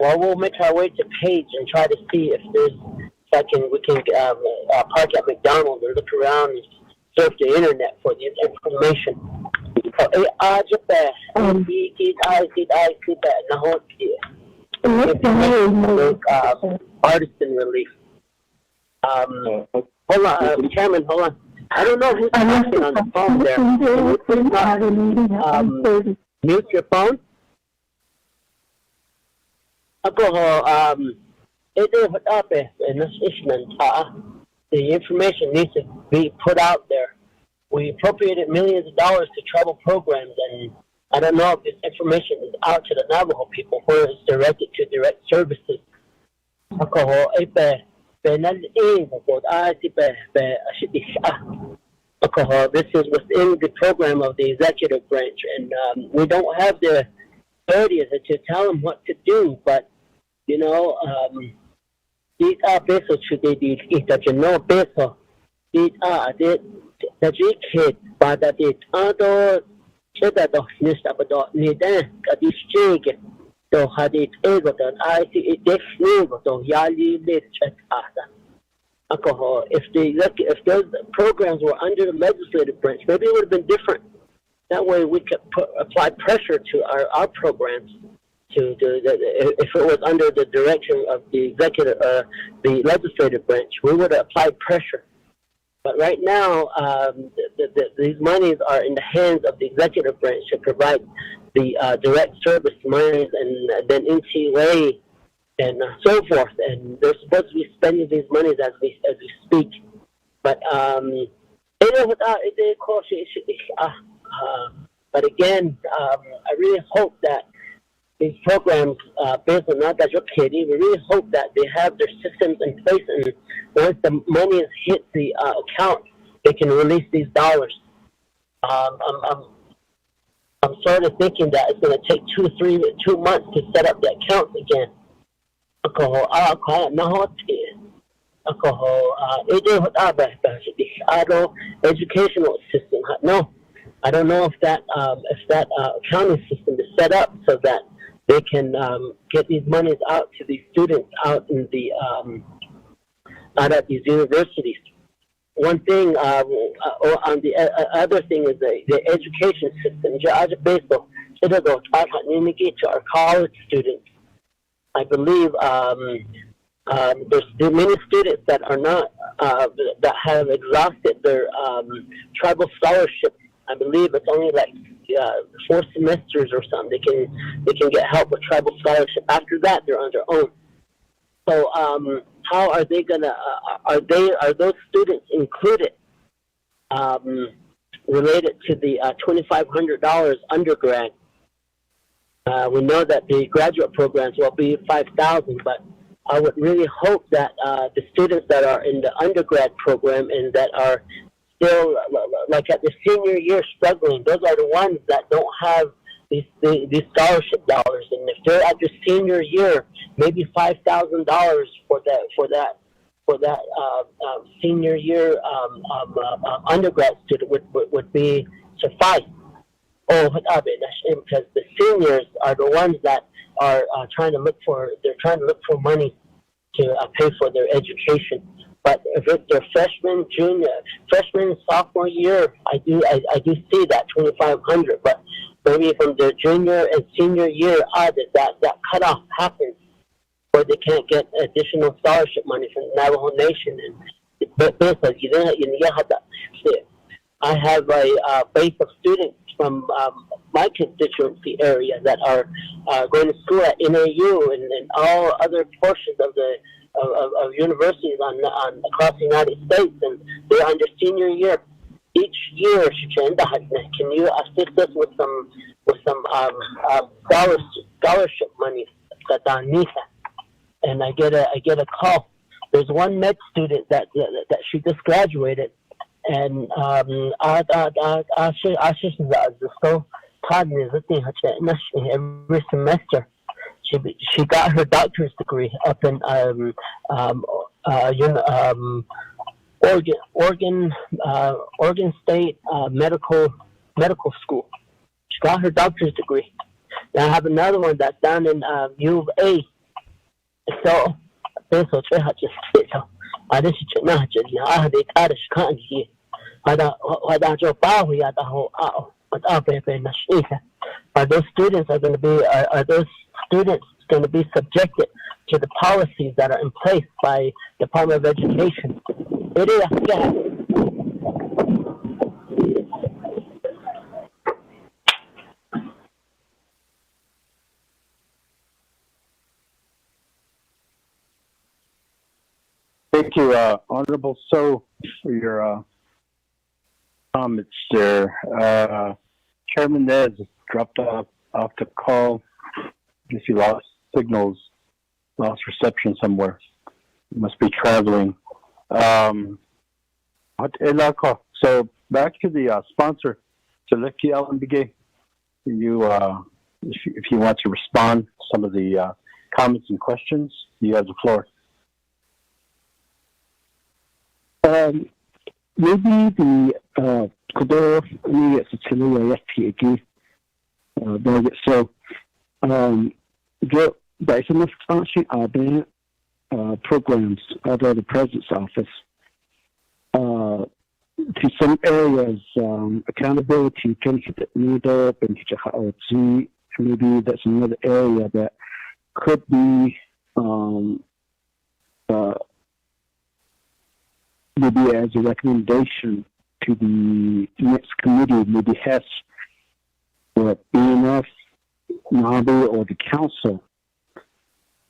Well, we'll make our way to Page and try to see if we can park at McDonald's or look around and surf the internet for the information. Artisan relief. Hold on, Chairman, hold on. I don't know who's talking on the phone there. Can you please mute your phone? The information needs to be put out there. We appropriated millions of dollars to tribal programs, and I don't know if this information is out to the Navajo people, where it's directed to direct services. This is within the program of the executive branch, and we don't have the authority to tell them what to do. But these are pesos should they be peso. These are the kid, but that it other cheddar nista but nida this jig. So had it able that I see it definitely so yali let check alcohol. If those programs were under the legislative branch, maybe it would have been different. That way we could apply pressure to our programs. If it was under the direction of the executive, the legislative branch, we would have applied pressure. But right now, these monies are in the hands of the executive branch to provide the direct service monies and then NTA and so forth. And they're supposed to be spending these monies as we speak. But but again, I really hope that these programs, based on that you're kidding, we really hope that they have their systems in place, and once the money hits the account, they can release these dollars. I'm sort of thinking that it's going to take 2 months to set up the accounts again. Educational system. No, I don't know if that accounting system is set up so that they can get these monies out to these students out in the out at these universities. One thing, on the other thing is the education system. Our college students, I believe, there's many students that are not that have exhausted their tribal scholarship. I believe it's only like 4 semesters or something. They can get help with tribal scholarship. After that, they're on their own. So how are they gonna? Are those students included? Related to the $2,500 undergrad? We know that the graduate programs will be 5,000, but I would really hope that the students that are in the undergrad program and that are still, like at the senior year, struggling, those are the ones that don't have these scholarship dollars. And if they're at their senior year, maybe $5,000 for that senior year undergrad student would be suffice. Because the seniors are the ones that are trying to look for money to pay for their education. But if it's their freshman, sophomore year, I do see that $2,500. But maybe from their junior and senior year, that cutoff happens, where they can't get additional scholarship money from the Navajo Nation. I have a base of students from my constituency area that are going to school at NAU and all other portions of the universities across the United States, and they're on their senior year. Each year, can you assist us with some scholarship money that and I get a call. There's one med student that she just graduated, and every semester she got her doctorate degree up in Oregon State Medical School. She got her doctorate degree. And I have another one that's down in U of A. So, I are those students going to be subjected to the policies that are in place by Department of Education? Thank you, Honorable So, for your comments there. Chairman Nez dropped off the call. I guess he lost signals, lost reception somewhere. He must be traveling. So back to the sponsor, Seleki Alanbige. You, if you want to respond to some of the comments and questions, you have the floor. Maybe the Kodor is a Chile so there's some expansion of the programs out of the President's office to some areas, accountability, maybe that's another area that could be maybe as a recommendation to the next committee, maybe has or BNF, NABU, or the council.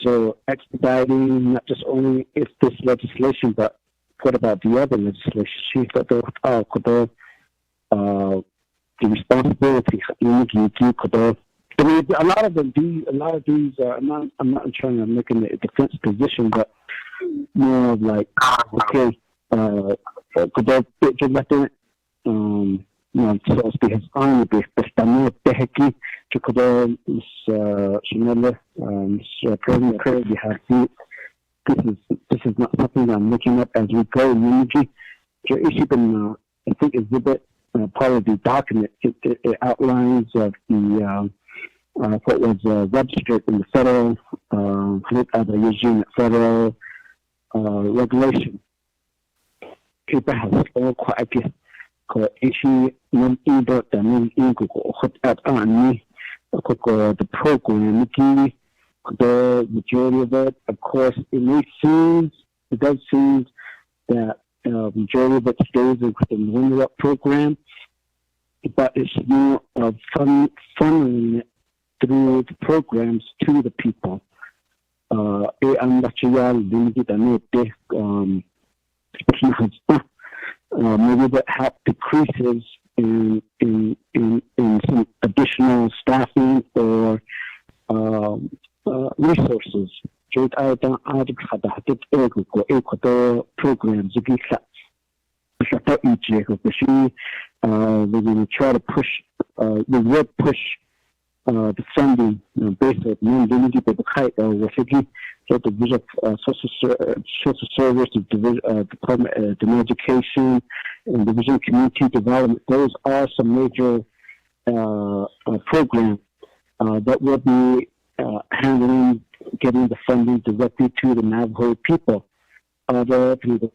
So expediting not just only if this legislation, but what about the other legislation? The responsibility. I mean, a lot of these. I'm not trying to make a defense position, but more of like, okay. So to speak, his army Teheki to President Curry, we have this is not something I'm looking up as we go. I think exhibit part of the document. It outlines of the what was registered in the federal federal regulation. People have all quite issue the program, the majority of it, of course, it does seem that majority of it stays within the Winter Up program, but it's more of funneling it through the programs to the people. Maybe that help decreases in some additional staffing or resources. Jade Aida Adik Hadahatit Ego Ecuador programs Gisa. We're going to try to push, we will push the funding based on non-unity but the Division of Social Service, the Department of Education, and Division of Community Development. Those are some major programs that will be handling, getting the funding directly to the Navajo people, through the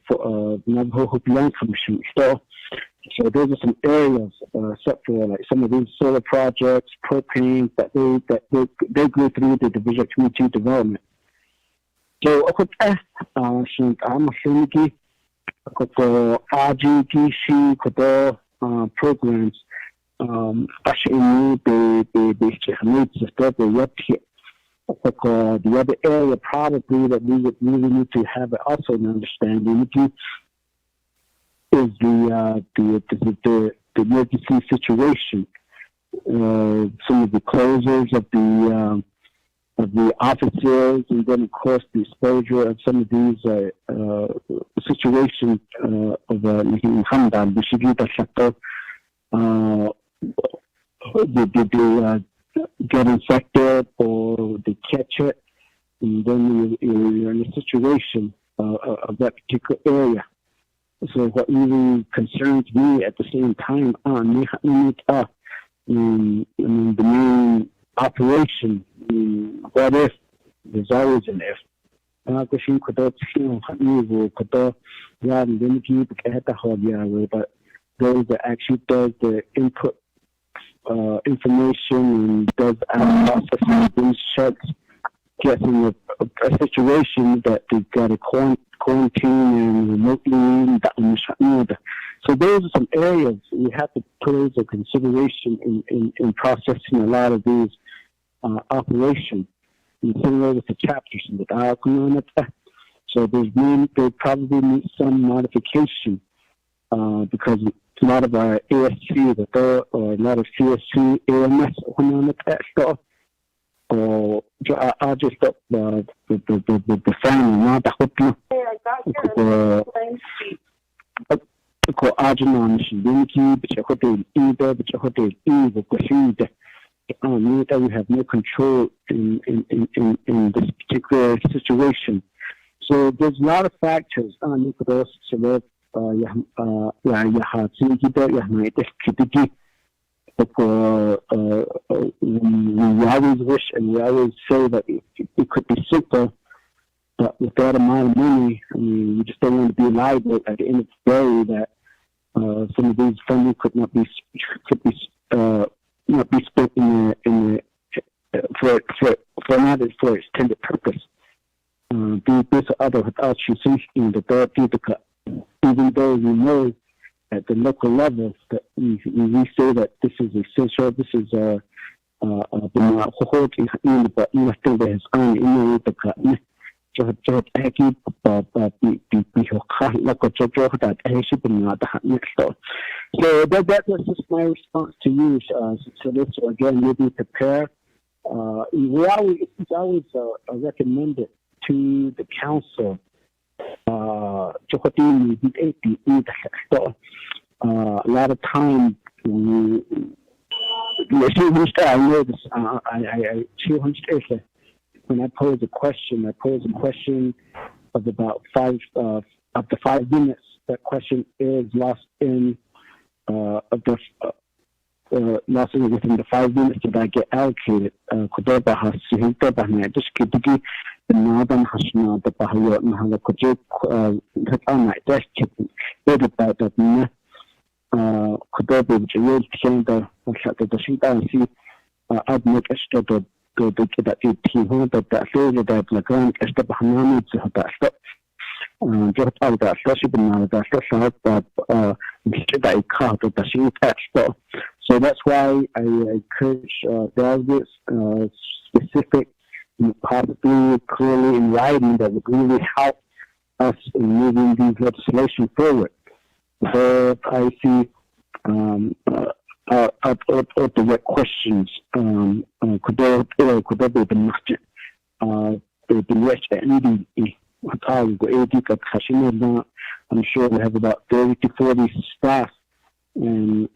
Navajo Hopi Land Commission. So those are some areas, except for like some of these solar projects, propane that they go through the Division of Community Development. So ako I'm a RGDC programs. Actually, the other area probably that we would really need to have also an understanding is the emergency situation. Some of the closures of the offices, and then of course the exposure of some of these situations of Hamdan, they get infected or they catch it, and then you're in a situation of that particular area. So what really concerns me at the same time, the main operation, what if? There's always an if. But those that actually does the input information and does processing these checks, gets in a situation that they've got to quarantine and remotely. So those are some areas we have to put into consideration in processing a lot of these operations. And similar with the chapters in the so there probably needs some modification because a lot of our ASC or a lot of CSC AMS or I just thought the family not the that we have no control in this particular situation. So there's a lot of factors we always wish and we always say that it could be simpler, but with that amount of money, we just don't want to be liable at the end of the day that some of these funding could not be spent for its intended purpose. This other without you in the therapy, even though we know at the local level that we say that this is essential, this is so that's just my response to you. So this again, maybe prepare. It's always recommended to the council. A lot of time, I know this. When I pose a question of about 5 minutes. That question is lost in within the 5 minutes that I get allocated. So that's why I encourage delegates, specific, possibly clearly in writing, that would really help us in moving these legislation forward. So I see direct questions. Could there be the market? I'm sure we have about 30 to 40 staff and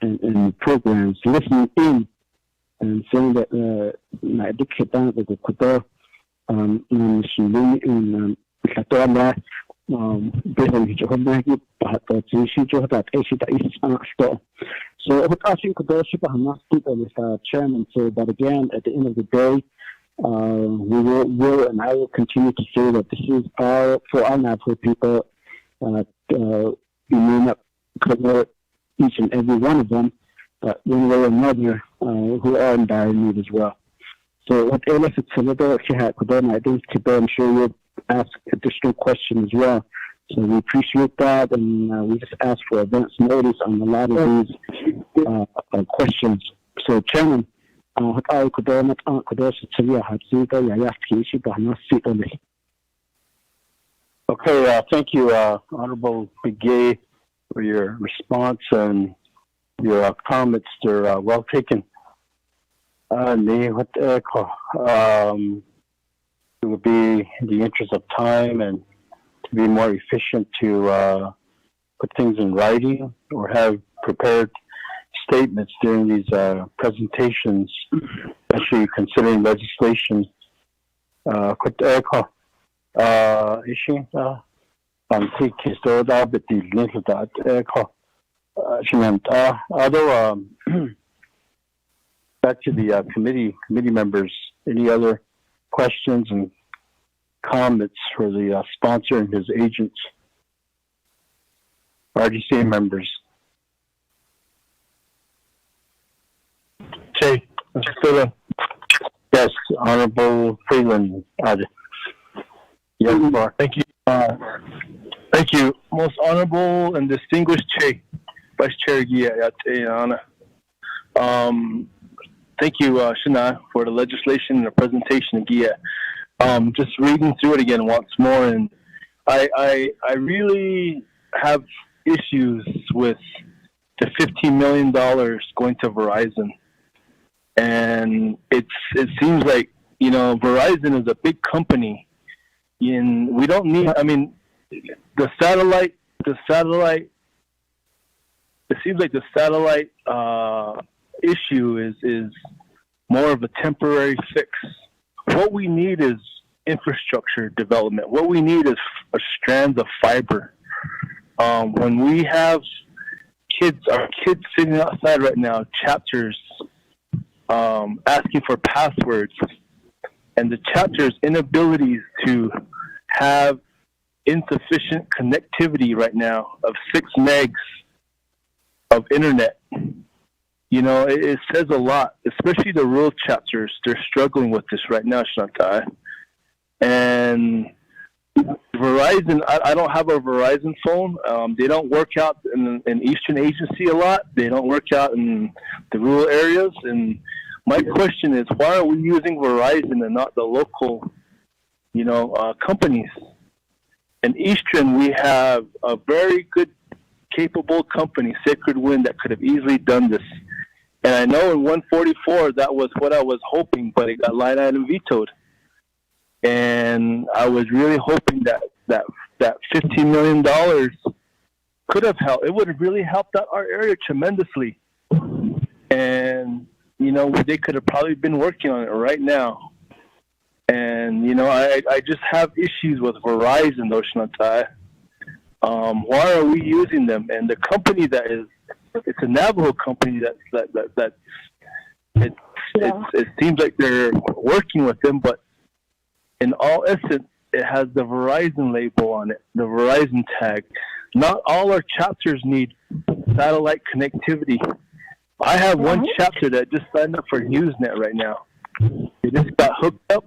programs listening in and saying that so Chairman, so that again, at the end of the day, we will and I will continue to say that this is for our Navajo people. We may not cover each and every one of them, but one way or another, who are in dire need as well. So what Elif had said, I'm sure you'll ask additional questions as well. So we appreciate that, and we just ask for advance notice on a lot of these questions. So, Chairman, okay, thank you, Honorable Begay, for your response and your comments. They're well taken. It would be in the interest of time and to be more efficient to put things in writing or have prepared statements during these presentations, especially considering legislation. Back to the committee members. Any other questions and comments for the sponsor and his agents? RDC members. Jay, Mr. Freeland. Yes, Honorable Freeland. Yes, Mark. Thank you. Thank you, most honorable and distinguished Chair, Vice Chair Gia. Thank you, Shana, for the legislation and the presentation, Gia. Just reading through it again once more, and I really have issues with the $15 million going to Verizon. And it seems like, Verizon is a big company, and we don't need, the satellite, it seems like the satellite issue is more of a temporary fix. What we need is infrastructure development. What we need is a strand of fiber. When we have our kids sitting outside right now, chapters, asking for passwords, and the chapter's inabilities to have insufficient connectivity right now of 6 megs of internet. It says a lot, especially the rural chapters. They're struggling with this right now, Shantai. And Verizon, I don't have a Verizon phone. They don't work out in Eastern Agency a lot. They don't work out in the rural areas. And my question is, why are we using Verizon and not the local, companies? In Eastern, we have a very good, capable company, Sacred Wind, that could have easily done this. And I know in 144, that was what I was hoping, but it got line item vetoed. And I was really hoping that $15 million could have helped. It would have really helped out our area tremendously. And, they could have probably been working on it right now. And, I just have issues with Verizon, though, Shantai. Why are we using them? And the company it's a Navajo company it seems like they're working with them, but in all essence, it has the Verizon label on it, the Verizon tag. Not all our chapters need satellite connectivity. I have one chapter that just signed up for HughesNet right now. They just got hooked up.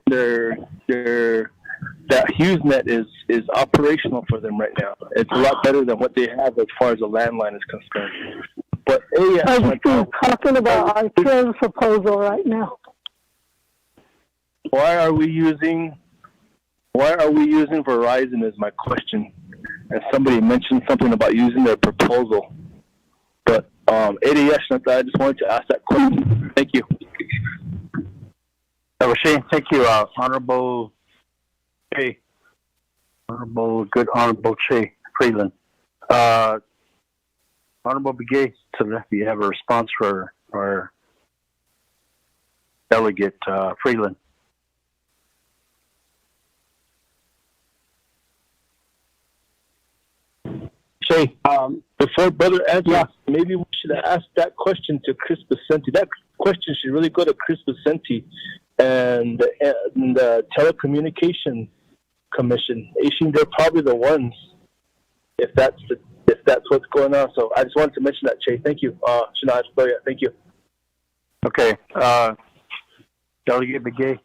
That HughesNet is operational for them right now. It's a lot better than what they have as far as the landline is concerned. But I was still talking about our sales proposal right now. Why are we using Verizon is my question. And somebody mentioned something about using their proposal. But I just wanted to ask that question. Thank you. Thank you, Honorable Hey, Honorable Che Freeland. Honorable Begay, so if you have a response for our delegate Freeland. Shay, before Brother answers, maybe we should ask that question to Chris Vicente. That question should really go to Chris Vicente and the Telecommunication Commission. They're probably the ones, if that's what's going on. So I just wanted to mention that, Shay. Thank you. Shana, thank you. Okay. Delegate Begay,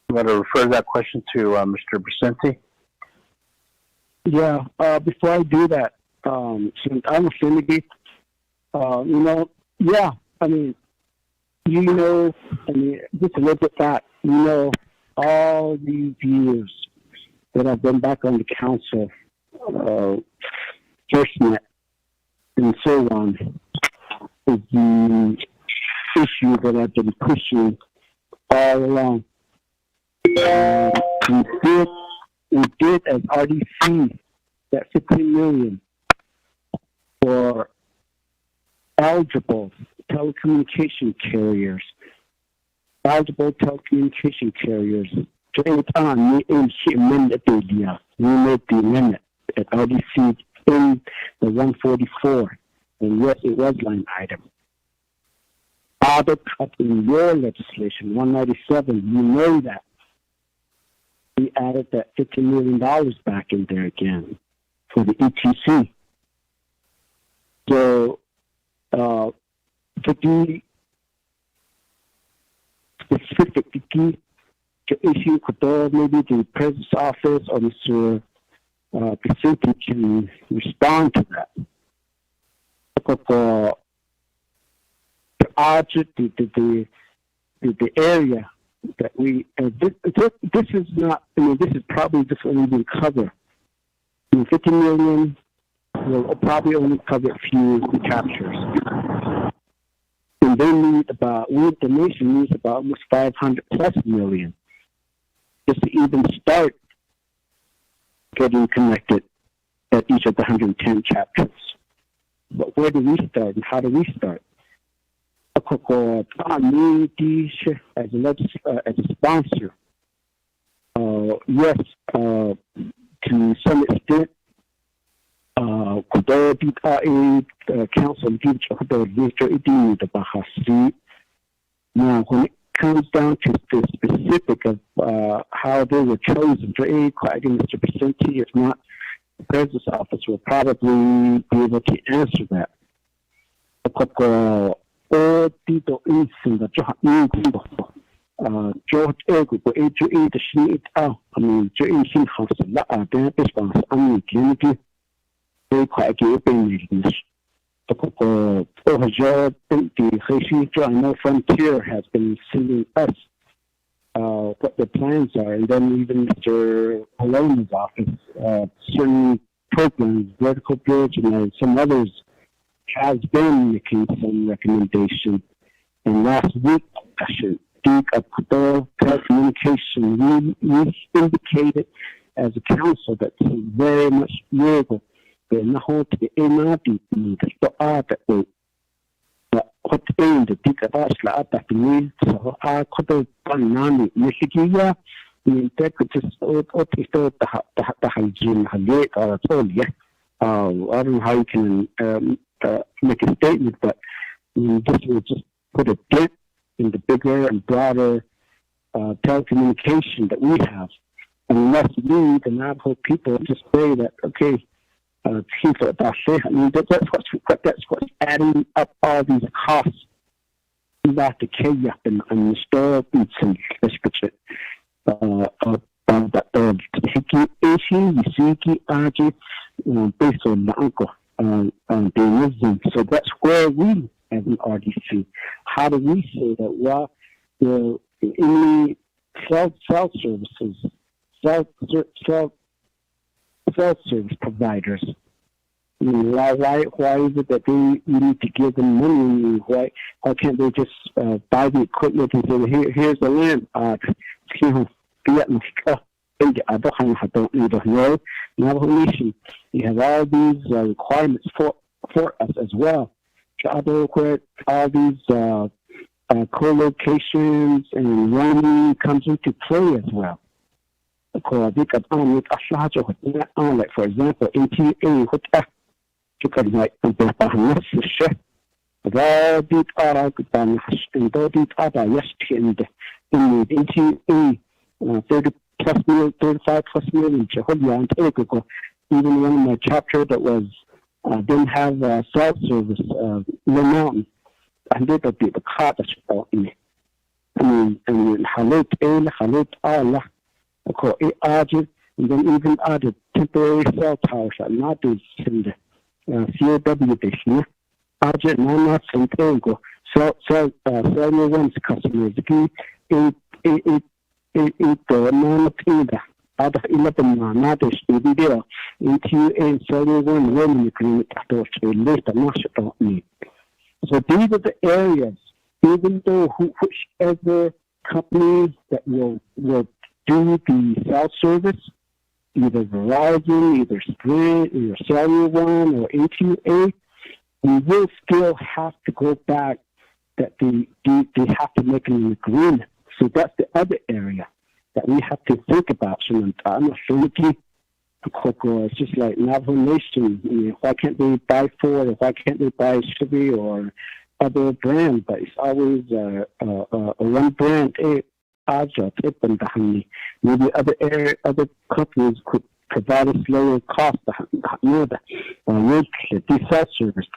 you want to refer that question to Mr. Vicente? Yeah, before I do that, since I'm a Finnegan, just a little bit back, all these years that I've been back on the council, FirstNet, and so on, is the issue that I've been pushing all along. We did as RDC that $15 million for eligible telecommunication carriers. Straight on, we made the limit at RDC in the 144, and yes, it was line item. Other cut in your legislation, 197, you know that. We added that $50 million back in there again for the ETC. So, to be specifically, the issue could maybe the President's office or Mr. Vicente can respond to that. Because the object, the area that we this is not. This is probably just only been covered. 50 million will probably only cover a few captures, and they need about. The nation needs about almost 500 plus million just to even start getting connected at each of the 110 chapters. But where do we start, and how do we start? As a sponsor, yes, to some extent, council now, when it comes down to the specific of how they were chosen, Mr. Vicente, if not, the President's office will probably be able to answer that. Tito Insin, the George Ego, the Shnit out, Join House, the response, Kennedy, they quite gave English. The Haitian I know Frontier has been sending us what the plans are, and then even Mr. Poloni's office, certain programs, Vertical Bridge, and some others has been making some recommendation. And last week, I should think of telecommunication, we indicated as a council that very much able to hold the NRD, the art that what in the big about that we so I could banani Michigan, in fact, just the hygiene, or I don't know how you can make a statement, but this will just put a dent in the bigger and broader telecommunication that we have. Unless we, the Navajo people, just say that, okay, that's what's adding up all these costs. About the Kenya and the store beats and especially based on the uncle. So that's where we, as an RDC, how do we say that? Well, any cell services, cell service providers. Why is it that we need to give them money? Why can't they just buy the equipment and say, here's the land? Navajo Nation, you have all these requirements for us as well. All these co-locations and roaming comes into play as well. Like for example, NTA, you can like NTA 35 plus million. Even one of my chapter that was didn't have cell service, Low Mountain, and they got the card that's about me. And Halut Allah, and then even added temporary cell towers at Nadu in the COW station. Ajit Nana Santango, cellular one's customers, other 11 Nadish video into a cellular one roaming agreement to list a national need. So these are the areas, even though whichever company that will do the cell service, either Verizon, either Sprint, either Cellular One, or AT&T, we will still have to go back that they have to make an agreement. So that's the other area that we have to think about. So it's just like Navajo Nation. Why can't they buy Ford, or why can't they buy Chevy or other brand? But it's always one brand. Maybe other companies could provide us lower cost. These cell service.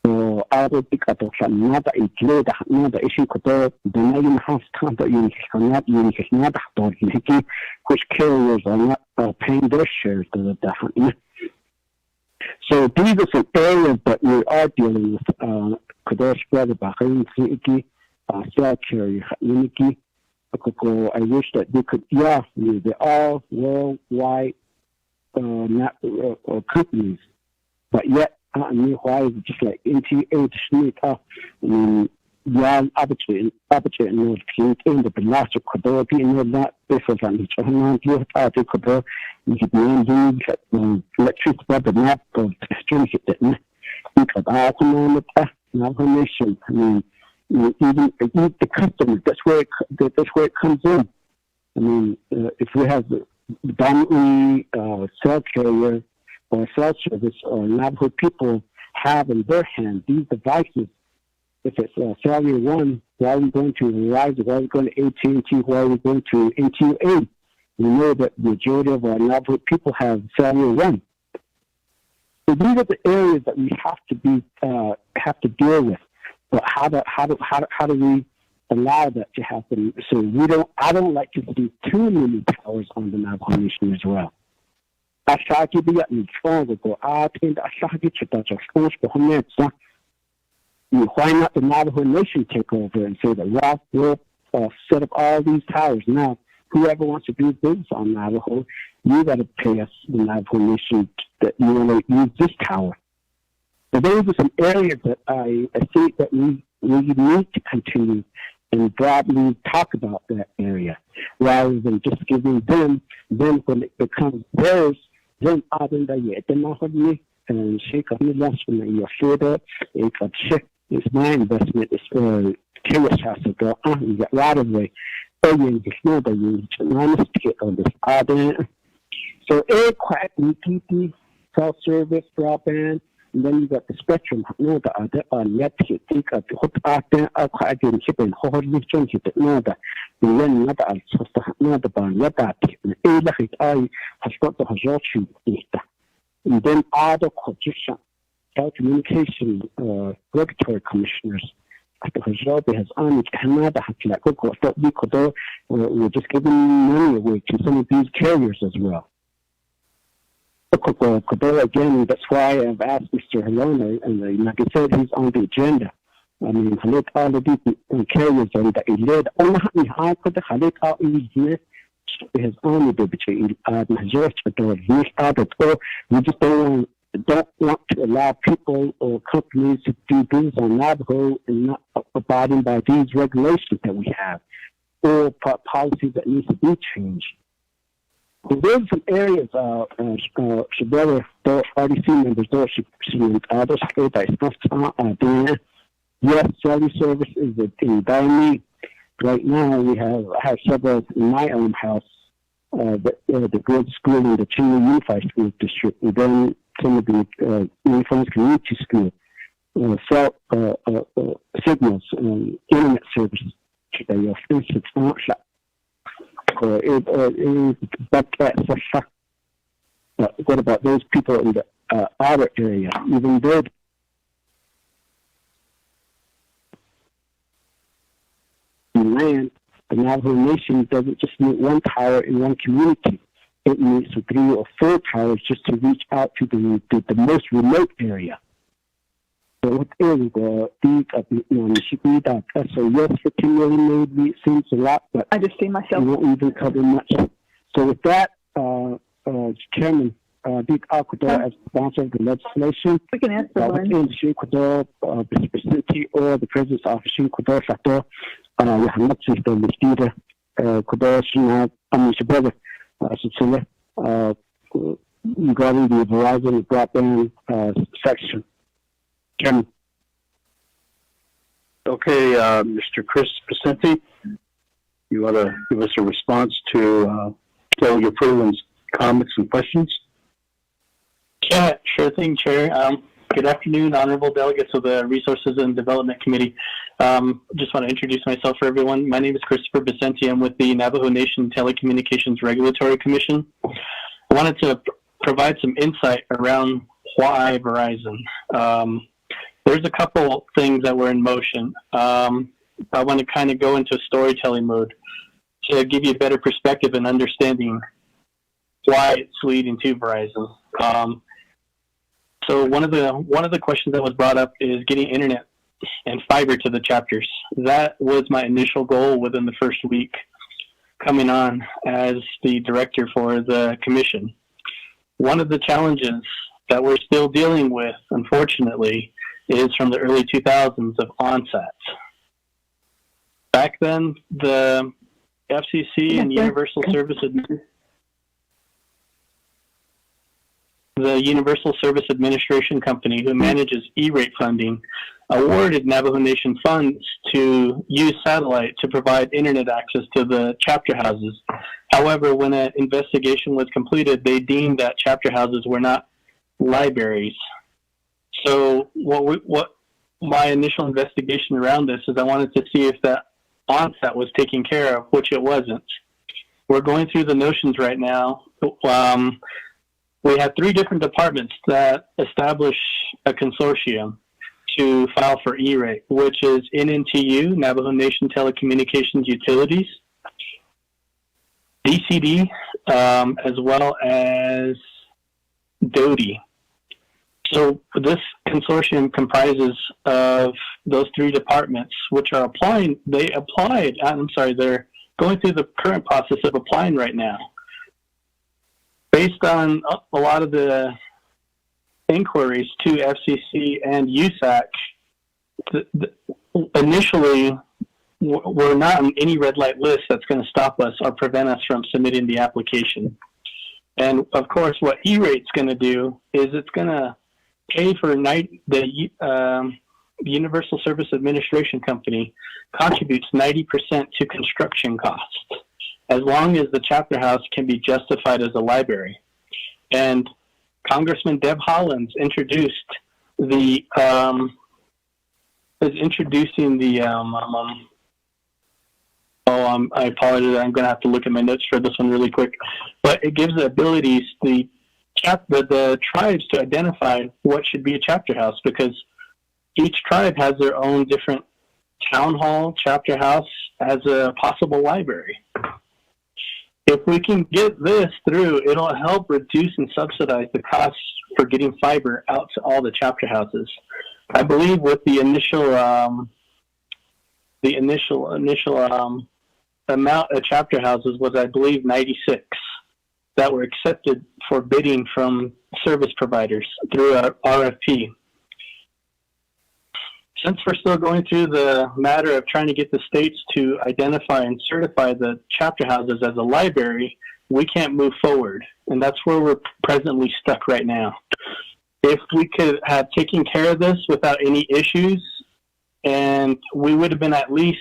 So I would pick up another include another issue the 9.5 times that you which carriers are not paying their shares to the. So these are some areas that we are dealing with. Kadosh brother Bahrain City, cell carrier Unity. I wish that they could, they're all worldwide companies, but yet why is it just like NTA Schmidt arbitrary and in the last Kodo being not before than each other Kodo you could name electricity by the map of exchange it Navajo Nation. Even the customer, that's where it comes in. If we have dominantly cell carrier or cell service or Navajo people have in their hand these devices, if it's Cellular One, why are we going to Verizon, why are we going to AT&T, why are we going to NTA? We know that the majority of our Navajo people have Cellular One. So these are the areas that we have to deal with. But how do we allow that to happen? So I don't like to see too many towers on the Navajo Nation as well. Why not the Navajo Nation take over and say that we'll set up all these towers? Now, whoever wants to do business on Navajo, you got to pay us, the Navajo Nation, that you want to use this tower. So those are some areas that I think that we need to continue and broadly talk about that area, rather than just giving them. Then when it becomes theirs, then and shake up less when you're sure that it's my investment. It's for Kirish has to go you get right away. You know that you to get on this so quite EPP, cell service, broadband. And then you got the spectrum. No, the other on yet to think of the hot acting, I didn't keep in hot religion, hit it. No, the when not I'll just not the barn yet that I has got the Hajochi. And then other condition, telecommunication regulatory commissioners at the Hajobi has on Canada, like we could we're just giving money away to some of these carriers as well. Again, that's why I've asked Mr. Helona, and like I said, he's on the agenda. Halit all of these carriers on the elite. Only how could the Halit all easier has only been between Majority or we just don't want to allow people or companies to do business on Navajo and not abiding by these regulations that we have. or policy that needs to be changed. There's some areas, Shabella, RDC members, yes, cell service is in Diamond. Right now, I have several in my own house, the Good School and the Chinle Unified School District, and then some of the Unified Community School, cell signals and internet services. What about those people in the outer area? Even though land, the Navajo Nation doesn't just need one tower in one community. It needs 3 or 4 towers just to reach out to the most remote area. So within the deed of Nishikida, so yes, 15 million maybe seems a lot, but I just see myself. It won't even cover much. So with that, Chairman, Deep Ecuador as sponsor of the legislation. We can answer within Ecuador, Presidente or the President's office in Ecuador, Factor, Yahamatsi, the Mistida, Ecuador, Shabella, Sicily, regarding the Verizon broadband section. Chairman. Okay, Mr. Chris Pacenti, you want to give us a response to Delegate Freeland's comments and questions? Yeah, sure thing, Chair. Good afternoon, honorable delegates of the Resources and Development Committee. Just want to introduce myself for everyone. My name is Christopher Pacenti. I'm with the Navajo Nation Telecommunications Regulatory Commission. I wanted to provide some insight around why Verizon. There's a couple things that were in motion. I want to kind of go into storytelling mode to give you a better perspective and understanding why it's leading to Verizon. So one of the questions that was brought up is getting internet and fiber to the chapters. That was my initial goal within the first week coming on as the director for the commission. One of the challenges that we're still dealing with, unfortunately, is from the early 2000s of ONSAT. Back then, the FCC and Universal Service Administration Company, who manages E-rate funding, awarded Navajo Nation funds to use satellite to provide internet access to the chapter houses. However, when an investigation was completed, they deemed that chapter houses were not libraries. So what my initial investigation around this is I wanted to see if that ONSAT was taken care of, which it wasn't. We're going through the notions right now. We have 3 different departments that establish a consortium to file for E-rate, which is NNTU, Navajo Nation Telecommunications Utilities, DCD, as well as DOTI. So this consortium comprises of those 3 departments, which are applying. They're going through the current process of applying right now. Based on a lot of the inquiries to FCC and USAC, initially we're not on any red light list that's going to stop us or prevent us from submitting the application. And of course, what E-rate's going to do is it's going to pay for the Universal Service Administration Company contributes 90% to construction costs, as long as the chapter house can be justified as a library. And Congressman Deb Hollins introduced the I apologize. I'm going to have to look at my notes for this one really quick. But it gives the abilities the tribes to identify what should be a chapter house, because each tribe has their own different town hall, chapter house as a possible library. If we can get this through, it'll help reduce and subsidize the costs for getting fiber out to all the chapter houses. I believe with the initial amount of chapter houses was, I believe, 96 that were accepted for bidding from service providers through our RFP. since we're still going through the matter of trying to get the states to identify and certify the chapter houses as a library, we can't move forward. And that's where we're presently stuck right now. If we could have taken care of this without any issues, and we would have been at least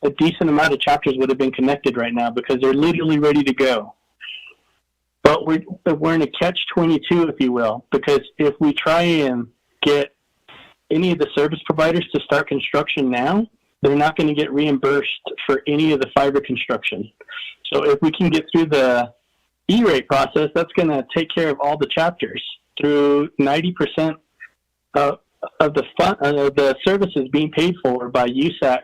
a decent amount of chapters would have been connected right now because they're literally ready to go. But we're in a catch-22, if you will, because if we try and get any of the service providers to start construction now, they're not going to get reimbursed for any of the fiber construction. So if we can get through the E-rate process, that's going to take care of all the chapters through 90% of the services being paid for by USAC.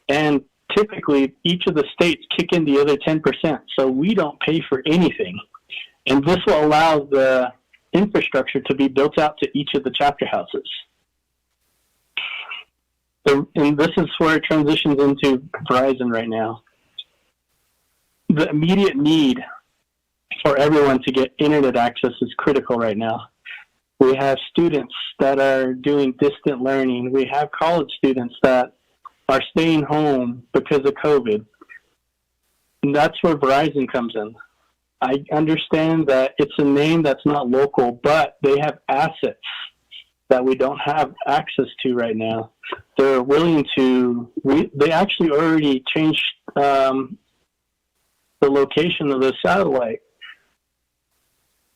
And typically, each of the states kick in the other 10%, so we don't pay for anything. And this will allow the infrastructure to be built out to each of the chapter houses. And this is where it transitions into Verizon right now. The immediate need for everyone to get internet access is critical right now. We have students that are doing distant learning. We have college students that are staying home because of COVID. And that's where Verizon comes in. I understand that it's a name that's not local, but they have assets that we don't have access to right now. They're willing to, they actually already changed the location of the satellite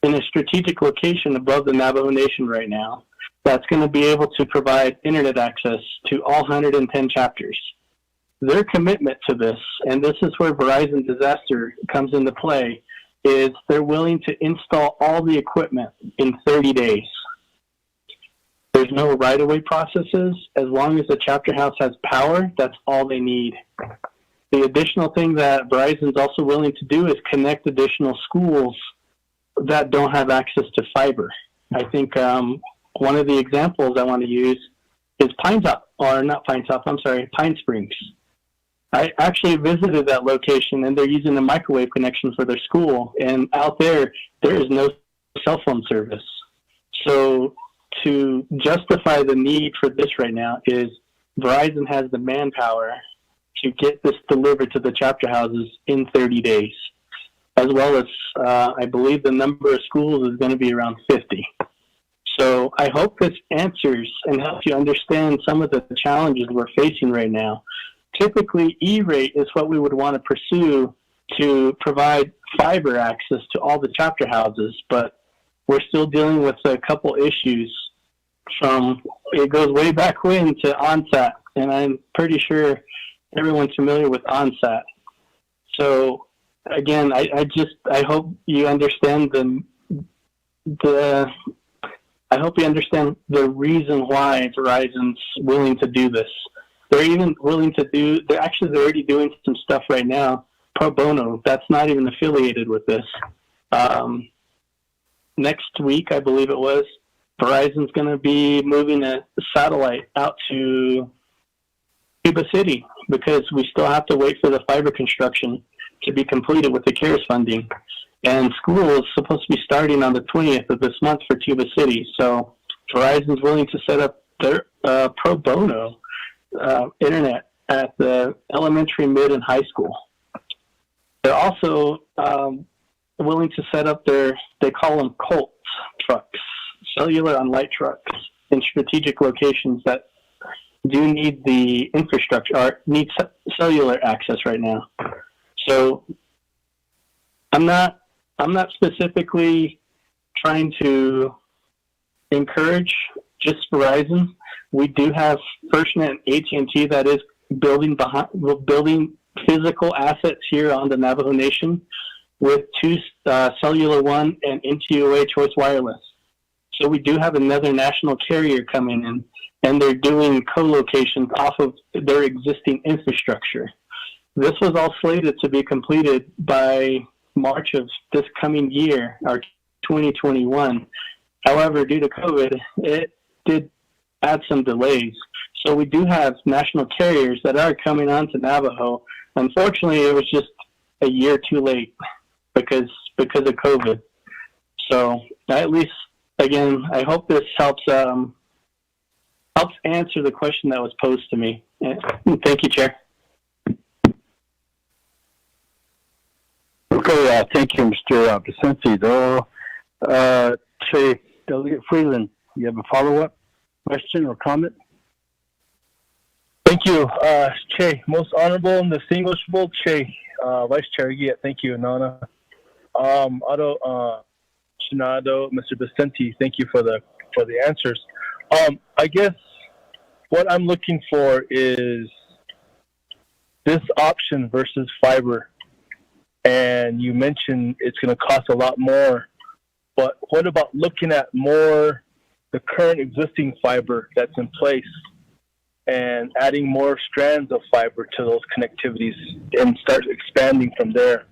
in a strategic location above the Navajo Nation right now. That's going to be able to provide internet access to all 110 chapters. Their commitment to this, and this is where Verizon Disaster comes into play, is they're willing to install all the equipment in 30 days. There's no right-of-way processes. As long as the chapter house has power, that's all they need. The additional thing that Verizon's also willing to do is connect additional schools that don't have access to fiber. I think one of the examples I want to use is Pine Springs. I actually visited that location, and they're using a microwave connection for their school. And out there is no cell phone service. So to justify the need for this right now is Verizon has the manpower to get this delivered to the chapter houses in 30 days, as well as I believe the number of schools is going to be around 50. So I hope this answers and helps you understand some of the challenges we're facing right now. Typically, E-rate is what we would want to pursue to provide fiber access to all the chapter houses, but we're still dealing with a couple issues from, it goes way back when to ONSAT, and I'm pretty sure everyone's familiar with ONSAT. So again, I hope you understand I hope you understand the reason why Verizon's willing to do this. They're even willing to they're already doing some stuff right now, pro bono, that's not even affiliated with this. Next week, I believe it was, Verizon's going to be moving a satellite out to Cuba City because we still have to wait for the fiber construction to be completed with the CARES funding. And school is supposed to be starting on the 20th of this month for Cuba City. So Verizon's willing to set up their pro bono internet at the elementary, mid, and high school. They're also willing to set up they call them COLT trucks, cellular on light trucks, in strategic locations that do need the infrastructure, or need cellular access right now. So I'm not specifically trying to encourage just Verizon. We do have FirstNet and AT&T that is building physical assets here on the Navajo Nation with two Cellular One and NTUA Choice Wireless. So we do have another national carrier coming in, and they're doing co-locations off of their existing infrastructure. This was all slated to be completed by March of this coming year, or 2021. However, due to COVID, it did add some delays. So we do have national carriers that are coming on to Navajo. Unfortunately, it was just a year too late because of COVID. So at least, again, I hope this helps helps answer the question that was posed to me. Thank you, Chair. Okay, thank you, Mr. Vicente. Chair Delegate Freeland, you have a follow-up question or comment? Thank you, Chair. Most honorable and distinguishable Chair, Vice Chair Giat, thank you, Nana. Otto Chinado, Mr. Vicente, thank you for the answers. I guess what I'm looking for is this option versus fiber. And you mentioned it's going to cost a lot more, but what about looking at more the current existing fiber that's in place and adding more strands of fiber to those connectivities and start expanding from there?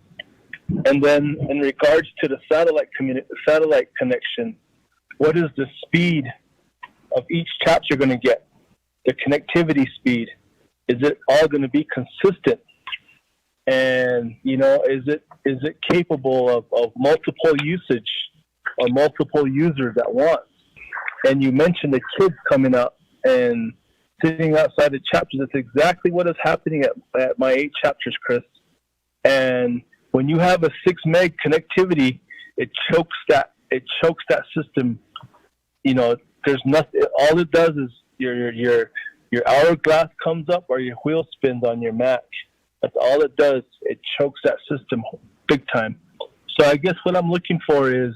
And then in regards to the satellite connection, what is the speed of each chapter going to get? The connectivity speed, is it all going to be consistent? And, you know, is it capable of multiple usage or multiple users at once? And you mentioned the kids coming up and sitting outside the chapters. That's exactly what is happening at my 8 chapters, Chris. And when you have a 6 meg connectivity, it chokes that system. You know, there's nothing. All it does is your hourglass comes up or your wheel spins on your match. That's all it does. It chokes that system big time. So I guess what I'm looking for is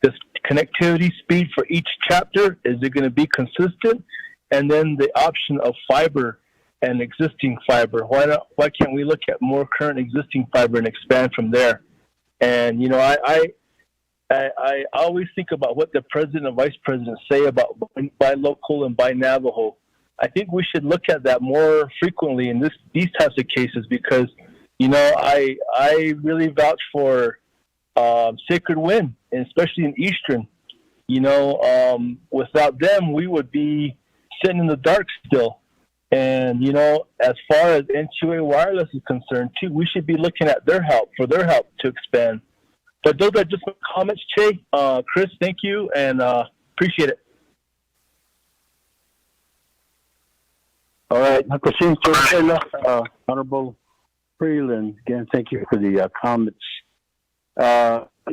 this connectivity speed for each chapter. Is it going to be consistent? And then the option of fiber and existing fiber. Why can't we look at more current existing fiber and expand from there? And, you know, I always think about what the president and vice president say about buy local and buy Navajo. I think we should look at that more frequently in these types of cases because, you know, I really vouch for Sacred Wind, and especially in Eastern. You know, without them, we would be sitting in the dark still. And, you know, as far as NQA Wireless is concerned, too, we should be looking at their help to expand. But those are just my comments, Che. Chris, thank you, and appreciate it. All right, Honorable Freeland, again, thank you for the comments.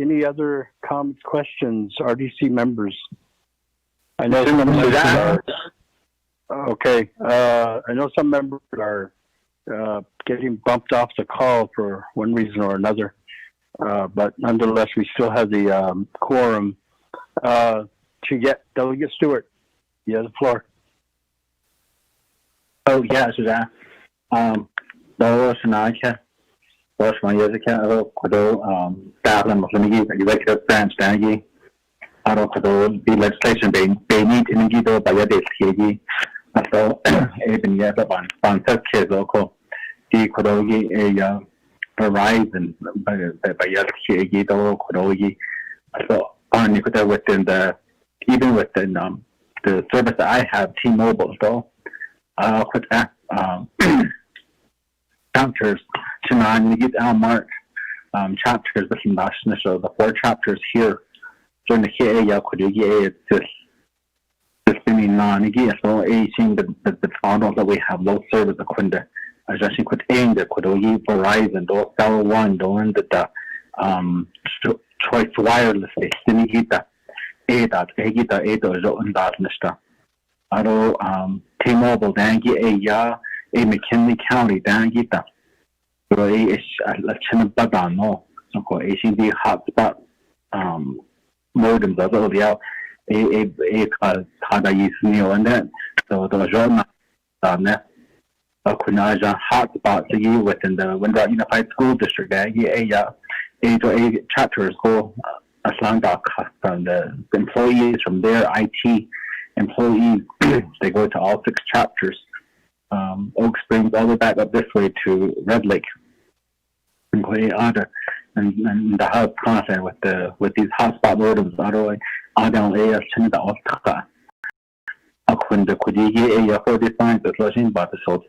Any other comments, questions, RDC members? I know some members are, okay. I know some members are getting bumped off the call for one reason or another, but nonetheless, we still have the quorum. To get Delegate Stewart, you have the floor. Oh, yeah, so that. Đó là cái đó là cái đó ta làm một cái gì vậy cái branch đó gì đó đó the legislation being need in cái đó bây giờ cái gì đó even yeah các bạn thực hiện đó có thì cái đó cái Verizon bây giờ cái gì đó cái đó gì đó on you could within the service that I have, T-Mobile, so with that chapters tonight we get our mark chapters the national show the 4 chapters here during the area could you get this being non again so seeing the tunnels that we have low service equipment as I think with aim the could you Verizon do Cell One doing the choice wireless then you get that Mr. T-Mobile dangi McKinley County dangi ta so election badano so ko ACD hotspot modems are the out tada yisnio and then so the zona ne kunaja hotspot so within the Windrock Unified School District a chapters go from the employees from their IT employees, they go to all 6 chapters. Oak Springs all the way back up this way to Red Lake. And the hub content with these hotspot modems down AS the Kudigi A 40 signs the flashing but the salt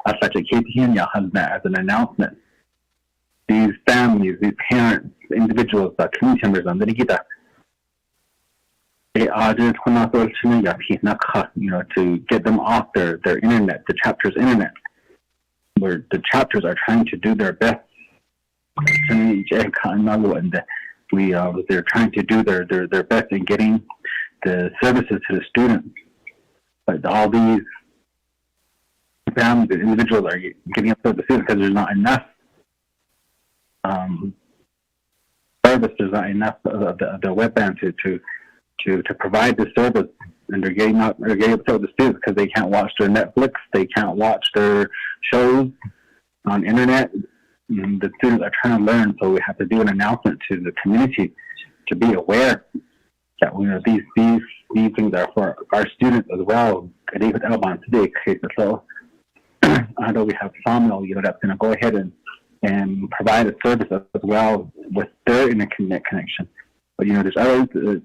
as such a KTN as an announcement. These families, these parents, individuals, community members on the Nikita. to get them off their internet, the chapter's internet, where the chapters are trying to do their best. And they're trying to do their best in getting the services to the students. But all these families and individuals are getting upset with the students because there's not enough service, there's not enough of the web band to provide the service, and they're getting upset with the students because they can't watch their Netflix, they can't watch their shows on internet. And the students are trying to learn, so we have to do an announcement to the community to be aware that these things are for our students as well. So I know we have Samuel, that's going to go ahead and provide a service as well with their internet connection. But there's others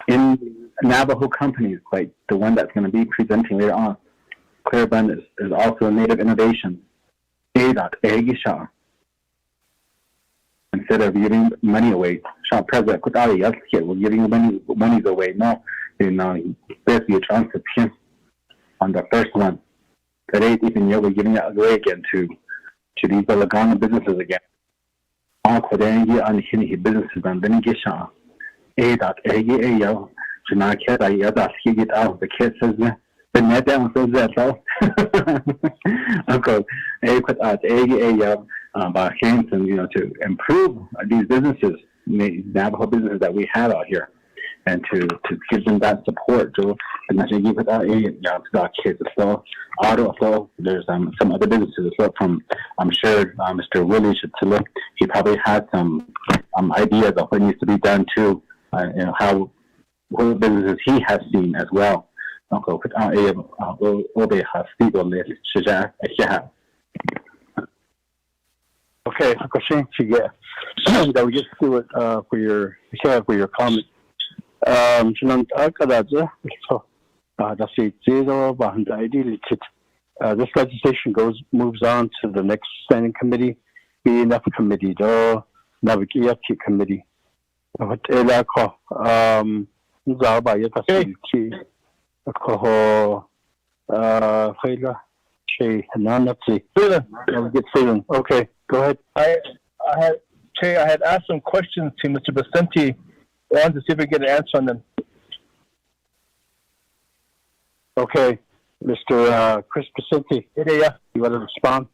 in Navajo companies, like the one that's going to be presenting later on. Clear Abundance is also a Native Innovation. Instead of giving money away, Shop President we're giving money away. No, basically a transfer on the first one. Today, even we're giving it away again to these Belagana businesses again. Businesses and then get shot. The kid says, the net down says that, so. Uncle, by Hanson, to improve these businesses, Navajo businesses that we have out here, and to give them that support. And actually give it to kids as well. Also, there's some other businesses as well. From I'm sure Mr. Willie should look. He probably had some ideas of what needs to be done too. What businesses he has seen as well. Okay, question to get that we just do it for your comment. This legislation moves on to the next standing committee, the NF committee, the Navigate committee. Okay, go ahead. I had asked some questions to Mr. Vicente. I wanted to see if we get an answer on them. Okay, Mr. Chris Vicente. Yeah. You want to respond?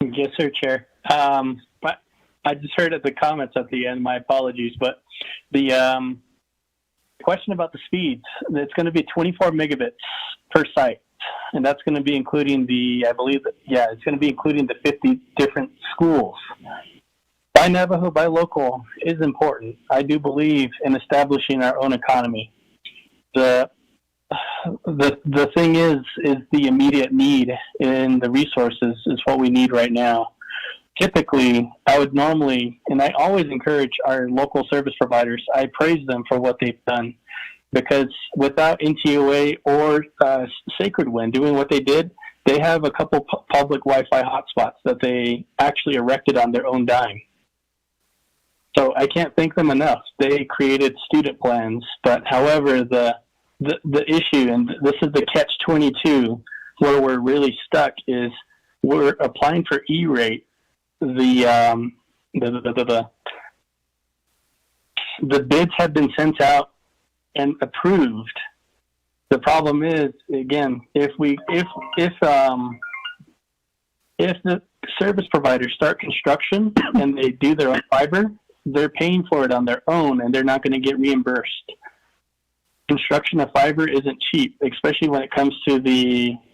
Yes, sir, Chair. But I just heard the comments at the end. My apologies, but the question about the speeds, it's going to be 24 megabits per site, and that's going to be including it's going to be including the 50 different schools. Buy Navajo, buy local is important. I do believe in establishing our own economy. The thing is the immediate need in the resources is what we need right now. Typically, I would normally, and I always encourage our local service providers, I praise them for what they've done, because without NTOA or Sacred Wind doing what they did, they have a couple public Wi-Fi hotspots that they actually erected on their own dime. So I can't thank them enough. They created student plans, but however, the issue, and this is the catch-22, where we're really stuck, is we're applying for E-rate. The bids have been sent out and approved. The problem is, again, if the service providers start construction and they do their own fiber, they're paying for it on their own and they're not going to get reimbursed. Construction of fiber isn't cheap, especially when it comes to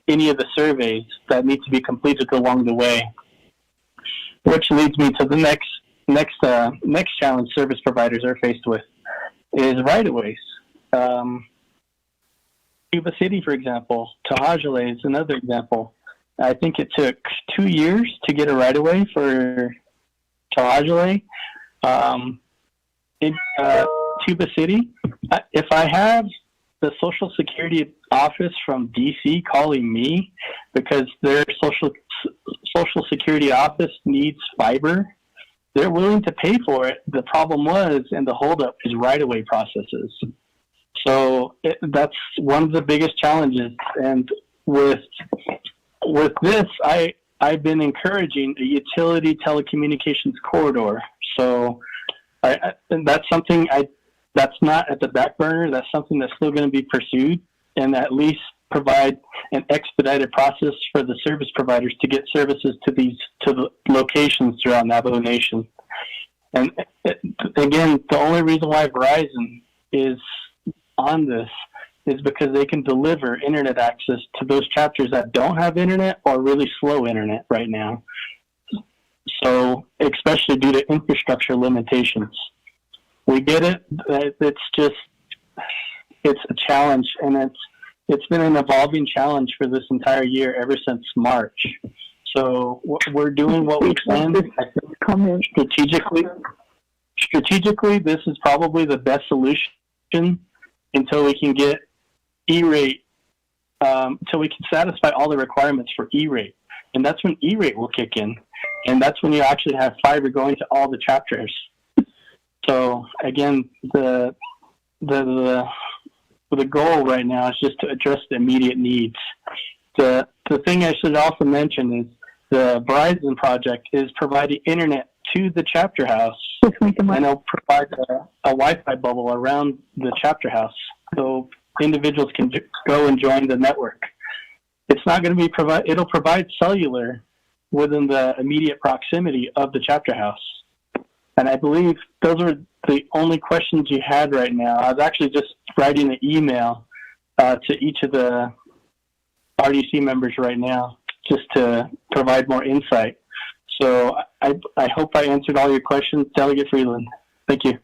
any of the surveys that need to be completed along the way. Which leads me to the next challenge service providers are faced with is right-of-ways. Yuba City, for example, To'ajale is another example. I think it took 2 years to get a right-of-way for To'ajale. In Yuba City, if I have the Social Security office from DC calling me because their Social Security office needs fiber, they're willing to pay for it. The problem was, and the holdup is right-of-way processes. So that's one of the biggest challenges. And with this, I've been encouraging a utility telecommunications corridor. So and that's something that's not at the back burner. That's something that's still going to be pursued, and at least provide an expedited process for the service providers to get services to the locations throughout Navajo Nation. And again, the only reason why Verizon is on this is because they can deliver internet access to those chapters that don't have internet or really slow internet right now. So, especially due to infrastructure limitations. We get it. It's a challenge, and it's been an evolving challenge for this entire year ever since March. So we're doing what we can. Strategically, this is probably the best solution until we can get E-rate, until we can satisfy all the requirements for E-rate. And that's when E-rate will kick in. And that's when you actually have fiber going to all the chapters. So again, the goal right now is just to address the immediate needs. The thing I should also mention is the Verizon project is providing internet to the chapter house, and it'll provide a Wi-Fi bubble around the chapter house, so individuals can go and join the network. It's not going to be it'll provide cellular within the immediate proximity of the chapter house. And I believe those are the only questions you had right now. I was actually just writing an email to each of the RDC members right now just to provide more insight. So I hope I answered all your questions. Delegate Freeland. Thank you.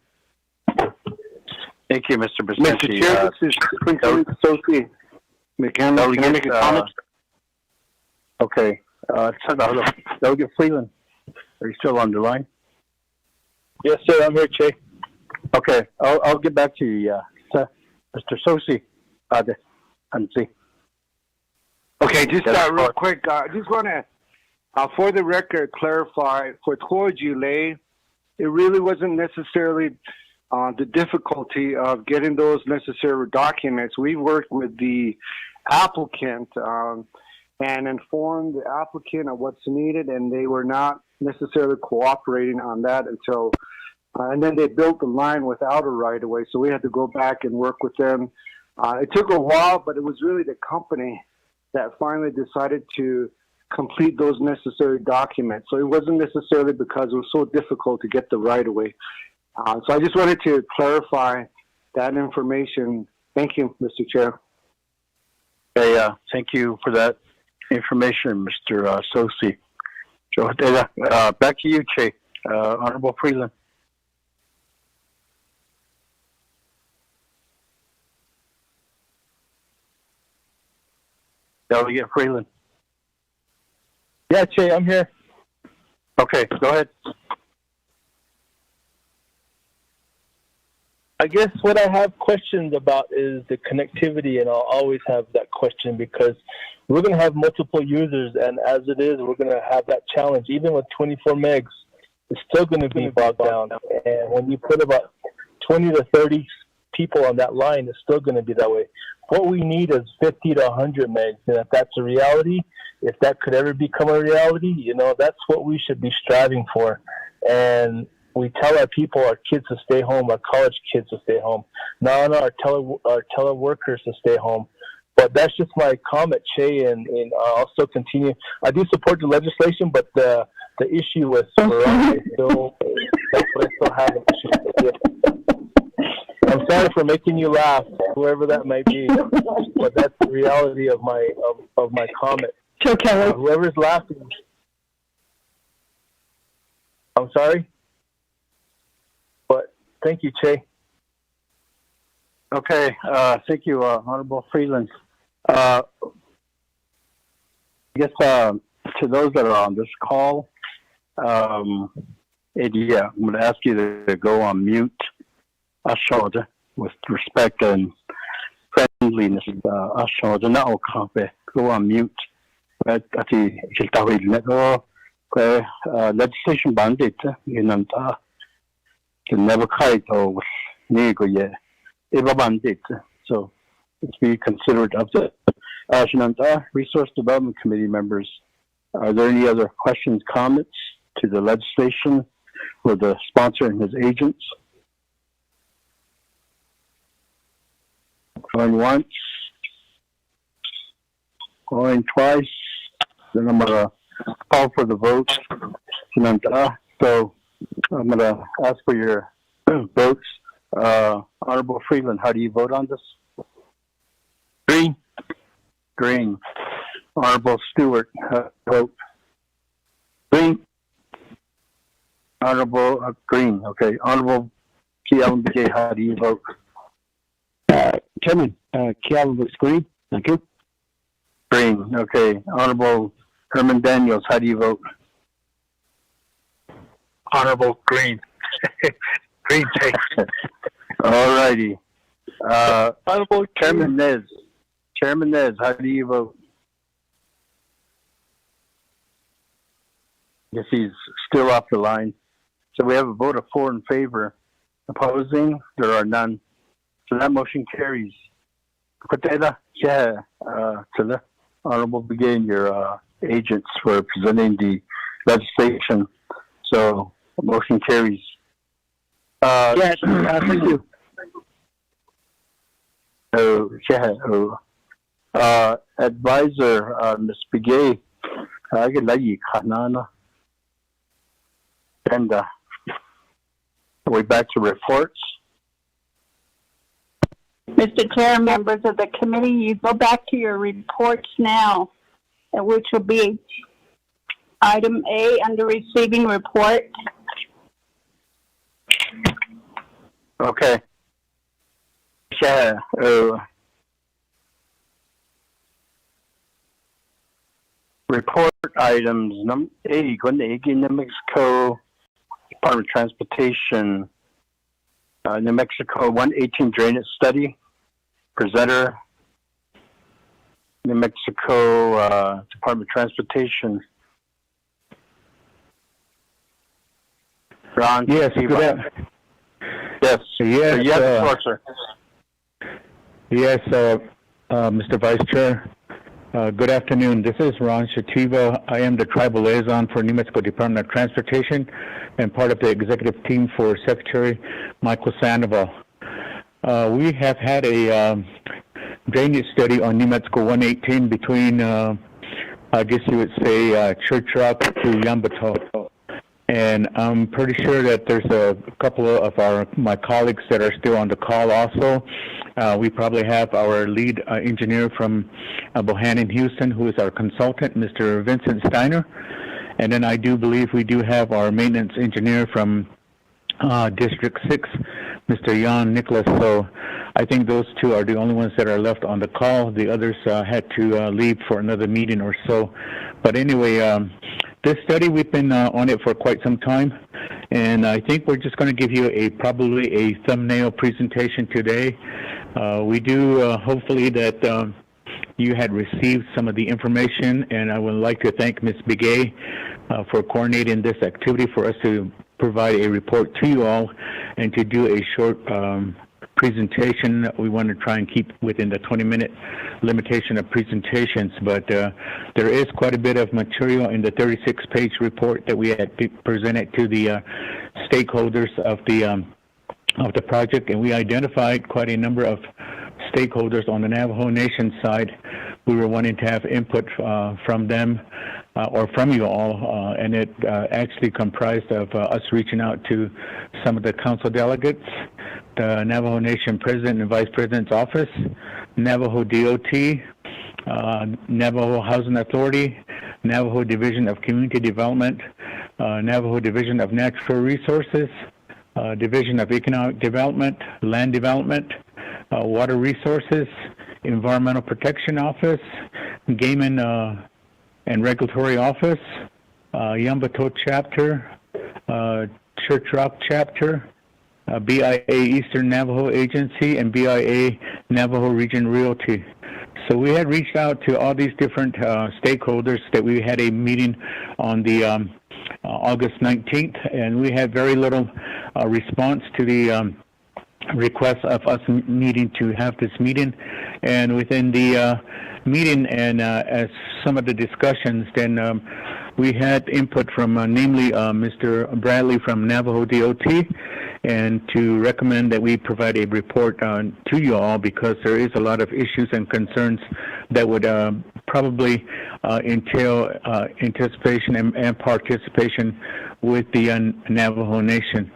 Thank you, Mr. Vicente. Mr. Chair, this is Prince Sophie. Can I make a comment? Okay. Delegate Freeland, are you still on the line? Yes, sir. I'm here, Che. Okay. I'll get back to you, Mr. Sosi. Okay, just real quick. I just want to, for the record, clarify for Torjule, it really wasn't necessarily the difficulty of getting those necessary documents. We worked with the applicant and informed the applicant of what's needed, and they were not necessarily cooperating on that until, and then they built the line without a right-of-way, so we had to go back and work with them. It took a while, but it was really the company that finally decided to complete those necessary documents. So it wasn't necessarily because it was so difficult to get the right-of-way. So I just wanted to clarify that information. Thank you, Mr. Chair. Okay, thank you for that information, Mr. Sosi. Back to you, Che. Honorable Freeland. Delegate Freeland. Yeah, Che, I'm here. Okay, go ahead. I guess what I have questions about is the connectivity, and I'll always have that question because we're going to have multiple users, and as it is, we're going to have that challenge. Even with 24 megs, it's still going to be bogged down. And when you put about 20 to 30 people on that line, it's still going to be that way. What we need is 50 to 100 megs, and if that's a reality, if that could ever become a reality, you know, that's what we should be striving for. And we tell our people, our kids to stay home, our college kids to stay home. Now our teleworkers to stay home. But that's just my comment, Che, and I'll still continue. I do support the legislation, but the issue with Verizon is still, that's what I still have an issue with. I'm sorry for making you laugh, whoever that might be, but that's the reality of my comment. Okay. Whoever's laughing. I'm sorry? But thank you, Che. Okay, thank you, Honorable Freeland. I guess to those that are on this call, Eddie, I'm going to ask you to go on mute. With respect and friendliness, go on mute. legislation mandate inanta the never kite or nego ye eva mandate so it's be considered of the Shinanta Resource Development Committee members. Are there any other questions, comments to the legislation or the sponsor and his agents? Going once, going twice. Then I'm gonna call for the vote. So I'm gonna ask for your votes. Honorable Freeland, how do you vote on this? Green. Green. Honorable Stewart, vote. Green. Honorable Green. Okay. Honorable Kialan, how do you vote? Chairman, Kialan votes green. Thank you. Green. Okay. Honorable Herman Daniels, how do you vote? Honorable Green. Green takes. All righty. Honorable Chairman Nez. Chairman Nez, how do you vote? Yes, he's still off the line. So we have a vote of 4 in favor. Opposing, there are none. So that motion carries. Honorable Begay, your agents for presenting the legislation. So the motion carries. Yes, thank you. Advisor, Ms. Begay, and we're back to reports. Mr. Chair, members of the committee, you go back to your reports now, which will be item A under receiving report. Okay. Yeah. Report items. A, New Mexico Department of Transportation. New Mexico 118 drainage study. Presenter. New Mexico Department of Transportation. Ron. Yes, good afternoon. Yes. Yes. You have the floor, sir. Yes, Mr. Vice Chair. Good afternoon. This is Ron Shativa. I am the tribal liaison for New Mexico Department of Transportation and part of the executive team for Secretary Michael Sandoval. We have had a drainage study on New Mexico 118 between, I guess you would say, Church Rock to Yambato. And I'm pretty sure that there's a couple of my colleagues that are still on the call also. We probably have our lead engineer from Bohannon, Houston, who is our consultant, Mr. Vincent Steiner. And then I do believe we do have our maintenance engineer from District 6, Mr. Jan Nicholas. So I think those two are the only ones that are left on the call. The others had to leave for another meeting or so. But anyway, this study, we've been on it for quite some time, and I think we're just going to give you probably a thumbnail presentation today. We do hopefully that you had received some of the information, and I would like to thank Ms. Begay for coordinating this activity for us to provide a report to you all and to do a short presentation. We want to try and keep within the 20-minute limitation of presentations, but there is quite a bit of material in the 36-page report that we had presented to the stakeholders of the project, and we identified quite a number of stakeholders on the Navajo Nation side. We were wanting to have input from them or from you all, and it actually comprised of us reaching out to some of the council delegates, the Navajo Nation President and Vice President's Office, Navajo DOT, Navajo Housing Authority, Navajo Division of Community Development, Navajo Division of Natural Resources, Division of Economic Development, Land Development, Water Resources, Environmental Protection Office, Game and Regulatory Office, Yambato Chapter, Church Rock Chapter, BIA Eastern Navajo Agency, and BIA Navajo Region Realty. So we had reached out to all these different stakeholders. That we had a meeting on the August 19th, and we had very little response to the request of us needing to have this meeting. And within the meeting and as some of the discussions, then we had input from namely Mr. Bradley from Navajo DOT, and to recommend that we provide a report to you all, because there is a lot of issues and concerns that would probably entail anticipation and participation with the Navajo Nation.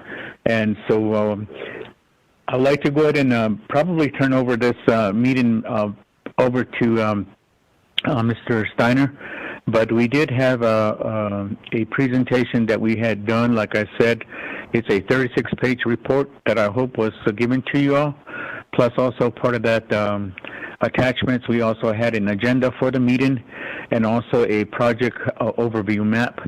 And so I'd like to go ahead and probably turn over this meeting over to Mr. Steiner. But we did have a presentation that we had done. Like I said, it's a 36-page report that I hope was given to you all. Plus, also part of that attachments, we also had an agenda for the meeting, and also a project overview map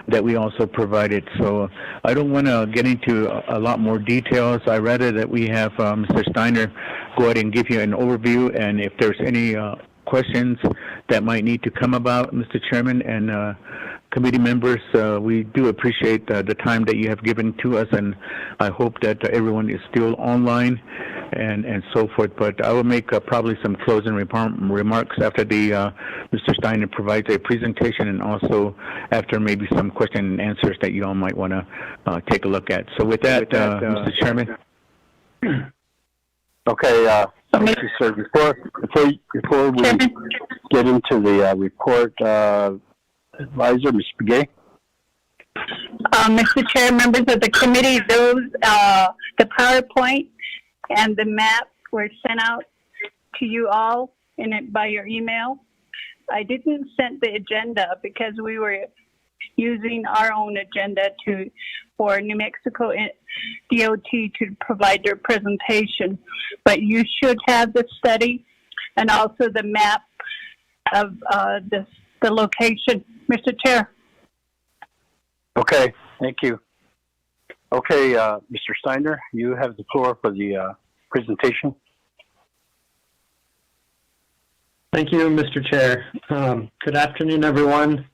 that we also provided. So I don't want to get into a lot more details. I rather that we have Mr. Steiner go ahead and give you an overview, and if there's any questions that might need to come about, Mr. Chairman and committee members, we do appreciate the time that you have given to us, and I hope that everyone is still online and so forth. But I will make probably some closing remarks after the Mr. Steiner provides a presentation, and also after maybe some question and answers that you all might want to take a look at. So with that, Mr. Chairman. Okay, thank you, sir. Before we get into the report, Advisor, Ms. Begay. Mr. Chair, members of the committee, the PowerPoint and the map were sent out to you all by your email. I didn't send the agenda because we were using our own agenda for New Mexico DOT to provide their presentation. But you should have the study and also the map of the location, Mr. Chair. Okay, thank you. Okay, Mr. Steiner, you have the floor for the presentation. Thank you, Mr. Chair. Good afternoon, everyone.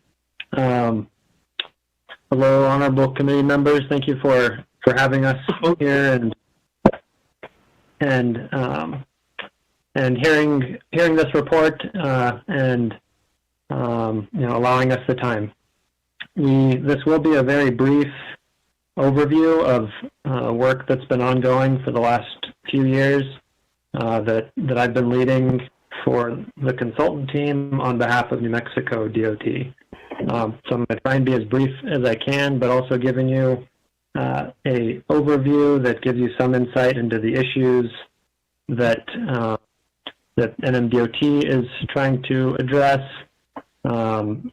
Hello, honorable committee members. Thank you for having us here and hearing this report and allowing us the time. This will be a very brief overview of work that's been ongoing for the last few years that I've been leading for the consultant team on behalf of New Mexico DOT. So I'm going to try and be as brief as I can, but also giving you a overview that gives you some insight into the issues that NMDOT is trying to address on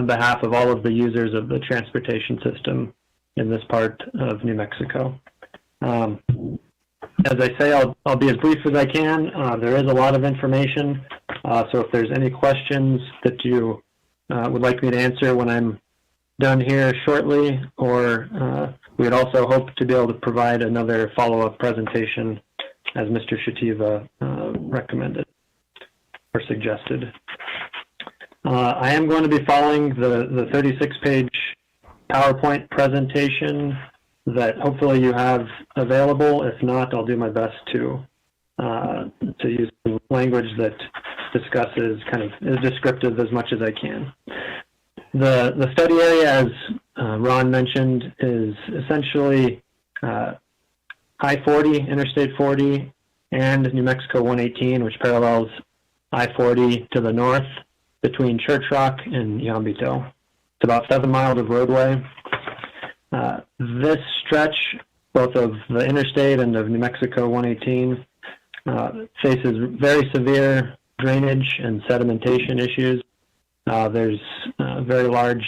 behalf of all of the users of the transportation system in this part of New Mexico. As I say, I'll be as brief as I can. There is a lot of information, so if there's any questions that you would like me to answer when I'm done here shortly, or we'd also hope to be able to provide another follow-up presentation as Mr. Shativa recommended or suggested. I am going to be following the 36-page PowerPoint presentation that hopefully you have available. If not, I'll do my best to use language that discusses kind of is descriptive as much as I can. The study area, as Ron mentioned, is essentially I-40, Interstate 40, and New Mexico 118, which parallels I-40 to the north between Church Rock and Yambito. It's about 7 miles of roadway. This stretch, both of the interstate and of New Mexico 118, faces very severe drainage and sedimentation issues. There's very large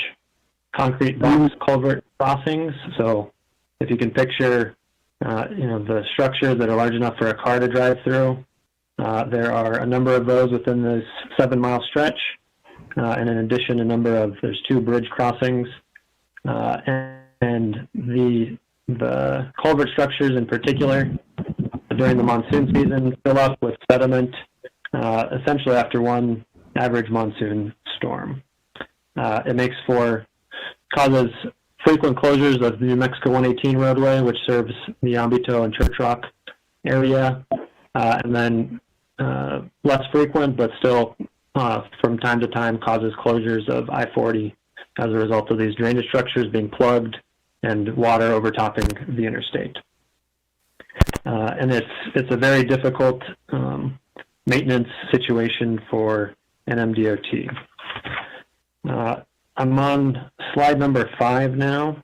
concrete box culvert crossings. So if you can picture, the structures that are large enough for a car to drive through, there are a number of those within this 7-mile stretch. And in addition, there's 2 bridge crossings. And the culvert structures in particular, during the monsoon season, fill up with sediment essentially after one average monsoon storm. It causes frequent closures of the New Mexico 118 roadway, which serves the Ambito and Church Rock area, and then less frequent, but still from time to time causes closures of I-40 as a result of these drainage structures being plugged and water overtopping the interstate. And it's a very difficult maintenance situation for NMDOT. I'm on slide number 5 now.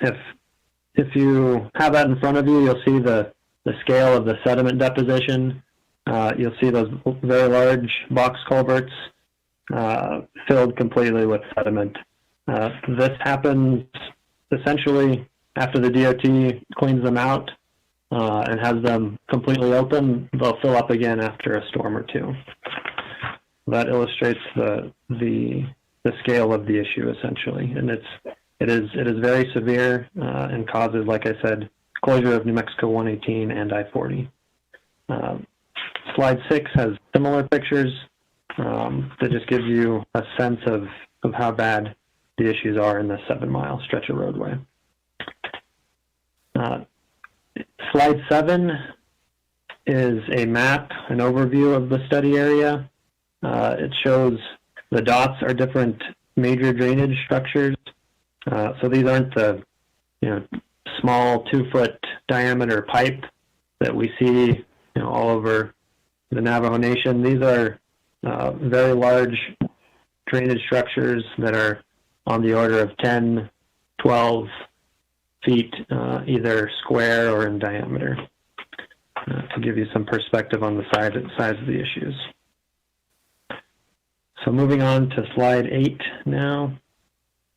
If you have that in front of you, you'll see the scale of the sediment deposition. You'll see those very large box culverts filled completely with sediment. This happens essentially after the DOT cleans them out and has them completely open. They'll fill up again after a storm or two. That illustrates the scale of the issue essentially, and it is very severe and causes, like I said, closure of New Mexico 118 and I-40. Slide 6 has similar pictures that just gives you a sense of how bad the issues are in this 7-mile stretch of roadway. Slide 7 is a map, an overview of the study area. It shows the dots are different major drainage structures. So these aren't the small 2-foot diameter pipe that we see all over the Navajo Nation. These are very large drainage structures that are on the order of 10, 12 feet, either square or in diameter, to give you some perspective on the size of the issues. So moving on to slide 8 now,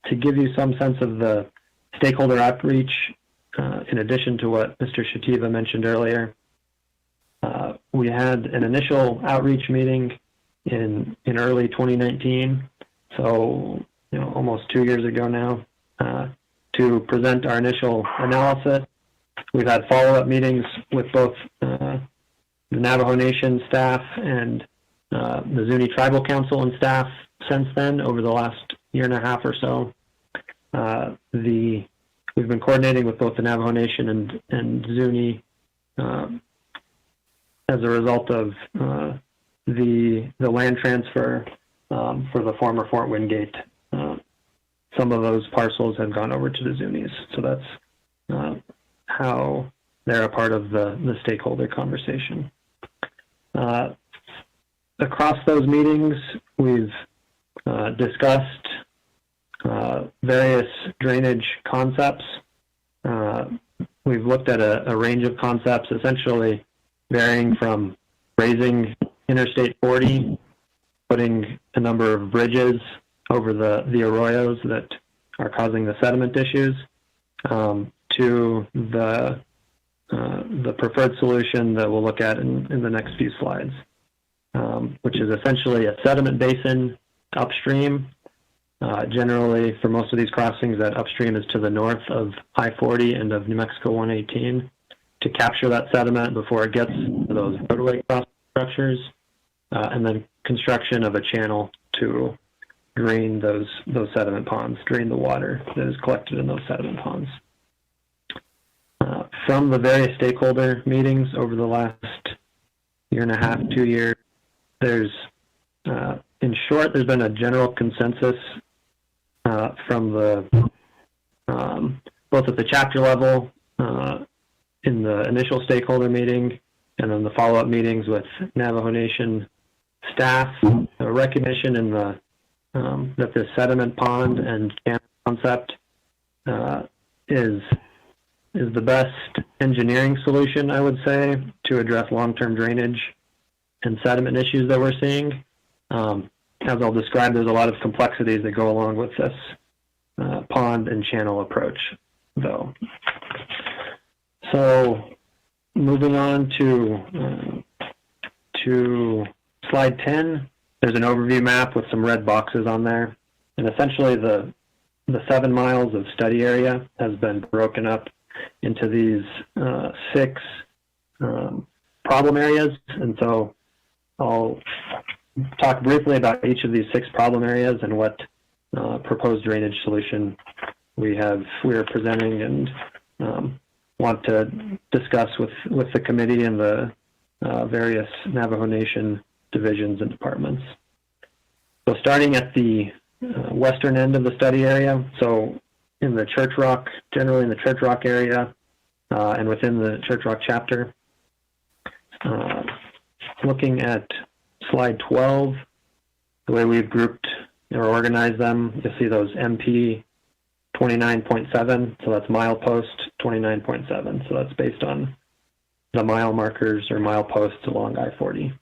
to give you some sense of the stakeholder outreach, in addition to what Mr. Shativa mentioned earlier. We had an initial outreach meeting in early 2019, so almost 2 years ago now, to present our initial analysis. We've had follow-up meetings with both the Navajo Nation staff and the Zuni Tribal Council and staff since then, over the last year and a half or so. We've been coordinating with both the Navajo Nation and Zuni as a result of the land transfer for the former Fort Wingate. Some of those parcels have gone over to the Zunis, so that's how they're a part of the stakeholder conversation. Across those meetings, we've discussed various drainage concepts. We've looked at a range of concepts, essentially varying from raising Interstate 40, putting a number of bridges over the arroyos that are causing the sediment issues, to the preferred solution that we'll look at in the next few slides, which is essentially a sediment basin upstream. Generally, for most of these crossings, that upstream is to the north of I-40 and of New Mexico 118, to capture that sediment before it gets to those roadway crossing structures, and then construction of a channel to drain those sediment ponds, drain the water that is collected in those sediment ponds. From the various stakeholder meetings over the last year and a half, 2 years, there's, in short, there's been a general consensus from both at the chapter level in the initial stakeholder meeting and then the follow-up meetings with Navajo Nation staff, a recognition in the that the sediment pond and channel concept is the best engineering solution, I would say, to address long-term drainage and sediment issues that we're seeing. As I'll describe, there's a lot of complexities that go along with this pond and channel approach, though. So moving on to slide 10, there's an overview map with some red boxes on there. And essentially the 7 miles of study area has been broken up into these 6 problem areas. And so I'll talk briefly about each of these 6 problem areas and what proposed drainage solution we are presenting and want to discuss with the committee and the various Navajo Nation divisions and departments. So starting at the western end of the study area, so in the Church Rock, generally in the Church Rock area and within the Church Rock chapter. Looking at slide 12, the way we've grouped or organized them, you'll see those MP 29.7, so that's milepost 29.7, so that's based on the mile markers or mileposts along I-40.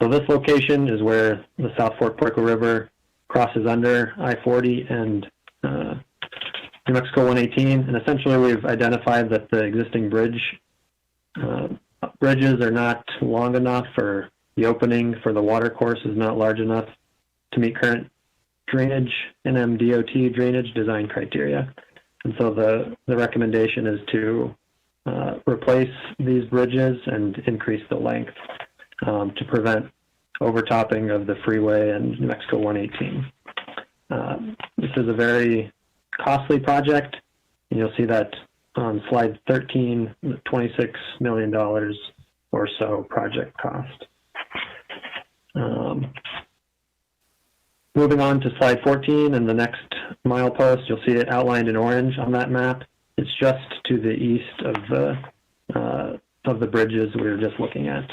So this location is where the South Fork Puerco River crosses under I-40 and New Mexico 118, and essentially we've identified that the existing bridges are not long enough, or the opening for the water course is not large enough to meet current drainage, NMDOT drainage design criteria. And so the recommendation is to replace these bridges and increase the length to prevent overtopping of the freeway and New Mexico 118. This is a very costly project, and you'll see that on slide 13, $26 million or so project cost. Moving on to slide 14 and the next milepost, you'll see it outlined in orange on that map. It's just to the east of the bridges we were just looking at.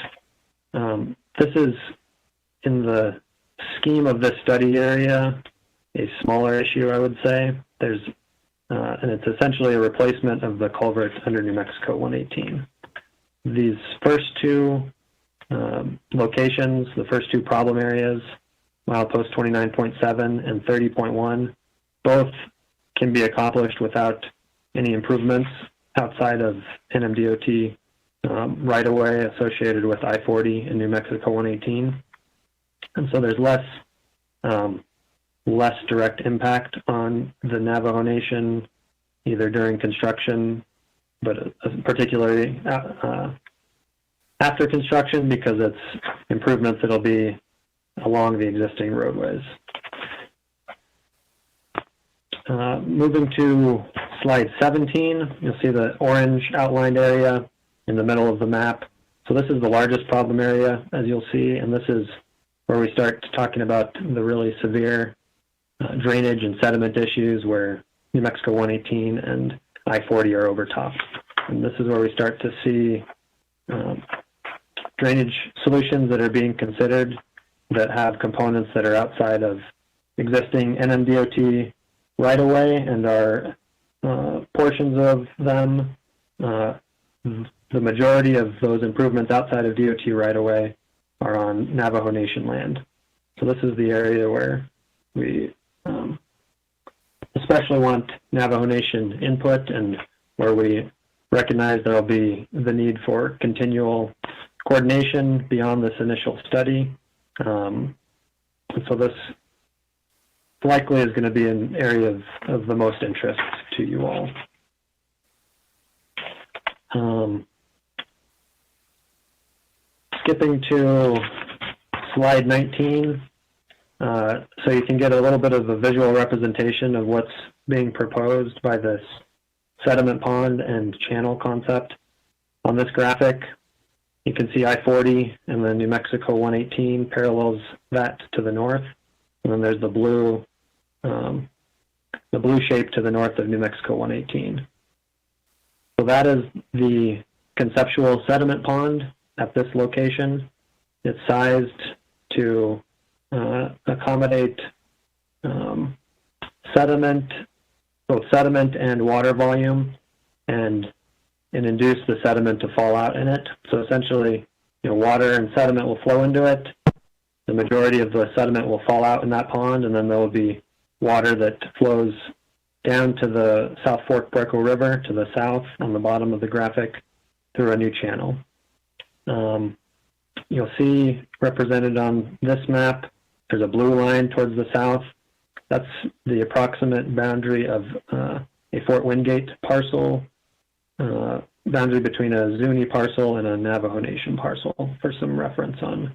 This is, in the scheme of this study area, a smaller issue, I would say. And it's essentially a replacement of the culvert under New Mexico 118. These first 2 locations, the first 2 problem areas, milepost 29.7 and 30.1, both can be accomplished without any improvements outside of NMDOT right-of-way associated with I-40 and New Mexico 118. And so there's less direct impact on the Navajo Nation, either during construction, but particularly after construction, because it's improvements that'll be along the existing roadways. Moving to slide 17, you'll see the orange outlined area in the middle of the map. So this is the largest problem area, as you'll see, and this is where we start talking about the really severe drainage and sediment issues where New Mexico 118 and I-40 are overtopped. And this is where we start to see drainage solutions that are being considered that have components that are outside of existing NMDOT right-of-way and are portions of them. The majority of those improvements outside of DOT right-of-way are on Navajo Nation land. So this is the area where we especially want Navajo Nation input, and where we recognize there will be the need for continual coordination beyond this initial study. And so this likely is going to be an area of the most interest to you all. Skipping to slide 19, so you can get a little bit of a visual representation of what's being proposed by this sediment pond and channel concept. On this graphic, you can see I-40 and then New Mexico 118 parallels that to the north. And then there's the blue shape to the north of New Mexico 118. So that is the conceptual sediment pond at this location. It's sized to accommodate sediment, both sediment and water volume, and induce the sediment to fall out in it. So essentially, water and sediment will flow into it. The majority of the sediment will fall out in that pond, and then there will be water that flows down to the South Fork Puerco River to the south on the bottom of the graphic through a new channel. You'll see represented on this map, there's a blue line towards the south. That's the approximate boundary of a Fort Wingate parcel boundary between a Zuni parcel and a Navajo Nation parcel for some reference on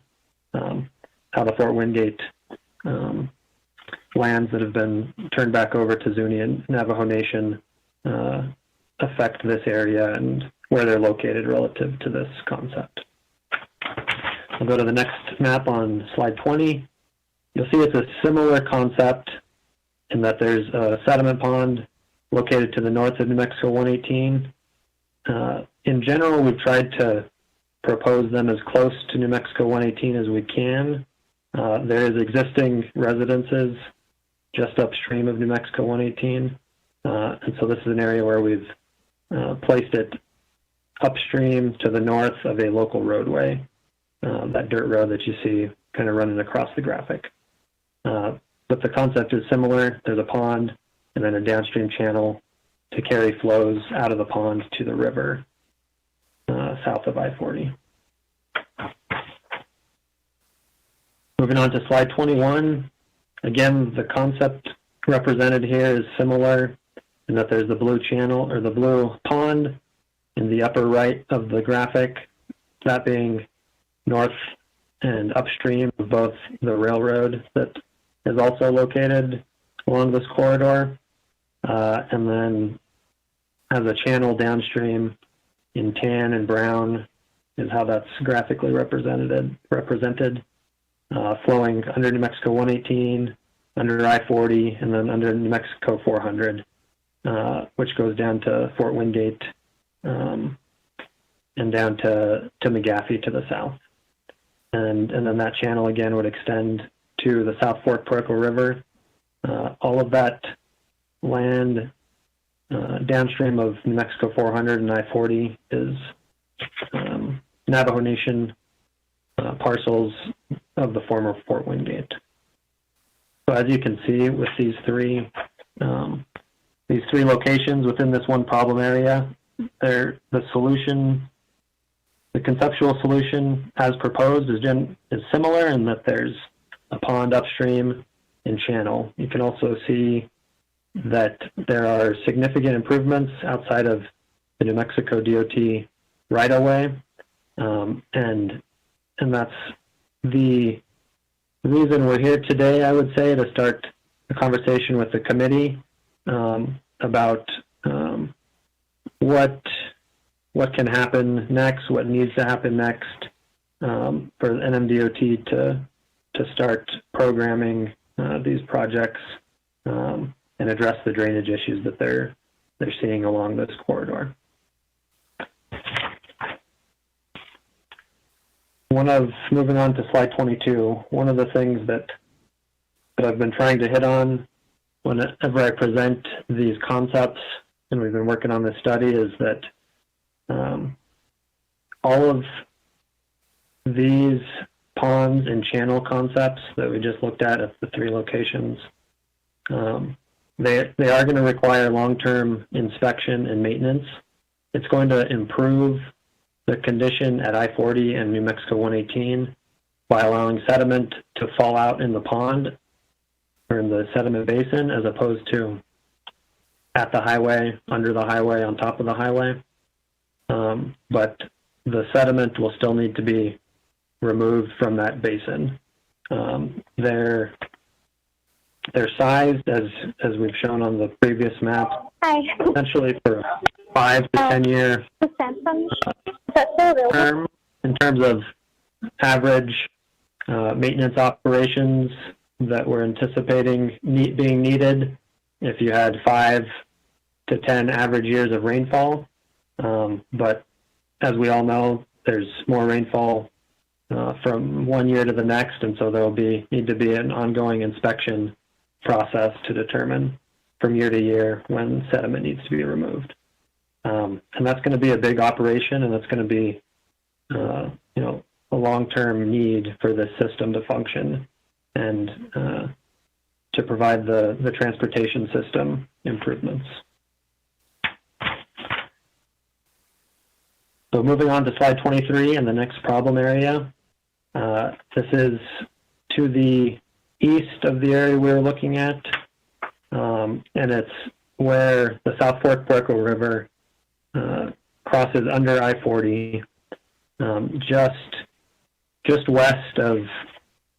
how the Fort Wingate lands that have been turned back over to Zuni and Navajo Nation affect this area and where they're located relative to this concept. I'll go to the next map on slide 20. You'll see it's a similar concept in that there's a sediment pond located to the north of New Mexico 118. In general, we've tried to propose them as close to New Mexico 118 as we can. There is existing residences just upstream of New Mexico 118. And so this is an area where we've placed it upstream to the north of a local roadway, that dirt road that you see kind of running across the graphic. But the concept is similar. There's a pond and then a downstream channel to carry flows out of the pond to the river south of I-40. Moving on to slide 21. Again, the concept represented here is similar in that there's the blue channel or the blue pond in the upper right of the graphic, that being north and upstream of both the railroad that is also located along this corridor, and then as a channel downstream in tan and brown is how that's graphically represented, flowing under New Mexico 118, under I-40, and then under New Mexico 400, which goes down to Fort Wingate and down to McGaffey to the south. And then that channel again would extend to the South Fork Puerco River. All of that land downstream of New Mexico 400 and I-40 is Navajo Nation parcels of the former Fort Wingate. So as you can see with these three locations within this one problem area, the conceptual solution as proposed is similar in that there's a pond upstream and channel. You can also see that there are significant improvements outside of the New Mexico DOT right-of-way, and that's the reason we're here today, I would say, to start a conversation with the committee about what can happen next, what needs to happen next for NMDOT to start programming these projects and address the drainage issues that they're seeing along this corridor. Moving on to slide 22, one of the things that I've been trying to hit on whenever I present these concepts, and we've been working on this study, is that all of these ponds and channel concepts that we just looked at the three locations, they are going to require long-term inspection and maintenance. It's going to improve the condition at I-40 and New Mexico 118 by allowing sediment to fall out in the pond or in the sediment basin as opposed to at the highway, under the highway, on top of the highway. But the sediment will still need to be removed from that basin. They're sized, as we've shown on the previous map, essentially for a 5 to 10 year term in terms of average maintenance operations that we're anticipating being needed if you had 5 to 10 average years of rainfall. But as we all know, there's more rainfall from one year to the next, and so there will need to be an ongoing inspection process to determine from year to year when sediment needs to be removed. And that's going to be a big operation, and that's going to be a long-term need for this system to function and to provide the transportation system improvements. So moving on to slide 23 and the next problem area. This is to the east of the area we're looking at, and it's where the South Fork Puerco River crosses under I-40, just west of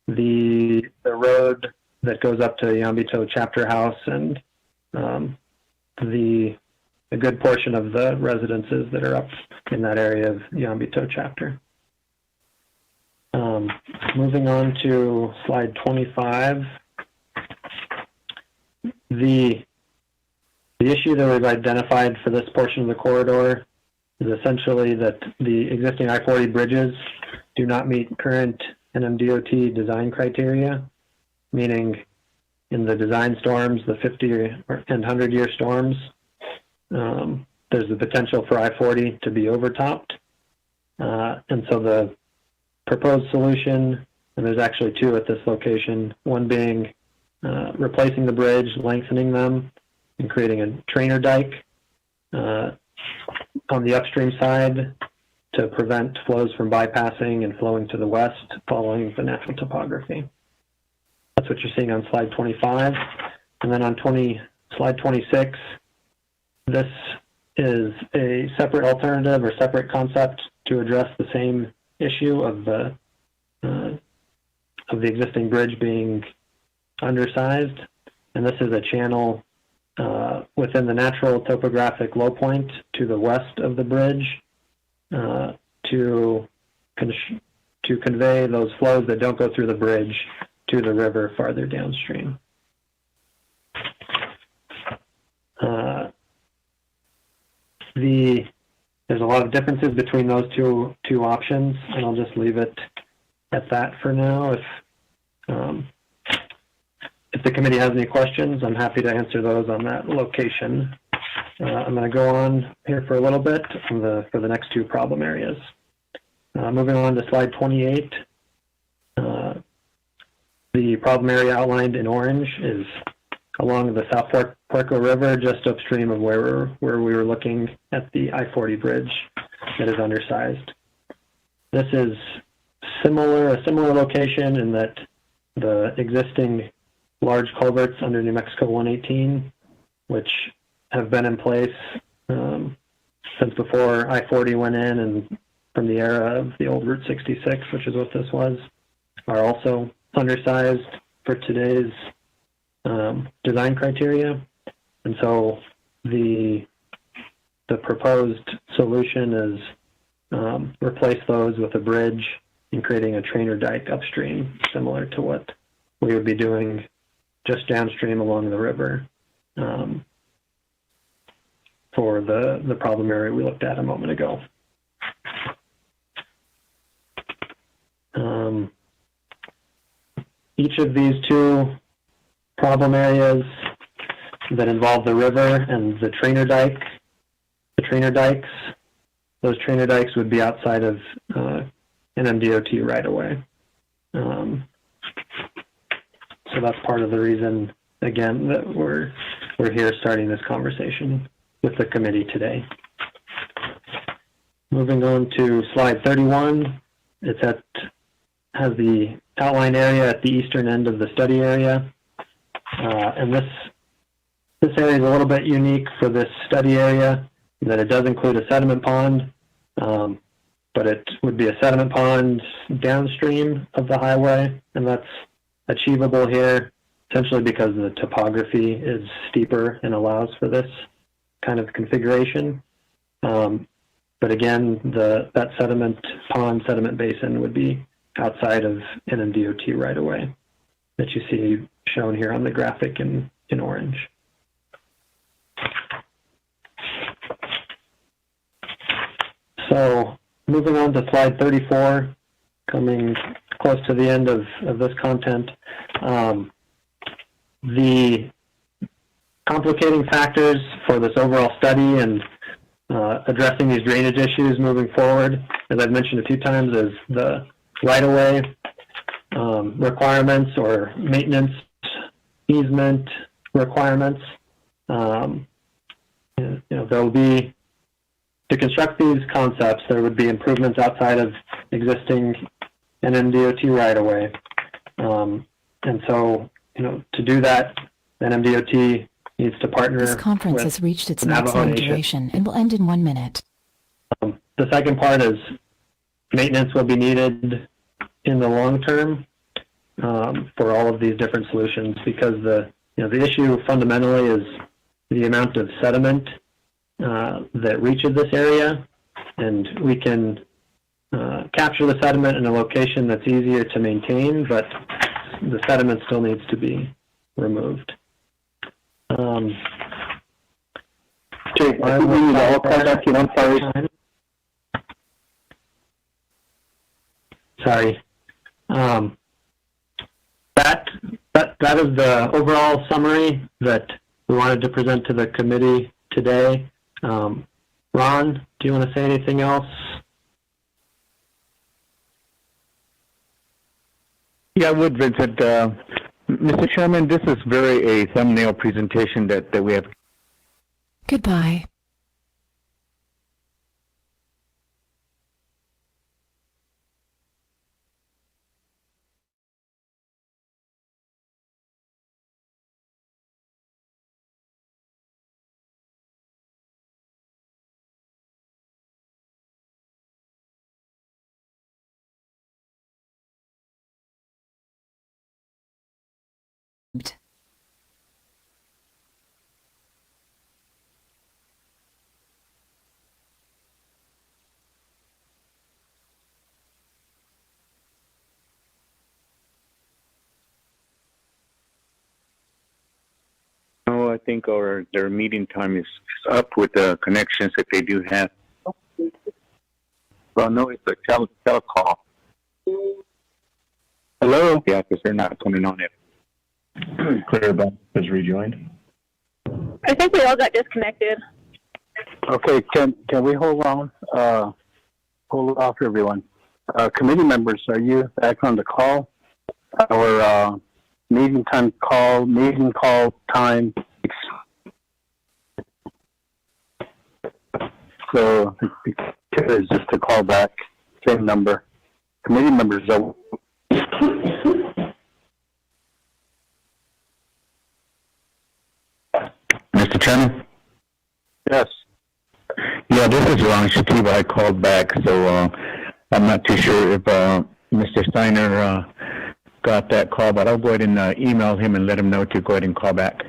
the road that goes up to Yambito Chapter House and a good portion of the residences that are up in that area of Yambito Chapter. Moving on to slide 25. The issue that we've identified for this portion of the corridor is essentially that the existing I-40 bridges do not meet current NMDOT design criteria, meaning in the design storms, the 50 and 100-year storms, there's the potential for I-40 to be overtopped. And so the proposed solution, and there's actually two at this location, one being replacing the bridge, lengthening them, and creating a trainer dike on the upstream side to prevent flows from bypassing and flowing to the west following the natural topography. That's what you're seeing on slide 25. And then on slide 26, this is a separate alternative or separate concept to address the same issue of the existing bridge being undersized. And this is a channel within the natural topographic low point to the west of the bridge to convey those flows that don't go through the bridge to the river farther downstream. There's a lot of differences between those two options, and I'll just leave it at that for now. If the committee has any questions, I'm happy to answer those on that location. I'm going to go on here for a little bit for the next two problem areas. Moving on to slide 28. The problem area outlined in orange is along the South Puerco River, just upstream of where we were looking at the I-40 bridge that is undersized. This is a similar location in that the existing large culverts under New Mexico 118, which have been in place since before I-40 went in and from the era of the old Route 66, which is what this was, are also undersized for today's design criteria. And so the proposed solution is replace those with a bridge and creating a trainer dike upstream, similar to what we would be doing just downstream along the river for the problem area we looked at a moment ago. Each of these two problem areas that involve the river and the trainer dikes, those trainer dikes would be outside of NMDOT right away. So that's part of the reason, again, that we're here starting this conversation with the committee today. Moving on to slide 31, has the outline area at the eastern end of the study area. And this area is a little bit unique for this study area in that it does include a sediment pond, but it would be a sediment pond downstream of the highway, and that's achievable here essentially because the topography is steeper and allows for this kind of configuration. But again, that sediment pond, sediment basin would be outside of NMDOT right away that you see shown here on the graphic in orange. So moving on to slide 34, coming close to the end of this content, the complicating factors for this overall study and addressing these drainage issues moving forward, as I've mentioned a few times, is the right-of-way requirements or maintenance easement requirements. There will be, to construct these concepts, there would be improvements outside of existing NMDOT right-of-way. And so, to do that, NMDOT needs to partner. This conference has reached its maximum duration and will end in 1 minute. The second part is maintenance will be needed in the long term for all of these different solutions, because the issue fundamentally is the amount of sediment that reaches this area, and we can capture the sediment in a location that's easier to maintain, but the sediment still needs to be removed. Jake, I think we need to all call back in. I'm sorry. Sorry. That is the overall summary that we wanted to present to the committee today. Ron, do you want to say anything else? Yeah, I would, Vincent. Mr. Chairman, this is very a thumbnail presentation that we have. Goodbye. I think their meeting time is up with the connections that they do have. Well, no, it's a telecall. Hello? Yeah, because they're not coming on it. Clear Bond has rejoined. I think we all got disconnected. Okay, can we hold on? Hold off, everyone. Committee members, are you back on the call? Our meeting call time. So it's just a call back, same number. Committee members are. Mr. Chairman? Yes. Yeah, this is Ron Shativa. I called back, so I'm not too sure if Mr. Steiner got that call, but I'll go ahead and email him and let him know to go ahead and call back.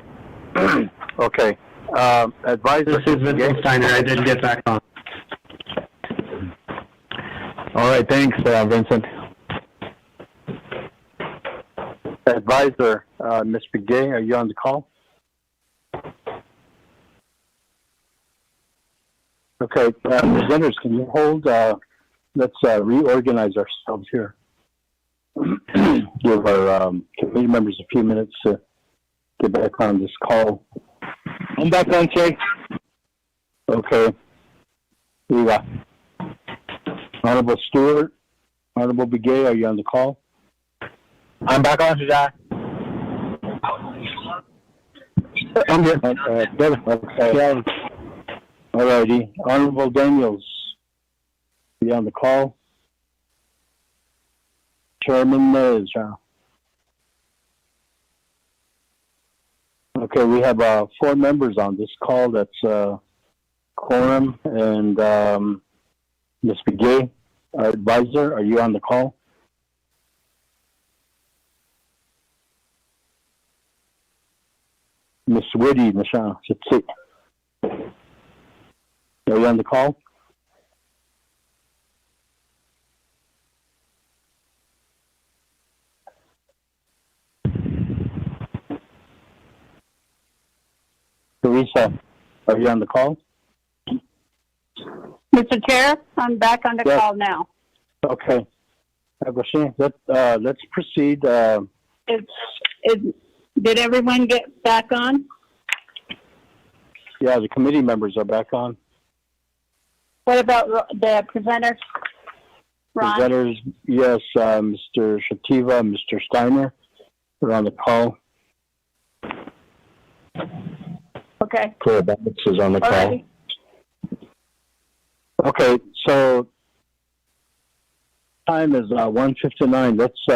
Okay. Advisor. This is Vincent Steiner. I did get back on. All right, thanks, Vincent. Advisor, Ms. Begay, are you on the call? Okay, presenters, can you hold? Let's reorganize ourselves here. Give our committee members a few minutes to get back on this call. I'm back on, Jay. Okay. Here we go. Honorable Stewart, Honorable Begay, are you on the call? I'm back on, Jack. I'm here. Okay. All righty. Honorable Daniels, are you on the call? Chairman Nez. Okay, we have 4 members on this call. That's quorum and Ms. Begay, our advisor. Are you on the call? Ms. Woody, Michelle. Are you on the call? Teresa, are you on the call? Mr. Chair, I'm back on the call now. Okay. Let's proceed. Did everyone get back on? Yeah, the committee members are back on. What about the presenters? Ron? Presenters, yes, Mr. Shativa, Mr. Steiner are on the call. Okay. Clear Balance is on the call. Alrighty. Okay, so time is 1:59. Let's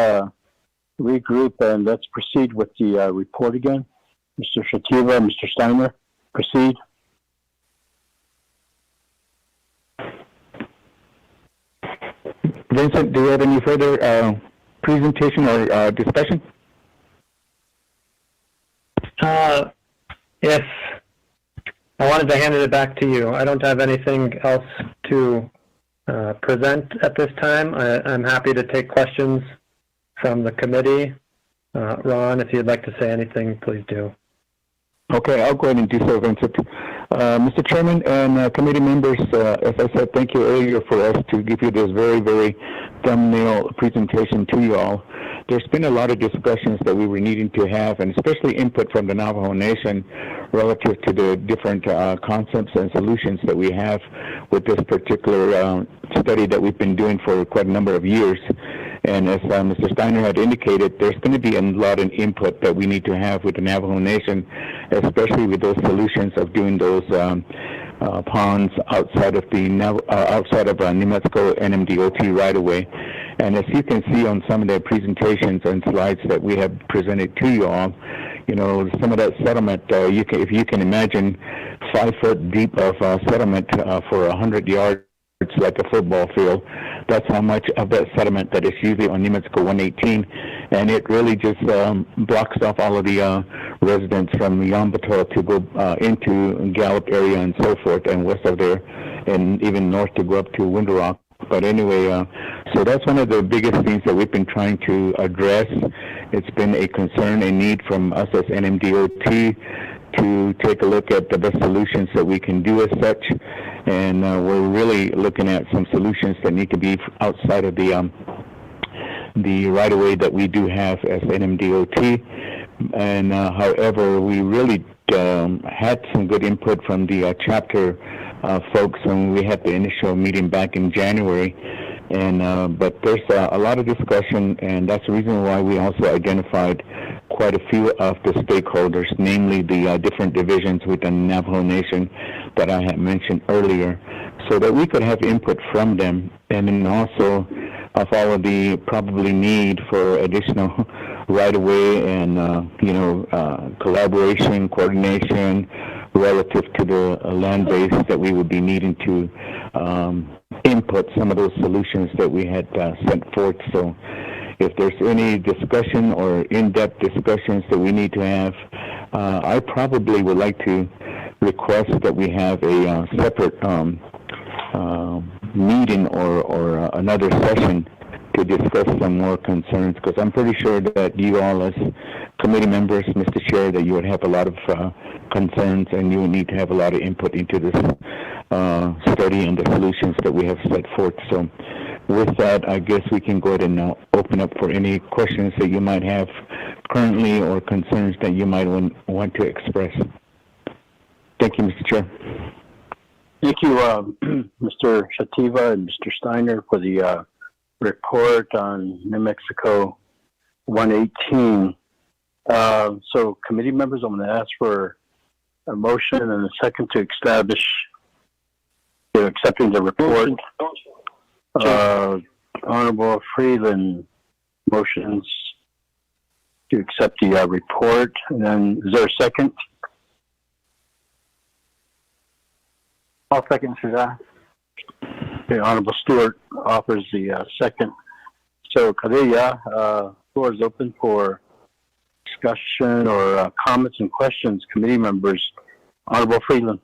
regroup and let's proceed with the report again. Mr. Shativa, Mr. Steiner, proceed. Vincent, do you have any further presentation or discussion? Yes. I wanted to hand it back to you. I don't have anything else to present at this time. I'm happy to take questions from the committee. Ron, if you'd like to say anything, please do. Okay, I'll go ahead and do so, Vincent. Mr. Chairman and committee members, as I said, thank you earlier for us to give you this very, very thumbnail presentation to you all. There's been a lot of discussions that we were needing to have, and especially input from the Navajo Nation relative to the different concepts and solutions that we have with this particular study that we've been doing for quite a number of years. And as Mr. Steiner had indicated, there's going to be a lot of input that we need to have with the Navajo Nation, especially with those solutions of doing those ponds outside of New Mexico NMDOT right away. And as you can see on some of the presentations and slides that we have presented to you all, you know, some of that sediment, if you can imagine 5 foot deep of sediment for 100 yards, it's like a football field. That's how much of that sediment that is usually on New Mexico 118, and it really just blocks off all of the residents from Yambato to go into Gallup area and so forth, and west of there, and even north to go up to Window Rock. But anyway, so that's one of the biggest things that we've been trying to address. It's been a concern, a need from us as NMDOT to take a look at the best solutions that we can do as such. And we're really looking at some solutions that need to be outside of the right-of-way that we do have as NMDOT. And however, we really had some good input from the chapter folks when we had the initial meeting back in January. And but there's a lot of discussion, and that's the reason why we also identified quite a few of the stakeholders, namely the different divisions within the Navajo Nation that I had mentioned earlier, so that we could have input from them, and then also of all of the probably need for additional right-of-way and collaboration, coordination relative to the land base that we would be needing to input some of those solutions that we had sent forth. So if there's any discussion or in-depth discussions that we need to have, I probably would like to request that we have a separate meeting or another session to discuss some more concerns, because I'm pretty sure that you all as committee members, Mr. Chair, that you would have a lot of concerns, and you would need to have a lot of input into this study and the solutions that we have set forth. So with that, I guess we can go ahead and now open up for any questions that you might have currently or concerns that you might want to express. Thank you, Mr. Chair. Thank you, Mr. Shativa and Mr. Steiner, for the report on New Mexico 118. So committee members, I'm going to ask for a motion and a second to establish accepting the report. Honorable Freeland motions to accept the report. And then is there a second? I'll second, Mr. Okay, Honorable Stewart offers the second. So, Kadeya, floor is open for discussion or comments and questions, committee members. Honorable Freeland.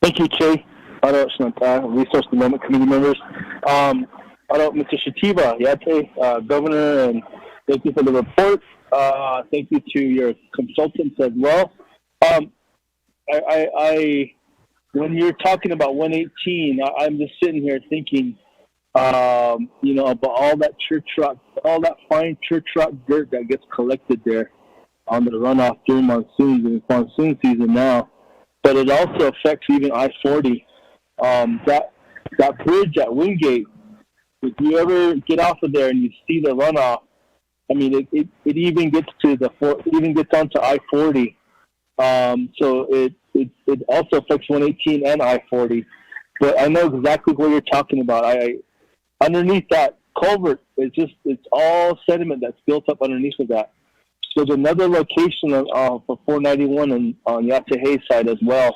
Thank you, Che. Resource Development Committee members. Mr. Shativa, Yate, Governor, and thank you for the report. Thank you to your consultants as well. When you're talking about 118, I'm just sitting here thinking, about all that fine church rock dirt that gets collected there on the runoff during monsoons and monsoon season now. But it also affects even I-40. That bridge at Wingate, if you ever get off of there and you see the runoff, I mean, it even gets onto I-40. So it also affects 118 and I-40. But I know exactly what you're talking about. Underneath that culvert, it's all sediment that's built up underneath of that. So there's another location for 491 on Yatahey side as well.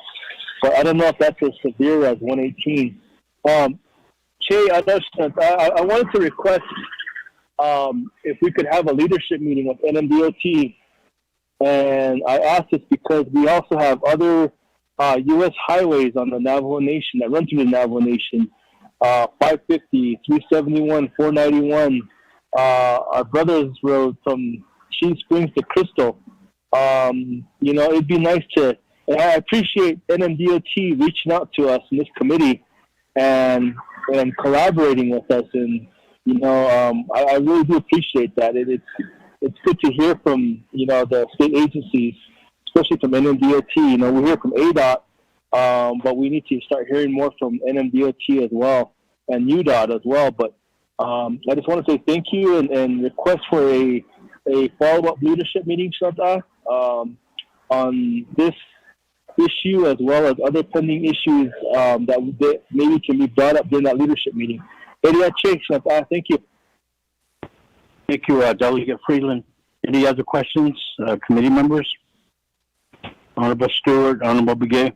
But I don't know if that's as severe as 118. Che, I wanted to request if we could have a leadership meeting with NMDOT. And I ask this because we also have other U.S. highways on the Navajo Nation that run through the Navajo Nation. 550, 371, 491, our brother's road from Sheen Springs to Crystal. You know, it'd be nice to, and I appreciate NMDOT reaching out to us in this committee and collaborating with us. And, you know, I really do appreciate that. It's good to hear from, you know, the state agencies, especially from NMDOT. You know, we hear from ADOT, but we need to start hearing more from NMDOT as well and UDOT as well. But I just want to say thank you and request for a follow-up leadership meeting, Shanta, on this issue as well as other pending issues that maybe can be brought up during that leadership meeting. Shanta, thank you. Thank you, Delegate Freeland. Any other questions, committee members? Honorable Stewart, Honorable Begay.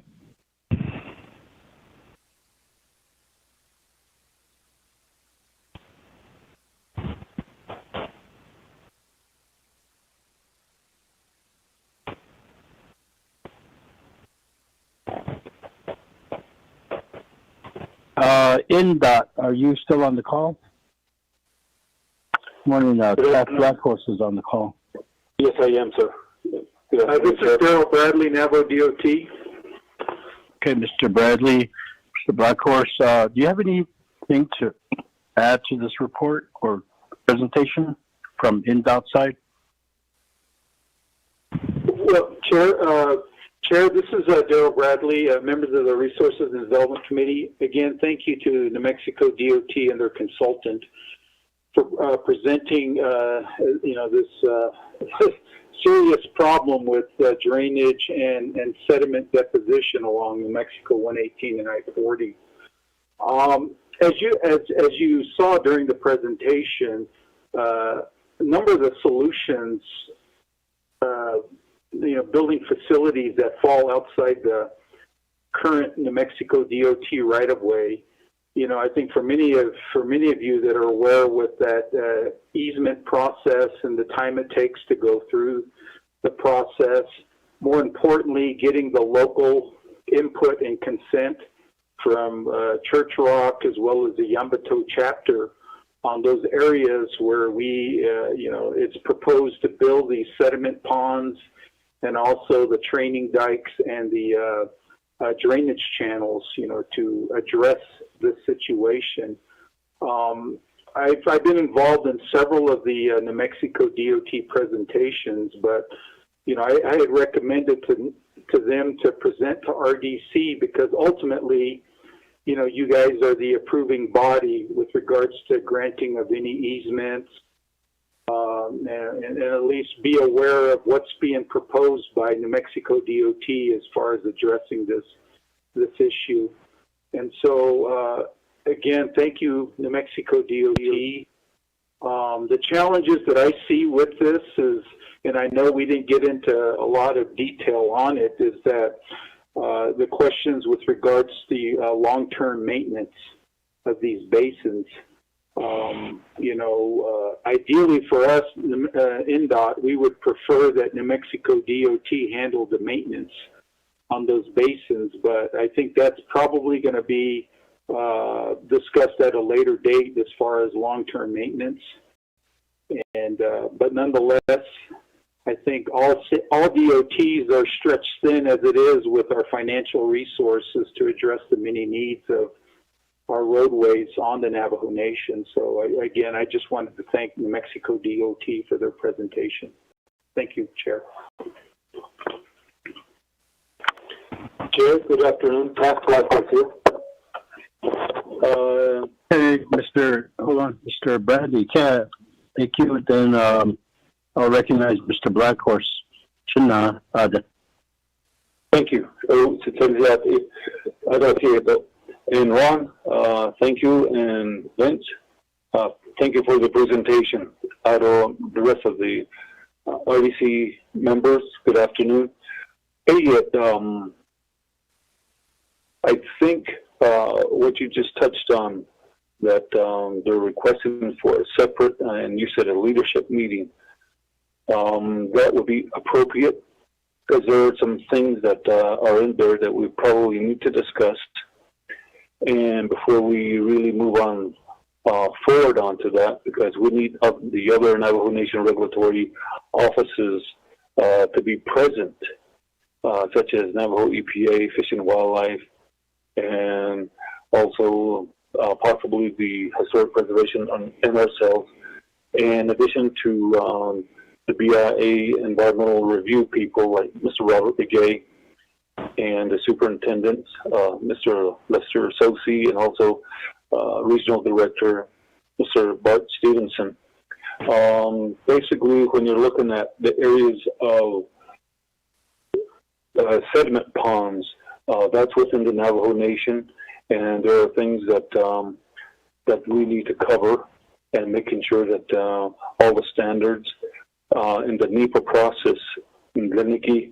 NDOT, are you still on the call? Morning, Pat Blackhorse is on the call. Yes, I am, sir. This is Daryl Bradley, Navajo DOT. Okay, Mr. Bradley, Mr. Blackhorse, do you have anything to add to this report or presentation from NDOT side? Well, Chair, this is Daryl Bradley, members of the Resources and Development Committee. Again, thank you to New Mexico DOT and their consultant for presenting, you know, this serious problem with drainage and sediment deposition along New Mexico 118 and I-40. As you saw during the presentation, a number of the solutions, you know, building facilities that fall outside the current New Mexico DOT right-of-way. You know, I think for many of you that are aware with that easement process and the time it takes to go through the process, more importantly, getting the local input and consent from Church Rock as well as the Yambato chapter on those areas where we, you know, it's proposed to build these sediment ponds and also the training dikes and the drainage channels, you know, to address this situation. I've been involved in several of the New Mexico DOT presentations, but, you know, I had recommended to them to present to RDC because ultimately, you know, you guys are the approving body with regards to granting of any easements, and at least be aware of what's being proposed by New Mexico DOT as far as addressing this issue. And so, again, thank you, New Mexico DOT. The challenges that I see with this is, and I know we didn't get into a lot of detail on it, is that the questions with regards to the long-term maintenance of these basins. You know, ideally for us, NDOT, we would prefer that New Mexico DOT handle the maintenance on those basins, but I think that's probably going to be discussed at a later date as far as long-term maintenance. And but nonetheless, I think all DOTs are stretched thin as it is with our financial resources to address the many needs of our roadways on the Navajo Nation. So again, I just wanted to thank New Mexico DOT for their presentation. Thank you, Chair. Chair, good afternoon. Pat Blackhorse here. Hey, Mr. Bradley, thank you. Then I'll recognize Mr. Blackhorse. Thank you. And Ron, thank you, and Vince, thank you for the presentation. The rest of the RDC members, good afternoon. Elliot, I think what you just touched on that they're requesting for a separate, and you said a leadership meeting. That would be appropriate because there are some things that are in there that we probably need to discuss. And before we really move on forward onto that, because we need the other Navajo Nation regulatory offices to be present, such as Navajo EPA, Fish and Wildlife, and also possibly the Historic Preservation and ourselves, in addition to the BIA environmental review people like Mr. Robert Begay and the superintendent, Mr. Lester Sosi, and also regional director, Mr. Bart Stevenson. Basically, when you're looking at the areas of sediment ponds, that's within the Navajo Nation, and there are things that that we need to cover, and making sure that all the standards in the NEPA process in Glenike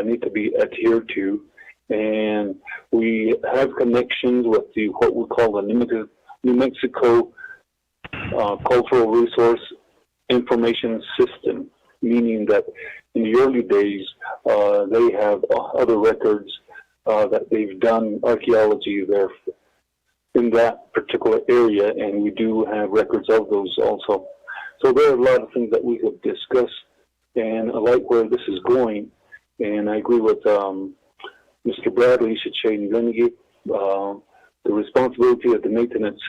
need to be adhered to. And we have connections with what we call the New Mexico Cultural Resource Information System, meaning that in the early days they have other records that they've done archaeology there in that particular area, and we do have records of those also. So there are a lot of things that we could discuss, and I like where this is going, and I agree with Mr. Bradley Shane Glenike. The responsibility of the maintenance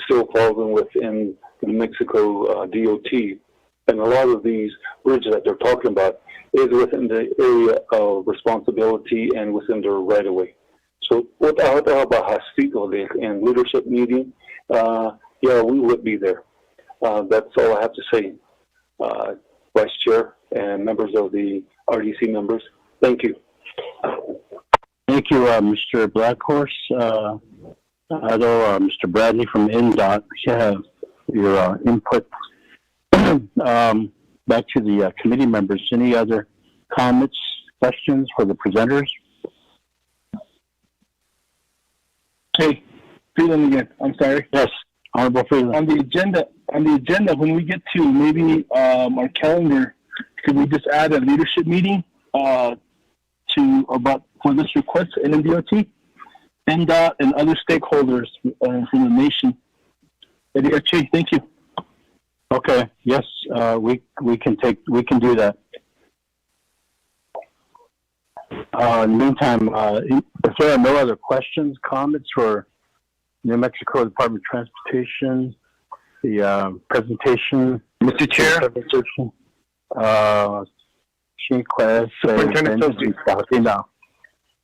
still falls within the New Mexico DOT, and a lot of these bridges that they're talking about is within the area of responsibility and within their right-of-way. So what about Hastito and leadership meeting? Yeah, we would be there. That's all I have to say, Vice Chair and members of the RDC members. Thank you. Thank you, Mr. Blackhorse. Although Mr. Bradley from NDOT, you have your input. Back to the committee members. Any other comments, questions for the presenters? Hey, Freeland again. I'm sorry. Yes, Honorable Freeland. On the agenda, when we get to maybe our calendar, could we just add a leadership meeting for this request to NMDOT, NDOT, and other stakeholders from the nation? Thank you. Okay. Yes, we can do that. In the meantime, if there are no other questions, comments for New Mexico Department of Transportation, the presentation. Mr. Chair. Superintendent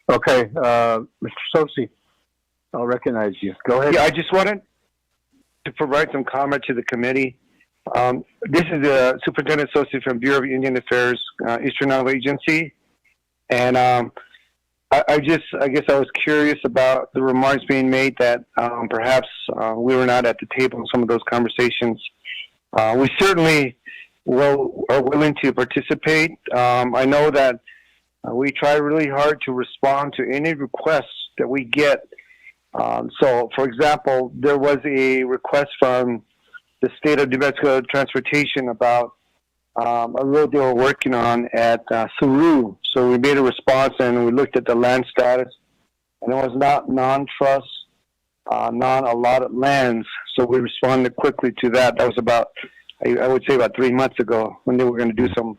Okay, Mr. Sosi, I'll recognize you. Go ahead. Yeah, I just wanted to provide some comment to the committee. This is the Superintendent Sosi from Bureau of Indian Affairs, Eastern Navajo Agency. And I guess I was curious about the remarks being made that perhaps we were not at the table in some of those conversations. We certainly are willing to participate. I know that we try really hard to respond to any requests that we get. So, for example, there was a request from the state of New Mexico Transportation about a road they were working on at Suru. So we made a response and we looked at the land status, and it was not non-trust, non-allotted lands. So we responded quickly to that. That was about, I would say, about 3 months ago when they were going to do some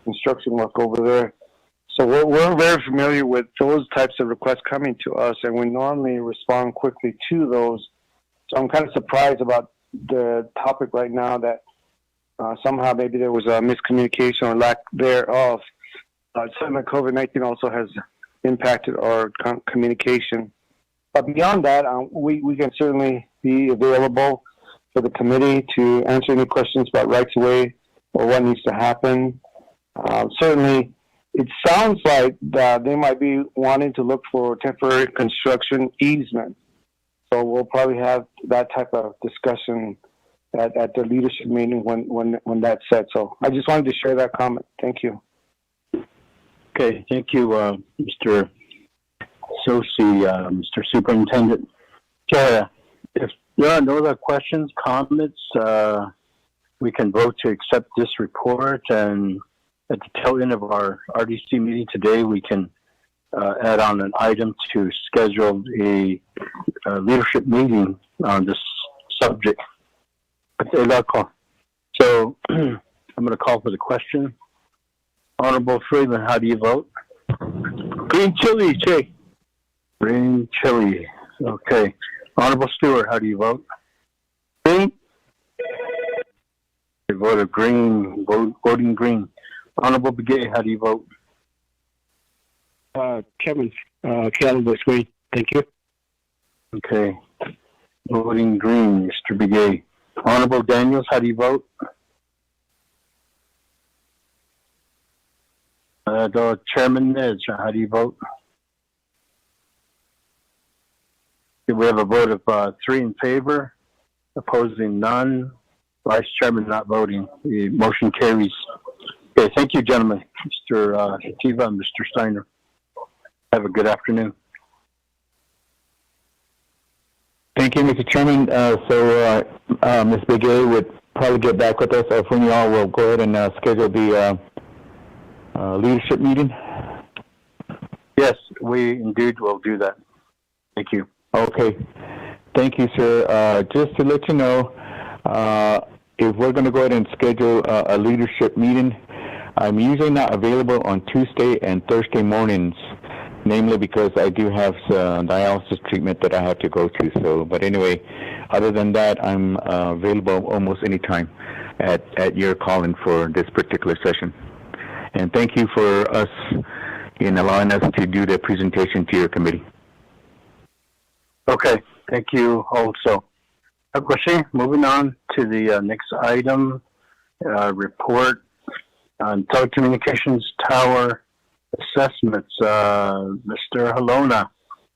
construction work over there. So we're very familiar with those types of requests coming to us, and we normally respond quickly to those. So I'm kind of surprised about the topic right now that somehow maybe there was a miscommunication or lack thereof. Certainly COVID-19 also has impacted our communication. But beyond that, we can certainly be available for the committee to answer any questions about rights of way or what needs to happen. Certainly, it sounds like that they might be wanting to look for temporary construction easement. So we'll probably have that type of discussion at the leadership meeting when that's set. So I just wanted to share that comment. Thank you. Okay, thank you, Mr. Sosi, Mr. Superintendent. If there are no other questions, comments, we can vote to accept this report. And at the tail end of our RDC meeting today, we can add on an item to schedule a leadership meeting on this subject. So I'm going to call for the question. Honorable Freeman, how do you vote? Green chili, Che. Green chili. Okay. Honorable Stewart, how do you vote? Green. You voted green, voting green. Honorable Begay, how do you vote? Chairman, Caleb votes green. Thank you. Okay. Voting green, Mr. Begay. Honorable Daniels, how do you vote? The Chairman Nez, how do you vote? We have a vote of 3 in favor, opposing none, Vice Chairman not voting. The motion carries. Okay, thank you, gentlemen. Mr. Sativa and Mr. Steiner. Have a good afternoon. Thank you, Mr. Chairman. Ms. Begay would probably get back with us, if when you all will go ahead and schedule the leadership meeting. Yes, we indeed will do that. Thank you. Okay. Thank you, sir. Just to let you know, if we're going to go ahead and schedule a leadership meeting, I'm usually not available on Tuesday and Thursday mornings, namely because I do have dialysis treatment that I have to go to. So, but anyway, other than that, I'm available almost any time at your calling for this particular session. And thank you for us in allowing us to do the presentation to your committee. Okay, thank you also. Moving on to the next item, report on telecommunications tower assessments. Mr. Halona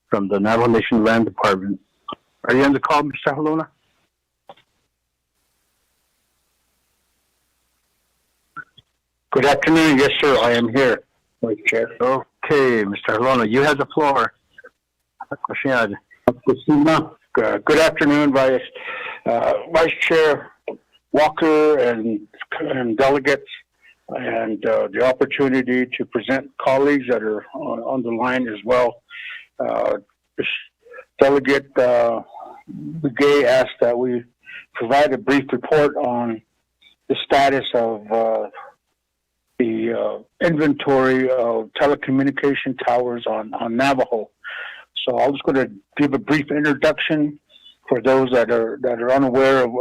from the Navajo Nation Land Department. Are you on the call, Mr. Halona? Good afternoon. Yes, sir, I am here. Vice Chair. Okay, Mr. Halona, you have the floor. Good afternoon, Vice Chair Walker and delegates, and the opportunity to present colleagues that are on the line as well. Delegate Begay asked that we provide a brief report on the status of the inventory of telecommunication towers on Navajo. So I'm just going to give a brief introduction for those that are unaware of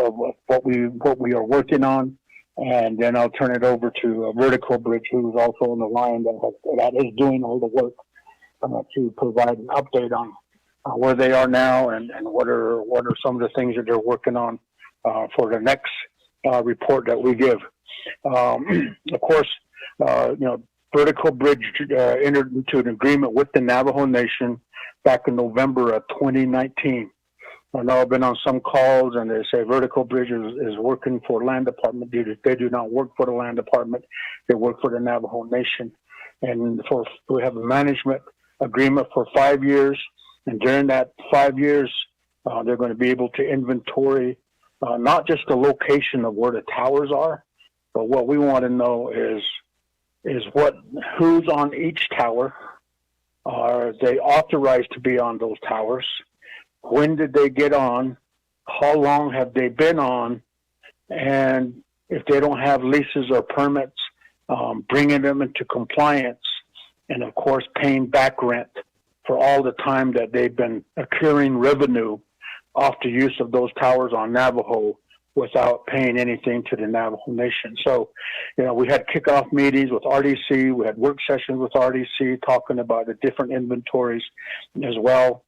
what we are working on, and then I'll turn it over to Vertical Bridge, who's also on the line that is doing all the work to provide an update on where they are now and what are some of the things that they're working on for the next report that we give. Of course, Vertical Bridge entered into an agreement with the Navajo Nation back in November of 2019. I know I've been on some calls and they say Vertical Bridge is working for Land Department. They do not work for the Land Department. They work for the Navajo Nation. And we have a management agreement for 5 years. And during that 5 years, they're going to be able to inventory not just the location of where the towers are, but what we want to know is who's on each tower. Are they authorized to be on those towers? When did they get on? How long have they been on? And if they don't have leases or permits, bringing them into compliance, and of course paying back rent for all the time that they've been accruing revenue off the use of those towers on Navajo without paying anything to the Navajo Nation. So, we had kickoff meetings with RDC. We had work sessions with RDC talking about the different inventories as well.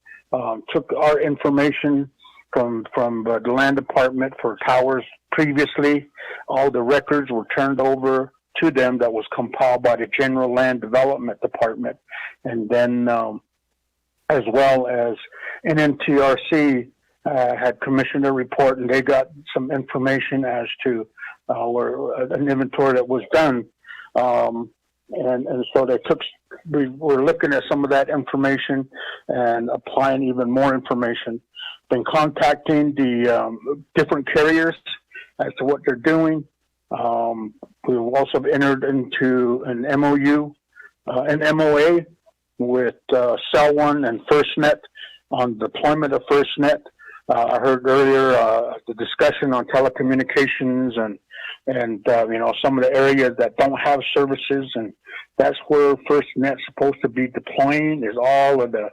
Took our information from the Land Department for towers previously. All the records were turned over to them that was compiled by the General Land Development Department. And then as well as NNTRC had commissioned a report, and they got some information as to where an inventory that was done, and so they took we're looking at some of that information and applying even more information. Been contacting the different carriers as to what they're doing. We've also entered into an MOU, an MOA with Cell One and FirstNet on deployment of FirstNet. I heard earlier the discussion on telecommunications and some of the areas that don't have services, and that's where FirstNet's supposed to be deploying, is all of the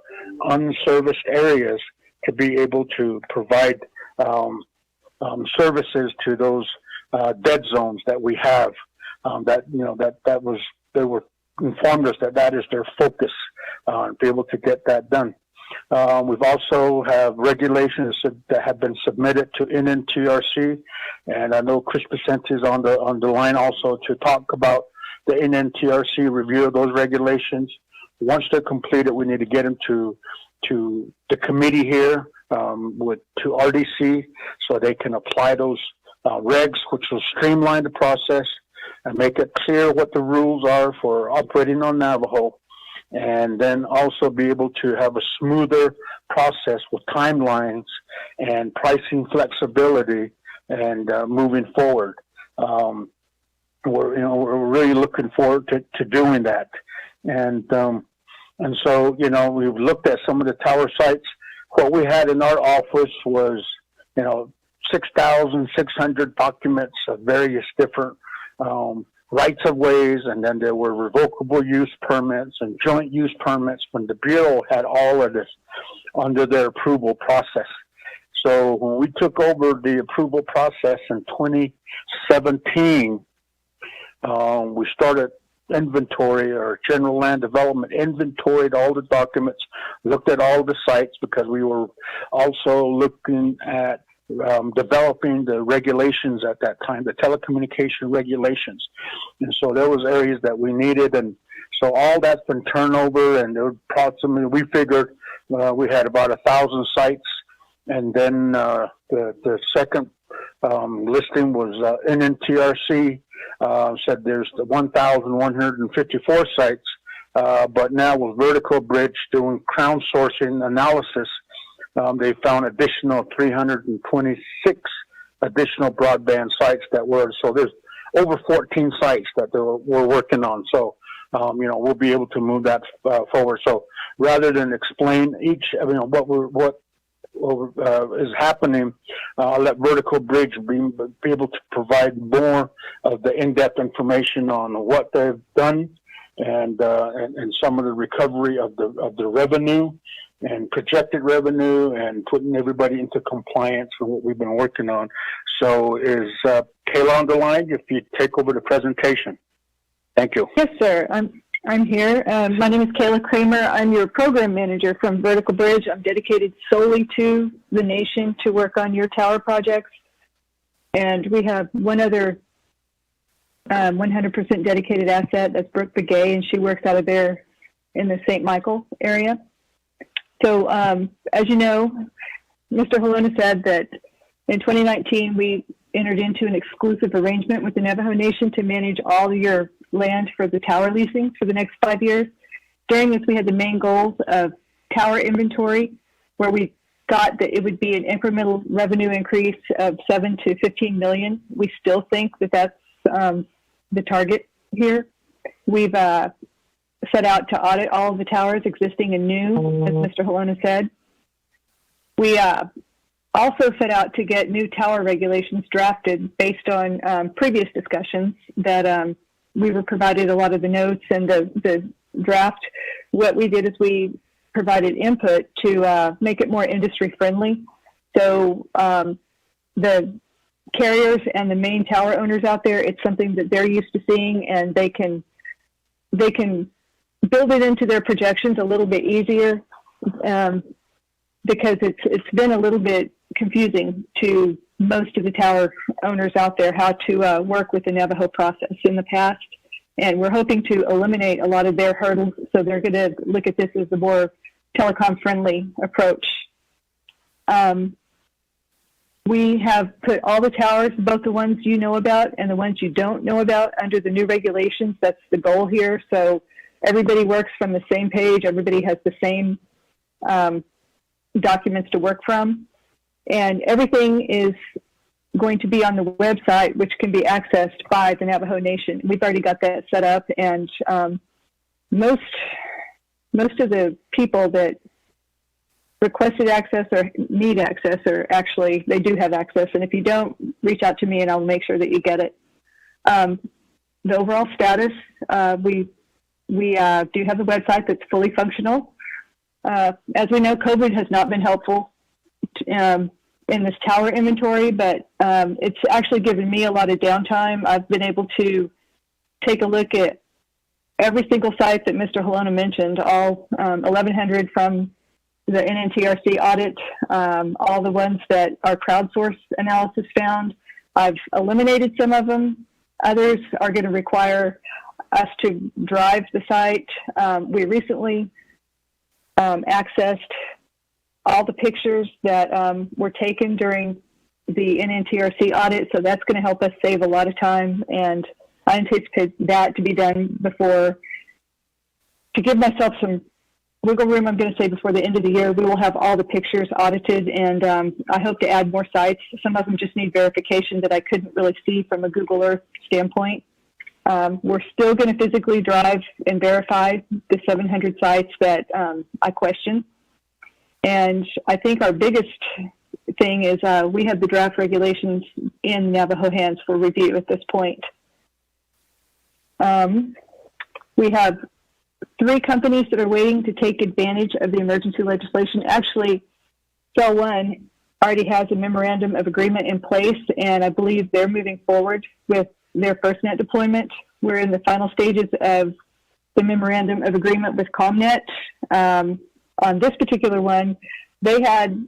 unserviced areas to be able to provide services to those dead zones that we have. They were informed us that is their focus, to be able to get that done. We've also have regulations that have been submitted to NNTRC, and I know Chris Vicente is on the line also to talk about the NNTRC review of those regulations. Once they're completed, we need to get them to the committee here, to RDC, so they can apply those regs, which will streamline the process and make it clear what the rules are for operating on Navajo, and then also be able to have a smoother process with timelines and pricing flexibility and moving forward. We're really looking forward to doing that. And so, we've looked at some of the tower sites. What we had in our office was, 6,600 documents of various different rights of ways, and then there were revocable use permits and joint use permits when the Bureau had all of this under their approval process. So when we took over the approval process in 2017, we started inventory, or general land development inventoried all the documents, looked at all the sites, because we were also looking at developing the regulations at that time, the telecommunication regulations. And so there was areas that we needed, and so all that's been turned over, and approximately, we figured we had about 1,000 sites, and then the second listing was NNTRC, said there's 1,154 sites, but now with Vertical Bridge doing crowdsourcing analysis, they found additional 326 additional broadband sites so there's over 14 sites that we're working on. So, we'll be able to move that forward. So rather than explain each, what is happening, I'll let Vertical Bridge be able to provide more of the in-depth information on what they've done and some of the recovery of the revenue and projected revenue, and putting everybody into compliance with what we've been working on. So is Kayla on the line? If you take over the presentation. Thank you. Yes, sir. I'm here. My name is Kayla Kramer. I'm your program manager from Vertical Bridge. I'm dedicated solely to the nation to work on your tower projects. And we have one other 100% dedicated asset. That's Brooke Begay, and she works out of there in the St. Michael area. So, as you know, Mr. Holona said that in 2019, we entered into an exclusive arrangement with the Navajo Nation to manage all your land for the tower leasing for the next 5 years. During this, we had the main goals of tower inventory, where we thought that it would be an incremental revenue increase of 7 to 15 million. We still think that that's the target here. We've set out to audit all of the towers, existing and new, as Mr. Holona said. We also set out to get new tower regulations drafted based on previous discussions that we were provided a lot of the notes and the draft. What we did is we provided input to make it more industry friendly. So the carriers and the main tower owners out there, it's something that they're used to seeing, and they can build it into their projections a little bit easier, because it's been a little bit confusing to most of the tower owners out there how to work with the Navajo process in the past. And we're hoping to eliminate a lot of their hurdles, so they're going to look at this as a more telecom-friendly approach. We have put all the towers, both the ones you know about and the ones you don't know about, under the new regulations. That's the goal here. So everybody works from the same page. Everybody has the same documents to work from. And everything is going to be on the website, which can be accessed by the Navajo Nation. We've already got that set up, and most of the people that requested access or need access are actually, they do have access. And if you don't, reach out to me and I'll make sure that you get it. The overall status, we do have a website that's fully functional. As we know, COVID has not been helpful in this tower inventory, but it's actually given me a lot of downtime. I've been able to take a look at every single site that Mr. Halona mentioned, all 1,100 from the NNTRC audit, all the ones that our crowdsource analysis found. I've eliminated some of them. Others are going to require us to drive the site. We recently accessed all the pictures that were taken during the NNTRC audit, so that's going to help us save a lot of time, and I anticipate that to be done before, to give myself some wiggle room, I'm going to say before the end of the year, we will have all the pictures audited, and I hope to add more sites. Some of them just need verification that I couldn't really see from a Google Earth standpoint. We're still going to physically drive and verify the 700 sites that I question. And I think our biggest thing is we have the draft regulations in Navajo hands for review at this point. We have 3 companies that are waiting to take advantage of the emergency legislation. Actually, Cell One already has a memorandum of agreement in place, and I believe they're moving forward with their FirstNet deployment. We're in the final stages of the memorandum of agreement with ComNet. On this particular one, we had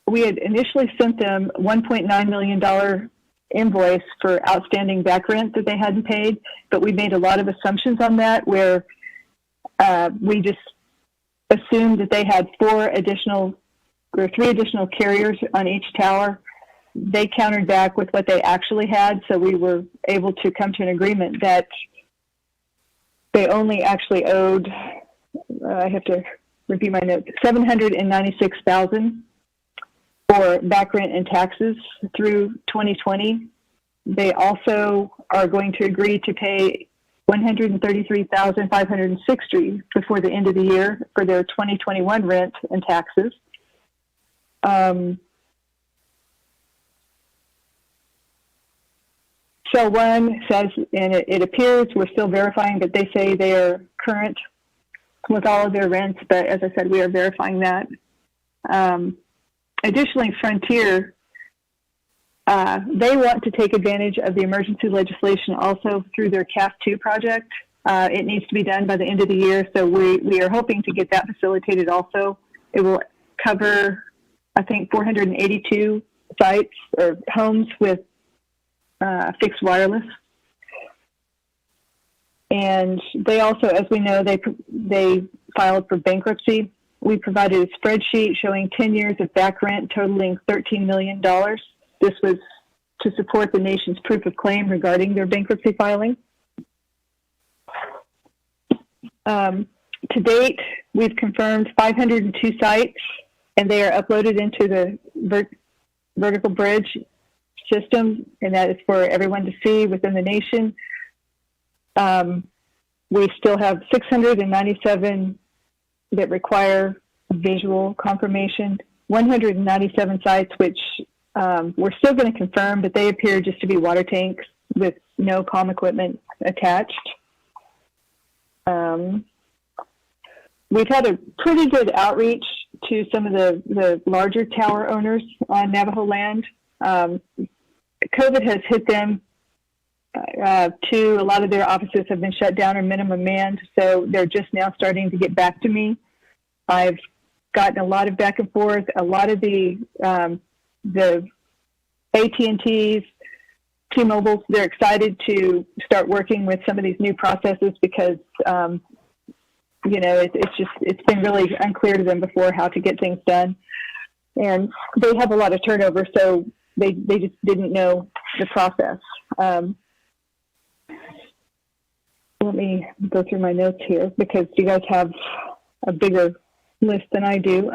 initially sent them $1.9 million invoice for outstanding back rent that they hadn't paid, but we made a lot of assumptions on that, where we just assumed that they had 3 additional carriers on each tower. They countered back with what they actually had, so we were able to come to an agreement that they only actually owed, I have to review my notes, $796,000 for back rent and taxes through 2020. They also are going to agree to pay $133,560 before the end of the year for their 2021 rent and taxes. Cell One says, and it appears we're still verifying, but they say they are current with all of their rents, but as I said, we are verifying that. Additionally, Frontier, they want to take advantage of the emergency legislation also through their CAF2 project. It needs to be done by the end of the year, so we are hoping to get that facilitated also. It will cover, I think, 482 sites or homes with fixed wireless. And they also, as we know, they filed for bankruptcy. We provided a spreadsheet showing 10 years of back rent totaling $13 million. This was to support the nation's proof of claim regarding their bankruptcy filing. To date, we've confirmed 502 sites, and they are uploaded into the vertical bridge system, and that is for everyone to see within the nation. We still have 697 that require visual confirmation, 197 sites which we're still going to confirm, but they appear just to be water tanks with no comm equipment attached. We've had a pretty good outreach to some of the larger tower owners on Navajo land. COVID has hit them too. A lot of their offices have been shut down or minimum manned, so they're just now starting to get back to me. I've gotten a lot of back and forth. A lot of the AT&Ts, T-Mobiles, they're excited to start working with some of these new processes because it's been really unclear to them before how to get things done, and they have a lot of turnover, so they just didn't know the process. let me go through my notes here because you guys have a bigger list than I do.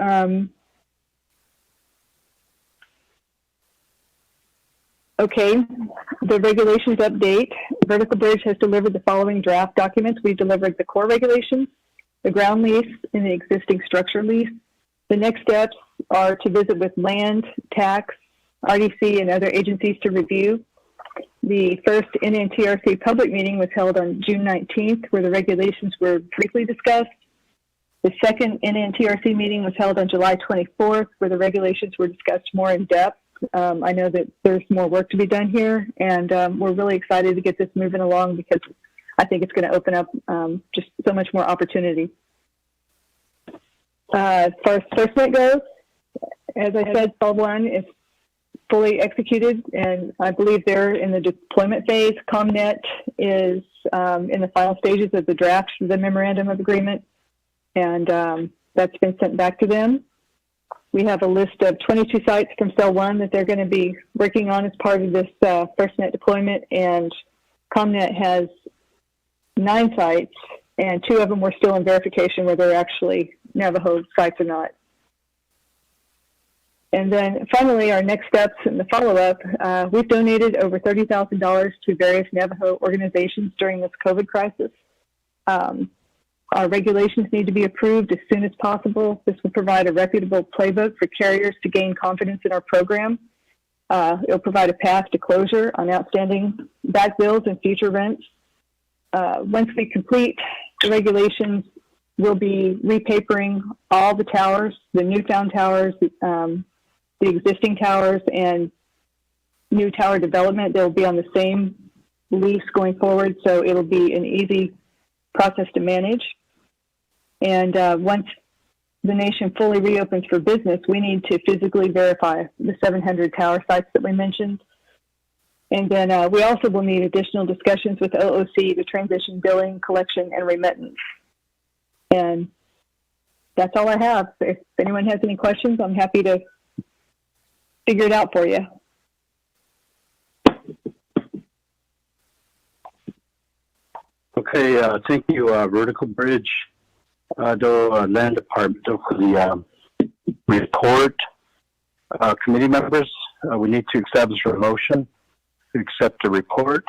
Okay, the regulations update. Vertical Bridge has delivered the following draft documents. We delivered the core regulations, the ground lease, and the existing structure lease. The next steps are to visit with land, tax, RDC, and other agencies to review. The first NNTRC public meeting was held on June 19th, where the regulations were briefly discussed. The second NNTRC meeting was held on July 24th, where the regulations were discussed more in depth. I know that there's more work to be done here, and we're really excited to get this moving along because I think it's going to open up just so much more opportunity. As far as FirstNet goes, as I said, Cell 1 is fully executed, and I believe they're in the deployment phase. ComNet is in the final stages of the draft of the memorandum of agreement, and that's been sent back to them. We have a list of 22 sites from Cell 1 that they're going to be working on as part of this FirstNet deployment, and ComNet has 9 sites, and 2 of them were still in verification whether they're actually Navajo sites or not. And then finally, our next steps in the follow-up, we've donated over $30,000 to various Navajo organizations during this COVID crisis. Our regulations need to be approved as soon as possible. This will provide a reputable playbook for carriers to gain confidence in our program. It'll provide a path to closure on outstanding back bills and future rents. Once we complete the regulations, we'll be repapering all the towers, the newfound towers, the existing towers, and new tower development. They'll be on the same lease going forward, so it'll be an easy process to manage. And once the nation fully reopens for business, we need to physically verify the 700 tower sites that we mentioned. And then we also will need additional discussions with OOC to transition billing, collection, and remittance. And that's all I have. If anyone has any questions, I'm happy to figure it out for you. Okay, thank you, Vertical Bridge, the Land Department for the report. Committee members, we need to establish a motion to accept the report.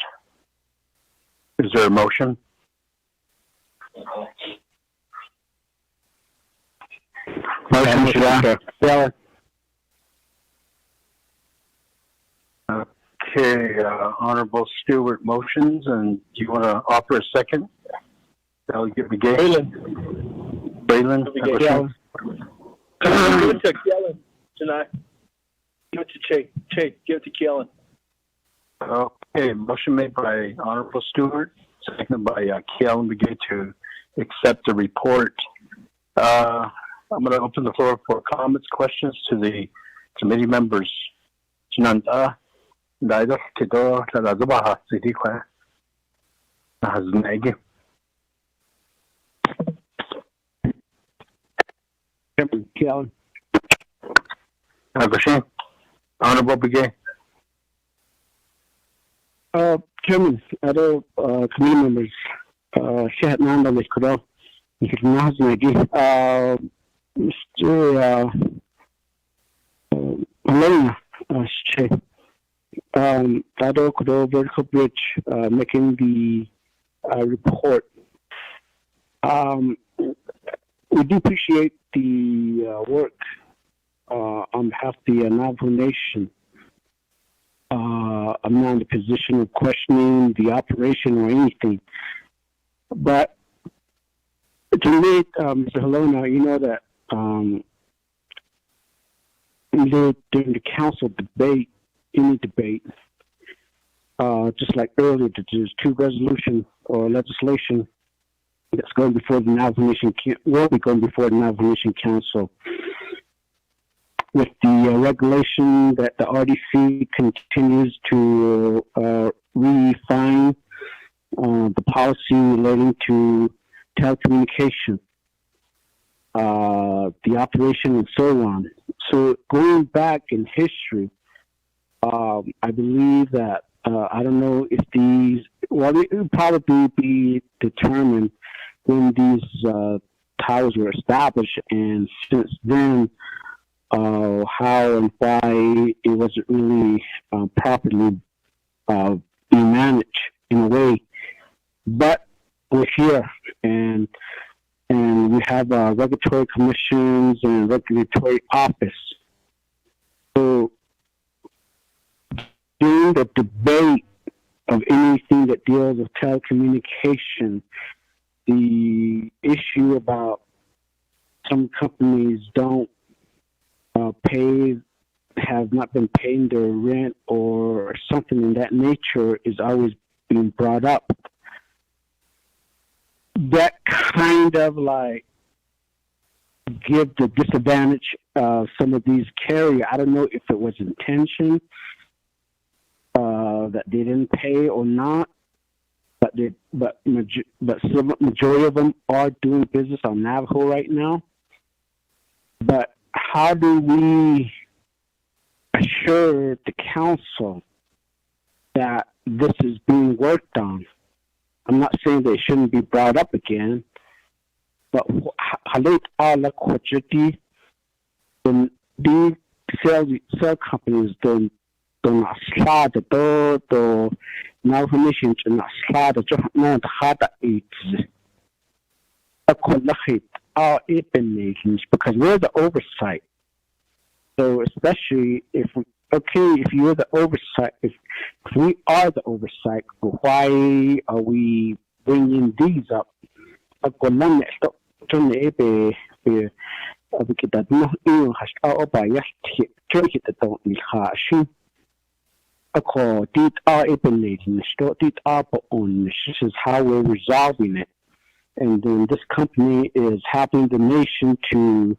Is there a motion? Motion, Chair. Okay, Honorable Stewart motions, and do you want to offer a second? Delegate Begay. Braylon. Give it to Kellen tonight. Give it to Chase. Give it to Kellen. Okay, motion made by Honorable Stewart, seconded by Kellen Begay to accept the report. I'm going to open the floor for comments, questions to the committee members. Chinanta. Daida Tito Lazabaha City Class has Nagi. Kellen. Goshen. Honorable Begay. Chairman, other committee members, Sheikh Nanda Lishkuro, Mr. Nahaz Nagi, Mr. Elena, Sheikh. Tado Kudo Vertical Bridge making the report. We do appreciate the work on behalf of the Navajo Nation. I'm not in the position of questioning the operation or anything. But to me, Mr. Helona, you know that during the council debate, any debate, just like earlier, there's 2 resolutions or legislation that's going before the Navajo Nation, will be going before the Navajo Nation Council. With the regulation that the RDC continues to refine the policy relating to telecommunication, the operation, and so on. So going back in history, I believe that I don't know if these, well, it will probably be determined when these towers were established, and since then, how and why it wasn't really properly being managed in a way. But we're here, and we have regulatory commissions and regulatory office. So during the debate of anything that deals with telecommunication, the issue about some companies don't have not been paying their rent or something in that nature is always being brought up. That kind of like give the disadvantage of some of these carriers. I don't know if it was intention that they didn't pay or not, but majority of them are doing business on Navajo right now. But how do we assure the council that this is being worked on? I'm not saying that it shouldn't be brought up again, but halit ala kwajiti when these cell companies don't slide the now commission to not slide the not hada eats a collahit our meetings because we're the oversight. So especially if you're the oversight, if we are the oversight, why are we bringing these up? This is how we're resolving it. And then this company is helping the nation to,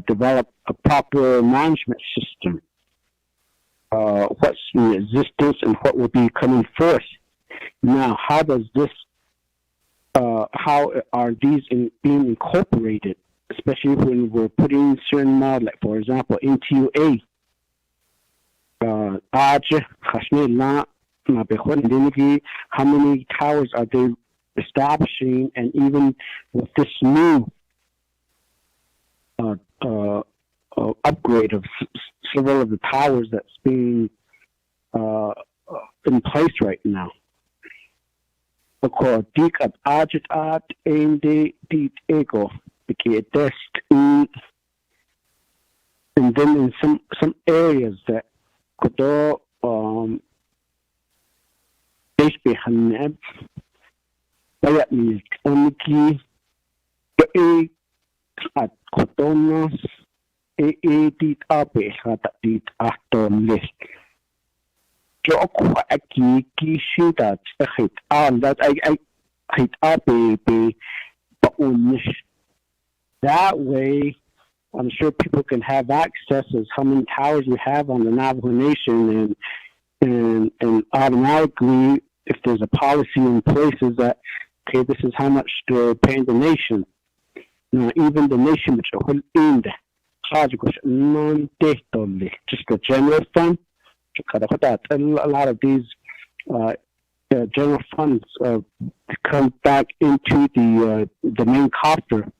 develop a proper management system. What's in existence and what will be coming forth. Now, how does this? How are these being incorporated? Especially when we're putting certain like for example, NTUA. How many towers are they establishing? And even with this new upgrade of several of the towers that's being in place right now. And then in some areas that could at Cotonos, did up a did after list. Joke a key that hit on that I hit up that way. I'm sure people can have access as how many towers we have on the Navajo Nation, and automatically, if there's a policy in place, is that okay? This is how much they're paying the nation. Now, even the nation, which are in the just the general fund. A lot of these general funds come back into the main coffer,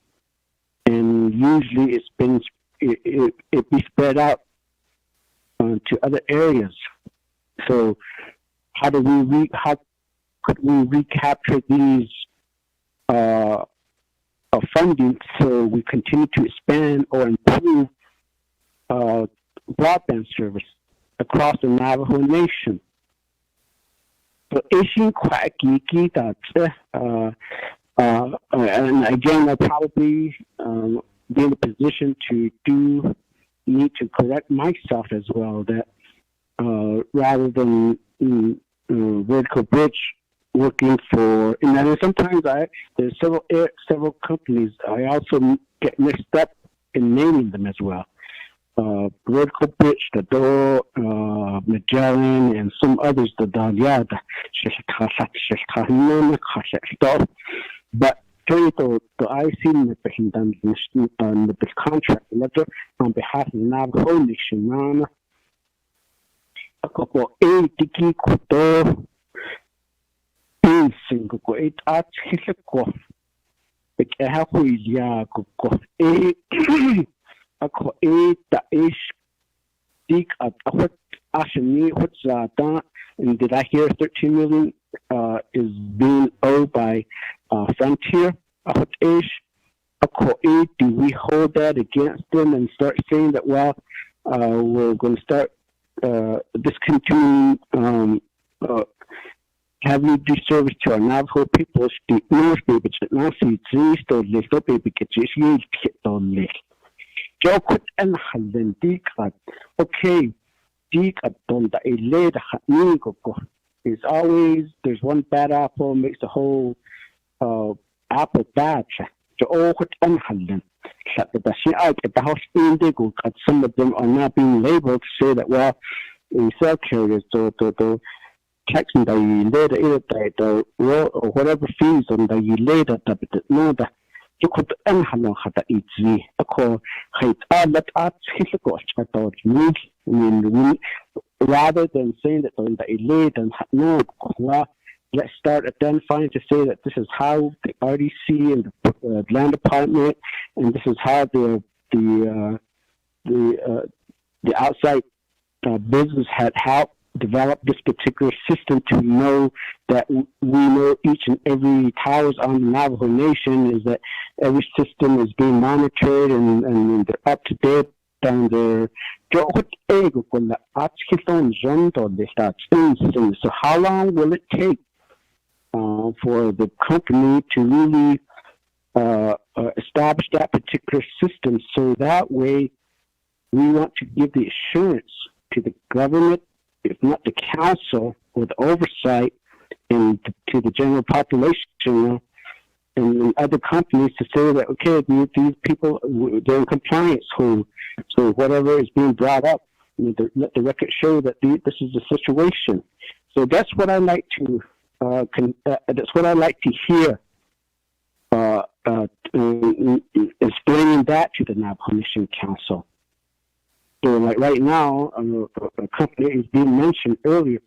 and usually it be spread out to other areas. So, how could we recapture these funding so we continue to expand or improve broadband service across the Navajo Nation? So, Asian quite geeky that, and again, I'll probably be in a position to need to correct myself as well, that rather than Vertical Bridge working for, and then sometimes there's several companies. I also get mixed up in naming them as well. Vertical Bridge, the Door, Magellan, and some others, the Dalyada, but the IC with this contract letter on behalf of the Navajo Nation, ako e tiki kuto e singo ko e ko ik ha huilia ko e ako e ta ish dik at what ashni what's that and did I hear 13 million is being owed by Frontier? What ish do we hold that against them and start saying that, well, we're going to start discontinuing having to do service to our Navajo people? Okay, it's always, there's one bad apple makes the whole apple bad. Some of them are not being labeled to say that, well, in cell carriers, the checks that you later, or whatever fees on the you later, no, that you could unhallow had easy. A call, hate all that art, I thought, rather than saying that on the elite and no, let's start identifying to say that this is how the RDC and the land department, and this is how the outside business had helped develop this particular system to know that we know each and every towers on the Navajo Nation is that every system is being monitored and they're up to date on their. So how long will it take for the company to really establish that particular system? So that way we want to give the assurance to the government, if not the council or the oversight, and to the general population and other companies to say that, okay, these people, they're in compliance. So whatever is being brought up, let the record show that this is the situation. So that's what I like to that's what I like to hear. Explaining that to the Navajo Nation Council. So, like right now, a company is being mentioned earlier,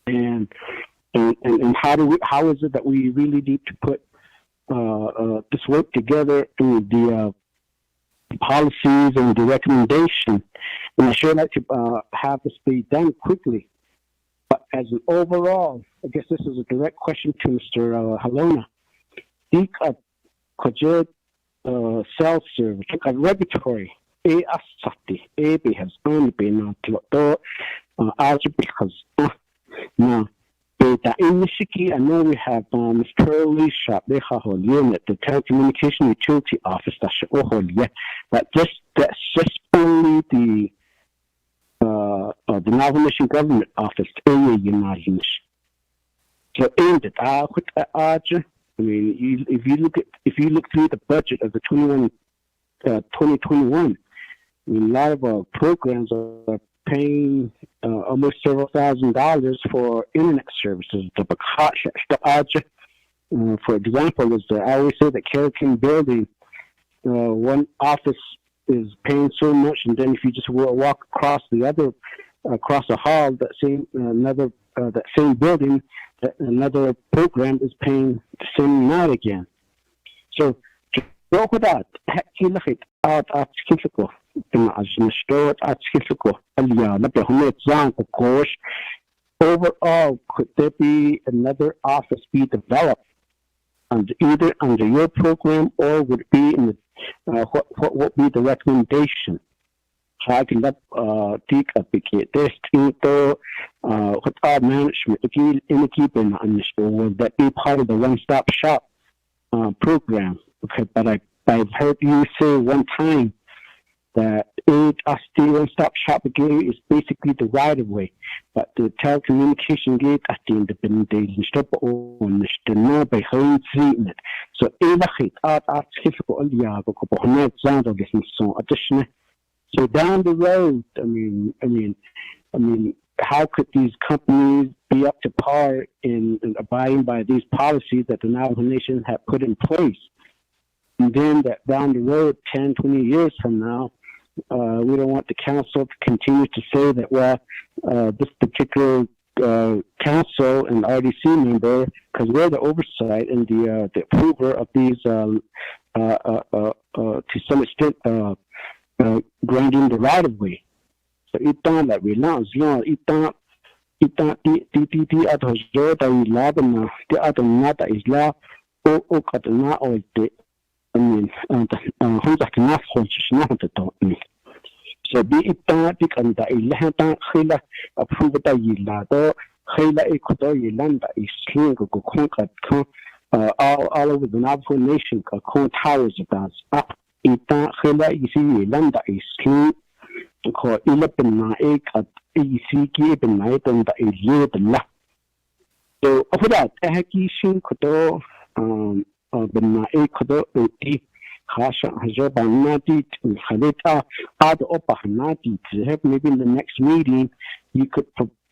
and how is it that we really need to put this work together in the policies and the recommendation? And I sure like to have this be done quickly. But as an overall, I guess this is a direct question to Mr. Halona. Cell service, regulatory. AB has only been because now in Michigan, I know we have Mr. Curly Shop, the telecommunication utility office, but that's just only the Navajo Nation government office in the United Nations. So in the I mean, if you look through the budget of the 2021, I mean, a lot of our programs are paying almost several $1,000s for internet services. For example, I always say that Carol King Building, one office is paying so much, and then if you just walk across across the hall, that same building, another program is paying the same amount again. So, overall, could there be another office be developed either under your program, or would it be in the, what would be the recommendation? I can let this what our management, if you in would that be part of the one-stop shop program? Okay, but I've heard you say one time that the one-stop shop gate is basically the right of way, but the telecommunication gate at the independent days stop on the no by home treatment. So so down the road, I mean, how could these companies be up to par in abiding by these policies that the Navajo Nation have put in place? And then that down the road, 10, 20 years from now, We don't want the council to continue to say that, well, this particular council and RDC member, because we're the oversight and the approver of these, to some extent, granting the right of way. So itan that we launch, itan the other road that we love and the other not that is la o katana or the I mean who's a knaff hunch not to me. So be itan the and the ilhata khila approve the yilla do khila ikodo yilanda is sling go conquer all over the Navajo nation con towers about up itan khila is yilanda is sling ko ilapen na at ECK ben night and the idiot la. So for that, Haki Shin Kodo ben na kodo uti Hasha Hajobanati and Halita add up Hanati to have maybe in the next meeting you could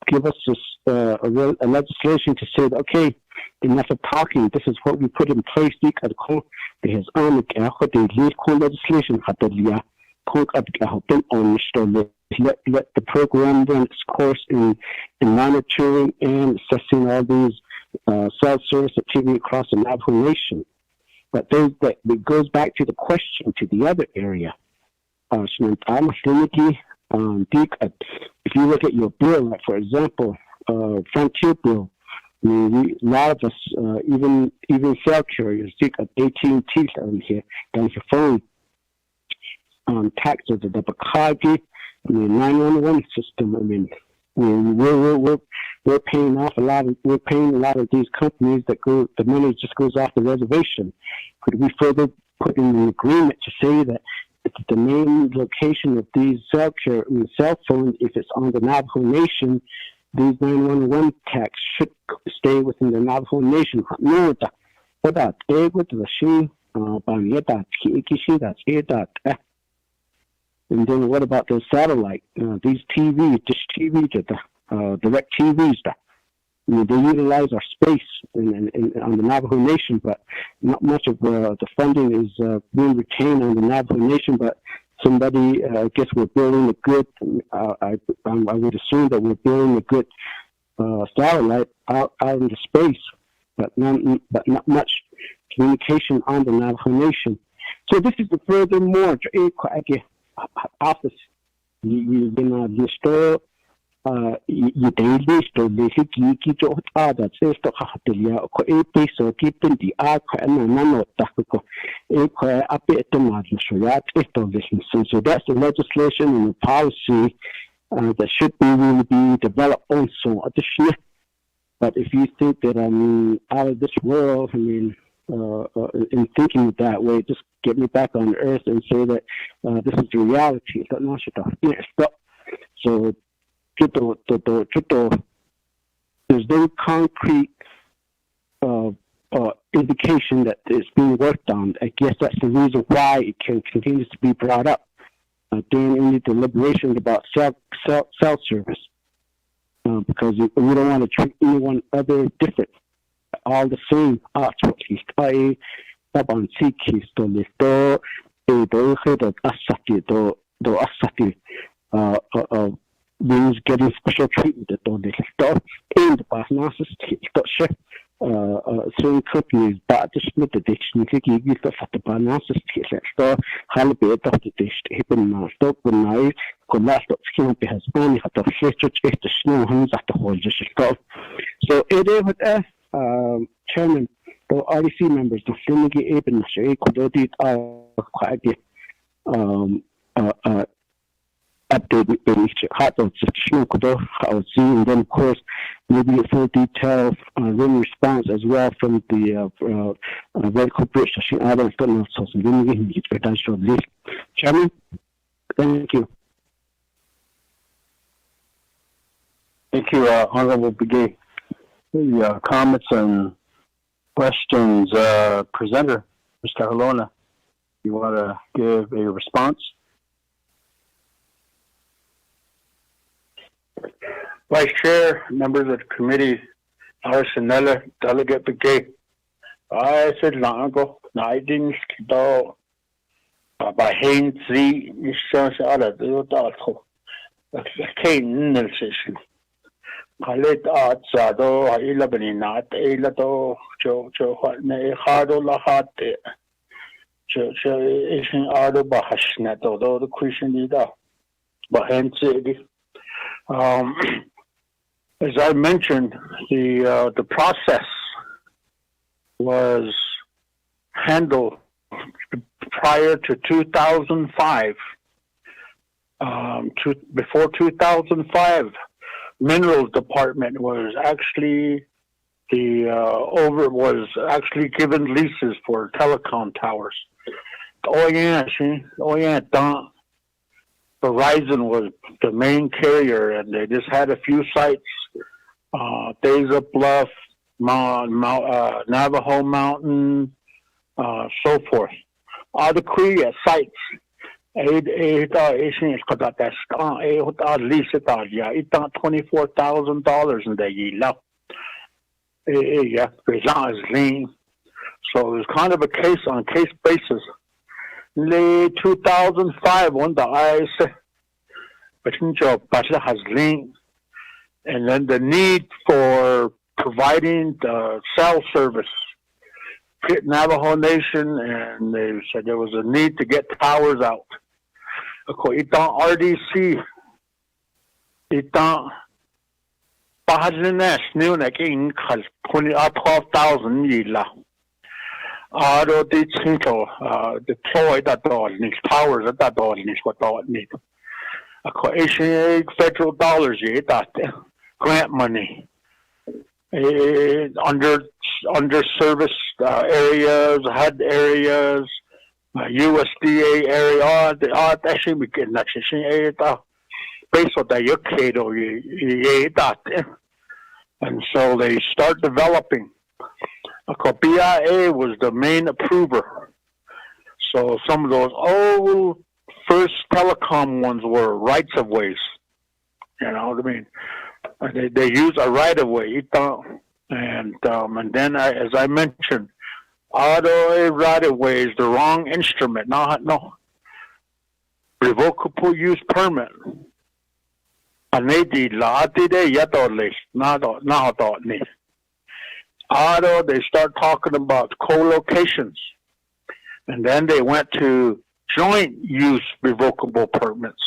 give us this, a legislation to say that, okay, enough of talking, this is what we put in place. There's only legislation let the program run its course in monitoring and assessing all these self-service activity across the Navajo Nation. But it goes back to the question to the other area. If you look at your bill, like for example, Frontier Bill, I mean, a lot of us, even cell carriers, think of AT&T down here phone. Taxes of the Bakagi, I mean, 911 system. I mean, we're paying off we're paying a lot of these companies that the money just goes off the reservation. Could we further put in an agreement to say that the main location of these cell phones, if it's on the Navajo Nation, these 911 tax should stay within the Navajo Nation? No, that's and then what about those satellite? These dish TVs, direct TVs, they utilize our space on the Navajo Nation, but not much of the funding is being retained on the Navajo Nation. But somebody, I guess we're building a good, I would assume that we're building a good satellite out into space, but not much communication on the Navajo Nation. So this is the furthermore, office you store you daily store ki jo that's it to hatelia ko so keeping the and no tako so that's the legislation and the policy that should really be developed also additionally. But if you think that out of this world, I mean, in thinking that way, just get me back on earth and say that this is the reality. So, there's no concrete indication that it's being worked on. I guess that's the reason why it continues to be brought up during any deliberations about cell service, because we don't want to treat anyone other different. All the same actually طبعا سيكي ستوليتو خير asati means getting special treatment in the Parnassus certain companies but the the Parnassus halibet of the dish hippo stop when I collapse skin has only had the snow hands at the whole just so it is Chairman, the RDC members, the Flimigi Eben, Kodoti, update in hot of Kodo, I'll see, and then of course, maybe a full detailed written response as well from the Red Corporate Shashi Adam Federal Society. Chairman, thank you. Thank you, Honorable Begay. The comments and questions, presenter, Mr. Halona, you want to give a response? Vice Chair, members of the committee, Arsenella, Delegate Begay. I said long ago, 19把黑子想想了都到头，看那事情。Halit at sado ila benina ila to jo ne hado lahat jo isin ado bahashna to the question ida bahense. As I mentioned, the process was handled prior to 2005. Before 2005. Minerals Department was actually was actually given leases for telecom towers. Verizon was the main carrier, and they just had a few sites, Deza Bluff, Navajo Mountain, so forth. All the Korea sites. $24,000 in the year. So it's kind of a case on case basis. Late 2005 when the ice has linked, and then the need for providing the cell service hit Navajo Nation, and they said there was a need to get towers out. Itang RDC, itang Bahadines new naking 12,000 yila. Ado di chinto deploy that all these towers at that all these what all need. Asian federal dollars that grant money under service areas, HUD areas. USDA area, actually we get based on that, and so they start developing. BIA was the main approver, so some of those old first telecom ones were rights of ways. You know what I mean? They use a right of way, and then as I mentioned. Auto right of way is the wrong instrument. No. Revocable use permit. Auto, they start talking about co-locations. And then they went to joint use revocable permits.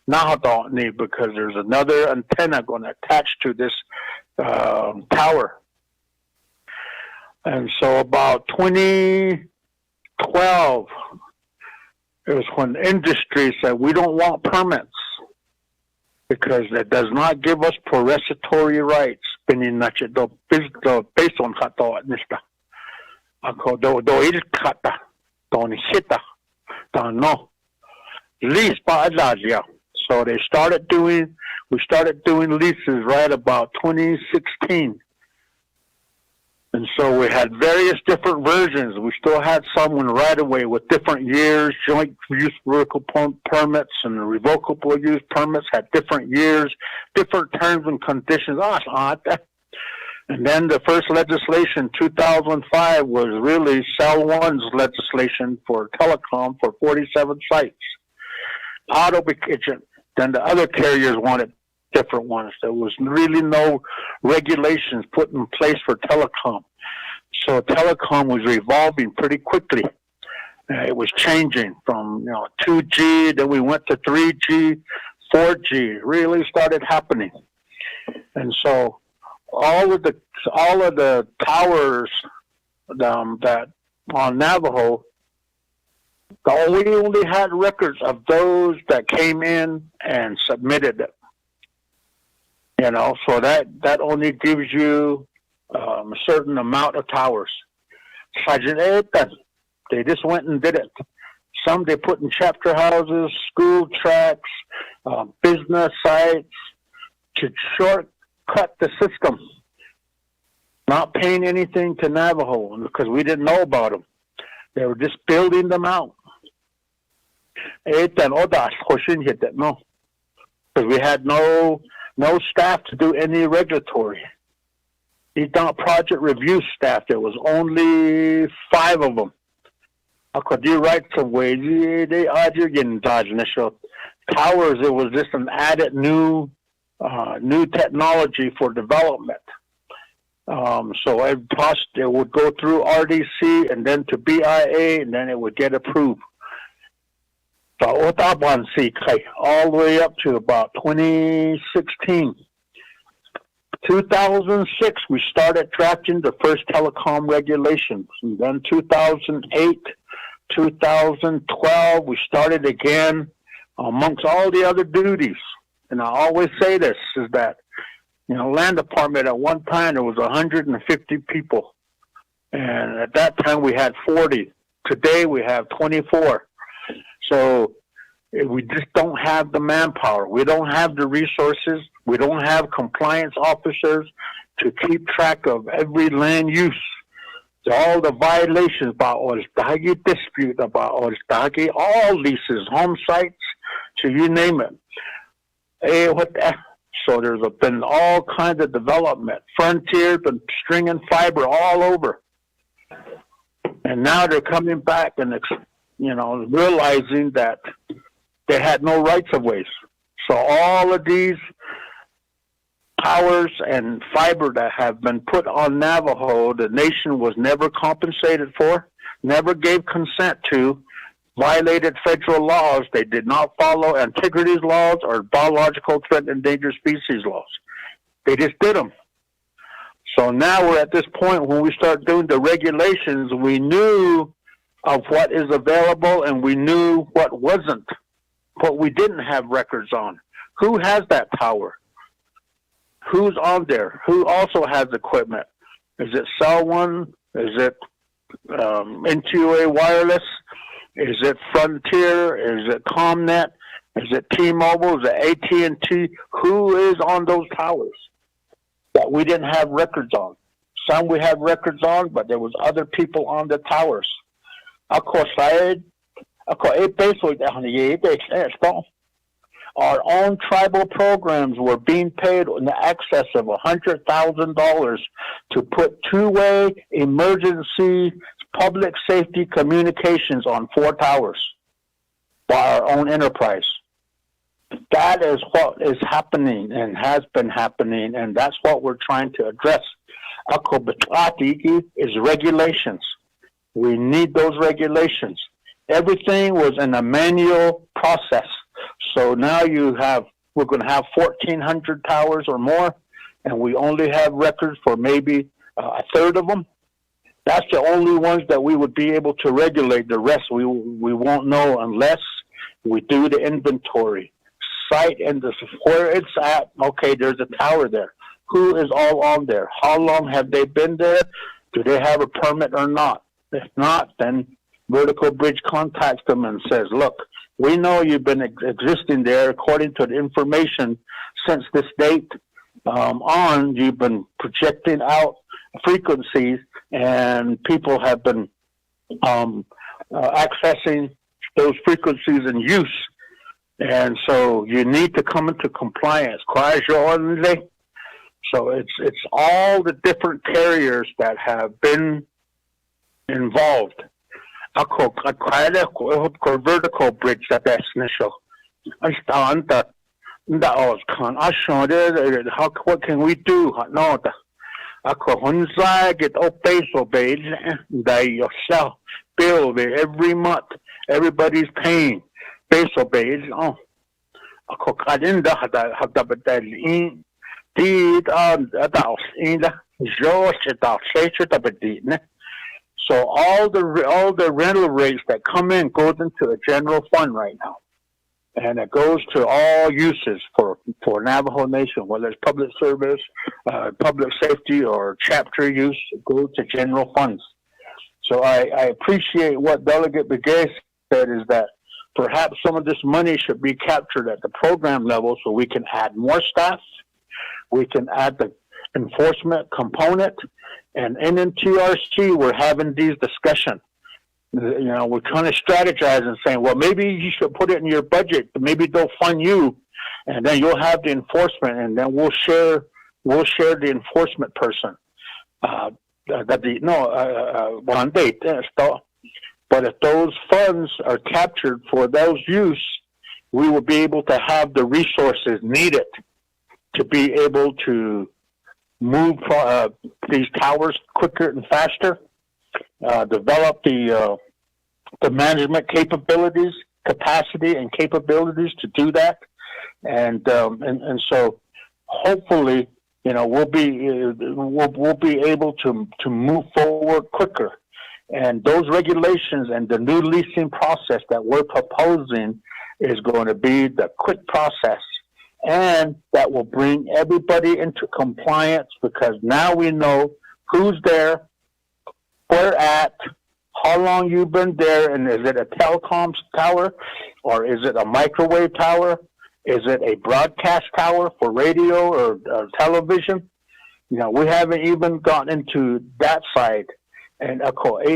Because there's another antenna going to attach to this tower. And so about 2012, it was when industry said, we don't want permits because that does not give us progressatory rights. Based on so we started doing leases right about 2016. And so we had various different versions. We still had someone right away with different years. Joint use revocable permits and the revocable use permits had different years, different terms and conditions. And then the first legislation, 2005, was really Cell 1's legislation for telecom for 47 sites. Then the other carriers wanted different ones. There was really no regulations put in place for telecom. So telecom was evolving pretty quickly. It was changing from 2G, then we went to 3G, 4G. Really started happening. And so all of the towers that on Navajo, we only had records of those that came in and submitted it. So that only gives you a certain amount of towers. They just went and did it. Some they put in chapter houses, school tracks, business sites to shortcut the system. Not paying anything to Navajo because we didn't know about them. They were just building them out. Because we had no staff to do any regulatory. Project review staff, there was only 5 of them. the rights of way, they are getting dodged initial towers. It was just an added new technology for development. So it would go through RDC and then to BIA, and then it would get approved. So all the way up to about 2016. 2006, we started drafting the first telecom regulations. And then 2008, 2012, we started again amongst all the other duties. And I always say this, is that, land department at one time, there was 150 people. And at that time, we had 40. Today, we have 24. So we just don't have the manpower. We don't have the resources. We don't have compliance officers to keep track of every land use. All the violations about Oristagi dispute, about Oristagi, all leases, home sites, so you name it. So there's been all kinds of development. Frontier been stringing fiber all over. And now they're coming back and, realizing that they had no rights of ways. So all of these towers and fiber that have been put on Navajo, the nation was never compensated for, never gave consent to, violated federal laws. They did not follow antiquities laws or biological threat endangered species laws. They just did them. So now we're at this point when we start doing the regulations, we knew of what is available and we knew what wasn't, what we didn't have records on. Who has that tower? Who's on there? Who also has equipment? Is it Cell One? Is it NTUA Wireless? Is it Frontier? Is it ComNet? Is it T-Mobile? Is it AT&T? Who is on those towers that we didn't have records on? Some we have records on, but there was other people on the towers. Of course, our own tribal programs were being paid in excess of $100,000 to put two-way emergency public safety communications on 4 towers by our own enterprise. That is what is happening and has been happening, and that's what we're trying to address. Is regulations. We need those regulations. Everything was in a manual process. So now we're going to have 1,400 towers or more, and we only have records for maybe a third of them. That's the only ones that we would be able to regulate. The rest we won't know unless we do the inventory. Site and where it's at, okay, there's a tower there. Who is all on there? How long have they been there? Do they have a permit or not? If not, then Vertical Bridge contacts them and says, look, we know you've been existing there according to the information since this date on. You've been projecting out frequencies and people have been accessing those frequencies in use. And so you need to come into compliance. So it's all the different carriers that have been involved. Vertical Bridge that initial. What can we do? No, get yourself bill every month. Everybody's paying. So all the rental rates that come in goes into a general fund right now. And it goes to all uses for Navajo Nation, whether it's public service, public safety, or chapter use, it goes to general funds. So I appreciate what Delegate Begay said, is that perhaps some of this money should be captured at the program level so we can add more staff, we can add the enforcement component, and in NTRC we're having these discussions. We're trying to strategize and saying, well, maybe you should put it in your budget. Maybe they'll fund you, and then you'll have the enforcement, and then we'll share the enforcement person. But if those funds are captured for those use, we will be able to have the resources needed to be able to move these towers quicker and faster, develop the management capabilities, capacity, and capabilities to do that, and so hopefully, we'll be able to move forward quicker. And those regulations and the new leasing process that we're proposing is going to be the quick process, and that will bring everybody into compliance, because now we know who's there, where at, how long you've been there, and is it a telecom tower, or is it a microwave tower? Is it a broadcast tower for radio or television? We haven't even gotten into that side. And of course,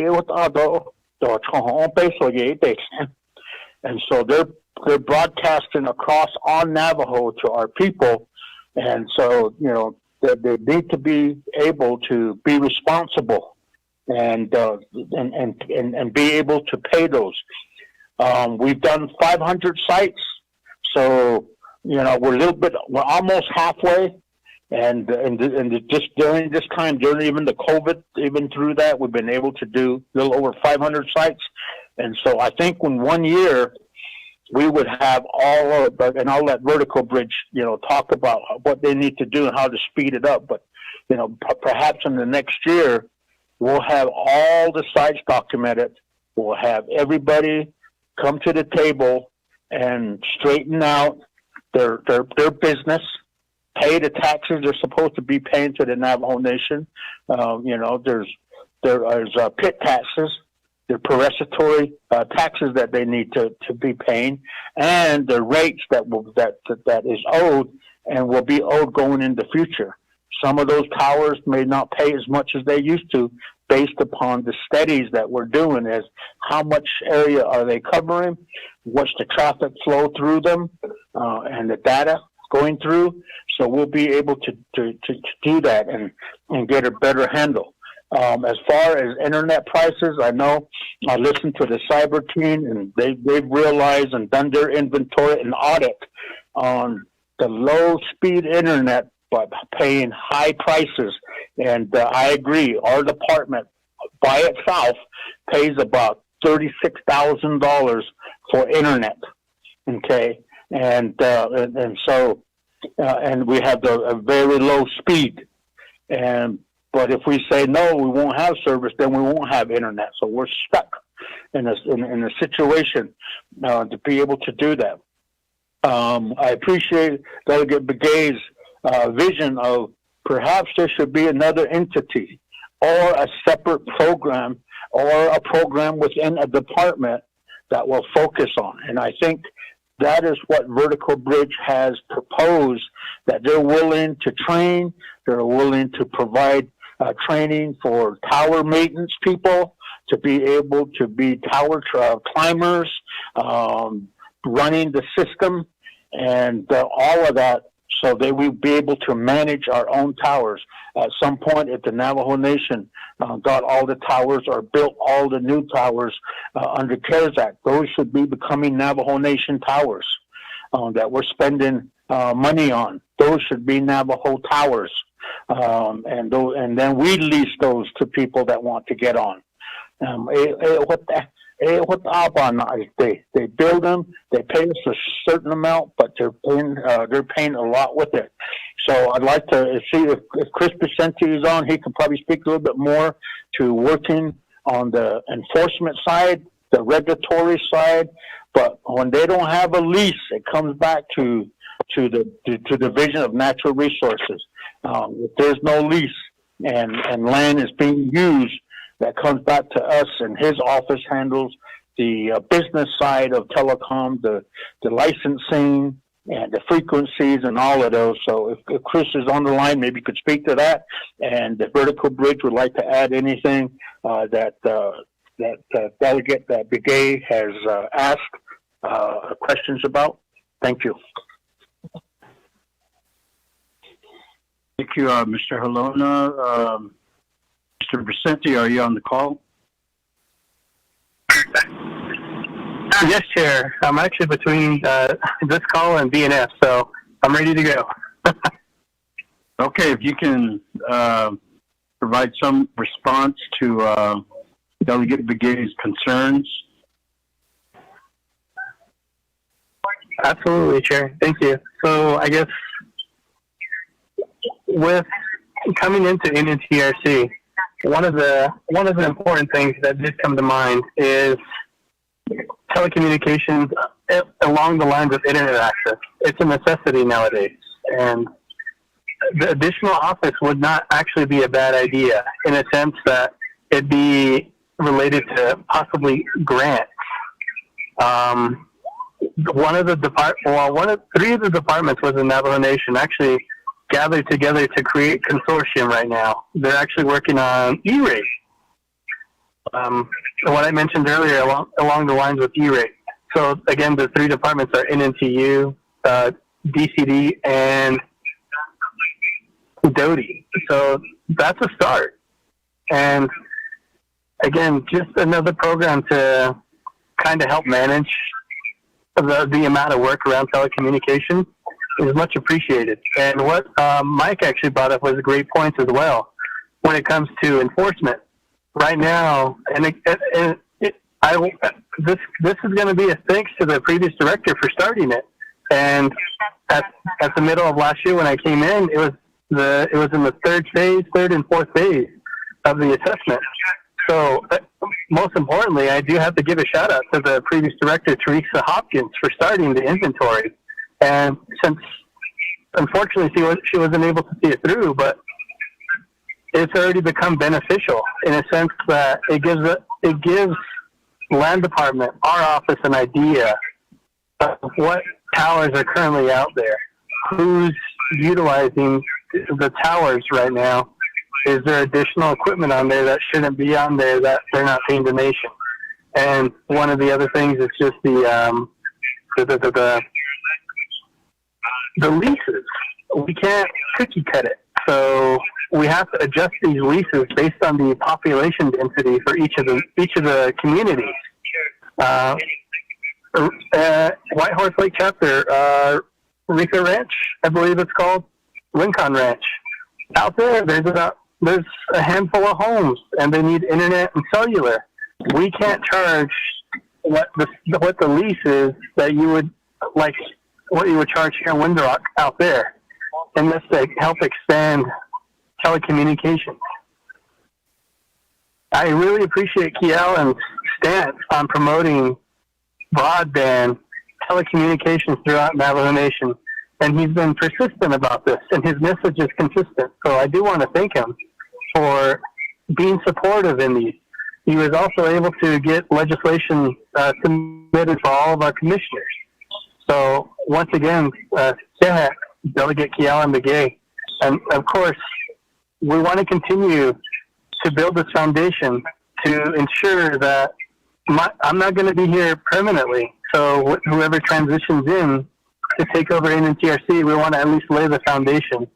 and so they're broadcasting across on Navajo to our people, and so they need to be able to be responsible and be able to pay those. We've done 500 sites, so we're almost halfway. And just during this time, during even the COVID, even through that, we've been able to do a little over 500 sites. And so I think in 1 year, we would have all of, and I'll let Vertical Bridge, talk about what they need to do and how to speed it up. But, perhaps in the next year, we'll have all the sites documented. We'll have everybody come to the table and straighten out their business, pay the taxes they're supposed to be paying to the Navajo Nation. There's pit taxes, the precatory taxes that they need to be paying, and the rates that is owed and will be owed going in the future. Some of those towers may not pay as much as they used to, based upon the studies that we're doing as how much area are they covering, what's the traffic flow through them, and the data going through. So we'll be able to do that and get a better handle. As far as internet prices, I know I listened to the cyber team, and they've realized and done their inventory and audit on the low speed internet, but paying high prices. And I agree, our department by itself pays about $36,000 for internet. Okay. And so we have a very low speed. But if we say no, we won't have service, then we won't have internet. So we're stuck in a situation to be able to do that. I appreciate Delegate Begay's vision of perhaps there should be another entity or a separate program or a program within a department that will focus on. And I think that is what Vertical Bridge has proposed, that they're willing to train, they're willing to provide training for tower maintenance people, to be able to be tower climbers, running the system, and all of that, so that we be able to manage our own towers. At some point, if the Navajo Nation got all the towers or built all the new towers under CARES Act, those should be becoming Navajo Nation towers that we're spending money on. Those should be Navajo towers. And then we lease those to people that want to get on. They build them, they pay us a certain amount, but they're paying a lot with it. So I'd like to see if Chris Vicente is on. He could probably speak a little bit more to working on the enforcement side, the regulatory side. But when they don't have a lease, it comes back to the Division of Natural Resources. If there's no lease and land is being used, that comes back to us, and his office handles the business side of telecom, the licensing and the frequencies and all of those. So if Chris is on the line, maybe you could speak to that. And the Vertical Bridge would like to add anything that Delegate Begay has asked questions about. Thank you. Thank you, Mr. Halona. Mr. Vicente, are you on the call? Yes, Chair. I'm actually between this call and BNF, so I'm ready to go. Okay, if you can provide some response to Delegate Begay's concerns. Absolutely, Chair. Thank you. So I guess with coming into NNTRC, one of the important things that did come to mind is telecommunications along the lines of internet access. It's a necessity nowadays, and the additional office would not actually be a bad idea in a sense that it'd be related to possibly grants. Three of the departments within Navajo Nation actually gathered together to create consortium right now. They're actually working on E-rate. What I mentioned earlier along the lines with E-rate. So again, the three departments are NNTU, DCD, and DOTI. So that's a start. And again, just another program to kind of help manage the amount of work around telecommunication is much appreciated. And what Mike actually brought up was a great point as well when it comes to enforcement. Right now, this is going to be a thanks to the previous director for starting it. And at the middle of last year when I came in, it was in the third and fourth phase of the assessment. So most importantly, I do have to give a shout out to the previous director, Teresa Hopkins, for starting the inventory. And since unfortunately she wasn't able to see it through, but it's already become beneficial in a sense that it gives land department, our office, an idea of what towers are currently out there, who's utilizing the towers right now. Is there additional equipment on there that shouldn't be on there that they're not paying donation? And one of the other things is just the leases. We can't cookie cut it, so we have to adjust these leases based on the population density for each of the communities. White Horse Lake Chapter, Rica Ranch, I believe it's called, Rincon Ranch. Out there, there's a handful of homes, and they need internet and cellular. We can't charge what the lease is that you would like, what you would charge here in Window Rock out there, unless they help expand telecommunications. I really appreciate Kiel and Stant on promoting broadband telecommunications throughout Navajo Nation, and he's been persistent about this, and his message is consistent. So I do want to thank him for being supportive in these. He was also able to get legislation submitted for all of our commissioners. So once again, Delegate Kialan Begay, and of course, we want to continue to build this foundation to ensure that I'm not going to be here permanently. So whoever transitions in to take over NNTRC, we want to at least lay the foundation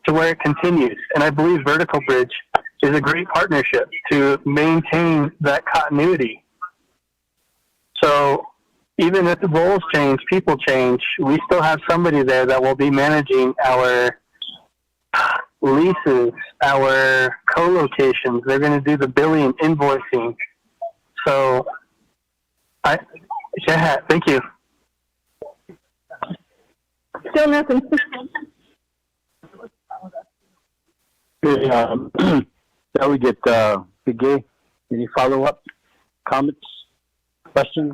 to where it continues. And I believe Vertical Bridge is a great partnership to maintain that continuity. So even if the roles change, people change, we still have somebody there that will be managing our leases, our co-locations. They're going to do the billing, invoicing. So thank you. Still nothing. Delegate Begay, any follow-up comments, questions?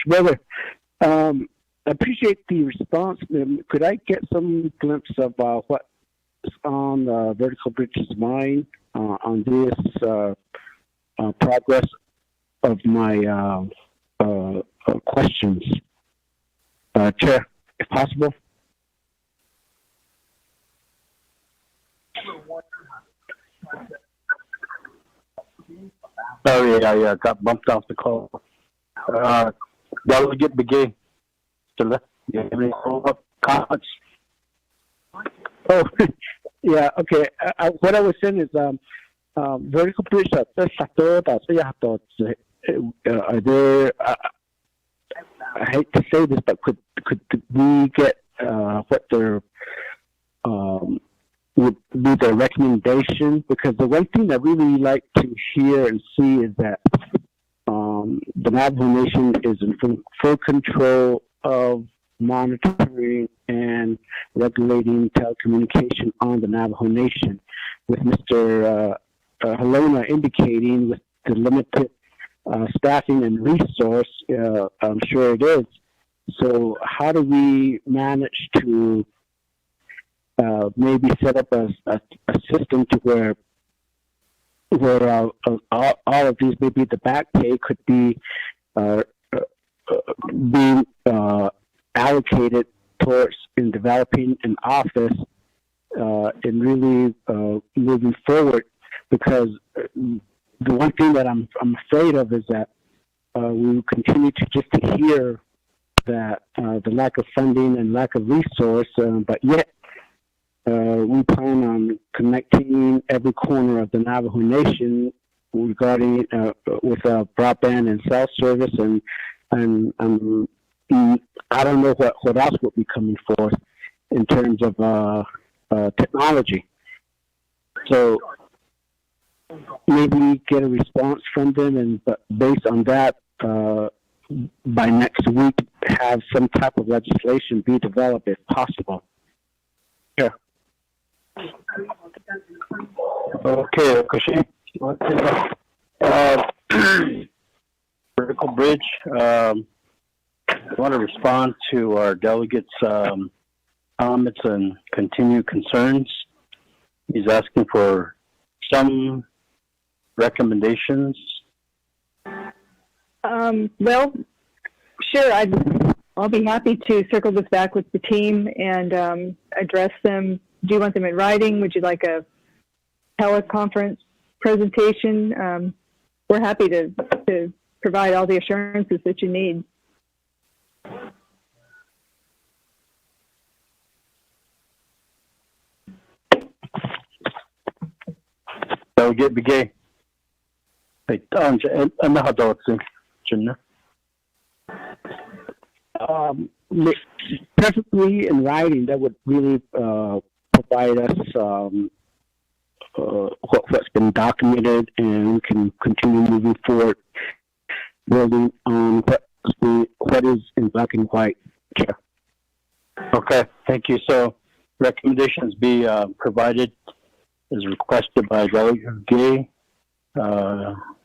Schroeder, I appreciate the response. Could I get some glimpse of what's on Vertical Bridge's mind on this progress of my questions? Chair, if possible. Sorry, I got bumped off the call. Delegate Begay, do you have any follow-up comments? Oh, Yeah, okay. What I was saying is, vertical bridge are there, I hate to say this, but could we get what their would be their recommendation? Because the one thing that we really like to hear and see is that the Navajo Nation is in full control of monitoring and regulating telecommunication on the Navajo Nation, with Mr. Halona indicating with the limited staffing and resource, I'm sure it is. So how do we manage to maybe set up a system to where all of these, maybe the back pay could be being allocated towards in developing an office and really moving forward? Because the one thing that I'm afraid of is that we will continue to just to hear that the lack of funding and lack of resource, but yet we plan on connecting every corner of the Navajo Nation regarding with broadband and cell service, and I don't know what else will be coming forth in terms of technology. So maybe get a response from them, and based on that, by next week, have some type of legislation be developed if possible. Yeah. Okay, vertical bridge. I want to respond to our delegates' comments and continued concerns. He's asking for some recommendations. Well, sure. I'll be happy to circle this back with the team and address them. Do you want them in writing? Would you like a teleconference presentation? We're happy to provide all the assurances that you need. Delegate Begay. Preferably in writing, that would really provide us what's been documented, and we can continue moving forward, building on what is in black and white. Chair. Okay, thank you. So recommendations be provided as requested by Delegate Gay.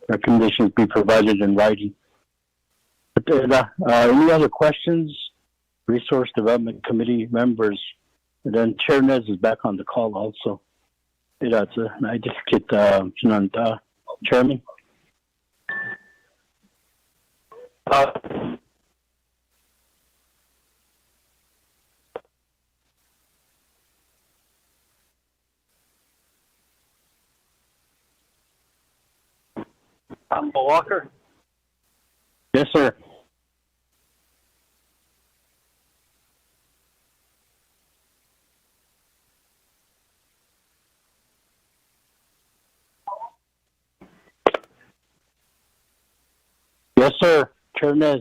Recommendations be provided in writing. Any other questions? Resource Development Committee members. And then Chair Nez is back on the call also. I just get Chairman. Honorable Walker. Yes, sir. Yes, sir. Chair Nez.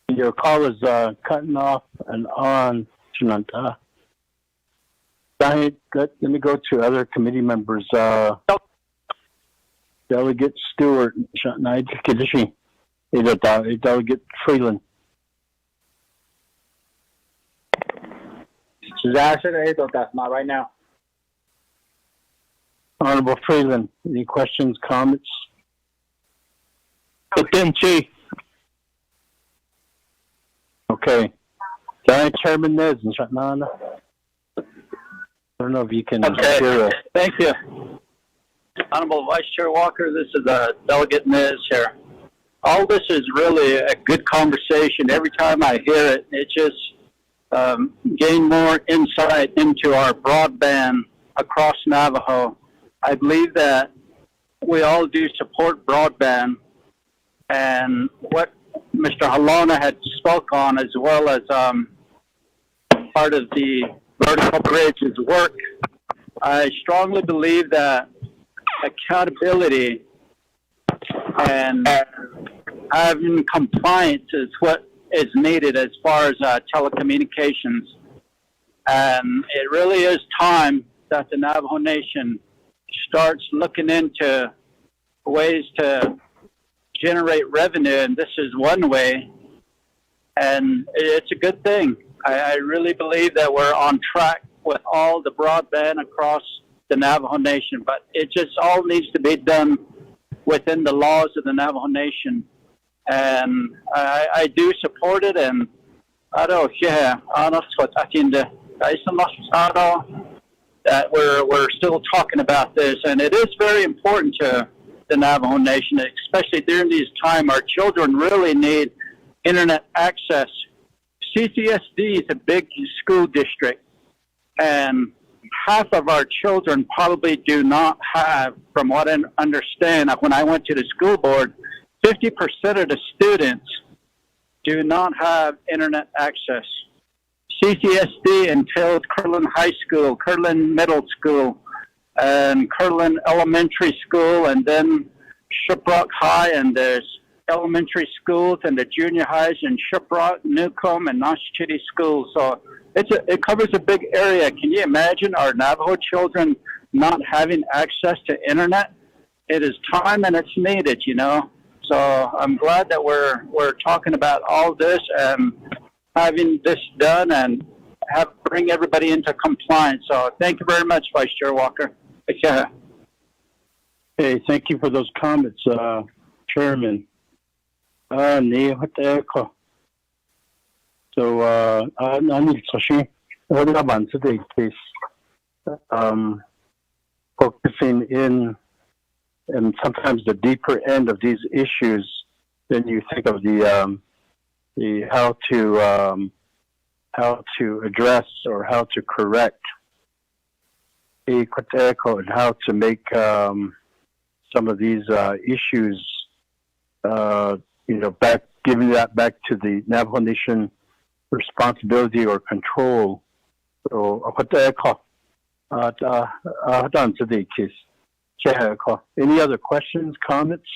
Your call is cutting off and on, Shananta. Let me go to other committee members. Delegate Stewart, Delegate Freeland. Not right now. Honorable Freeland, any questions, comments? Okay. Chairman Nez and Shatnana. I don't know if you can hear us. Thank you. Honorable Vice Chair Walker, this is Delegate Nez here. all this is really a good conversation. Every time I hear it, it just gain more insight into our broadband across Navajo. I believe that we all do support broadband, and what Mr. Halona had spoke on, as well as part of the vertical bridge's work. I strongly believe that accountability and having compliance is what is needed as far as telecommunications. And it really is time that the Navajo Nation starts looking into ways to generate revenue, and this is one way, and it's a good thing. I really believe that we're on track with all the broadband across the Navajo Nation, but it just all needs to be done within the laws of the Navajo Nation. And I do support it, and I don't that we're still talking about this, and it is very important to the Navajo Nation, especially during these times. Our children really need internet access. CCSD is a big school district, and half of our children probably do not have, from what I understand, when I went to the school board, 50% of the students do not have internet access. CCSD entails Kirtland High School, Kirtland Middle School, and Kirtland Elementary School, and then Shiprock High, and there's elementary schools and the junior highs in Shiprock, Newcomb, and Noshchitty schools. So it covers a big area. Can you imagine our Navajo children not having access to internet? It is time and it's needed, you know. So I'm glad that we're talking about all this and having this done and bring everybody into compliance. So thank you very much, Vice Chair Walker. Hey, thank you for those comments, Chairman. So, I need to focusing in and sometimes the deeper end of these issues than you think of the how to address or how to correct and how to make some of these issues giving that back to the Navajo Nation responsibility or control. So any other questions, comments?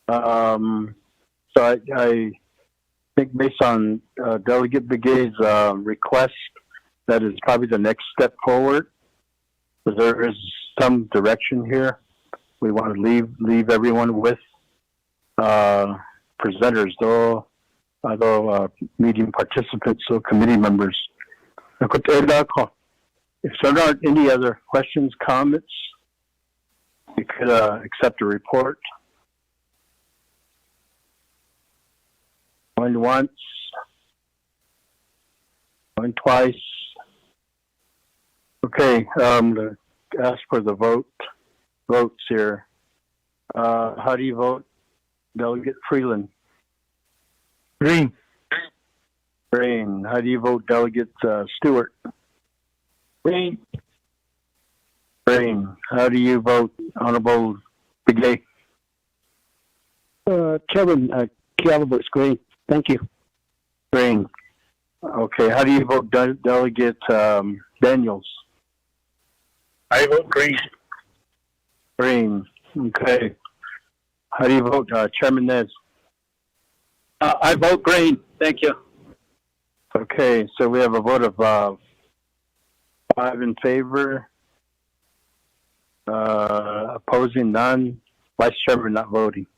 So I think based on Delegate Begay's request, that is probably the next step forward. So there is some direction here. We want to leave everyone with presenters, though meeting participants, so committee members. If there aren't any other questions, comments, you could accept a report. Going once, going twice. Okay, I'm going to ask for the votes here. How do you vote? Delegate Freeland? Green. Green. How do you vote, Delegate Stewart? Green. Green. How do you vote, Honorable Begay? Chairman, Kiala votes green. Thank you. Green. Okay. How do you vote, Delegate Daniels? I vote green. Green. Okay. How do you vote, Chairman Nez? I vote green. Thank you. Okay, so we have a vote of 5 in favor, opposing none, Vice Chairman not voting.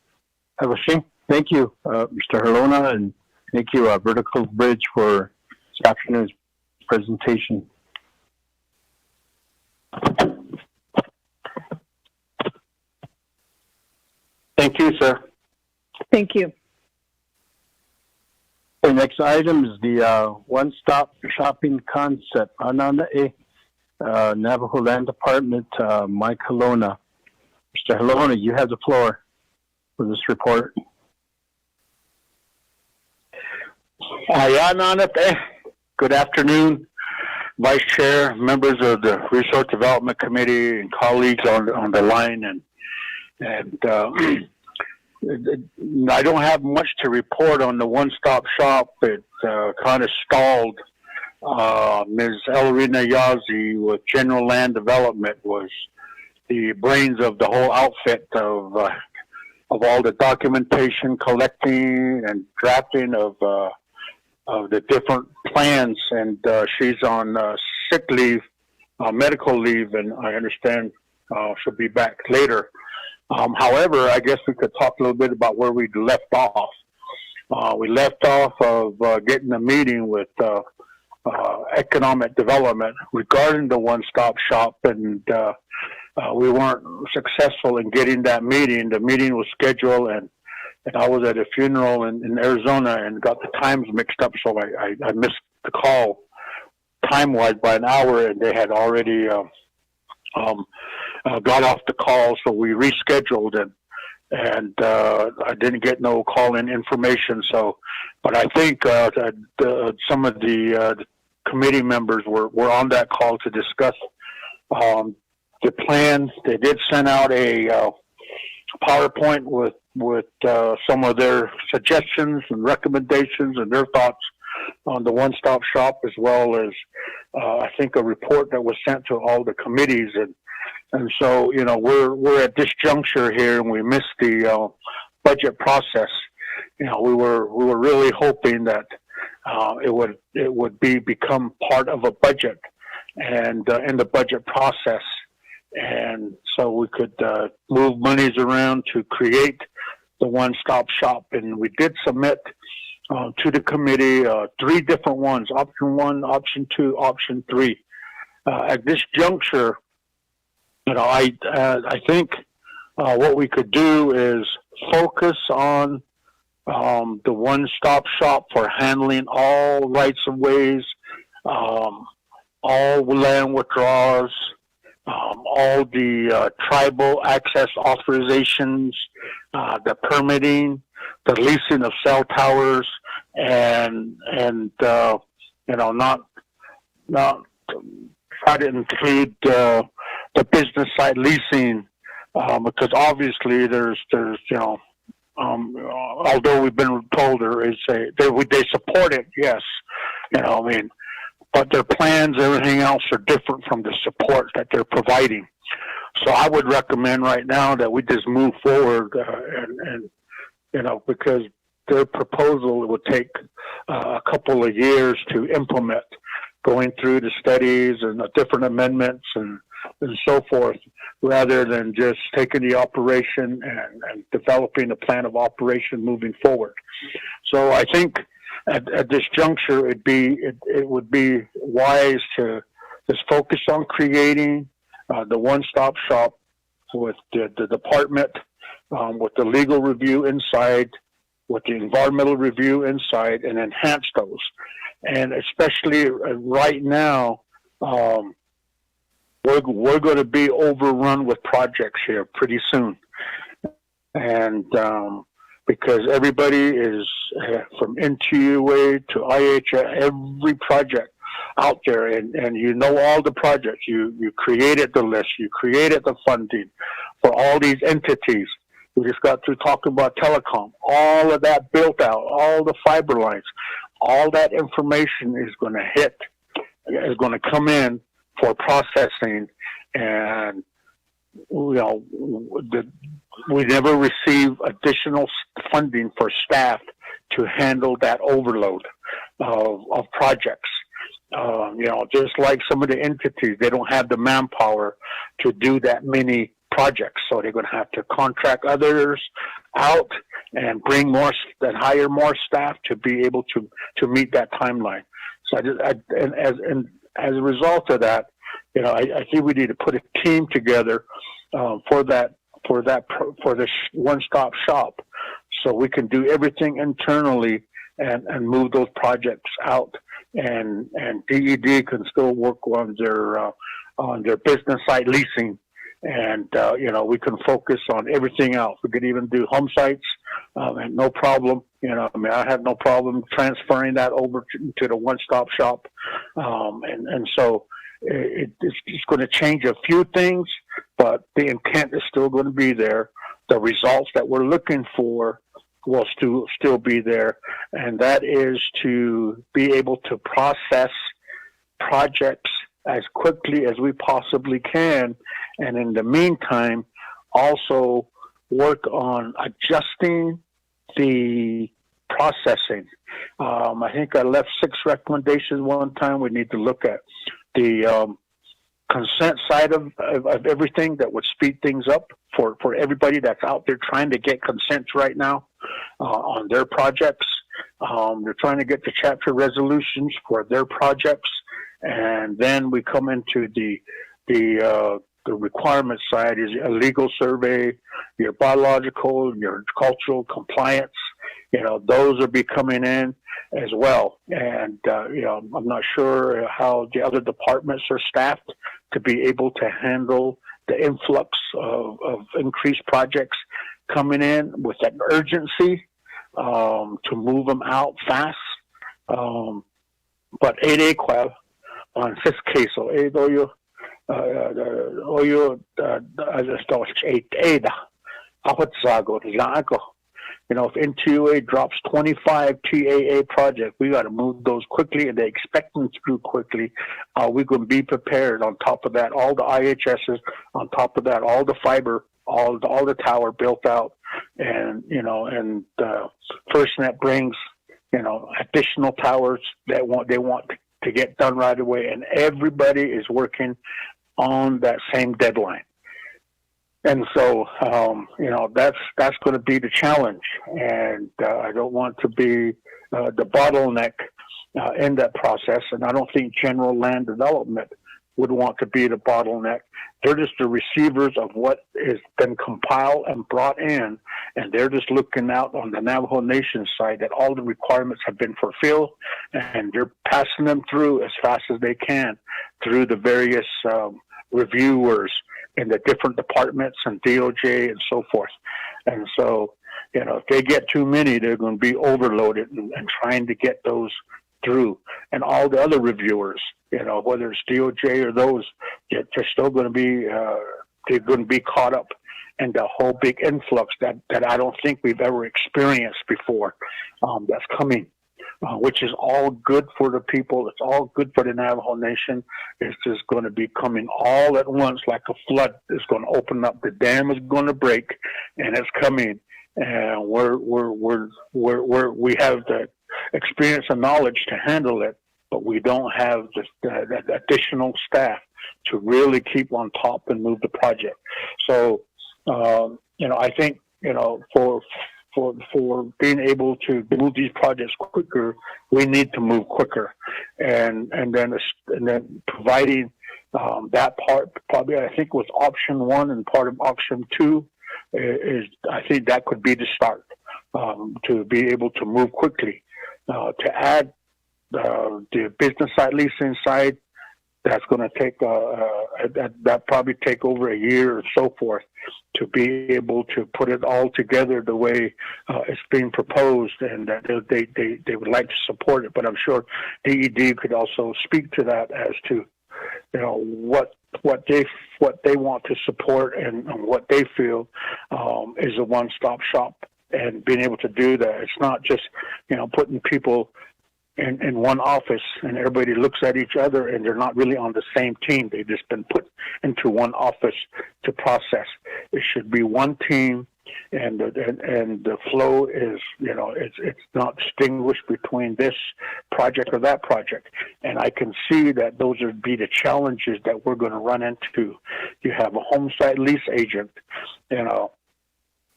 Thank you, Mr. Halona, and thank you, Vertical Bridge, for this afternoon's presentation. Thank you, sir. Thank you. The next item is the one-stop shopping concept. Ananae, Navajo Land Department, Mike Halona. Mr. Halona, you have the floor for this report. Good afternoon, Vice Chair, members of the Resource Development Committee, and colleagues on the line. And I don't have much to report on the one-stop shop. It kind of stalled. Ms. Elrina Yazi with General Land Development was the brains of the whole outfit of all the documentation, collecting, and drafting of the different plans. And she's on sick leave, medical leave, and I understand she'll be back later. However, I guess we could talk a little bit about where we left off. We left off of getting a meeting with economic development regarding the one-stop shop, and we weren't successful in getting that meeting. The meeting was scheduled, and I was at a funeral in Arizona and got the times mixed up, so I missed the call time-wise by an hour, and they had already got off the call, so we rescheduled, and I didn't get no call-in information. So, but I think that some of the committee members were on that call to discuss the plan. They did send out a PowerPoint with some of their suggestions and recommendations and their thoughts on the one-stop shop, as well as I think a report that was sent to all the committees. And so, you know, we're at this juncture here, and we missed the budget process. You know, we were really hoping that it would become part of a budget and in the budget process, and so we could move monies around to create the one-stop shop. And we did submit to the committee 3 different ones: option 1, option 2, option 3. At this juncture, you know, I think what we could do is focus on the one-stop shop for handling all rights of ways, all land withdrawals, all the tribal access authorizations, the permitting, the leasing of cell towers, and you know, not try to include the business side leasing, because obviously there's you know, although we've been told they support it, yes, you know, I mean, but their plans, everything else are different from the support that they're providing. So I would recommend right now that we just move forward, and you know, because their proposal would take a couple of years to implement, going through the studies and the different amendments and so forth, rather than just taking the operation and developing a plan of operation moving forward. So I think at this juncture, it would be wise to just focus on creating the one-stop shop with the department, with the legal review inside, with the environmental review inside, and enhance those. And especially right now, we're going to be overrun with projects here pretty soon. And because everybody is from NTUA to IHA, every project out there, and you know all the projects. You created the list, you created the funding for all these entities. We just got through talking about telecom. All of that built out, all the fiber lines, all that information is going to come in for processing, and you know, we never receive additional funding for staff to handle that overload of projects. You know, just like some of the entities, they don't have the manpower to do that many projects, so they're going to have to contract others out and bring more and hire more staff to be able to meet that timeline. So as a result of that, you know, I think we need to put a team together for this one-stop shop, so we can do everything internally and move those projects out, and DED can still work on their business side leasing and we can focus on everything else. We could even do home sites, and no problem. I have no problem transferring that over to the one-stop shop, and so it's going to change a few things, but the intent is still going to be there. The results that we're looking for will still be there, and that is to be able to process projects as quickly as we possibly can, and in the meantime also work on adjusting the processing. I think I left 6 recommendations one time. We need to look at the consent side of everything that would speed things up for everybody that's out there trying to get consents right now on their projects. They're trying to get the chapter resolutions for their projects, and then we come into the requirement side is a legal survey, your biological, your cultural compliance. Those will be coming in as well. And, I'm not sure how the other departments are staffed to be able to handle the influx of increased projects coming in with that urgency to move them out fast. But 8A qual on this case, so if NTUA drops 25 TAA projects, we got to move those quickly, and they expect them to do quickly. We're going to be prepared. On top of that, all the IHSs. On top of that, all the fiber, all the tower built out, and FirstNet brings additional towers that they want to get done right away, and everybody is working on that same deadline. And so, that's going to be the challenge. And I don't want to be the bottleneck in that process. And I don't think general land development would want to be the bottleneck. They're just the receivers of what has been compiled and brought in. And they're just looking out on the Navajo Nation side that all the requirements have been fulfilled. And they're passing them through as fast as they can through the various reviewers in the different departments and DOJ and so forth. And so, if they get too many, they're going to be overloaded and trying to get those through. And all the other reviewers, whether it's DOJ or those, they're still going to be, they're going to be caught up in the whole big influx that I don't think we've ever experienced before that's coming. Which is all good for the people. It's all good for the Navajo Nation. It's just going to be coming all at once like a flood. It's going to open up. The dam is going to break, and it's coming. And we have the experience and knowledge to handle it, but we don't have the additional staff to really keep on top and move the project. So, I think for being able to move these projects quicker, we need to move quicker, and then providing that part probably I think was option 1 and part of option 2 is I think that could be the start to be able to move quickly to add the business side leasing side. That's going to take that probably take over a year or so forth to be able to put it all together the way it's being proposed, and that they would like to support it. But I'm sure DED could also speak to that as to what they want to support and what they feel is a one-stop shop, and being able to do that. It's not just putting people in one office and everybody looks at each other and they're not really on the same team. They've just been put into one office to process. It should be one team, and the flow is it's not distinguished between this project or that project. And I can see that those would be the challenges that we're going to run into. You have a home site lease agent,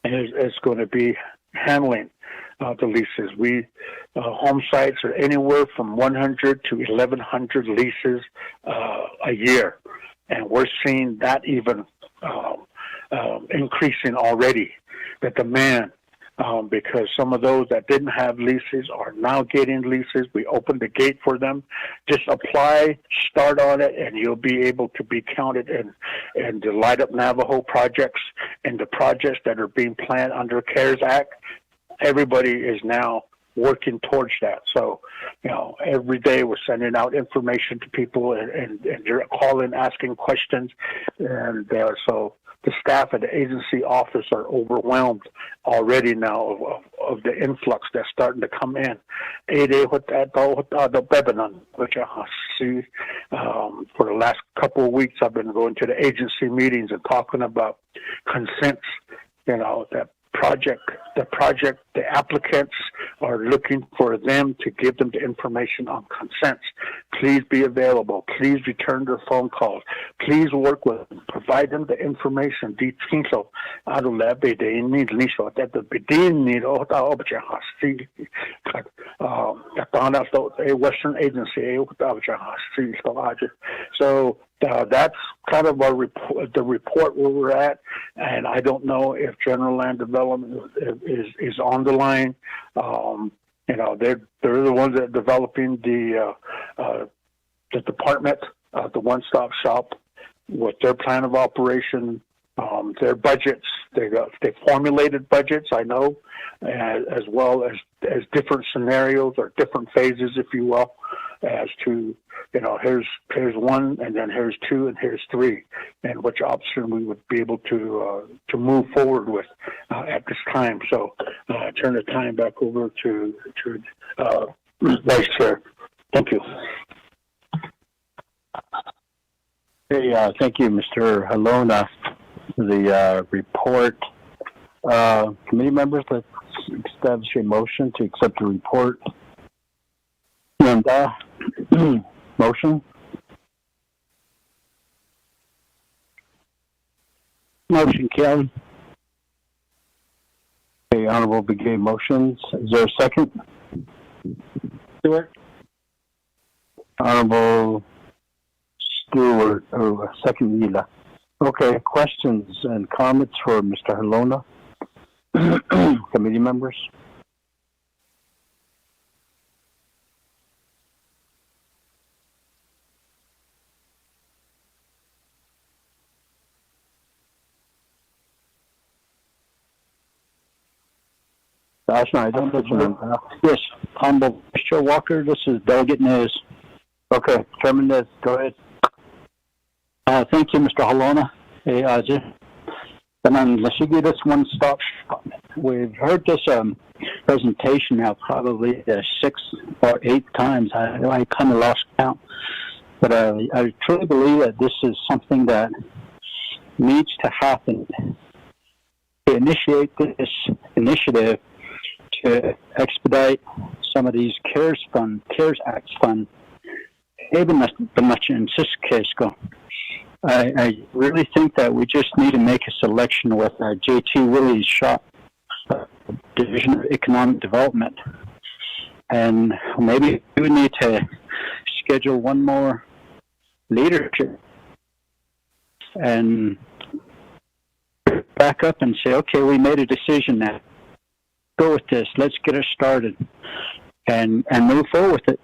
is going to be handling the leases. Home sites are anywhere from 100 to 1,100 leases a year, and we're seeing that even increasing already. The demand because some of those that didn't have leases are now getting leases. We opened the gate for them. Just apply, start on it, and you'll be able to be counted in the Light Up Navajo projects and the projects that are being planned under CARES Act. Everybody is now working towards that. So, every day we're sending out information to people and they're calling, asking questions. And so the staff at the agency office are overwhelmed already now of the influx that's starting to come in. For the last couple of weeks, I've been going to the agency meetings and talking about consents, the applicants are looking for them to give them the information on consents. Please be available. Please return their phone calls. Please work with them. Provide them the information. Western agency. So that's kind of our the report where we're at, and I don't know if General Land Development is on the line. They're the ones that are developing the department, the one-stop shop, with their plan of operation, their budgets. They formulated budgets, I know, as well as different scenarios or different phases, if you will, as to here's one, and then here's two, and here's three, and which option we would be able to move forward with at this time. So I turn the time back over to Vice Chair. Thank you. Hey, thank you, Mr. Halona. The report. Committee members, let's establish a motion to accept the report. And motion. Motion, Kelly. Okay, Honorable Begay motions. Is there a second? Stewart. Honorable Stewart, second Mila. Okay, questions and comments for Mr. Halona? Committee members? Yes, Honorable Chair Walker, this is Delegate Nez. Okay, Chairman Nez, go ahead. Thank you, Mr. Halona. This one-stop shop. We've heard this presentation now probably 6 or 8 times. I kind of lost count. But I truly believe that this is something that needs to happen. To initiate this initiative to expedite some of these CARES Act funds, even in this case, I really think that we just need to make a selection with J.T. Willie's shop, Division of Economic Development. And maybe we need to schedule one more leadership and back up and say, okay, we made a decision now. Go with this. Let's get it started and move forward with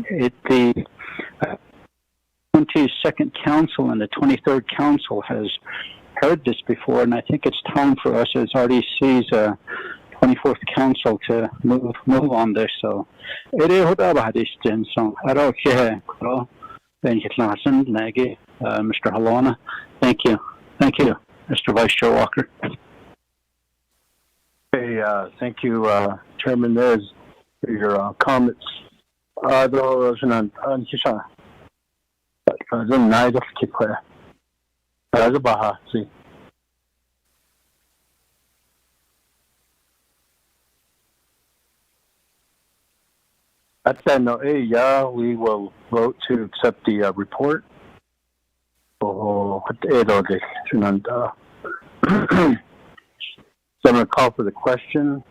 it. The 22nd Council and the 23rd Council has heard this before, and I think it's time for us as RDC's 24th Council to move on this. So, Mr. Halona, thank you, Mr. Vice Chair Walker. Okay, thank you, Chairman Nez, for your comments. We will vote to accept the report. So I'm going to call for the question.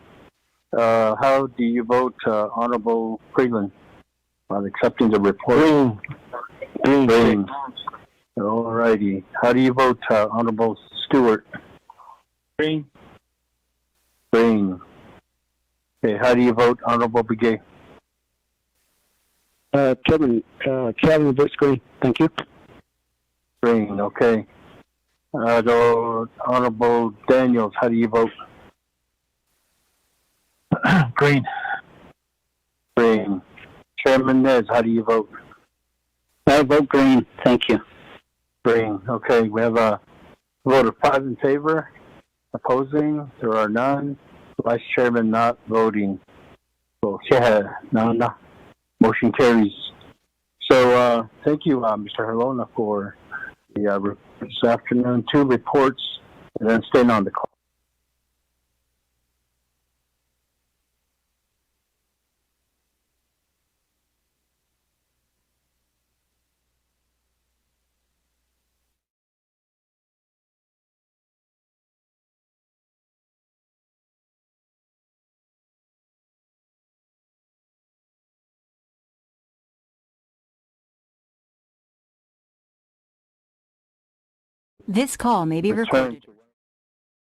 How do you vote, Honorable Freeland, on accepting the report? Green. All righty. How do you vote, Honorable Stewart? Green. Okay, how do you vote, Honorable Begay? Chairman, Kevin votes green. Thank you. Green, okay. Honorable Daniels, how do you vote? Green. Green. Chairman Nez, how do you vote? I vote green. Thank you. Green. Okay, we have a vote of 5 in favor. Opposing, there are none. Vice Chairman not voting. So, no. Motion carries. So, thank you, Mr. Helona, for the this afternoon. 2 reports, and then staying on the call. This call may be recorded.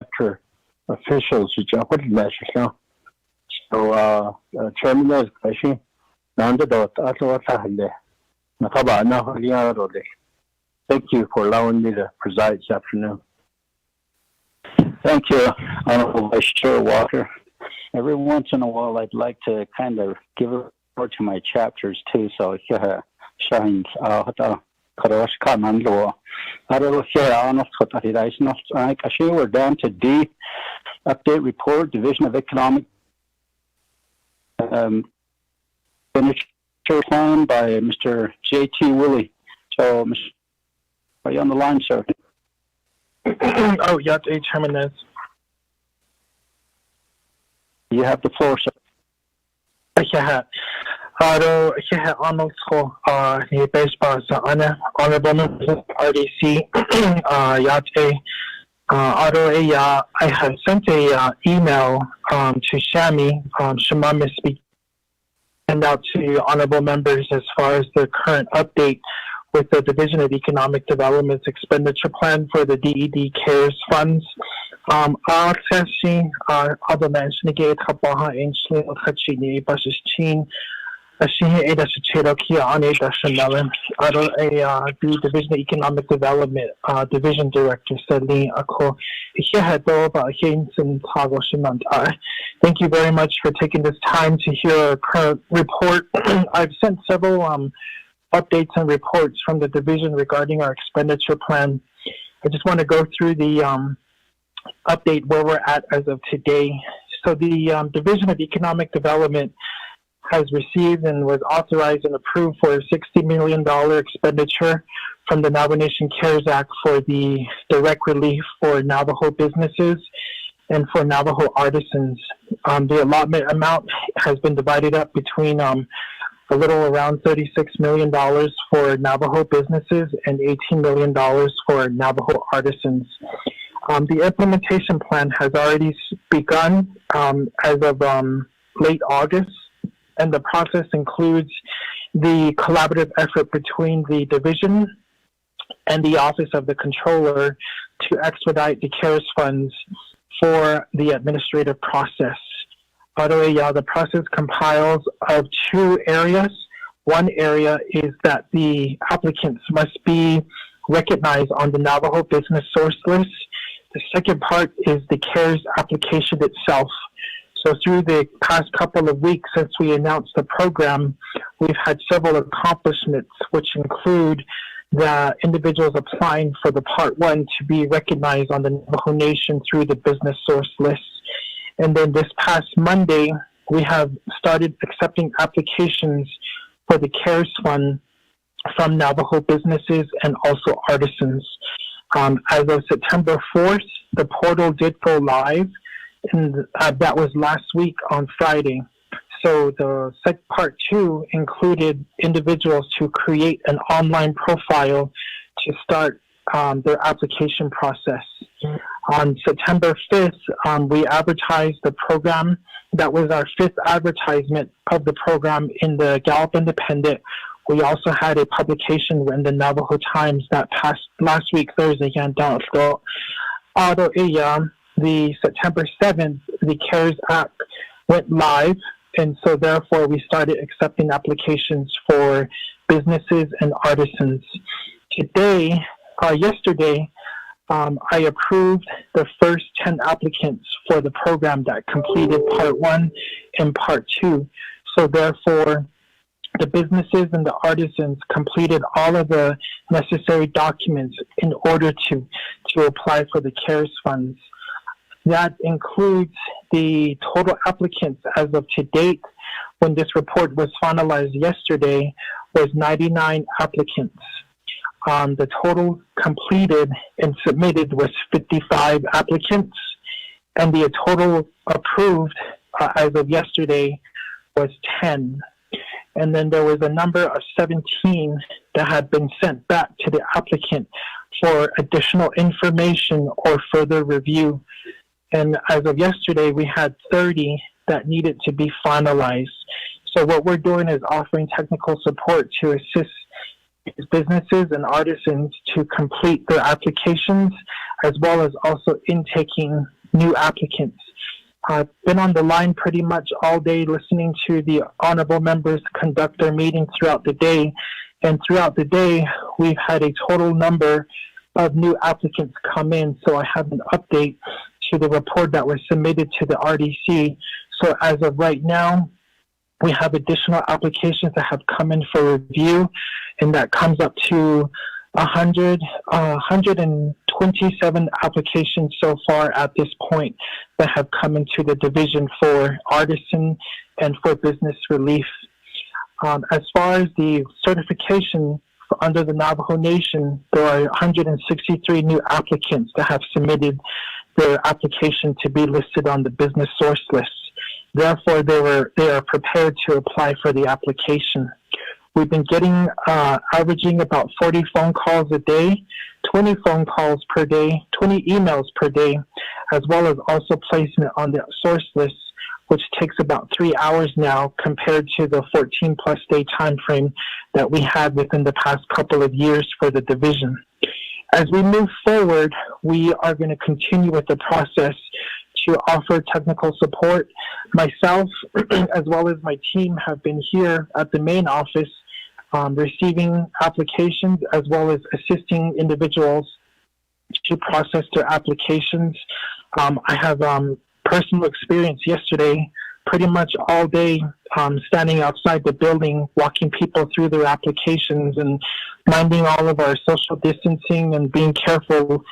After officials, what did measure now? So, Chairman Nez, question. Thank you for allowing me to preside this afternoon. Thank you, Honorable Vice Chair Walker. Every once in a while, I'd like to kind of give a report to my chapters too. So, shines we're down to D, update report, Division of Economic Expenditure Plan by Mr. J.T. Willie. So, are you on the line, sir? Oh, yeah, Chairman Nez. You have the floor, sir. Yeah. Honorable members of RDC, I have sent a email to Shami, Shema speak, and out to honorable members as far as the current update with the Division of Economic Development's expenditure plan for the DED CARES funds. The Division of Economic Development Division Director Celine Ako. Thank you very much for taking this time to hear our current report. I've sent several updates and reports from the division regarding our expenditure plan. I just want to go through the update where we're at as of today. So the Division of Economic Development has received and was authorized and approved for a $60 million expenditure from the Navajo Nation CARES Act for the direct relief for Navajo businesses and for Navajo artisans. The allotment amount has been divided up between a little around $36 million for Navajo businesses and $18 million for Navajo artisans. The implementation plan has already begun as of late August, and the process includes the collaborative effort between the division and the Office of the Controller to expedite the CARES funds for the administrative process. The process compiles of 2 areas. One area is that the applicants must be recognized on the Navajo Business Source List. The second part is the CARES application itself. So through the past couple of weeks since we announced the program, we've had several accomplishments, which include the individuals applying for the Part 1 to be recognized on the Navajo Nation through the Business Source List. And then this past Monday, we have started accepting applications for the CARES Fund from Navajo businesses and also artisans. As of September 4th, the portal did go live, and that was last week on Friday. So the Part 2 included individuals to create an online profile to start their application process. On September 5th, we advertised the program. That was our 5th advertisement of the program in the Gallup Independent. We also had a publication in the Navajo Times that passed last week, Thursday. The September 7th, the CARES Act went live, and so therefore we started accepting applications for businesses and artisans. Yesterday, I approved the first 10 applicants for the program that completed Part 1 and Part 2. So therefore, the businesses and the artisans completed all of the necessary documents in order to apply for the CARES funds. That includes the total applicants as of to date, when this report was finalized yesterday, was 99 applicants. The total completed and submitted was 55 applicants, and the total approved as of yesterday was 10. And then there was a number of 17 that had been sent back to the applicant for additional information or further review. And as of yesterday, we had 30 that needed to be finalized. So what we're doing is offering technical support to assist businesses and artisans to complete their applications, as well as also intaking new applicants. I've been on the line pretty much all day listening to the honorable members conduct their meetings throughout the day. And throughout the day, we've had a total number of new applicants come in. So I have an update to the report that was submitted to the RDC. So as of right now, we have additional applications that have come in for review, and that comes up to 127 applications so far at this point that have come into the division for artisan and for business relief. As far as the certification under the Navajo Nation, there are 163 new applicants that have submitted their application to be listed on the business source list. Therefore, they are prepared to apply for the application. We've been getting averaging about 40 phone calls a day, 20 phone calls per day, 20 emails per day, as well as also placement on the source list, which takes about 3 hours now compared to the 14-plus day time frame that we had within the past couple of years for the division. As we move forward, we are going to continue with the process to offer technical support. Myself, as well as my team, have been here at the main office receiving applications, as well as assisting individuals to process their applications. I have personal experience yesterday, pretty much all day, standing outside the building, walking people through their applications and minding all of our social distancing and being careful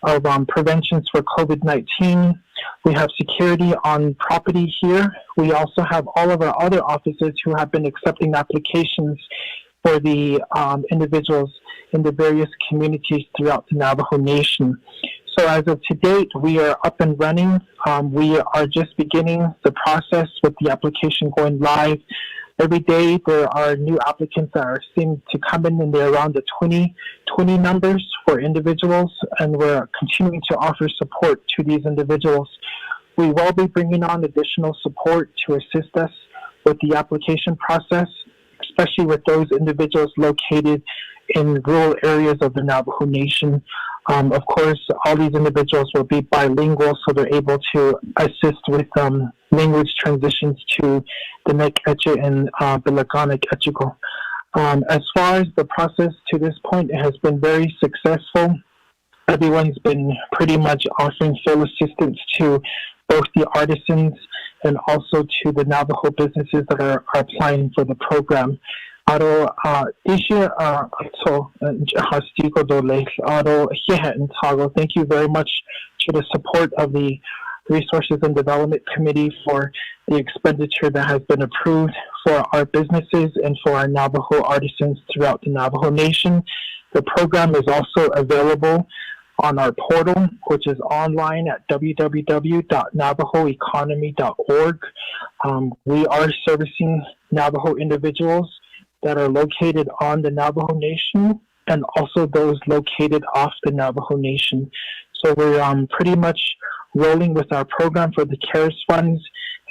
of preventions for COVID-19. We have security on property here. We also have all of our other officers who have been accepting applications for the individuals in the various communities throughout the Navajo Nation. So as of to date, we are up and running. We are just beginning the process with the application going live. Every day there are new applicants that are seem to come in, and they're around the 20 numbers for individuals, and we're continuing to offer support to these individuals. We will be bringing on additional support to assist us with the application process, especially with those individuals located in rural areas of the Navajo Nation. Of course, all these individuals will be bilingual, so they're able to assist with language transitions to the Nek Etche and Bilagonic Etchical. As far as the process to this point, it has been very successful. Everyone's been pretty much offering full assistance to both the artisans and also to the Navajo businesses that are applying for the program. Thank you very much to the support of the Resources and Development Committee for the expenditure that has been approved for our businesses and for our Navajo artisans throughout the Navajo Nation. The program is also available on our portal, which is online at www.navajoeconomy.org. We are servicing Navajo individuals that are located on the Navajo Nation and also those located off the Navajo Nation. So we're pretty much rolling with our program for the CARES funds,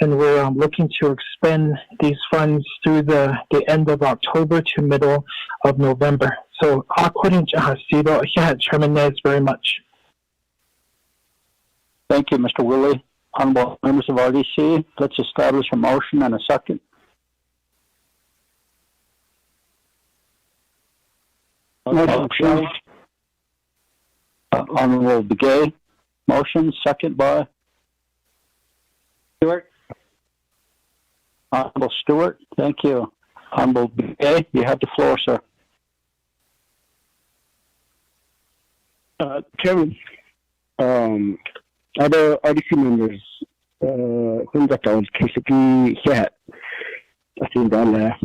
and we're looking to expend these funds through the end of October to middle of November. So, Chairman Nez, very much. Thank you, Mr. Willie. Honorable members of RDC, let's establish a motion and a second. Motion. Honorable Begay, motion, second by Stewart. Honorable Stewart, thank you. Honorable Begay, you have the floor, sir. Chairman, other RDC members, who got all basically here, I think that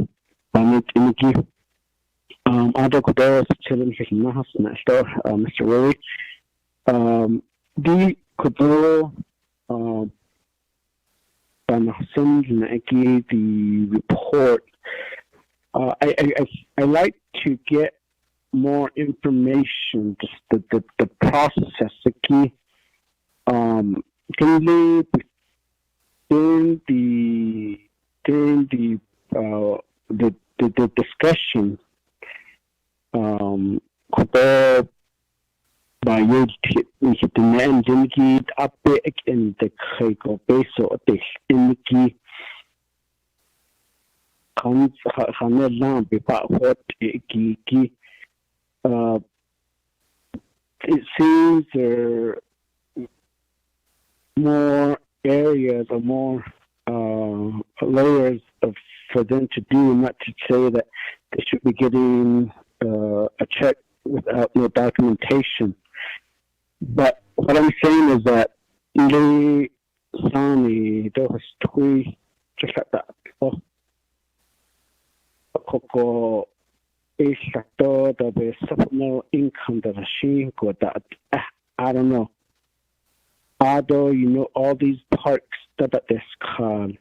other Kudos, Chairman Hikmahas, Mr. Rory, the Kudo, the report. I like to get more information, just the process, the key. Can we during the discussion, kudo by you the man didn't up in the Kiko base or the Iniki. It seems there are more areas or more layers for them to do, not to say that they should be getting a check without no documentation. But what I'm saying is that they Sani, there was three, just like that. Coco is the supplemental income that she got that. I don't know. Although you know all these parks that this called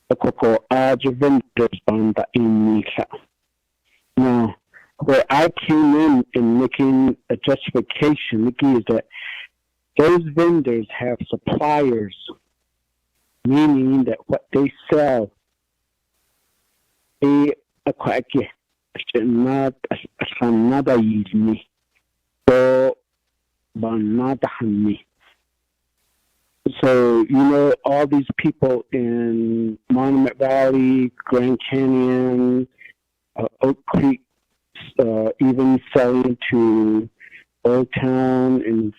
the Coco vendors on the in now where I came in making a justification, is that those vendors have suppliers, meaning that what they sell, they acquire not another easy. So, but not me. So, you know, all these people in Monument Valley, Grand Canyon, Oak Creek, even selling to Old Town and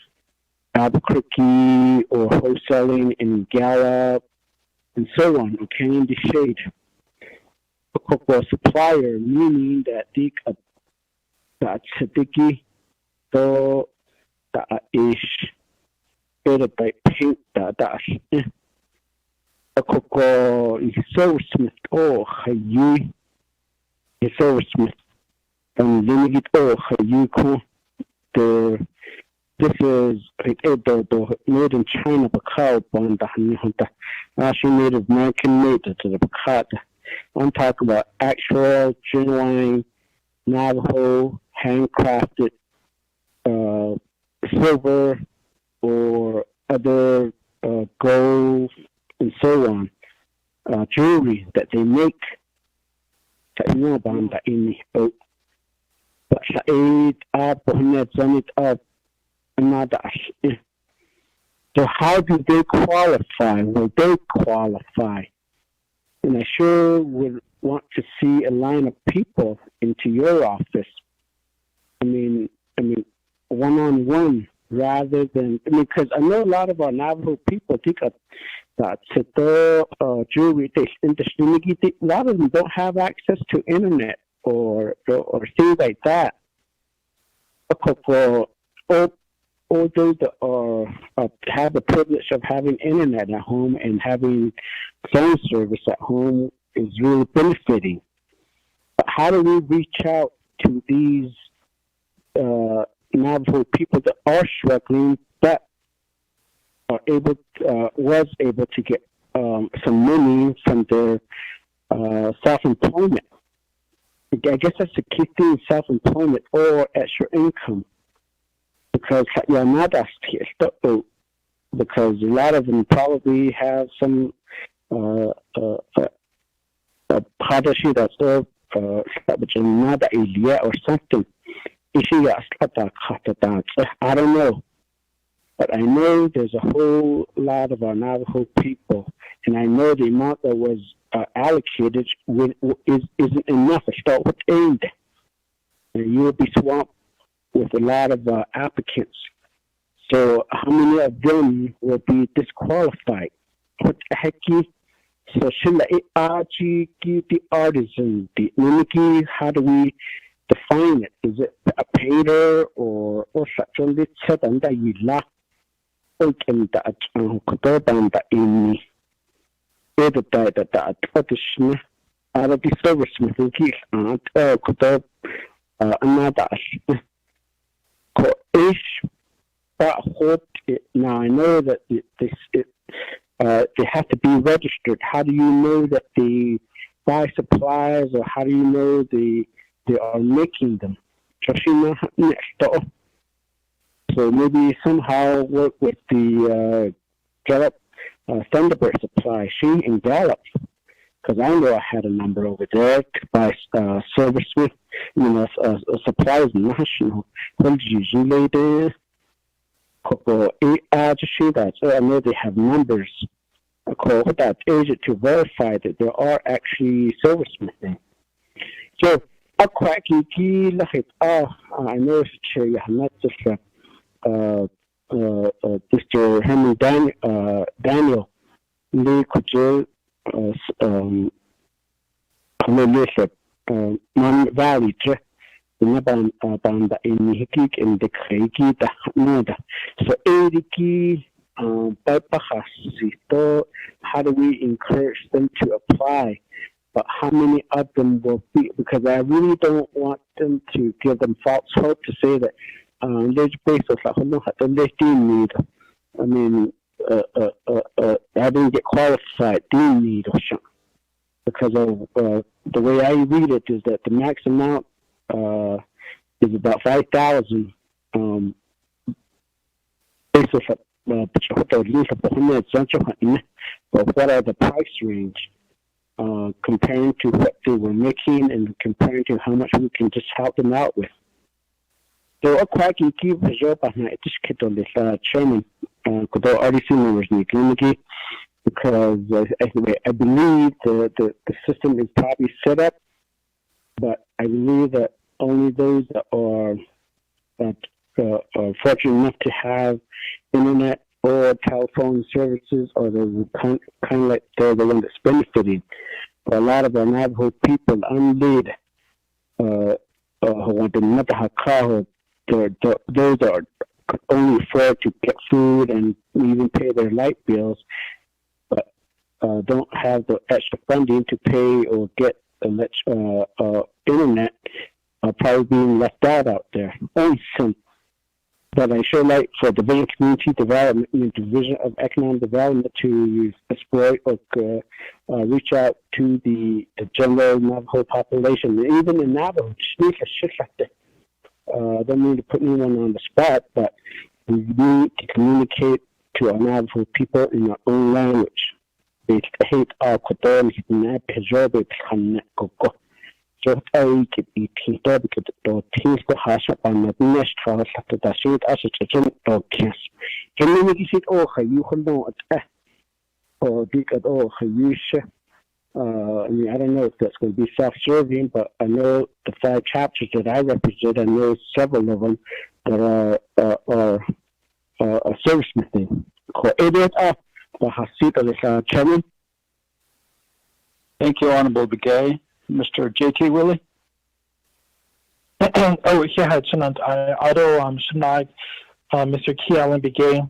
Albuquerque, or wholesaling in Gallup, and so on, okay, in the shade. A supplier, meaning that the Sadiki, so that is better by paint that a coco is serviceman or Hayu is serviceman and limited or Hayuku. This is the made in China, Bacau, Bonda, Hanihunta, actually native American made to the Bacata. I'm talking about actual, genuine, Navajo, handcrafted silver or other gold and so on jewelry that they make. That you know about that in the but Said up, Zanit up, another. So how do they qualify? Will they qualify? And I sure would want to see a line of people into your office. I mean, one-on-one rather than, because I know a lot of our Navajo people think that jewelry industry, a lot of them don't have access to internet or things like that. Or those that have the privilege of having internet at home and having phone service at home is really benefiting. But how do we reach out to these Navajo people that are struggling, that are was able to get some money from their self-employment? I guess that's the key thing: self-employment or extra income. Because because a lot of them probably have some policy that's another idea or something. I don't know. But I know there's a whole lot of our Navajo people, and I know the amount that was allocated isn't enough to start with aid. And you will be swamped with a lot of applicants. So how many of them will be disqualified? What the heck is so the artisan, the mimicry, how do we define it? Is it a painter or such a little than that you lack? And that Kotobanda in the tradition out of the service with Gil and Kotob another now I know that they have to be registered. How do you know that they buy supplies, or how do you know they are making them? So maybe somehow work with the Gallup Thunderbird supply, in Gallup, because I know I had a number over there to buy service with, supplies national. Usually they I know they have numbers. Call that agent to verify that there are actually servicemen. So, I know it's not just Mr. Henry Daniel Lee Kujil Man Valley banda inihikik in the Kreki da Nada. So Eriki how do we encourage them to apply? But how many of them will be? Because I really don't want them to give them false hope to say that I mean, I didn't get qualified. Because of the way I read it is that the max amount is about 5,000. But what are the price range comparing to what they were making and comparing to how much we can just help them out with? So a quite key job behind this chairman could RDC members because I believe the system is probably set up, but I believe that only those that are fortunate enough to have internet or telephone services, or the kind of like they're the one that's benefiting. But a lot of our Navajo people, unlead, who want to those are only afford to get food and even pay their light bills, but don't have the extra funding to pay or get internet, are probably being left out there. Only some. But I sure like for Division Community Development and Division of Economic Development to exploit or reach out to the general Navajo population, and even the Navajo. Don't mean to put anyone on the spot, but we need to communicate to our Navajo people in our own language. They hate our Koton, so I could be Peter because the things that has on the next trial after the suit as a general dog kiss. Can you make it all? You know it, or dig at all? You I mean, I don't know if that's going to be self-serving, but I know the 5 chapters that I represent, I know several of them that are servicemen. Chairman. Thank you, Honorable Begay. Mr. J.T. Willie? Oh, yeah, tonight, Mr. Key Allen Begay.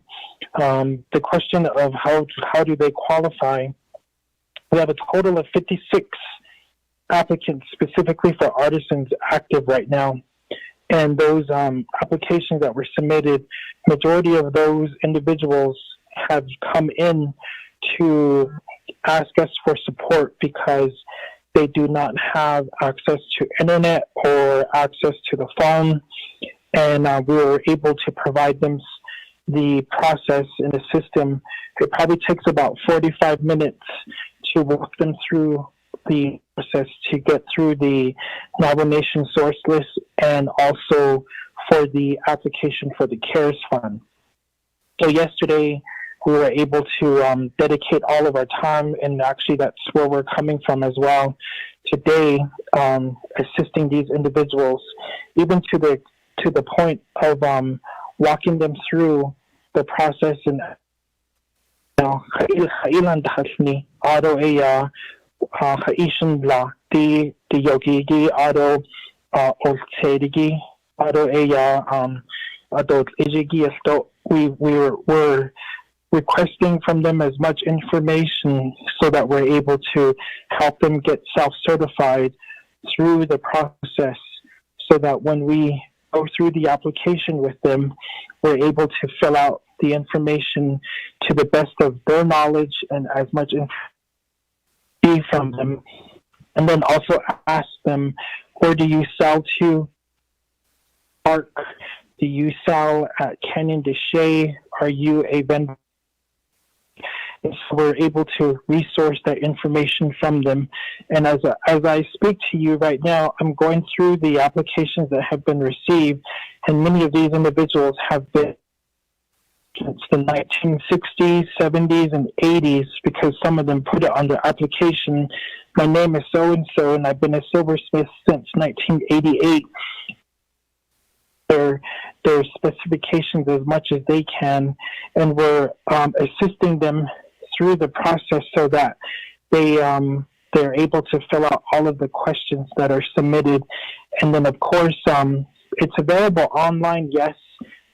The question of how do they qualify? We have a total of 56 applicants specifically for artisans active right now. And those applications that were submitted, majority of those individuals have come in to ask us for support because they do not have access to internet or access to the phone. And we were able to provide them the process in the system. It probably takes about 45 minutes to walk them through the process to get through the Navajo Nation source list and also for the application for the CARES Fund. So yesterday, we were able to dedicate all of our time, and actually that's where we're coming from as well. Today, assisting these individuals, even to the point of walking them through the process and auto the yogi auto we were requesting from them as much information so that we're able to help them get self-certified through the process, so that when we go through the application with them, we're able to fill out the information to the best of their knowledge and as much information from them. And then also ask them, where do you sell to? Park? Do you sell at Canyon de Chelly? Are you a vendor? And so we're able to resource that information from them. And as I speak to you right now, I'm going through the applications that have been received, and many of these individuals have been since the 1960s, 70s, and 80s, because some of them put it on their application. My name is so-and-so, and I've been a silversmith since 1988. Their specifications as much as they can, and we're assisting them through the process so that they're able to fill out all of the questions that are submitted. And then, of course, it's available online, yes,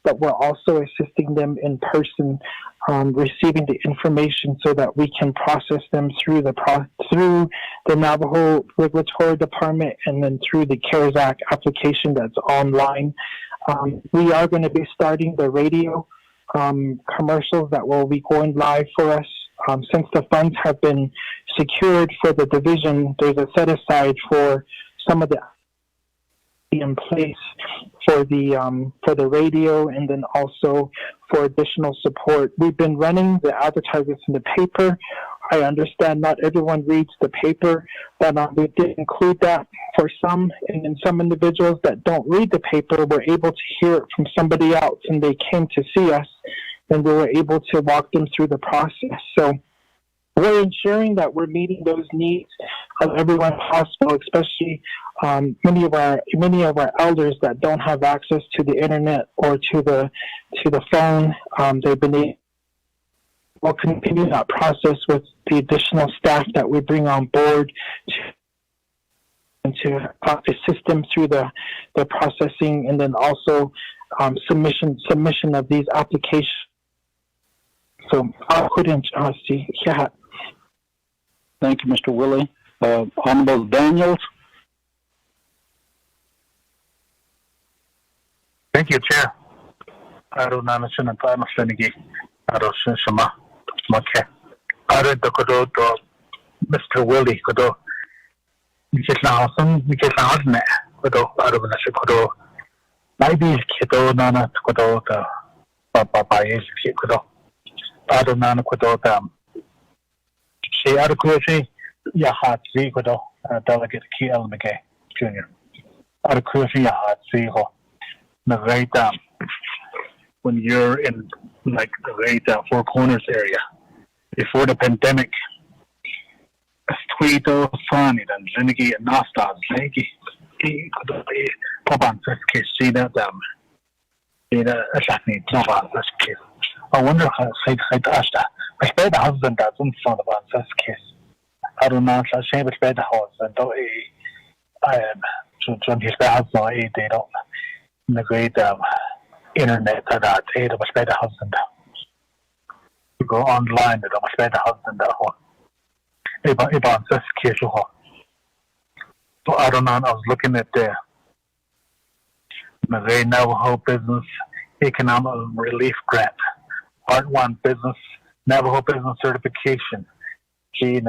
but we're also assisting them in person, receiving the information so that we can process them through the Navajo Regulatory Department, and then through the CARES Act application that's online. We are going to be starting the radio commercials that will be going live for us. Since the funds have been secured for the division, there's a set aside for some of the in place for the radio, and then also for additional support. We've been running the advertisements in the paper. I understand not everyone reads the paper, but we did include that for some, and then some individuals that don't read the paper were able to hear it from somebody else, and they came to see us, and we were able to walk them through the process. So we're ensuring that we're meeting those needs of everyone possible, especially many of our elders that don't have access to the internet or to the phone. They've been able. We'll continue that process with the additional staff that we bring on board to assist them through the processing, and then also submission of these applications. So I couldn't see. Yeah. Thank you, Mr. Willie. Honorable Daniels. Thank you, Chair. Okay. I read the Kodo to Mr. Willie Kodo. Nikisnason, Nikisna, Kodo, Arabanashi Kodo. Maybe Kito Nana Kodo, Papa is Kodo. Adonana Kodo, she adequately Yahat Zigodo, Delegate Key Elmagay Jr. Adequately Yahat Zigo. The when you're in like the right Four Corners area before the pandemic, Tweedo, Funny, and Zinigi and Nasta, Zagi, could be Poban Fiskis, see that in a Shakni, Nova Fiskis. I wonder how Said Ashta. I spent the husband that's in front of us, Fiskis. I don't know, I say, but spent the husband, though I am John his husband, they don't. The great internet that it was better husband. You go online, it was better husband. About this case, so I don't know. I was looking at the Navajo Business Economic Relief Grant, Part 1 Business Navajo Business Certification. G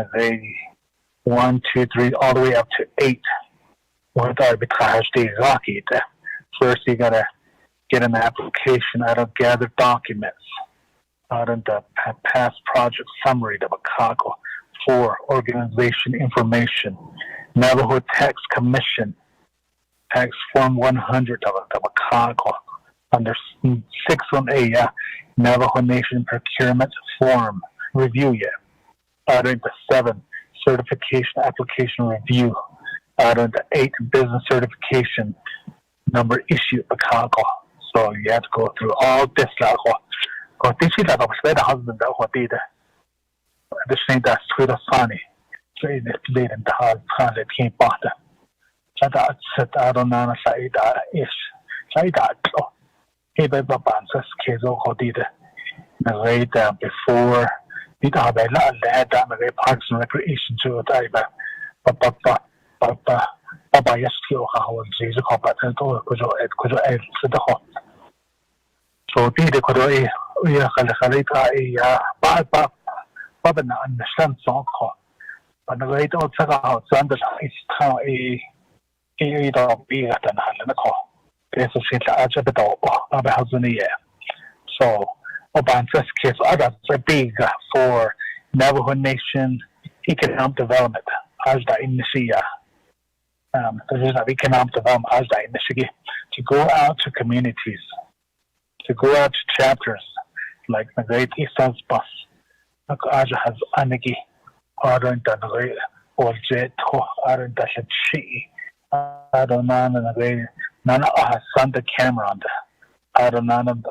1, 2, 3, all the way up to 8. What arbitrage is lucky. First, you gotta get an application out of gather documents, out of the past project summary of Chicago, 4 organization information, Navajo Tax Commission, Tax Form 100 of Chicago, under 618, Navajo Nation Procurement Form Review. Item 7, Certification Application Review. Item 8, Business Certification Number Issue. So you have to go through all this. This is the husband that did the thing that's sweet funny. So it's late in the house, it came back. I don't know if that is. He be bands case of did right before we have a lot of parks and recreation to Papa yesterday, how was the cop at the could add to the hot. So did the Korea, we are Baba understand song call. But the rate of Saka under is how a bigger than the call. There's a shit at the door of a house in the year. So, Oban first case, others are big for Navajo Nation economic development as the initiative. There is a economic development as the initiative to go out to communities, to go out to chapters like the Great Eastern Bus. Aja has Aniki, Aron Danaway, or Jet, Aron Dashachi, Adonan and the Great Nana has sent the camera on the Adonan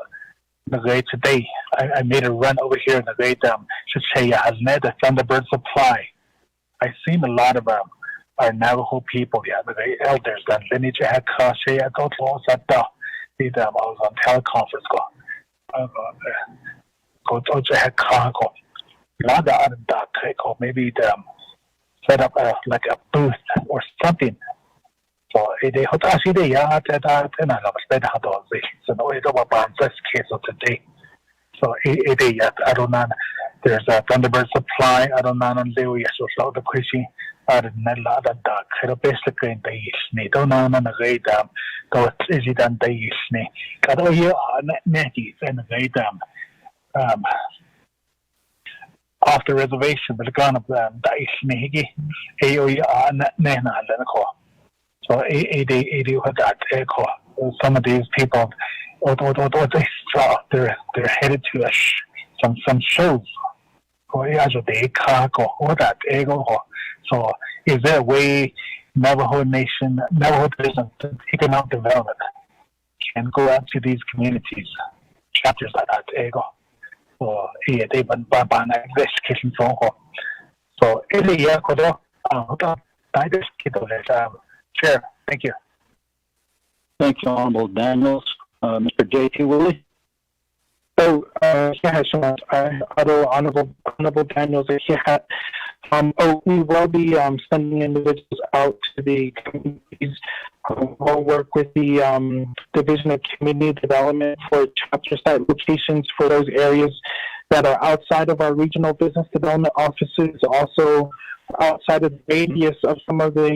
the Great today. I made a run over here in the Great Shachaya has made a Thunderbird supply. I've seen a lot of our Navajo people, the great elders, and lineage had Shaya go to all that. I was on teleconference go to head cargo. Not the other or maybe set up like a booth or something. So they hot actually that and I love spend how to so no it's about this case of today. So I don't know. There's a Thunderbird supply. I don't know on the so the question I didn't know that basically in the east. Don't know on the great go easy than the east. Got all here netty and the great off the reservation, but the gun of the Ishnigi, Nana, so some of these people, they saw they're headed to some shows. So is there a way Navajo Nation, Navajo business, economic development can go out to these communities, chapters like that? So they've been an education phone call. So Chair, thank you. Thank you, Honorable Daniels. Mr. J.T. Willie? So, Honorable Daniels, we will be sending individuals out to the communities. We'll work with the Division of Community Development for chapter site locations for those areas that are outside of our regional business development offices, also outside of the radius of some of the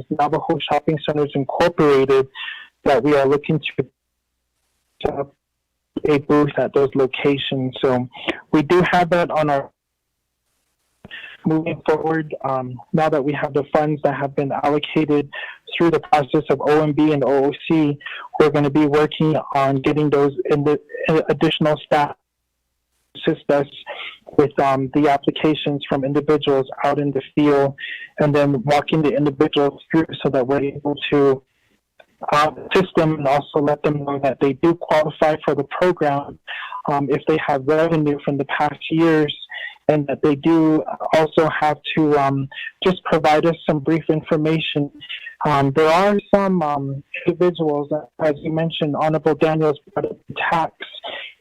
Navajo Shopping Centers Incorporated, that we are looking to set up a booth at those locations. So we do have that on our moving forward. Now that we have the funds that have been allocated through the process of OMB and OOC, we're going to be working on getting those additional staff to assist us with the applications from individuals out in the field, and then walking the individuals through so that we're able to assist them and also let them know that they do qualify for the program if they have revenue from the past years, and that they do also have to just provide us some brief information. There are some individuals, as you mentioned, Honorable Daniels, brought up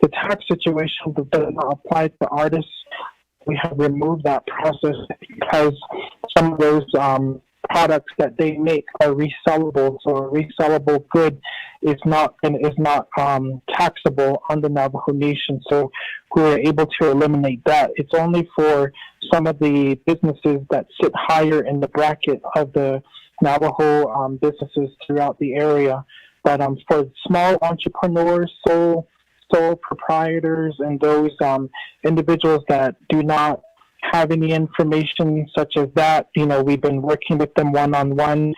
the tax situation that does not apply to artists. We have removed that process because some of those products that they make are resellable. So a resellable good is not taxable on the Navajo Nation. So we were able to eliminate that. It's only for some of the businesses that sit higher in the bracket of the Navajo businesses throughout the area. But for small entrepreneurs, sole proprietors, and those individuals that do not have any information such as that, we've been working with them one-on-one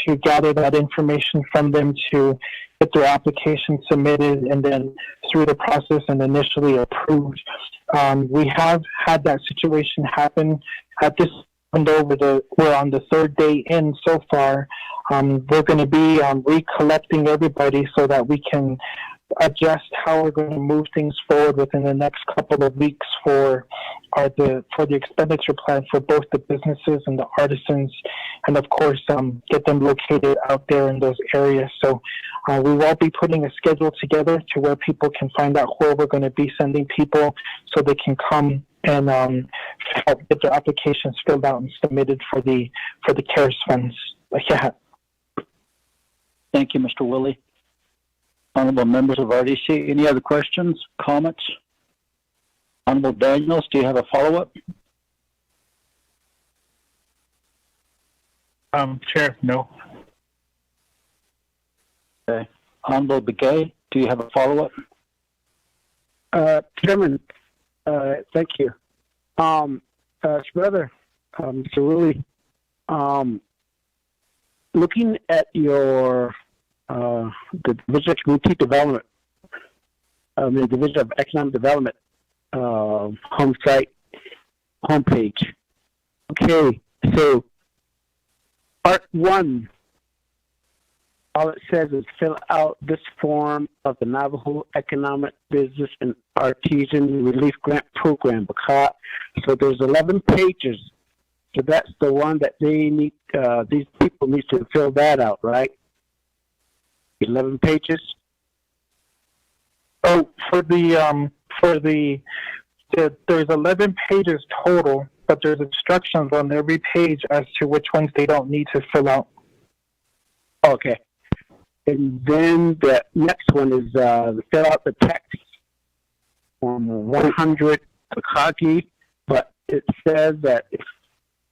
to gather that information from them to get their application submitted and then through the process and initially approved. We have had that situation happen at this window. We're on the third day in so far. We're going to be recollecting everybody so that we can adjust how we're going to move things forward within the next couple of weeks for the expenditure plan for both the businesses and the artisans, and of course get them located out there in those areas. So we will be putting a schedule together to where people can find out where we're going to be sending people so they can come and help get their applications filled out and submitted for the CARES funds. Yeah. Thank you, Mr. Willie. Honorable members of RDC, any other questions, comments? Honorable Daniels, do you have a follow-up? Chair, no. Okay. Honorable Begay, do you have a follow-up? Chairman, thank you. Brother, Mr. Willie, looking at your the Division of Community Development, the Division of Economic Development homepage. Okay, so part 1, all it says is fill out this form of the Navajo Economic Business and Artisan Relief Grant Program. So there's 11 pages. So that's the one that they need. These people need to fill that out, right? 11 pages. Oh, there's 11 pages total, but there's instructions on every page as to which ones they don't need to fill out. Okay. And then the next one is fill out the text on 100 Bakagi, but it says that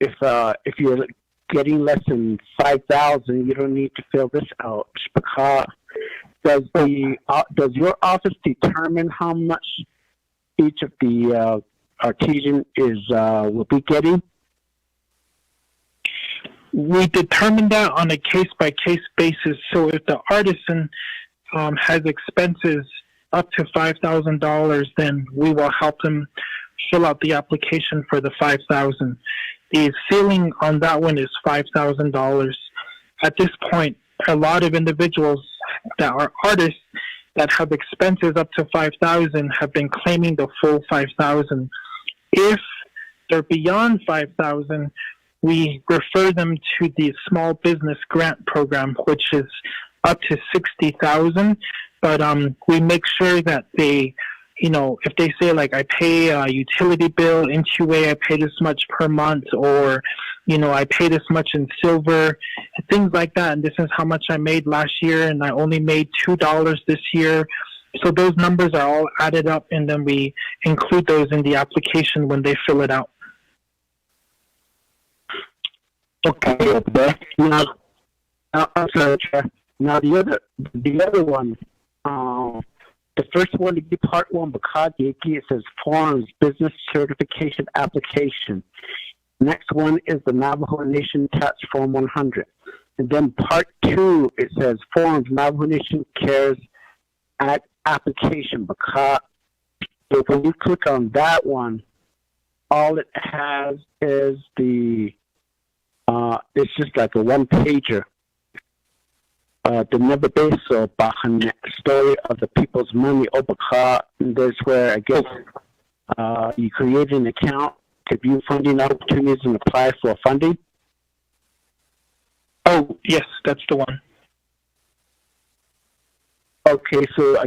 if you're getting less than 5,000, you don't need to fill this out. Does your office determine how much each of the artisan will be getting? We determine that on a case-by-case basis. So if the artisan has expenses up to $5,000, then we will help them fill out the application for the $5,000. The ceiling on that one is $5,000. At this point, a lot of individuals that are artists that have expenses up to $5,000 have been claiming the full $5,000. If they're beyond $5,000, we refer them to the Small Business Grant Program, which is up to $60,000. But we make sure that they, if they say like I pay a utility bill in 2A, I pay this much per month, or I pay this much in silver, things like that. And this is how much I made last year, and I only made $2 this year. So those numbers are all added up, and then we include those in the application when they fill it out. Okay. Now, I'm sorry, Chair. Now the other one, the first one, part 1, Bakagi, it says Forms Business Certification Application. Next one is the Navajo Nation Tax Form 100. And then part 2, it says Forms Navajo Nation CARES Act Application. So when you click on that one, all it has is it's just like a one-pager. The Nebabeso Bahan story of the people's money, Obaka, and that's where I guess you create an account to view funding opportunities and apply for funding. Oh, yes, that's the one. Okay, so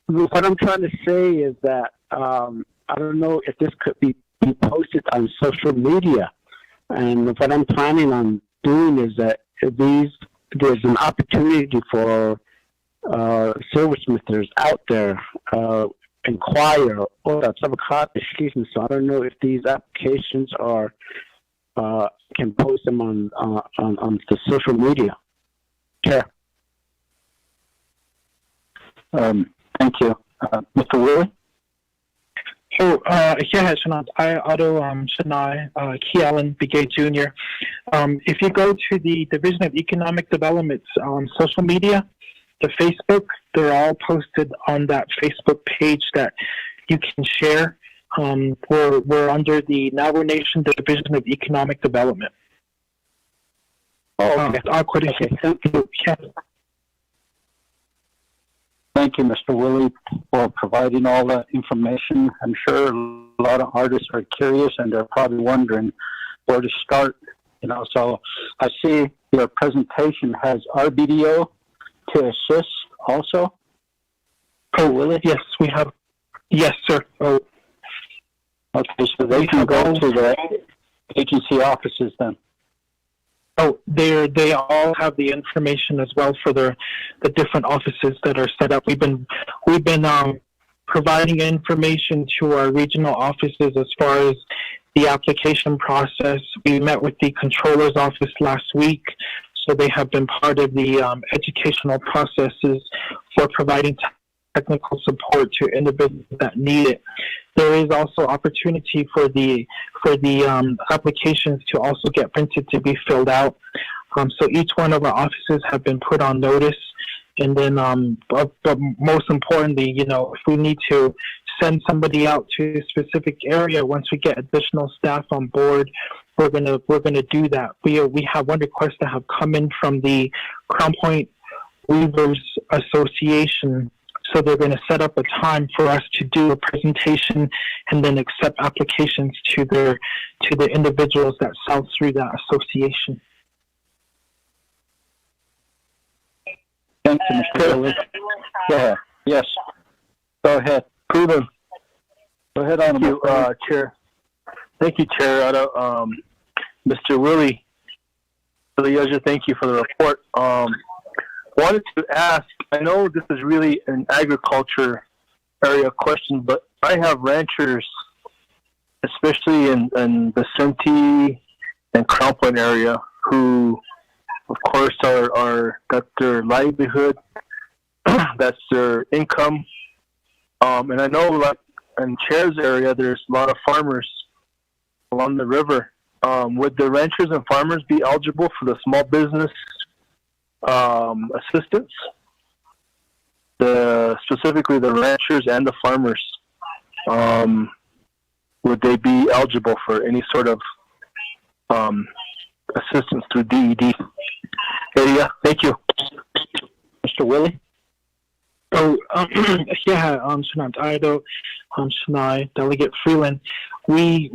what I'm trying to say is that I don't know if this could be posted on social media. And what I'm planning on doing is that there's an opportunity for silversmithers out there inquire or some applications. So I don't know if these applications can post them on the social media. Chair. Thank you. Mr. Willie? Shanat, I Otto Shanai, Key Allen Begay Jr. If you go to the Division of Economic Development's social media, the Facebook, they're all posted on that Facebook page that you can share. We're under the Navajo Nation Division of Economic Development. Okay. Thank you, Mr. Willie, for providing all that information. I'm sure a lot of artists are curious and they're probably wondering where to start. So I see your presentation has RBDO to assist also. Oh, Willie? Yes, we have. Yes, sir. Oh. Okay, so they can go to the agency offices then. Oh, they all have the information as well for the different offices that are set up. We've been providing information to our regional offices as far as the application process. We met with the controller's office last week, so they have been part of the educational processes for providing technical support to individuals that need it. There is also opportunity for the applications to also get printed to be filled out. So each one of our offices have been put on notice. And then, but most importantly, if we need to send somebody out to a specific area, once we get additional staff on board, we're gonna do that. We have one request to have come in from the Crown Point Weavers Association. So they're going to set up a time for us to do a presentation and then accept applications to the individuals that sell through that association. Thank you, Mr. Willie. Go ahead. Yes. Go ahead. Proven. Go ahead, on you, Chair. Thank you, Chair. Mr. Willie, thank you for the report. Wanted to ask, I know this is really an agriculture area question, but I have ranchers, especially in Vicente and Crown Point area, who, of course, are that's their livelihood, that's their income. And I know, like in Chair's area, there's a lot of farmers along the river. Would the ranchers and farmers be eligible for the small business assistance? Specifically the ranchers and the farmers, would they be eligible for any sort of assistance through DED? Thank you. Mr. Willie? Shanat Ido, Shanai, Delegate Freeland. We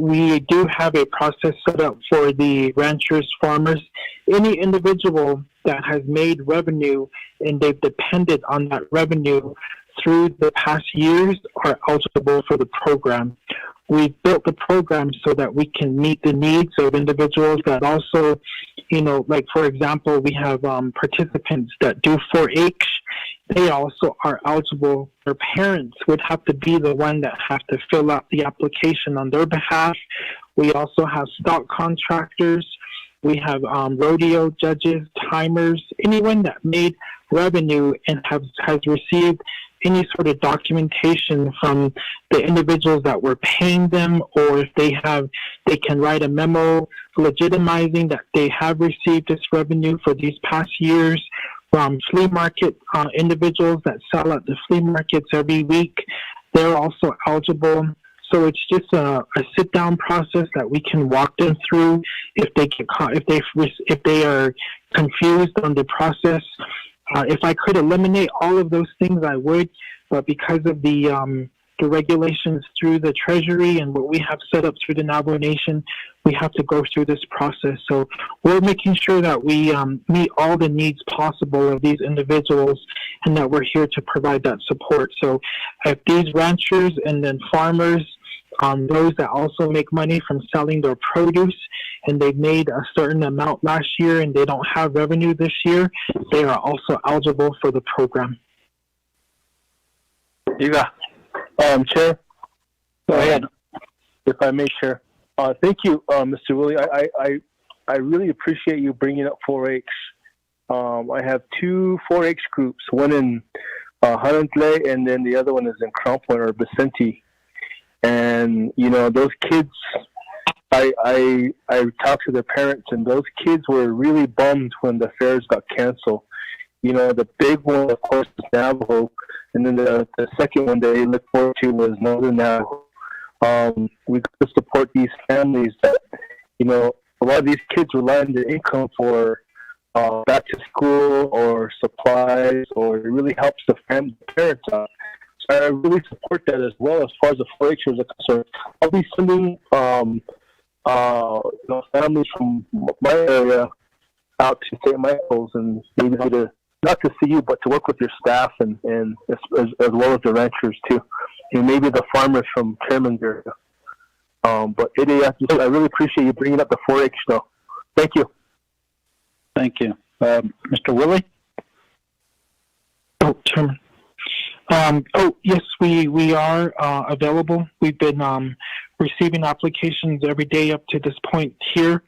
do have a process set up for the ranchers, farmers, any individual that has made revenue and they've depended on that revenue through the past years are eligible for the program. We've built the program so that we can meet the needs of individuals that also, like for example, we have participants that do 4-H. They also are eligible. Their parents would have to be the one that have to fill out the application on their behalf. We also have stock contractors. We have rodeo judges, timers, anyone that made revenue and has received any sort of documentation from the individuals that were paying them, or if they can write a memo legitimizing that they have received this revenue for these past years. From flea market individuals that sell at the flea markets every week, they're also eligible. So it's just a sit-down process that we can walk them through if they get caught, if they are confused on the process. If I could eliminate all of those things, I would, but because of the regulations through the Treasury and what we have set up through the Navajo Nation, we have to go through this process. So we're making sure that we meet all the needs possible of these individuals and that we're here to provide that support. So if these ranchers and then farmers, those that also make money from selling their produce and they've made a certain amount last year and they don't have revenue this year, they are also eligible for the program. You got Chair. Go ahead. If I may, Chair. Thank you, Mr. Willie. I really appreciate you bringing up 4-H. I have two 4-H groups, one in Huntley and then the other one is in Crown Point or Vicente. And those kids, I talked to their parents, and those kids were really bummed when the fairs got canceled. The big one, of course, was Navajo, and then the second one they look forward to was Northern Navajo. We got to support these families that, a lot of these kids rely on their income for back to school or supplies, or it really helps the parents out. So I really support that as well as far as the 4-Hers are concerned. I'll be sending families from my area out to St. Michael's, and maybe not to see you, but to work with your staff and as well as the ranchers too, and maybe the farmers from Chairman's area. But I really appreciate you bringing up the 4-H though. Thank you. Thank you. Mr. Willie? Oh, Chairman. Yes, we are available. We've been receiving applications every day up to this point here.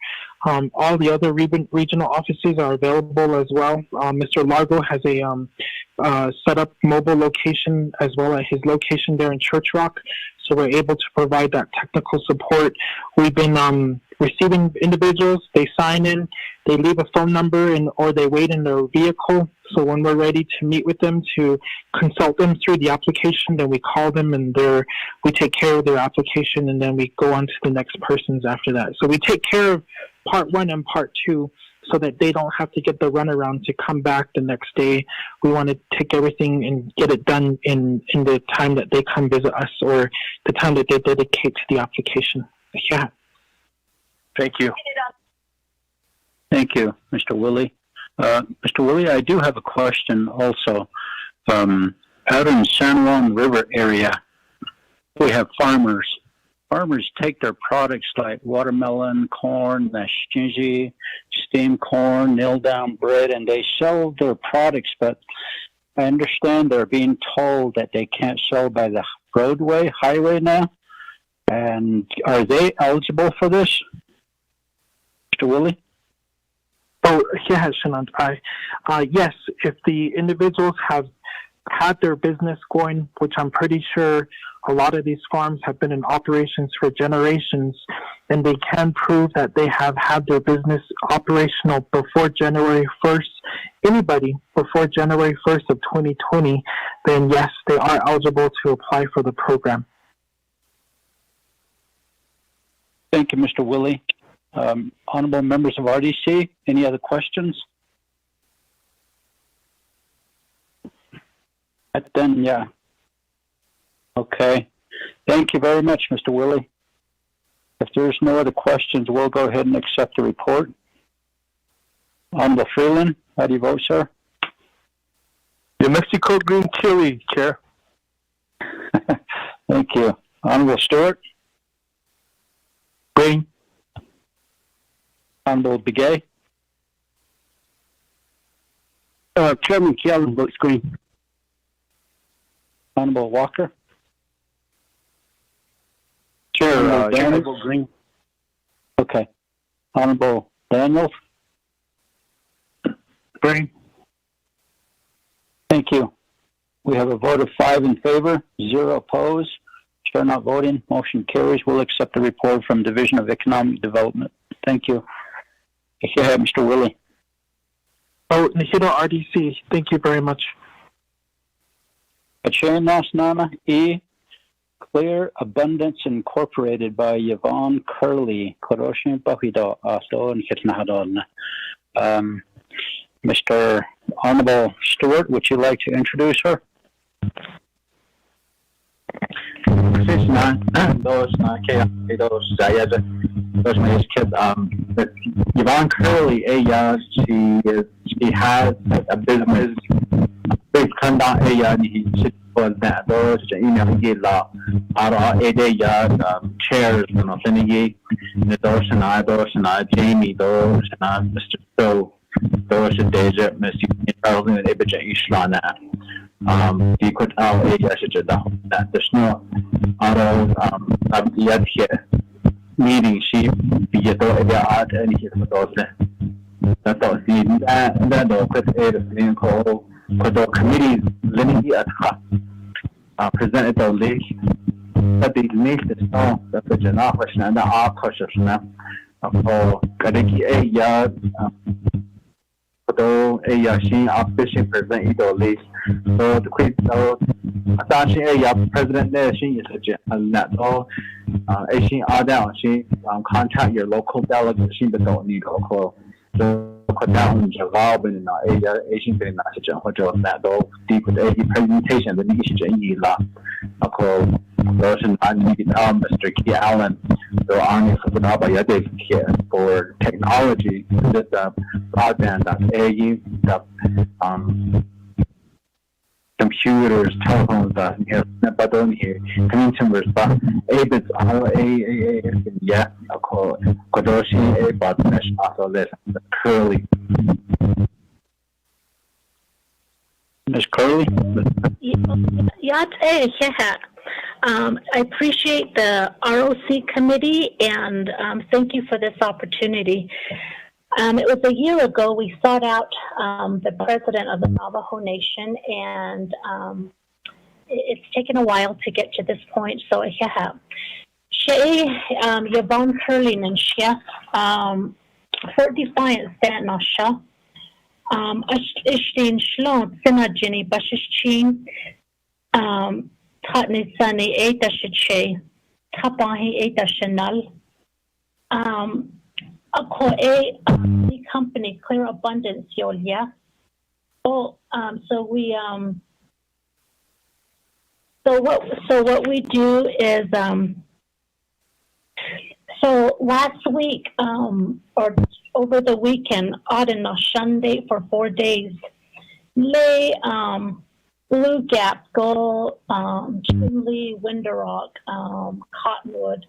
All the other regional offices are available as well. Mr. Largo has a set up mobile location as well as his location there in Church Rock, so we're able to provide that technical support. We've been receiving individuals, they sign in, they leave a phone number, or they wait in their vehicle. So when we're ready to meet with them to consult them through the application, then we call them and we take care of their application, and then we go on to the next persons after that. So we take care of part 1 and part 2 so that they don't have to get the runaround to come back the next day. We want to take everything and get it done in the time that they come visit us, or the time that they dedicate to the application. Yeah. Thank you. Thank you, Mr. Willie. Mr. Willie, I do have a question also. Out in San Juan River area, we have farmers. Farmers take their products like watermelon, corn, shinji, steamed corn, nailed down bread, and they sell their products, but I understand they're being told that they can't sell by the highway now. And are they eligible for this? Mr. Willie? Oh, yeah, Shanant. Yes, if the individuals have had their business going, which I'm pretty sure a lot of these farms have been in operations for generations, and they can prove that they have had their business operational before January 1st, anybody before January 1st of 2020, then yes, they are eligible to apply for the program. Thank you, Mr. Willie. Honorable members of RDC, any other questions? Then, yeah. Okay. Thank you very much, Mr. Willie. If there's no other questions, we'll go ahead and accept the report. Honorable Freeland, how do you vote, sir? New Mexico green chili, Chair. Thank you. Honorable Stewart? Green. Honorable Begay? Chairman Kellen votes green. Honorable Walker? Chair, Honorable green. Okay. Honorable Daniels? Green. Thank you. We have a vote of 5 in favor, 0 opposed. Chair not voting. Motion carries. We'll accept the report from Division of Economic Development. Thank you. Go ahead, Mr. Willie. Oh, Nahida RDC, thank you very much. Nana E. Clear Abundance Incorporated by Yvonne Curley. Mr. Honorable Stewart, would you like to introduce her? Yvonne Curley, she has a business. Big for that. Those chairs, Jamie, Mr. Phil, Deja, Mr. Charles, and Islana. You could that there's no other yet here meeting she be a art and here for those that could aid a thing called the committee lineage at presented the lake the latest the Jana question and the R question for Kadiki Shin opposition president Idoli. So the quick President Shin is a net all Asian down she contact your local delegate Shin but don't need local. So down Javab in Asian message or that all deep with a presentation the Nishi La. Version Mr. Key Allen, so Arnie for technology, the broadband, AE, the computers, telephones, but on here, consumers, but ABITS, yeah, I call Kodoshi, A, but also this, Curly. Ms. Curley? I appreciate the ROC committee and thank you for this opportunity. It was a year ago we sought out the president of the Navajo Nation, and it's taken a while to get to this point. So Shay Yvonne Curling and Shia Fort Defiance Stan Nasha Ishtin Shlon Sina Jenny Bashichin Tatni Sunny Eta Shiche Tapahi Eta Chanel the company Clear Abundance Yolia. So what we do is so last week or over the weekend on a Sunday for 4 days lay Blue Gap, Gull, Chinle, Winderock, Cottonwood,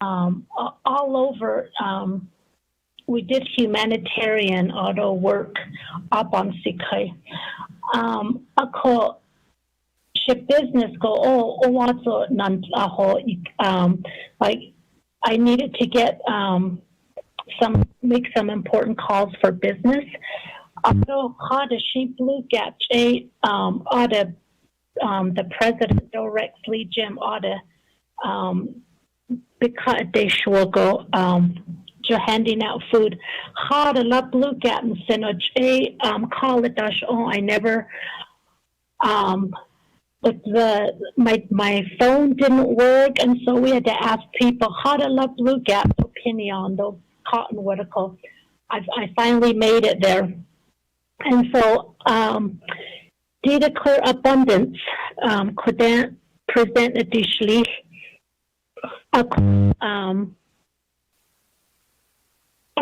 all over. We did humanitarian auto work up on Sikai. Ship business go also like I needed to get make some important calls for business. Although how does she Blue Gap the president directly Jim Otta because they sure go handing out food. How to love Blue Gap and send call it I never but my phone didn't work, and so we had to ask people how to love Blue Gap opinion the Cottonwood. I finally made it there. And so, Data Clear Abundance could then present additionally our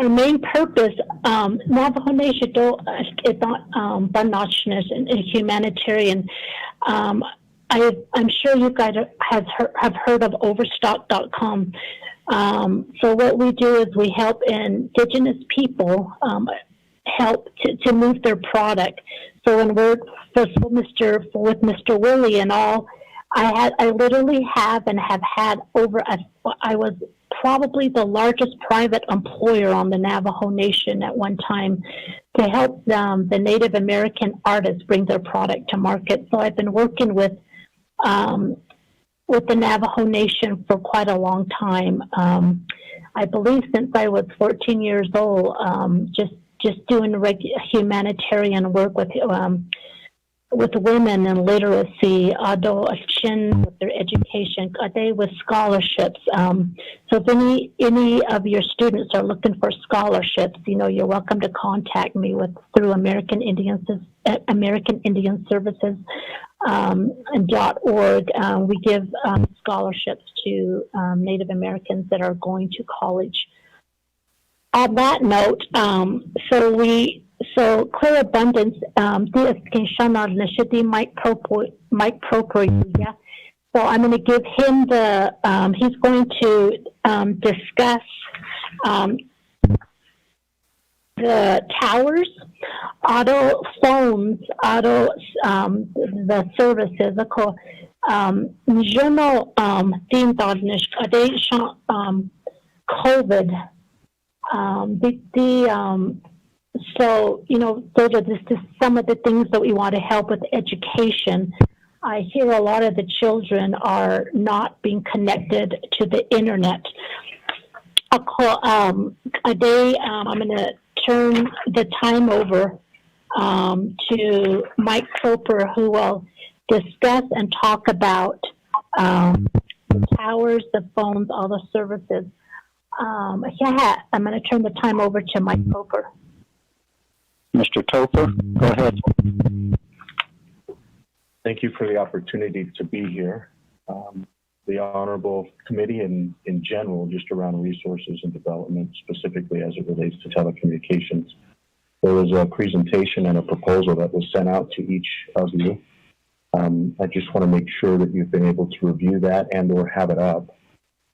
main purpose, Navajo Nation is not Banachnas and humanitarian. I'm sure you guys have heard of Overstock.com. So what we do is we help indigenous people help to move their product. So when we're with Mr. Willie and all, I literally have had I was probably the largest private employer on the Navajo Nation at one time to help the Native American artists bring their product to market. So I've been working with the Navajo Nation for quite a long time. I believe since I was 14 years old, just doing humanitarian work with women and literacy, with their education, with scholarships. So if any of your students are looking for scholarships, you're welcome to contact me through American Indian Services .org. We give scholarships to Native Americans that are going to college. On that note, so Clear Abundance, Mike Proper, yeah. So I'm going to give him he's going to discuss the towers, auto phones, the services. COVID. So, those are just some of the things that we want to help with education. I hear a lot of the children are not being connected to the internet. I'm going to turn the time over to Mike Coper, who will discuss and talk about the towers, the phones, all the services. I'm going to turn the time over to Mike Coper. Mr. Topher, go ahead. Thank you for the opportunity to be here. The Honorable Committee in general, just around resources and development, specifically as it relates to telecommunications. There was a presentation and a proposal that was sent out to each of you. I just want to make sure that you've been able to review that and or have it up.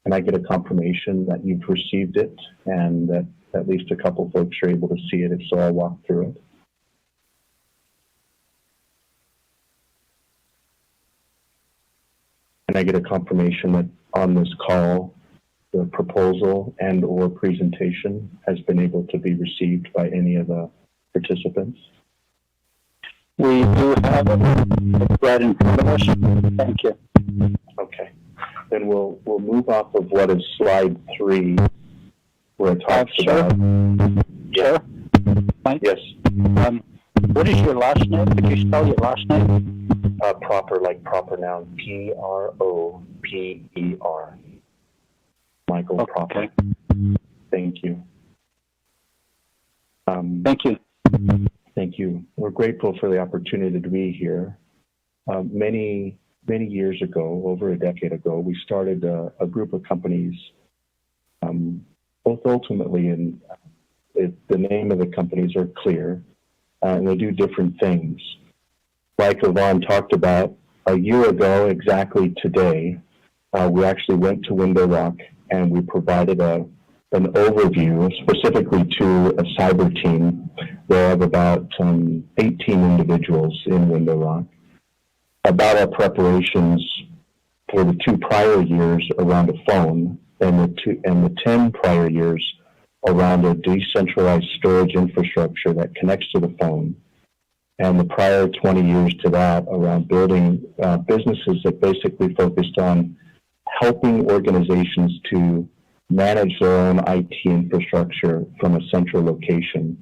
And I get a confirmation that you've received it and that at least a couple folks are able to see it. If so, I'll walk through it. And I get a confirmation that on this call, the proposal and or presentation has been able to be received by any of the participants. We do have it right in front of us. Thank you. Okay. Then we'll move off of what is slide 3, where it talks about. Sir? Mike? Yes. What is your last name? Could you spell your last name? Proper, like proper noun. Proper. Michael Proper. Thank you. Thank you. Thank you. We're grateful for the opportunity to be here. Many years ago, over a decade ago, we started a group of companies, both ultimately, and the name of the companies are clear, and they do different things. Like Yvonne talked about, a year ago, exactly today, we actually went to Window Rock and we provided an overview specifically to a cyber team. There are about 18 individuals in Window Rock about our preparations for the 2 prior years around a phone and the 10 prior years around a decentralized storage infrastructure that connects to the phone, and the prior 20 years to that around building businesses that basically focused on helping organizations to manage their own IT infrastructure from a central location,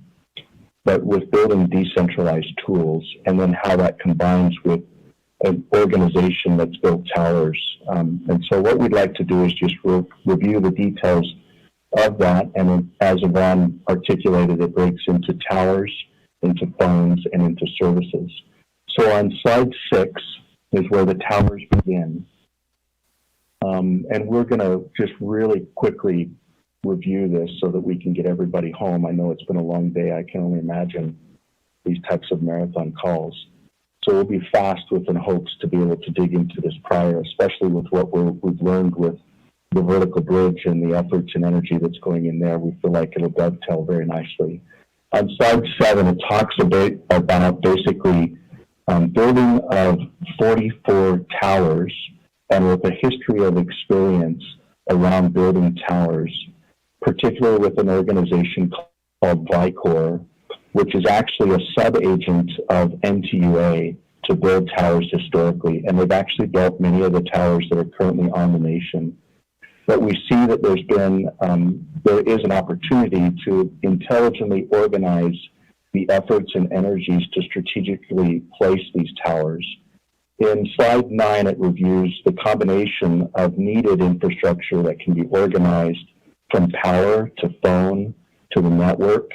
but with building decentralized tools, and then how that combines with an organization that's built towers. And so what we'd like to do is just review the details of that, and as Yvonne articulated, it breaks into towers, into phones, and into services. So on slide 6 is where the towers begin. And we're going to just really quickly review this so that we can get everybody home. I know it's been a long day. I can only imagine these types of marathon calls. So we'll be fast within hopes to be able to dig into this prior, especially with what we've learned with the vertical bridge and the efforts and energy that's going in there. We feel like it'll dovetail very nicely. On slide 7, it talks a bit about basically building of 44 towers, and with a history of experience around building towers, particularly with an organization called Vicor, which is actually a sub-agent of NTUA to build towers historically. And they've actually built many of the towers that are currently on the nation. But we see that there is an opportunity to intelligently organize the efforts and energies to strategically place these towers. In slide 9, it reviews the combination of needed infrastructure that can be organized from power to phone to the network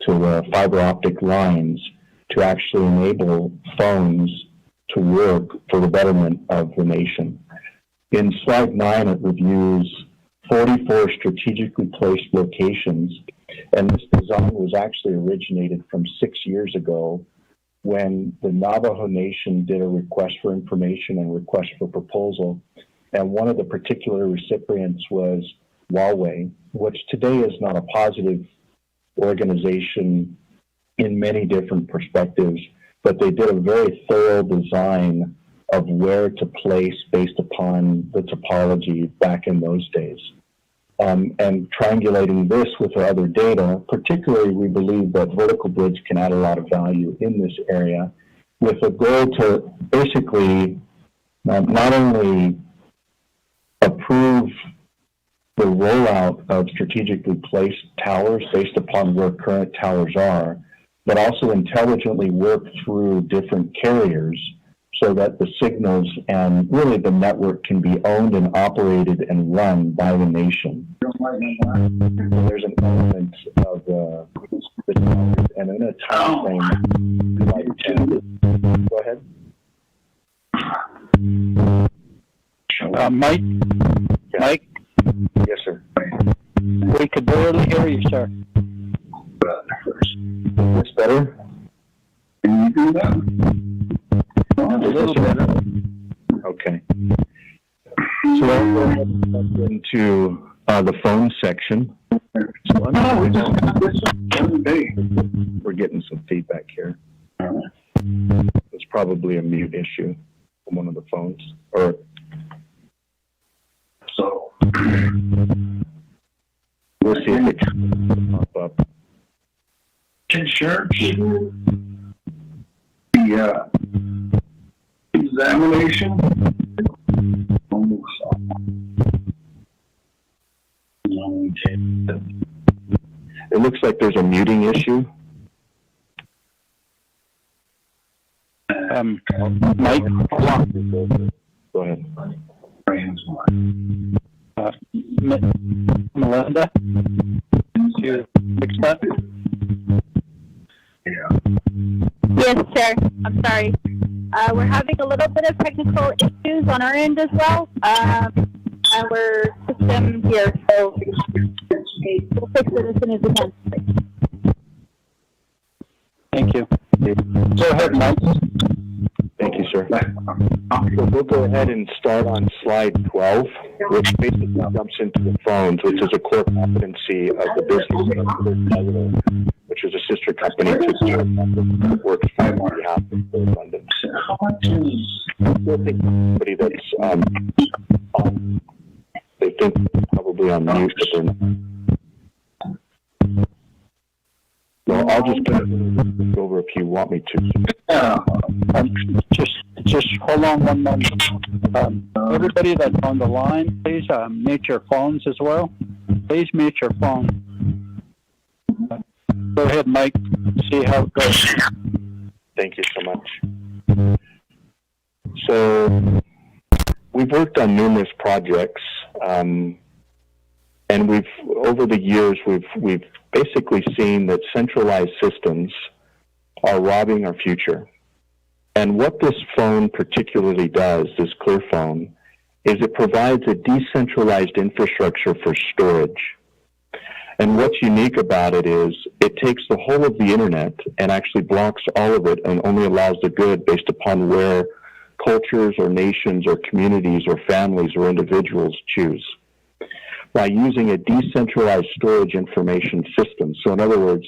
to the fiber optic lines to actually enable phones to work for the betterment of the nation. In slide 9, it reviews 44 strategically placed locations, and this design was actually originated from 6 years ago when the Navajo Nation did a request for information and request for proposal, and one of the particular recipients was Huawei, which today is not a positive organization in many different perspectives, but they did a very thorough design of where to place based upon the topology back in those days. And triangulating this with our other data, particularly we believe that Vertical Bridge can add a lot of value in this area with a goal to basically not only approve the rollout of strategically placed towers based upon where current towers are, but also intelligently work through different carriers so that the signals and really the network can be owned and operated and run by the nation. There's an element of the towers, and in a time frame like go ahead. Mike? Yeah. Mike? Yes, sir. We could barely hear you, sir. This better? Can you do that? A little bit. Okay. So I'll go ahead and jump into the phone section. So we're getting some feedback here. It's probably a mute issue on one of the phones. Or so we'll see if it can pop up. Sure. The examination. It looks like there's a muting issue. Mike, go ahead. Melinda, you fix that? Yes, Chair. I'm sorry. We're having a little bit of technical issues on our end as well. Our system here, so we'll fix it as soon as we can. Thank you. Go ahead, Mike. Thank you, sir. So we'll go ahead and start on slide 12, which basically jumps into the phones, which is a core competency of the business, which is a sister company to that works on behalf of London. I think somebody that's they think probably on mute, but they're not. So I'll just go over if you want me to. Just hold on one moment. Everybody that's on the line, please mute your phones as well. Please mute your phone. Go ahead, Mike. See how it goes. Thank you so much. So we've worked on numerous projects, and over the years we've basically seen that centralized systems are robbing our future. And what this phone particularly does, this ClearPhone, is it provides a decentralized infrastructure for storage. And what's unique about it is it takes the whole of the internet and actually blocks all of it and only allows the good based upon where cultures or nations or communities or families or individuals choose, by using a decentralized storage information system. So in other words,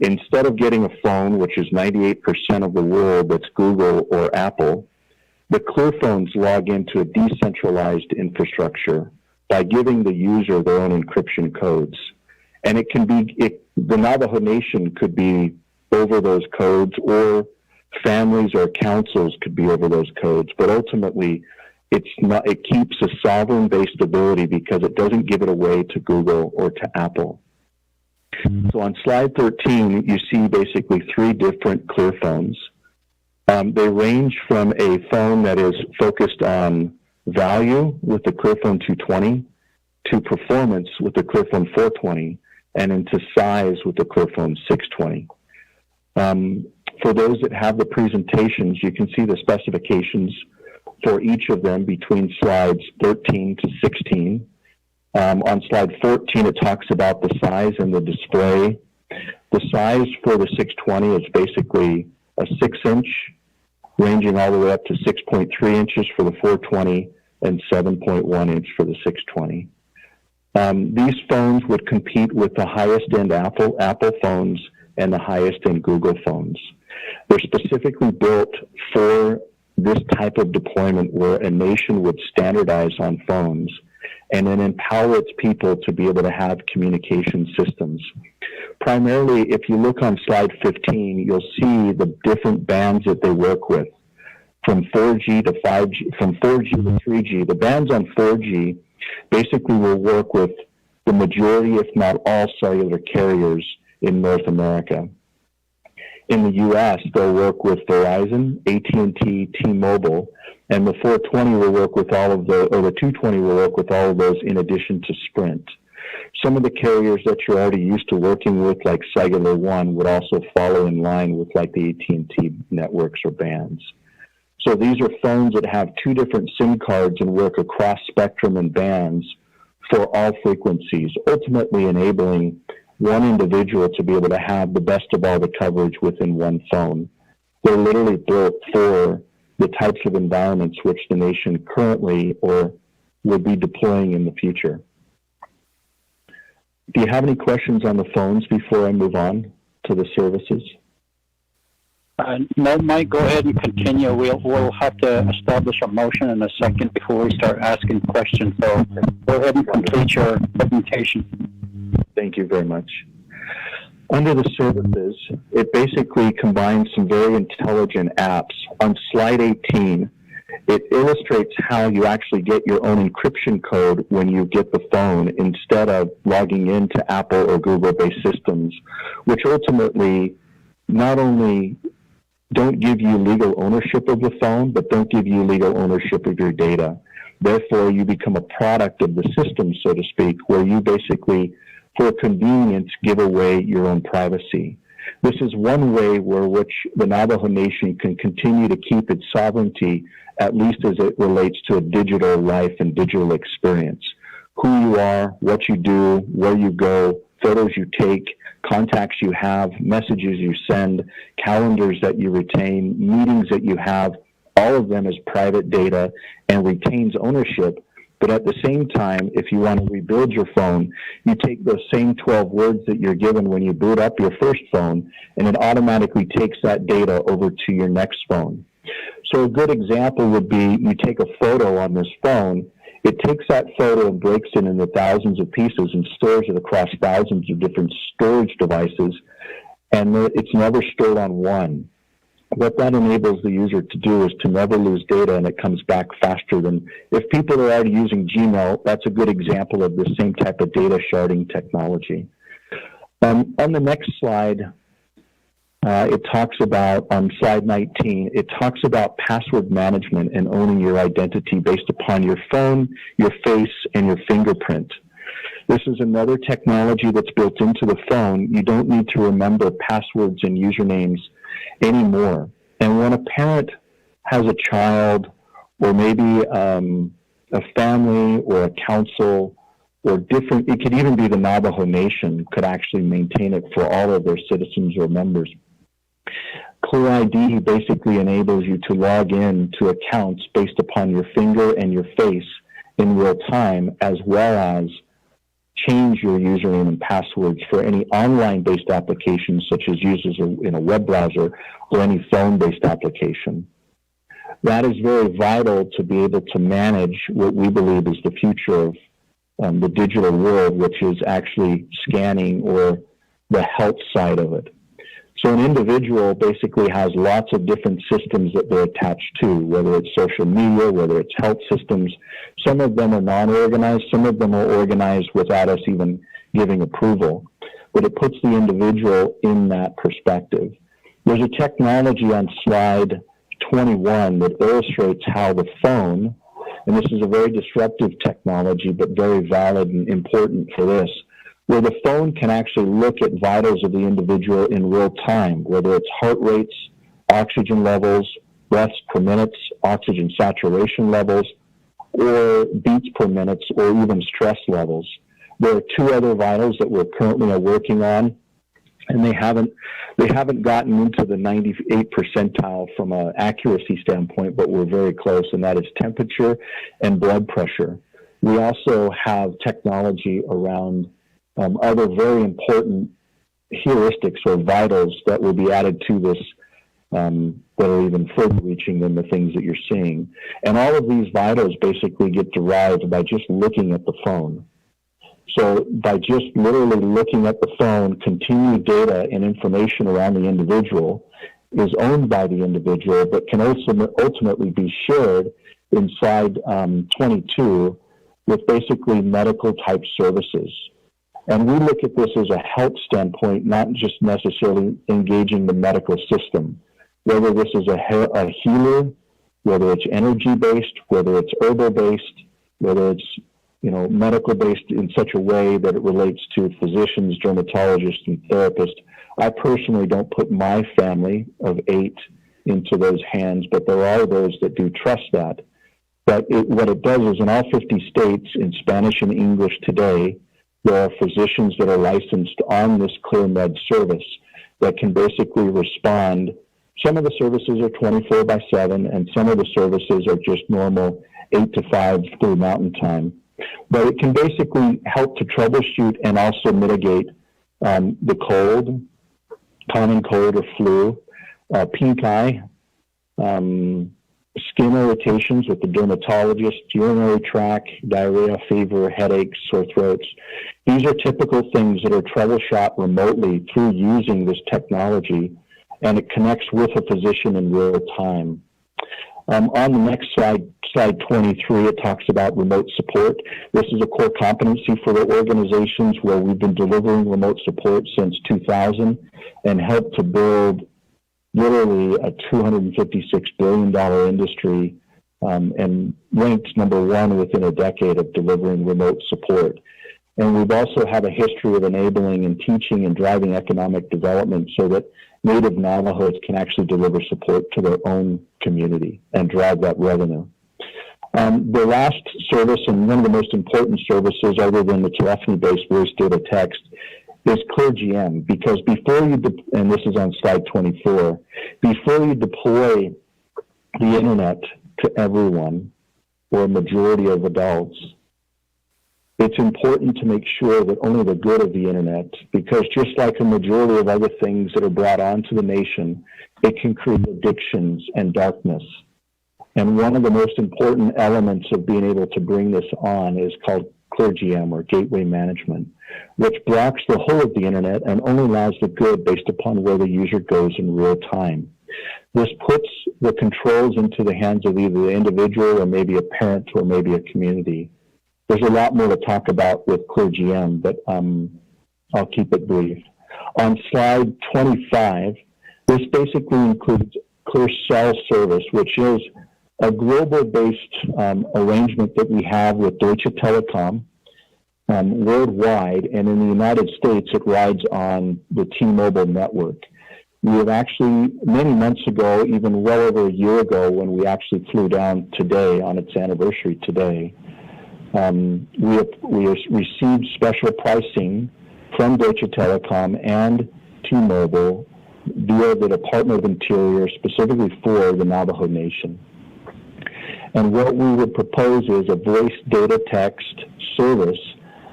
instead of getting a phone, which is 98% of the world that's Google or Apple, the ClearPhones log into a decentralized infrastructure by giving the user their own encryption codes. And it can be, the Navajo Nation could be over those codes, or families or councils could be over those codes, but ultimately it keeps a sovereign-based ability because it doesn't give it away to Google or to Apple. So on slide 13, you see basically three different ClearPhones. They range from a phone that is focused on value with the ClearPhone 220 to performance with the ClearPhone 420 and into size with the ClearPhone 620. For those that have the presentations, you can see the specifications for each of them between slides 13 to 16. On slide 14, it talks about the size and the display. The size for the 620 is basically a 6-inch, ranging all the way up to 6.3 inches for the 420 and 7.1 inch for the 620. These phones would compete with the highest end Apple phones and the highest end Google phones. They're specifically built for this type of deployment where a nation would standardize on phones and then empower its people to be able to have communication systems. Primarily, if you look on slide 15, you'll see the different bands that they work with. from 4G to 5G, from 4G to 3G. The bands on 4G basically will work with the majority, if not all, cellular carriers in North America. In the U.S., they'll work with Verizon, AT&T, T-Mobile, and the 420 will work with all of the, or the 220 will work with all of those in addition to Sprint. Some of the carriers that you're already used to working with, like Cellular One, would also follow in line with like the AT&T networks or bands. So these are phones that have two different SIM cards and work across spectrum and bands for all frequencies, ultimately enabling one individual to be able to have the best of all the coverage within one phone. They're literally built for the types of environments which the nation currently or will be deploying in the future. Do you have any questions on the phones before I move on to the services? No, Mike, go ahead and continue. We'll have to establish a motion in a second before we start asking questions. So go ahead and complete your presentation. Thank you very much. Under the services, it basically combines some very intelligent apps. On slide 18, it illustrates how you actually get your own encryption code when you get the phone instead of logging into Apple or Google-based systems, which ultimately not only don't give you legal ownership of the phone, but don't give you legal ownership of your data. Therefore, you become a product of the system, so to speak, where you basically, for convenience, give away your own privacy. This is one way where which the Navajo Nation can continue to keep its sovereignty, at least as it relates to a digital life and digital experience. Who you are, what you do, where you go, photos you take, contacts you have, messages you send, calendars that you retain, meetings that you have, all of them is private data and retains ownership. But at the same time, if you want to rebuild your phone, you take those same 12 words that you're given when you boot up your first phone, and it automatically takes that data over to your next phone. So a good example would be you take a photo on this phone, it takes that photo and breaks it into thousands of pieces and stores it across thousands of different storage devices, and it's never stored on one. What that enables the user to do is to never lose data, and it comes back faster than, if people are already using Gmail, that's a good example of the same type of data sharding technology. On the next slide, it talks about, on slide 19, it talks about password management and owning your identity based upon your phone, your face, and your fingerprint. This is another technology that's built into the phone. You don't need to remember passwords and usernames anymore. And when a parent has a child, or maybe a family or a council, or different, it could even be the Navajo Nation could actually maintain it for all of their citizens or members. ClearID basically enables you to log in to accounts based upon your finger and your face in real time, as well as change your username and passwords for any online-based applications, such as users in a web browser or any phone-based application. That is very vital to be able to manage what we believe is the future of the digital world, which is actually scanning or the health side of it. So an individual basically has lots of different systems that they're attached to, whether it's social media, whether it's health systems. Some of them are non-organized, some of them are organized without us even giving approval. But it puts the individual in that perspective. There's a technology on slide 21 that illustrates how the phone, and this is a very disruptive technology, but very valid and important for this, where the phone can actually look at vitals of the individual in real time, whether it's heart rates, oxygen levels, breaths per minute, oxygen saturation levels, or beats per minute, or even stress levels. There are two other vitals that we're currently working on, and they haven't gotten into the 98th percentile from an accuracy standpoint, but we're very close, and that is temperature and blood pressure. We also have technology around other very important heuristics or vitals that will be added to this that are even further reaching than the things that you're seeing. And all of these vitals basically get derived by just looking at the phone. So by just literally looking at the phone, continued data and information around the individual, is owned by the individual, but can also ultimately be shared inside 22 with basically medical type services. And we look at this as a health standpoint, not just necessarily engaging the medical system. Whether this is a healer, whether it's energy-based, whether it's herbal-based, whether it's medical-based in such a way that it relates to physicians, dermatologists, and therapists. I personally don't put my family of 8 into those hands, but there are those that do trust that. But what it does is in all 50 states, in Spanish and English today, there are physicians that are licensed on this ClearMed service that can basically respond. Some of the services are 24/7, and some of the services are just normal 8 to 5 through mountain time. But it can basically help to troubleshoot and also mitigate the cold, common cold or flu, pink eye, skin irritations with the dermatologist, urinary tract, diarrhea, fever, headaches, sore throats. These are typical things that are troubleshot remotely through using this technology, and it connects with a physician in real time. On the next slide, slide 23, it talks about remote support. This is a core competency for the organizations where we've been delivering remote support since 2000 and helped to build literally a $256 billion industry and ranked #1 within a decade of delivering remote support. And we've also had a history of enabling and teaching and driving economic development so that Native Navajos can actually deliver support to their own community and drive that revenue. The last service, and one of the most important services other than the telephony-based voice data text, is ClearGM, because before you, and this is on slide 24, before you deploy the internet to everyone or a majority of adults, it's important to make sure that only the good of the internet, because just like a majority of other things that are brought onto the nation, it can create addictions and darkness. And one of the most important elements of being able to bring this on is called ClearGM, or Gateway Management, which blocks the whole of the internet and only allows the good based upon where the user goes in real time. This puts the controls into the hands of either the individual or maybe a parent or maybe a community. There's a lot more to talk about with ClearGM, but I'll keep it brief. On slide 25, this basically includes ClearCell service, which is a global-based arrangement that we have with Deutsche Telekom worldwide, and in the United States, it rides on the T-Mobile network. We have actually, many months ago, even well over a year ago, when we actually flew down today, on its anniversary today, we received special pricing from Deutsche Telekom and T-Mobile via the Department of Interior, specifically for the Navajo Nation. And what we would propose is a voice data text service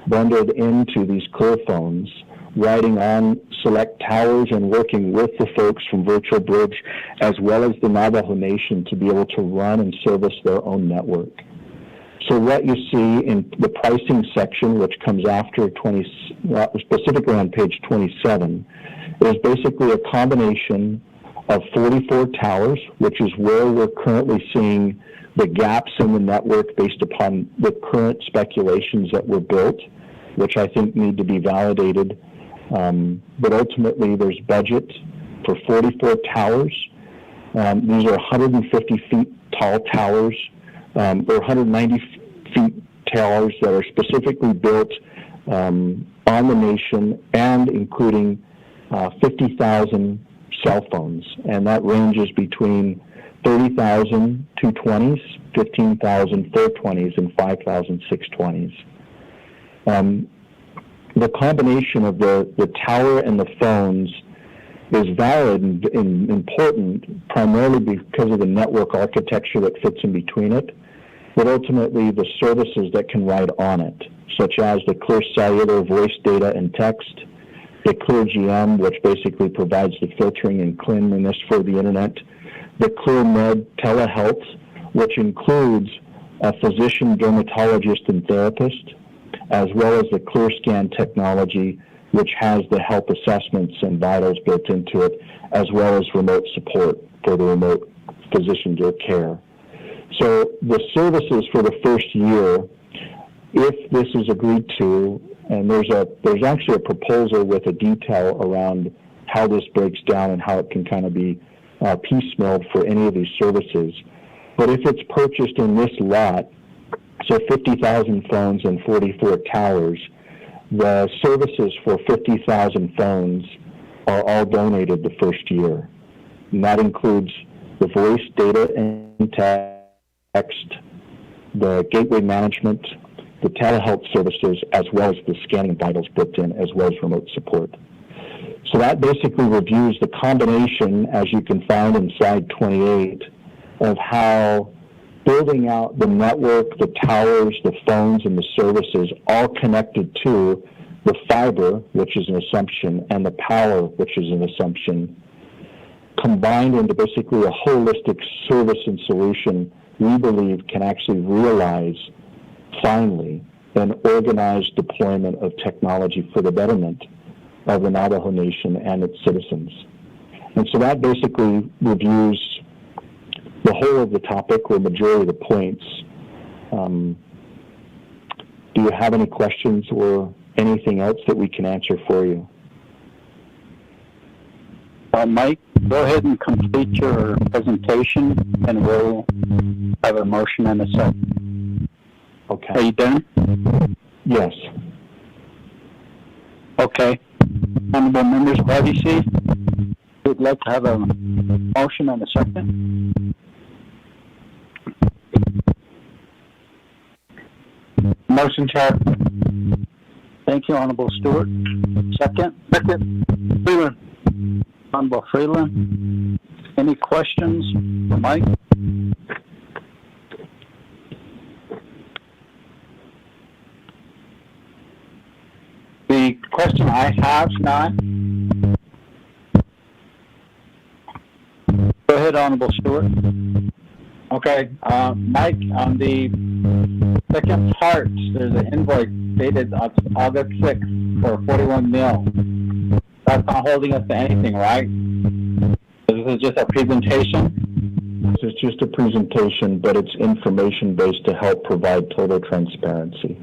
bundled into these ClearPhones, riding on select towers and working with the folks from Virtual Bridge, as well as the Navajo Nation, to be able to run and service their own network. So what you see in the pricing section, which comes after specifically on page 27, is basically a combination of 44 towers, which is where we're currently seeing the gaps in the network based upon the current speculations that were built, which I think need to be validated. But ultimately, there's budget for 44 towers. These are 150 feet tall towers, or 190 feet towers that are specifically built on the nation, and including 50,000 cell phones. And that ranges between 30,000 220s, 15,000 420s, and 5,000 620s. The combination of the tower and the phones is valid and important primarily because of the network architecture that fits in between it, but ultimately the services that can ride on it, such as the Clear Cellular voice data and text, the ClearGM, which basically provides the filtering and cleanliness for the internet, the ClearMed telehealth, which includes a physician, dermatologist, and therapist, as well as the ClearScan technology, which has the health assessments and vitals built into it, as well as remote support for the remote physician care. So the services for the first year, if this is agreed to, and there's actually a proposal with a detail around how this breaks down and how it can kind of be piecemealed for any of these services. But if it's purchased in this lot, so 50,000 phones and 44 towers, the services for 50,000 phones are all donated the first year. And that includes the voice, data, and text, the gateway management, the telehealth services, as well as the scanning vitals built in, as well as remote support. So that basically reviews the combination, as you can find in slide 28, of how building out the network, the towers, the phones, and the services all connected to the fiber, which is an assumption, and the power, which is an assumption, combined into basically a holistic service and solution we believe can actually realize, finally, an organized deployment of technology for the betterment of the Navajo Nation and its citizens. And so that basically reviews the whole of the topic, or majority of the points. Do you have any questions or anything else that we can answer for you? Mike, go ahead and complete your presentation, and we'll have a motion and a second. Okay. Are you done? Yes. Okay. Honorable members of RDC, we'd like to have a motion and a second. Motion, Chair. Thank you, Honorable Stewart. Second? Second. Freeland. Honorable Freeland. Any questions for Mike? The question I have, Nine. Go ahead, Honorable Stewart. Okay, Mike, on the second part, there's an invoice dated August 6th for 41 mil. That's not holding us to anything, right? This is just a presentation? This is just a presentation, but it's information-based to help provide total transparency.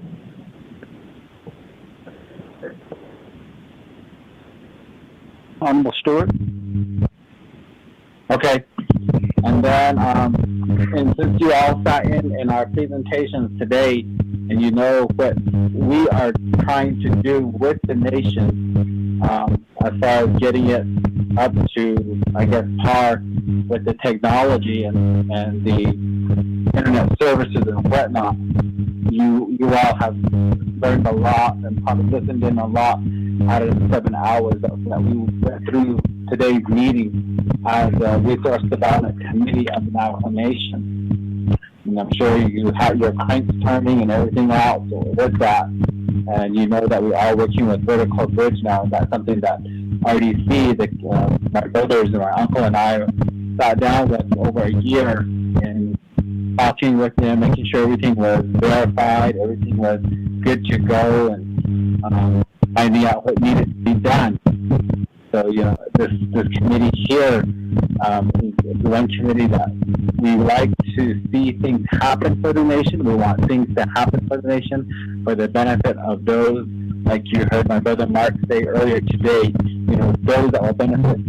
Honorable Stewart? Okay. And then, and since you all sat in our presentations today, and you know what we are trying to do with the nation, as far as getting it up to, I guess, par with the technology and the internet services and whatnot, you all have learned a lot and probably listened in a lot out of the 7 hours that we went through today's meeting as a Resource Development Committee of the Navajo Nation. And I'm sure you have your cranks turning and everything else with that. And you know that we are working with Vertical Bridge now, and that's something that RDC, my brothers and my uncle and I sat down with over a year and talking with them, making sure everything was verified, everything was good to go, and finding out what needed to be done. So, you know, this committee here is one committee that we like to see things happen for the nation. We want things to happen for the nation for the benefit of those, like you heard my brother Mark say earlier today, you know, those that will benefit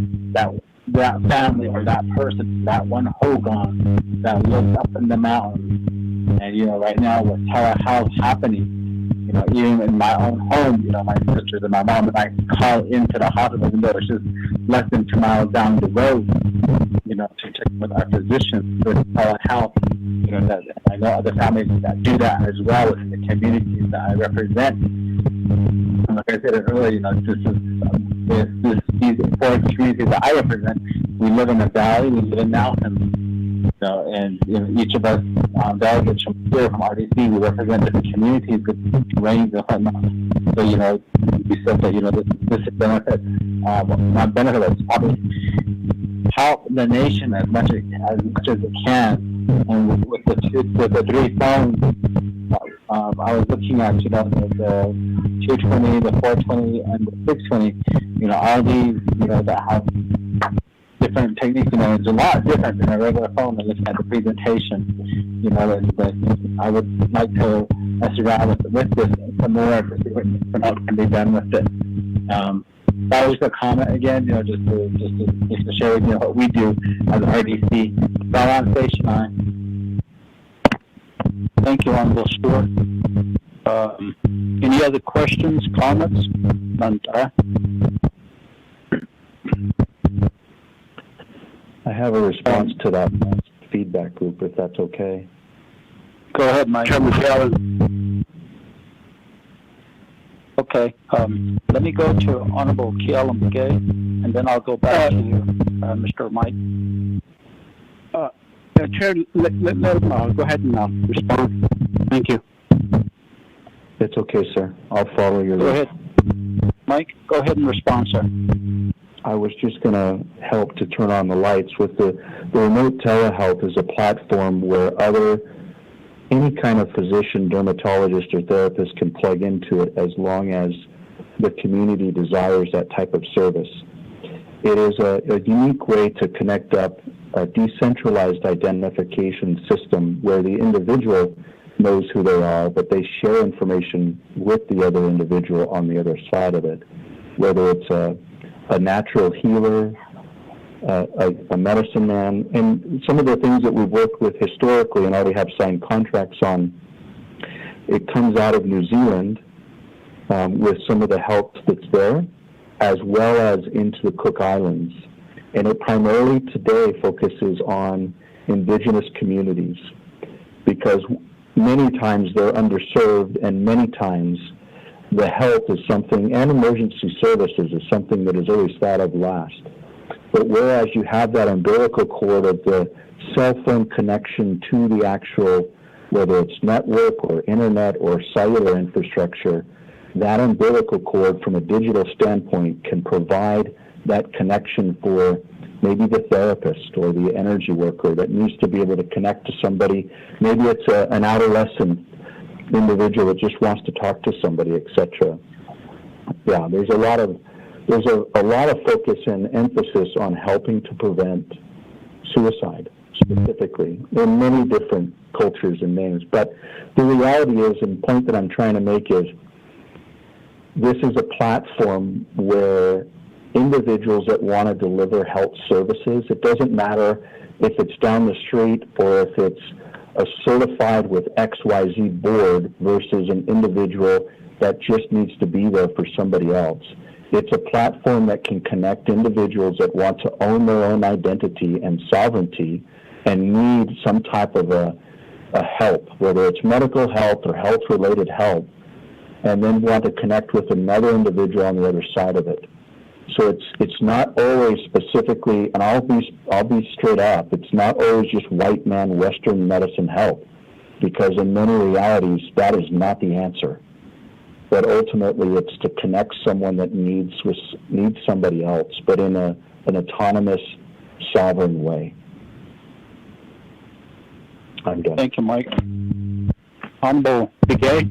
that family or that person, that one Hogan that lives up in the mountains. And, you know, right now with telehealth happening, you know, even in my own home, you know, my sisters and my mom and I call into the hospital, even though it's just less than 2 miles down the road, you know, to check with our physicians with telehealth. You know, that I know other families that do that as well in the communities that I represent. And like I said earlier, you know, these four communities that I represent, we live in a valley, we live in mountains. So, and you know, each of us delegates from here, from RDC, we represent different communities with range and whatnot. So, you know, we said that, you know, this benefit, not benefit, it's probably help the nation as much as it can. And with the 3 phones I was looking at, the 220, the 420, and the 620, all these, that have different techniques, it's a lot different than a regular phone and looking at the presentation, that I would like to mess around with this some more to see what else can be done with it. That was a comment again, just to share with you what we do as RDC. But on station 9. Thank you, Honorable Stewart. Any other questions, comments? I have a response to that feedback group, if that's okay. Go ahead, Mike. Chairman Allen. Okay. Let me go to Honorable Kealan Begay, and then I'll go back to you, Mr. Mike. Chair, let him go ahead and respond. Thank you. It's okay, sir. I'll follow your Go lead. ahead. Mike, go ahead and respond, sir. I was just going to help to turn on the lights. With the remote telehealth is a platform where any kind of physician, dermatologist, or therapist can plug into it as long as the community desires that type of service. It is a unique way to connect up a decentralized identification system where the individual knows who they are, but they share information with the other individual on the other side of it, whether it's a natural healer, a medicine man, and some of the things that we've worked with historically and already have signed contracts on. It comes out of New Zealand with some of the help that's there, as well as into the Cook Islands. And it primarily today focuses on indigenous communities because many times they're underserved, and many times the health is something, and emergency services is something that is always thought of last. But whereas you have that umbilical cord of the cell phone connection to the actual, whether it's network or internet or cellular infrastructure, that umbilical cord from a digital standpoint can provide that connection for maybe the therapist or the energy worker that needs to be able to connect to somebody. Maybe it's an adolescent individual that just wants to talk to somebody, etc. Yeah, there's a lot of focus and emphasis on helping to prevent suicide specifically in many different cultures and names. But the reality is, and the point that I'm trying to make is, this is a platform where individuals that want to deliver health services, it doesn't matter if it's down the street or if it's a certified with XYZ board versus an individual that just needs to be there for somebody else. It's a platform that can connect individuals that want to own their own identity and sovereignty and need some type of a help, whether it's medical health or health-related help, and then want to connect with another individual on the other side of it. So it's not always specifically, and I'll be straight up, it's not always just white man Western medicine help, because in many realities that is not the answer. But ultimately it's to connect someone that needs somebody else, but in an autonomous, sovereign way. I'm done. Thank you, Mike. Honorable Begay.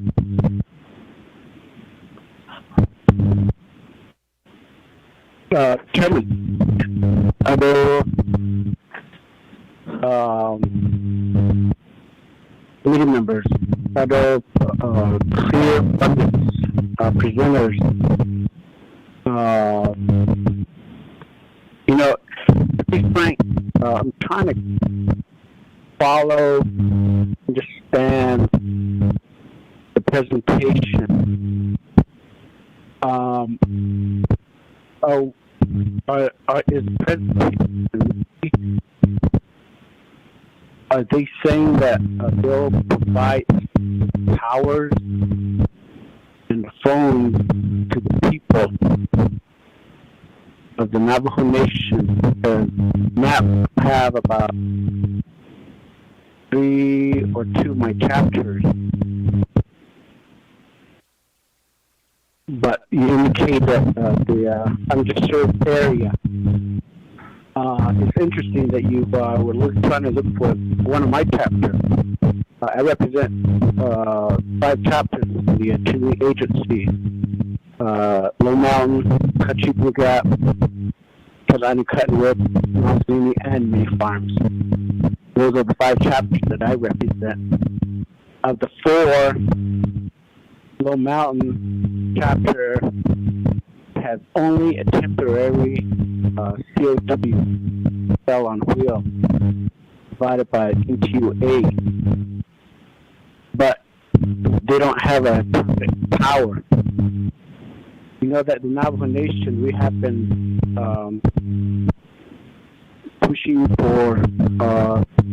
Chairman, committee members, other clear pundits, presenters, to be frank, I'm trying to follow, understand the presentation. Is the presentation, are they saying that they'll provide powers and phones to the people of the Navajo Nation? Because NAP have about 3 or 2 of my chapters. But you indicate that the underserved area. It's interesting that you were trying to look for one of my chapters. I represent 5 chapters of the Attorney Agency, Low Mountain, Country Blue Gap, Kalani Cottonwood, Montini, and May Farms. Those are the 5 chapters that I represent. Of the 4, Low Mountain chapter has only a temporary COW, cell on wheel, provided by NTUA, but they don't have a perfect power. You know that the Navajo Nation, we have been pushing for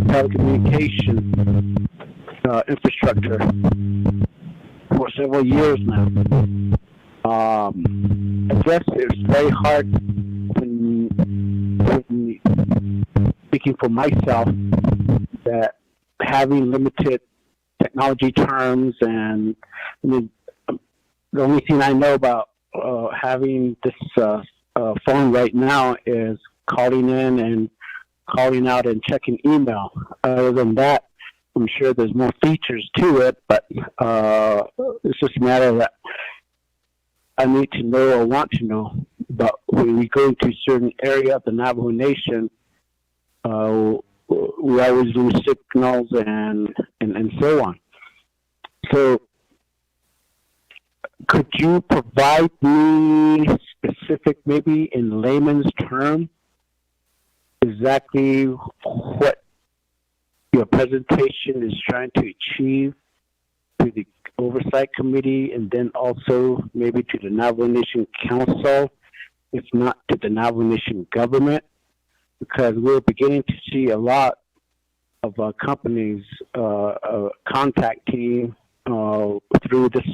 telecommunication infrastructure for several years now. I guess it's very hard when speaking for myself that having limited technology terms, and I mean, the only thing I know about having this phone right now is calling in and calling out and checking email. Other than that, I'm sure there's more features to it, but it's just a matter that I need to know or want to know. But when we go into a certain area of the Navajo Nation, we always lose signals and so on. So could you provide me specific, maybe in layman's term, exactly what your presentation is trying to achieve to the Oversight Committee, and then also maybe to the Navajo Nation Council, if not to the Navajo Nation government? Because we're beginning to see a lot of companies contacting through this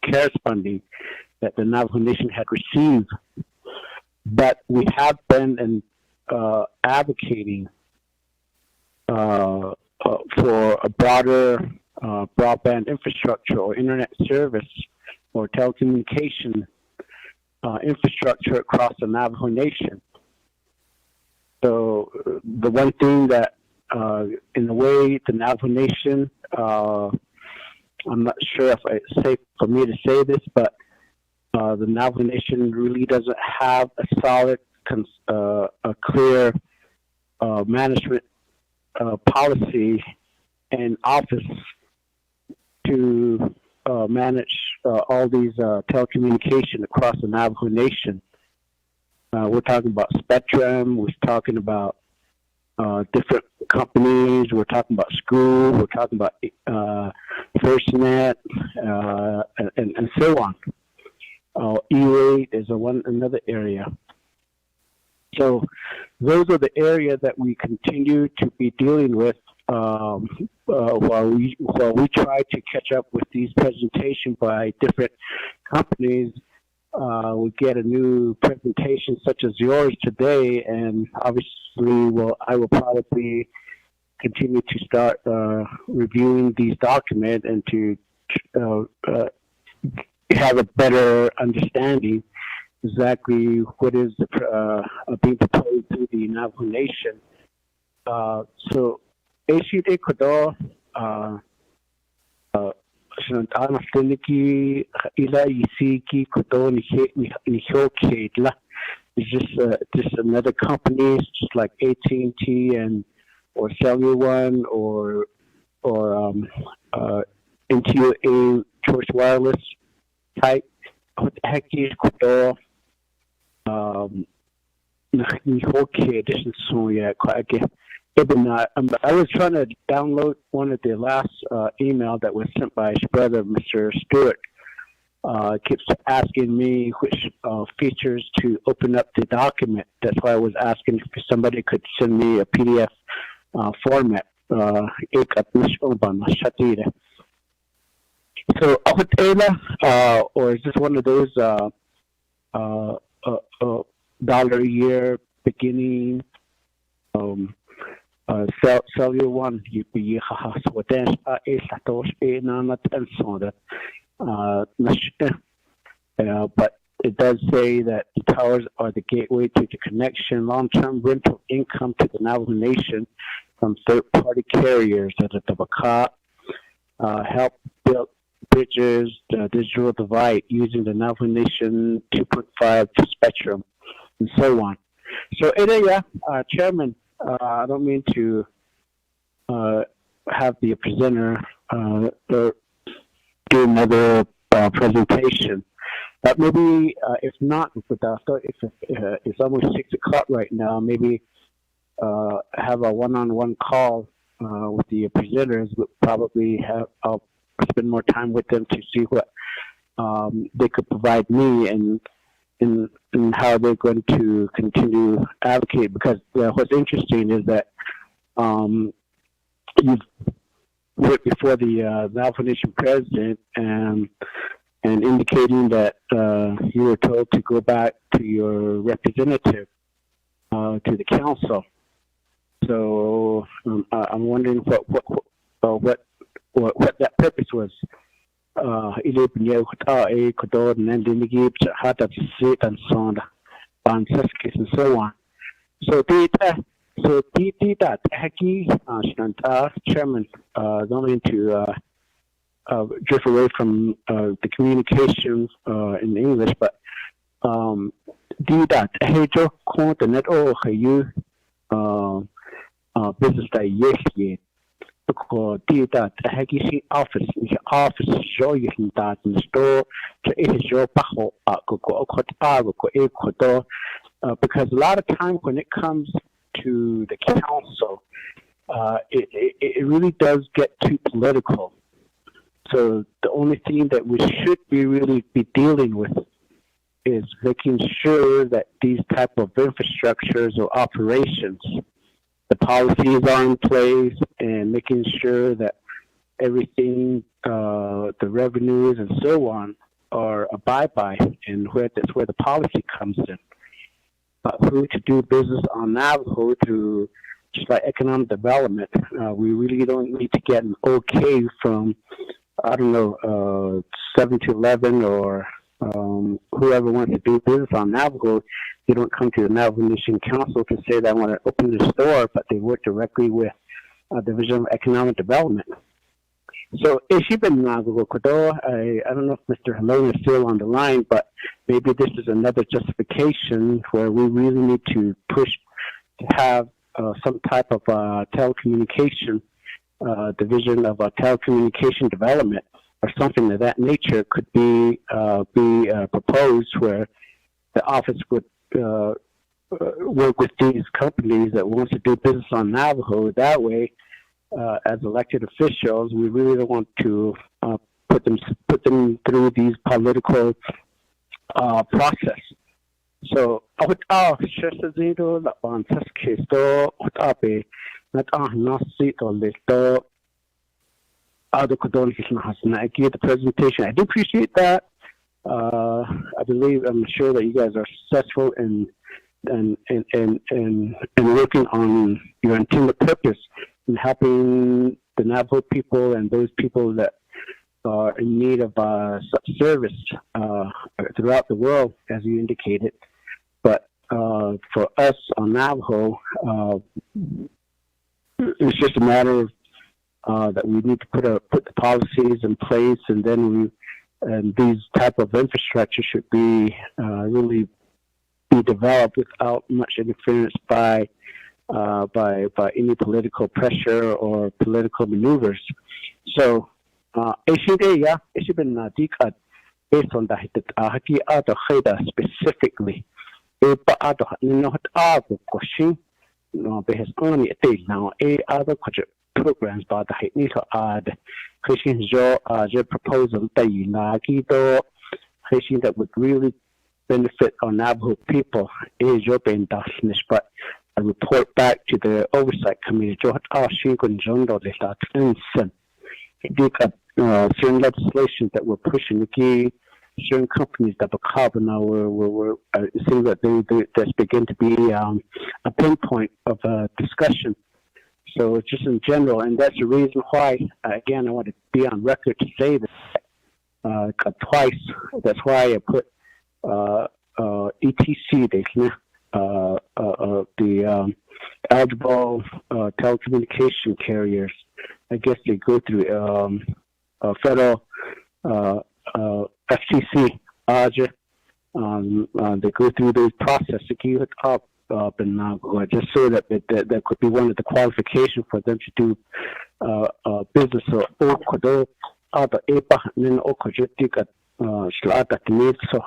CARES funding that the Navajo Nation had received. But we have been advocating for a broader broadband infrastructure or internet service or telecommunication infrastructure across the Navajo Nation. So the one thing that, in a way, the Navajo Nation, I'm not sure if it's safe for me to say this, but the Navajo Nation really doesn't have a solid, a clear management policy and office to manage all these telecommunication across the Navajo Nation. We're talking about Spectrum, we're talking about different companies, we're talking about school, we're talking about FirstNet, and so on. E-Rate is another area. So those are the areas that we continue to be dealing with while we try to catch up with these presentations by different companies. We get a new presentation such as yours today, and obviously, I will probably continue to start reviewing these documents and to have a better understanding exactly what is being proposed to the Navajo Nation. So, Ashid Ecuador, it's just another company, it's just like AT&T or Cellular One or NTUA Choice Wireless type. What the heck is Ecuador? This is so yeah, again. I was trying to download one of the last email that was sent by his brother, Mr. Stewart. Keeps asking me which features to open up the document. That's why I was asking if somebody could send me a PDF format. So, or is this one of those $1 a year beginning Cellular One, but it does say that the towers are the gateway to the connection, long-term rental income to the Navajo Nation from third-party carriers at the Tabaka, help build bridges the digital divide using the Navajo Nation 2.5 spectrum, and so on. So, Chairman, I don't mean to have the presenter do another presentation, but maybe if not, if it's almost 6 o'clock right now, maybe have a one-on-one call with the presenters. Would probably I'll spend more time with them to see what they could provide me and how they're going to continue advocate. Because what's interesting is that you've worked before the Navajo Nation president and indicating that you were told to go back to your representative to the council. So I'm wondering what that purpose was. And so on. So that Chairman, don't mean to drift away from the communications in English, but that the net business that yes, because that office show you that in store to your because a lot of times when it comes to the council, it really does get too political. So the only thing that we should really be dealing with is making sure that these type of infrastructures or operations, the policies are in place, and making sure that everything, the revenues and so on, are abide by, and that's where the policy comes in. But who to do business on Navajo through just like economic development, we really don't need to get an okay from, 7-Eleven or whoever wants to do business on Navajo. You don't come to the Navajo Nation Council to say they want to open the store, but they work directly with Division of Economic Development. So, I don't know if Mr. Halone is still on the line, but maybe this is another justification where we really need to push to have some type of telecommunication division of telecommunication development or something of that nature could be proposed, where the office would work with these companies that wants to do business on Navajo. That way, as elected officials, we really don't want to put them through these political process. So, the presentation. I do appreciate that. I'm sure that you guys are successful in working on your intended purpose in helping the Navajo people and those people that are in need of such service throughout the world, as you indicated. But for us on Navajo, it's just a matter of that we need to put the policies in place, and then these type of infrastructure should be really be developed without much interference by any political pressure or political maneuvers. So, specifically, programs by the Haitnito ad fishing your proposal fishing that would really benefit our Navajo people is your but a report back to the oversight committee certain legislation that we're pushing the certain companies that carbon now were it seems that there's begin to be a pinpoint of discussion. So it's just in general, and that's the reason why, again, I want to be on record to say that twice. That's why I put ETC, the eligible telecommunication carriers. I guess they go through federal FCC they go through the process to keep it up and just so that that could be one of the qualifications for them to do business or other so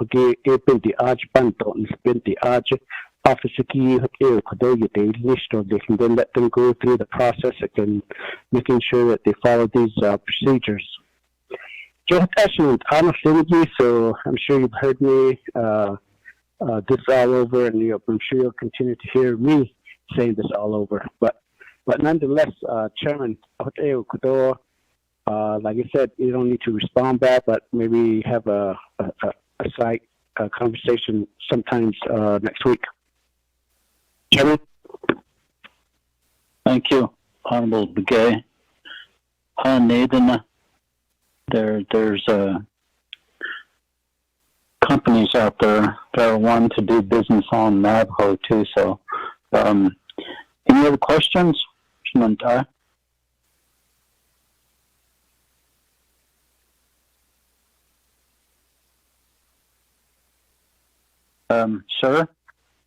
the arch bundle and spend the arch office key they list or they can then let them go through the process again, making sure that they follow these procedures. Just actually honestly, so I'm sure you've heard me this all over, and I'm sure you'll continue to hear me saying this all over. But nonetheless, Chairman, like I said, you don't need to respond back, but maybe have a side conversation sometimes next week. Chairman? Thank you, Honorable Begay. Nathan, there's companies out there that want to do business on Navajo too. So, any other questions, Shmantai? Sir,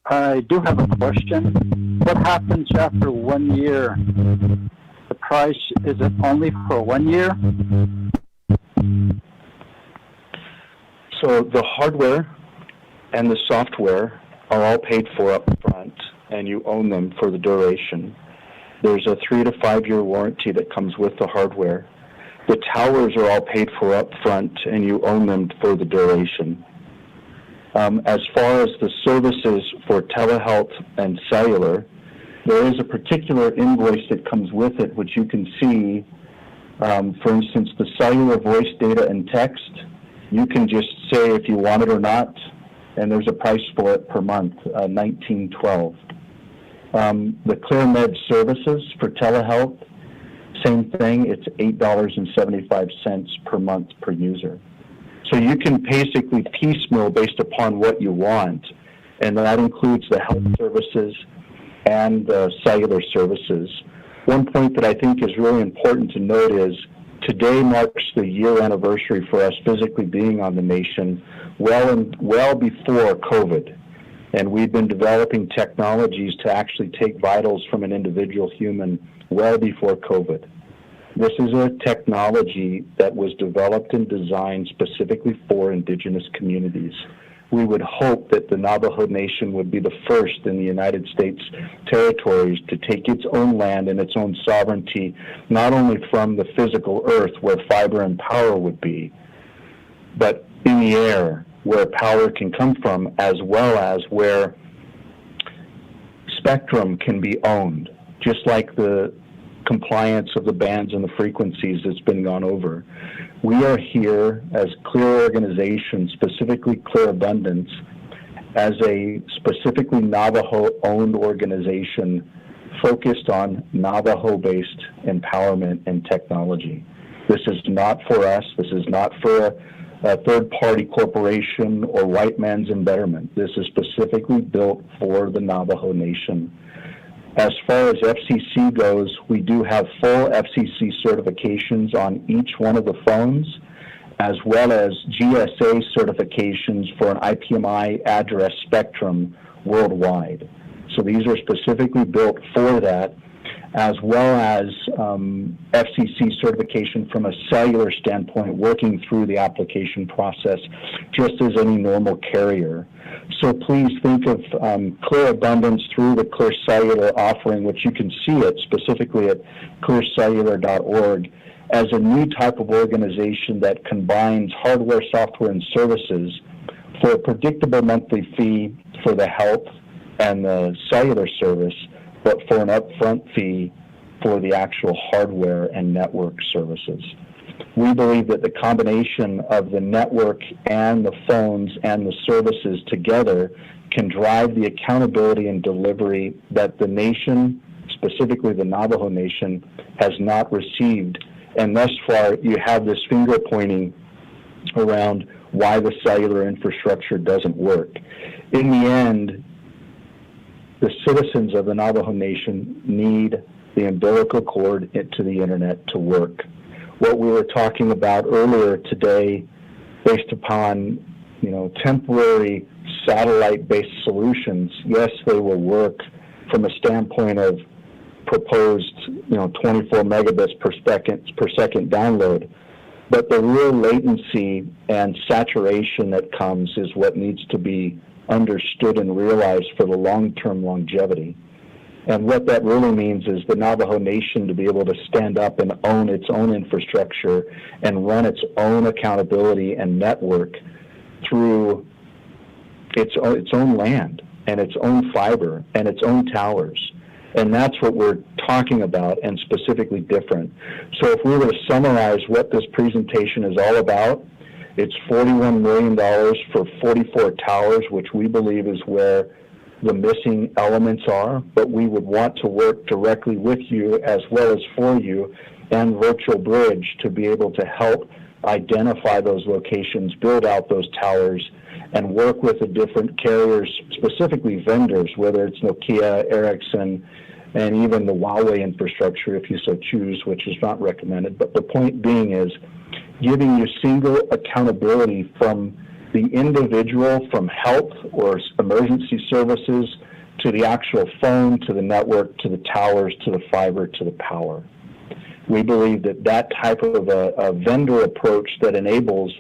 I do have a question. What happens after 1 year? The price, is it only for 1 year? So the hardware and the software are all paid for up front, and you own them for the duration. There's a 3 to 5 year warranty that comes with the hardware. The towers are all paid for up front, and you own them for the duration. As far as the services for telehealth and cellular, there is a particular invoice that comes with it, which you can see. For instance, the cellular voice data and text, you can just say if you want it or not, and there's a price for it per month, $19.12. The ClearMed services for telehealth, same thing, it's $8.75 per month per user. So you can basically piecemeal based upon what you want, and that includes the health services and the cellular services. One point that I think is really important to note is today marks the year anniversary for us physically being on the nation well before COVID. And we've been developing technologies to actually take vitals from an individual human well before COVID. This is a technology that was developed and designed specifically for indigenous communities. We would hope that the Navajo Nation would be the first in the United States territories to take its own land and its own sovereignty, not only from the physical earth where fiber and power would be, but in the air where power can come from, as well as where spectrum can be owned, just like the compliance of the bands and the frequencies that's been gone over. We are here as Clear Organization, specifically Clear Abundance, as a specifically Navajo-owned organization focused on Navajo-based empowerment and technology. This is not for us. This is not for a third-party corporation or white man's embetterment. This is specifically built for the Navajo Nation. As far as FCC goes, we do have full FCC certifications on each one of the phones, as well as GSA certifications for an IPMI address spectrum worldwide. So these are specifically built for that, as well as FCC certification from a cellular standpoint, working through the application process, just as any normal carrier. So please think of Clear Abundance through the Clear Cellular offering, which you can see it specifically at clearcellular.org, as a new type of organization that combines hardware, software, and services for a predictable monthly fee for the health and the cellular service, but for an upfront fee for the actual hardware and network services. We believe that the combination of the network and the phones and the services together can drive the accountability and delivery that the nation, specifically the Navajo Nation, has not received. And thus far, you have this finger pointing around why the cellular infrastructure doesn't work. In the end, the citizens of the Navajo Nation need the umbilical cord to the internet to work. what we were talking about earlier today based upon, temporary satellite-based solutions. Yes, they will work from a standpoint of proposed, 24 megabits per second download. But the real latency and saturation that comes is what needs to be understood and realized for the long-term longevity. And what that really means is the Navajo Nation to be able to stand up and own its own infrastructure and run its own accountability and network through its own land and its own fiber and its own towers. And that's what we're talking about, and specifically different. So if we were to summarize what this presentation is all about, it's $41 million for 44 towers, which we believe is where the missing elements are, but we would want to work directly with you as well as for you and Virtual Bridge to be able to help identify those locations, build out those towers, and work with the different carriers, specifically vendors, whether it's Nokia, Ericsson, and even the Huawei infrastructure if you so choose, which is not recommended. But the point being is giving you single accountability from the individual, from health or emergency services, to the actual phone, to the network, to the towers, to the fiber, to the power. We believe that that type of a vendor approach that enables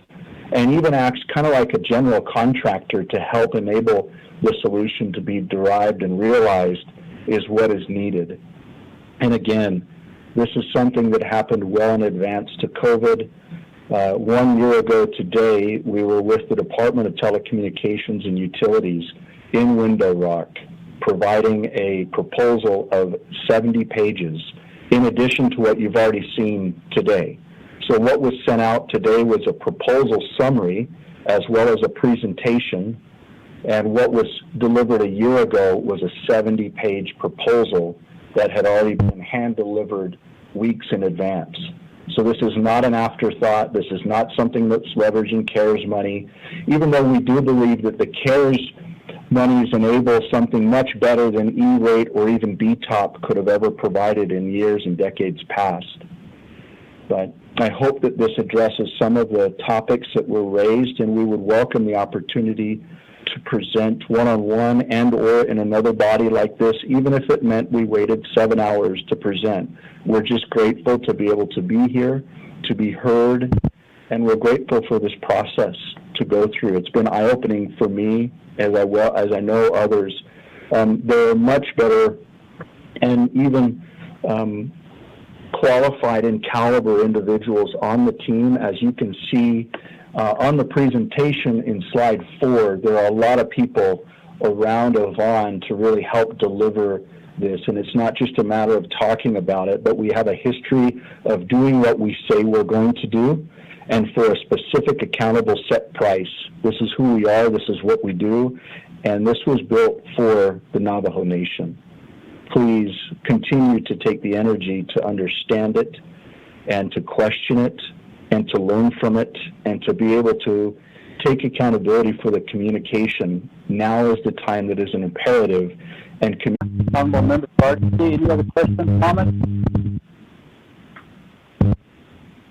and even acts kind of like a general contractor to help enable the solution to be derived and realized is what is needed. And again, this is something that happened well in advance to COVID. 1 year ago today, we were with the Department of Telecommunications and Utilities in Window Rock, providing a proposal of 70 pages, in addition to what you've already seen today. So what was sent out today was a proposal summary, as well as a presentation, and what was delivered a year ago was a 70-page proposal that had already been hand-delivered weeks in advance. So this is not an afterthought. This is not something that's leveraging CARES money, even though we do believe that the CARES monies enable something much better than E-rate or even BTOP could have ever provided in years and decades past. But I hope that this addresses some of the topics that were raised, and we would welcome the opportunity to present one-on-one and or in another body like this, even if it meant we waited 7 hours to present. We're just grateful to be able to be here, to be heard, and we're grateful for this process to go through. It's been eye-opening for me, as I know others. There are much better and even qualified and caliber individuals on the team. As you can see on the presentation in slide 4, there are a lot of people around Yvonne to really help deliver this. And it's not just a matter of talking about it, but we have a history of doing what we say we're going to do, and for a specific accountable set price. This is who we are, this is what we do, and this was built for the Navajo Nation. Please continue to take the energy to understand it and to question it and to learn from it and to be able to take accountability for the communication. Now is the time that is an imperative. And Honorable Member Bartley, any other questions, comments?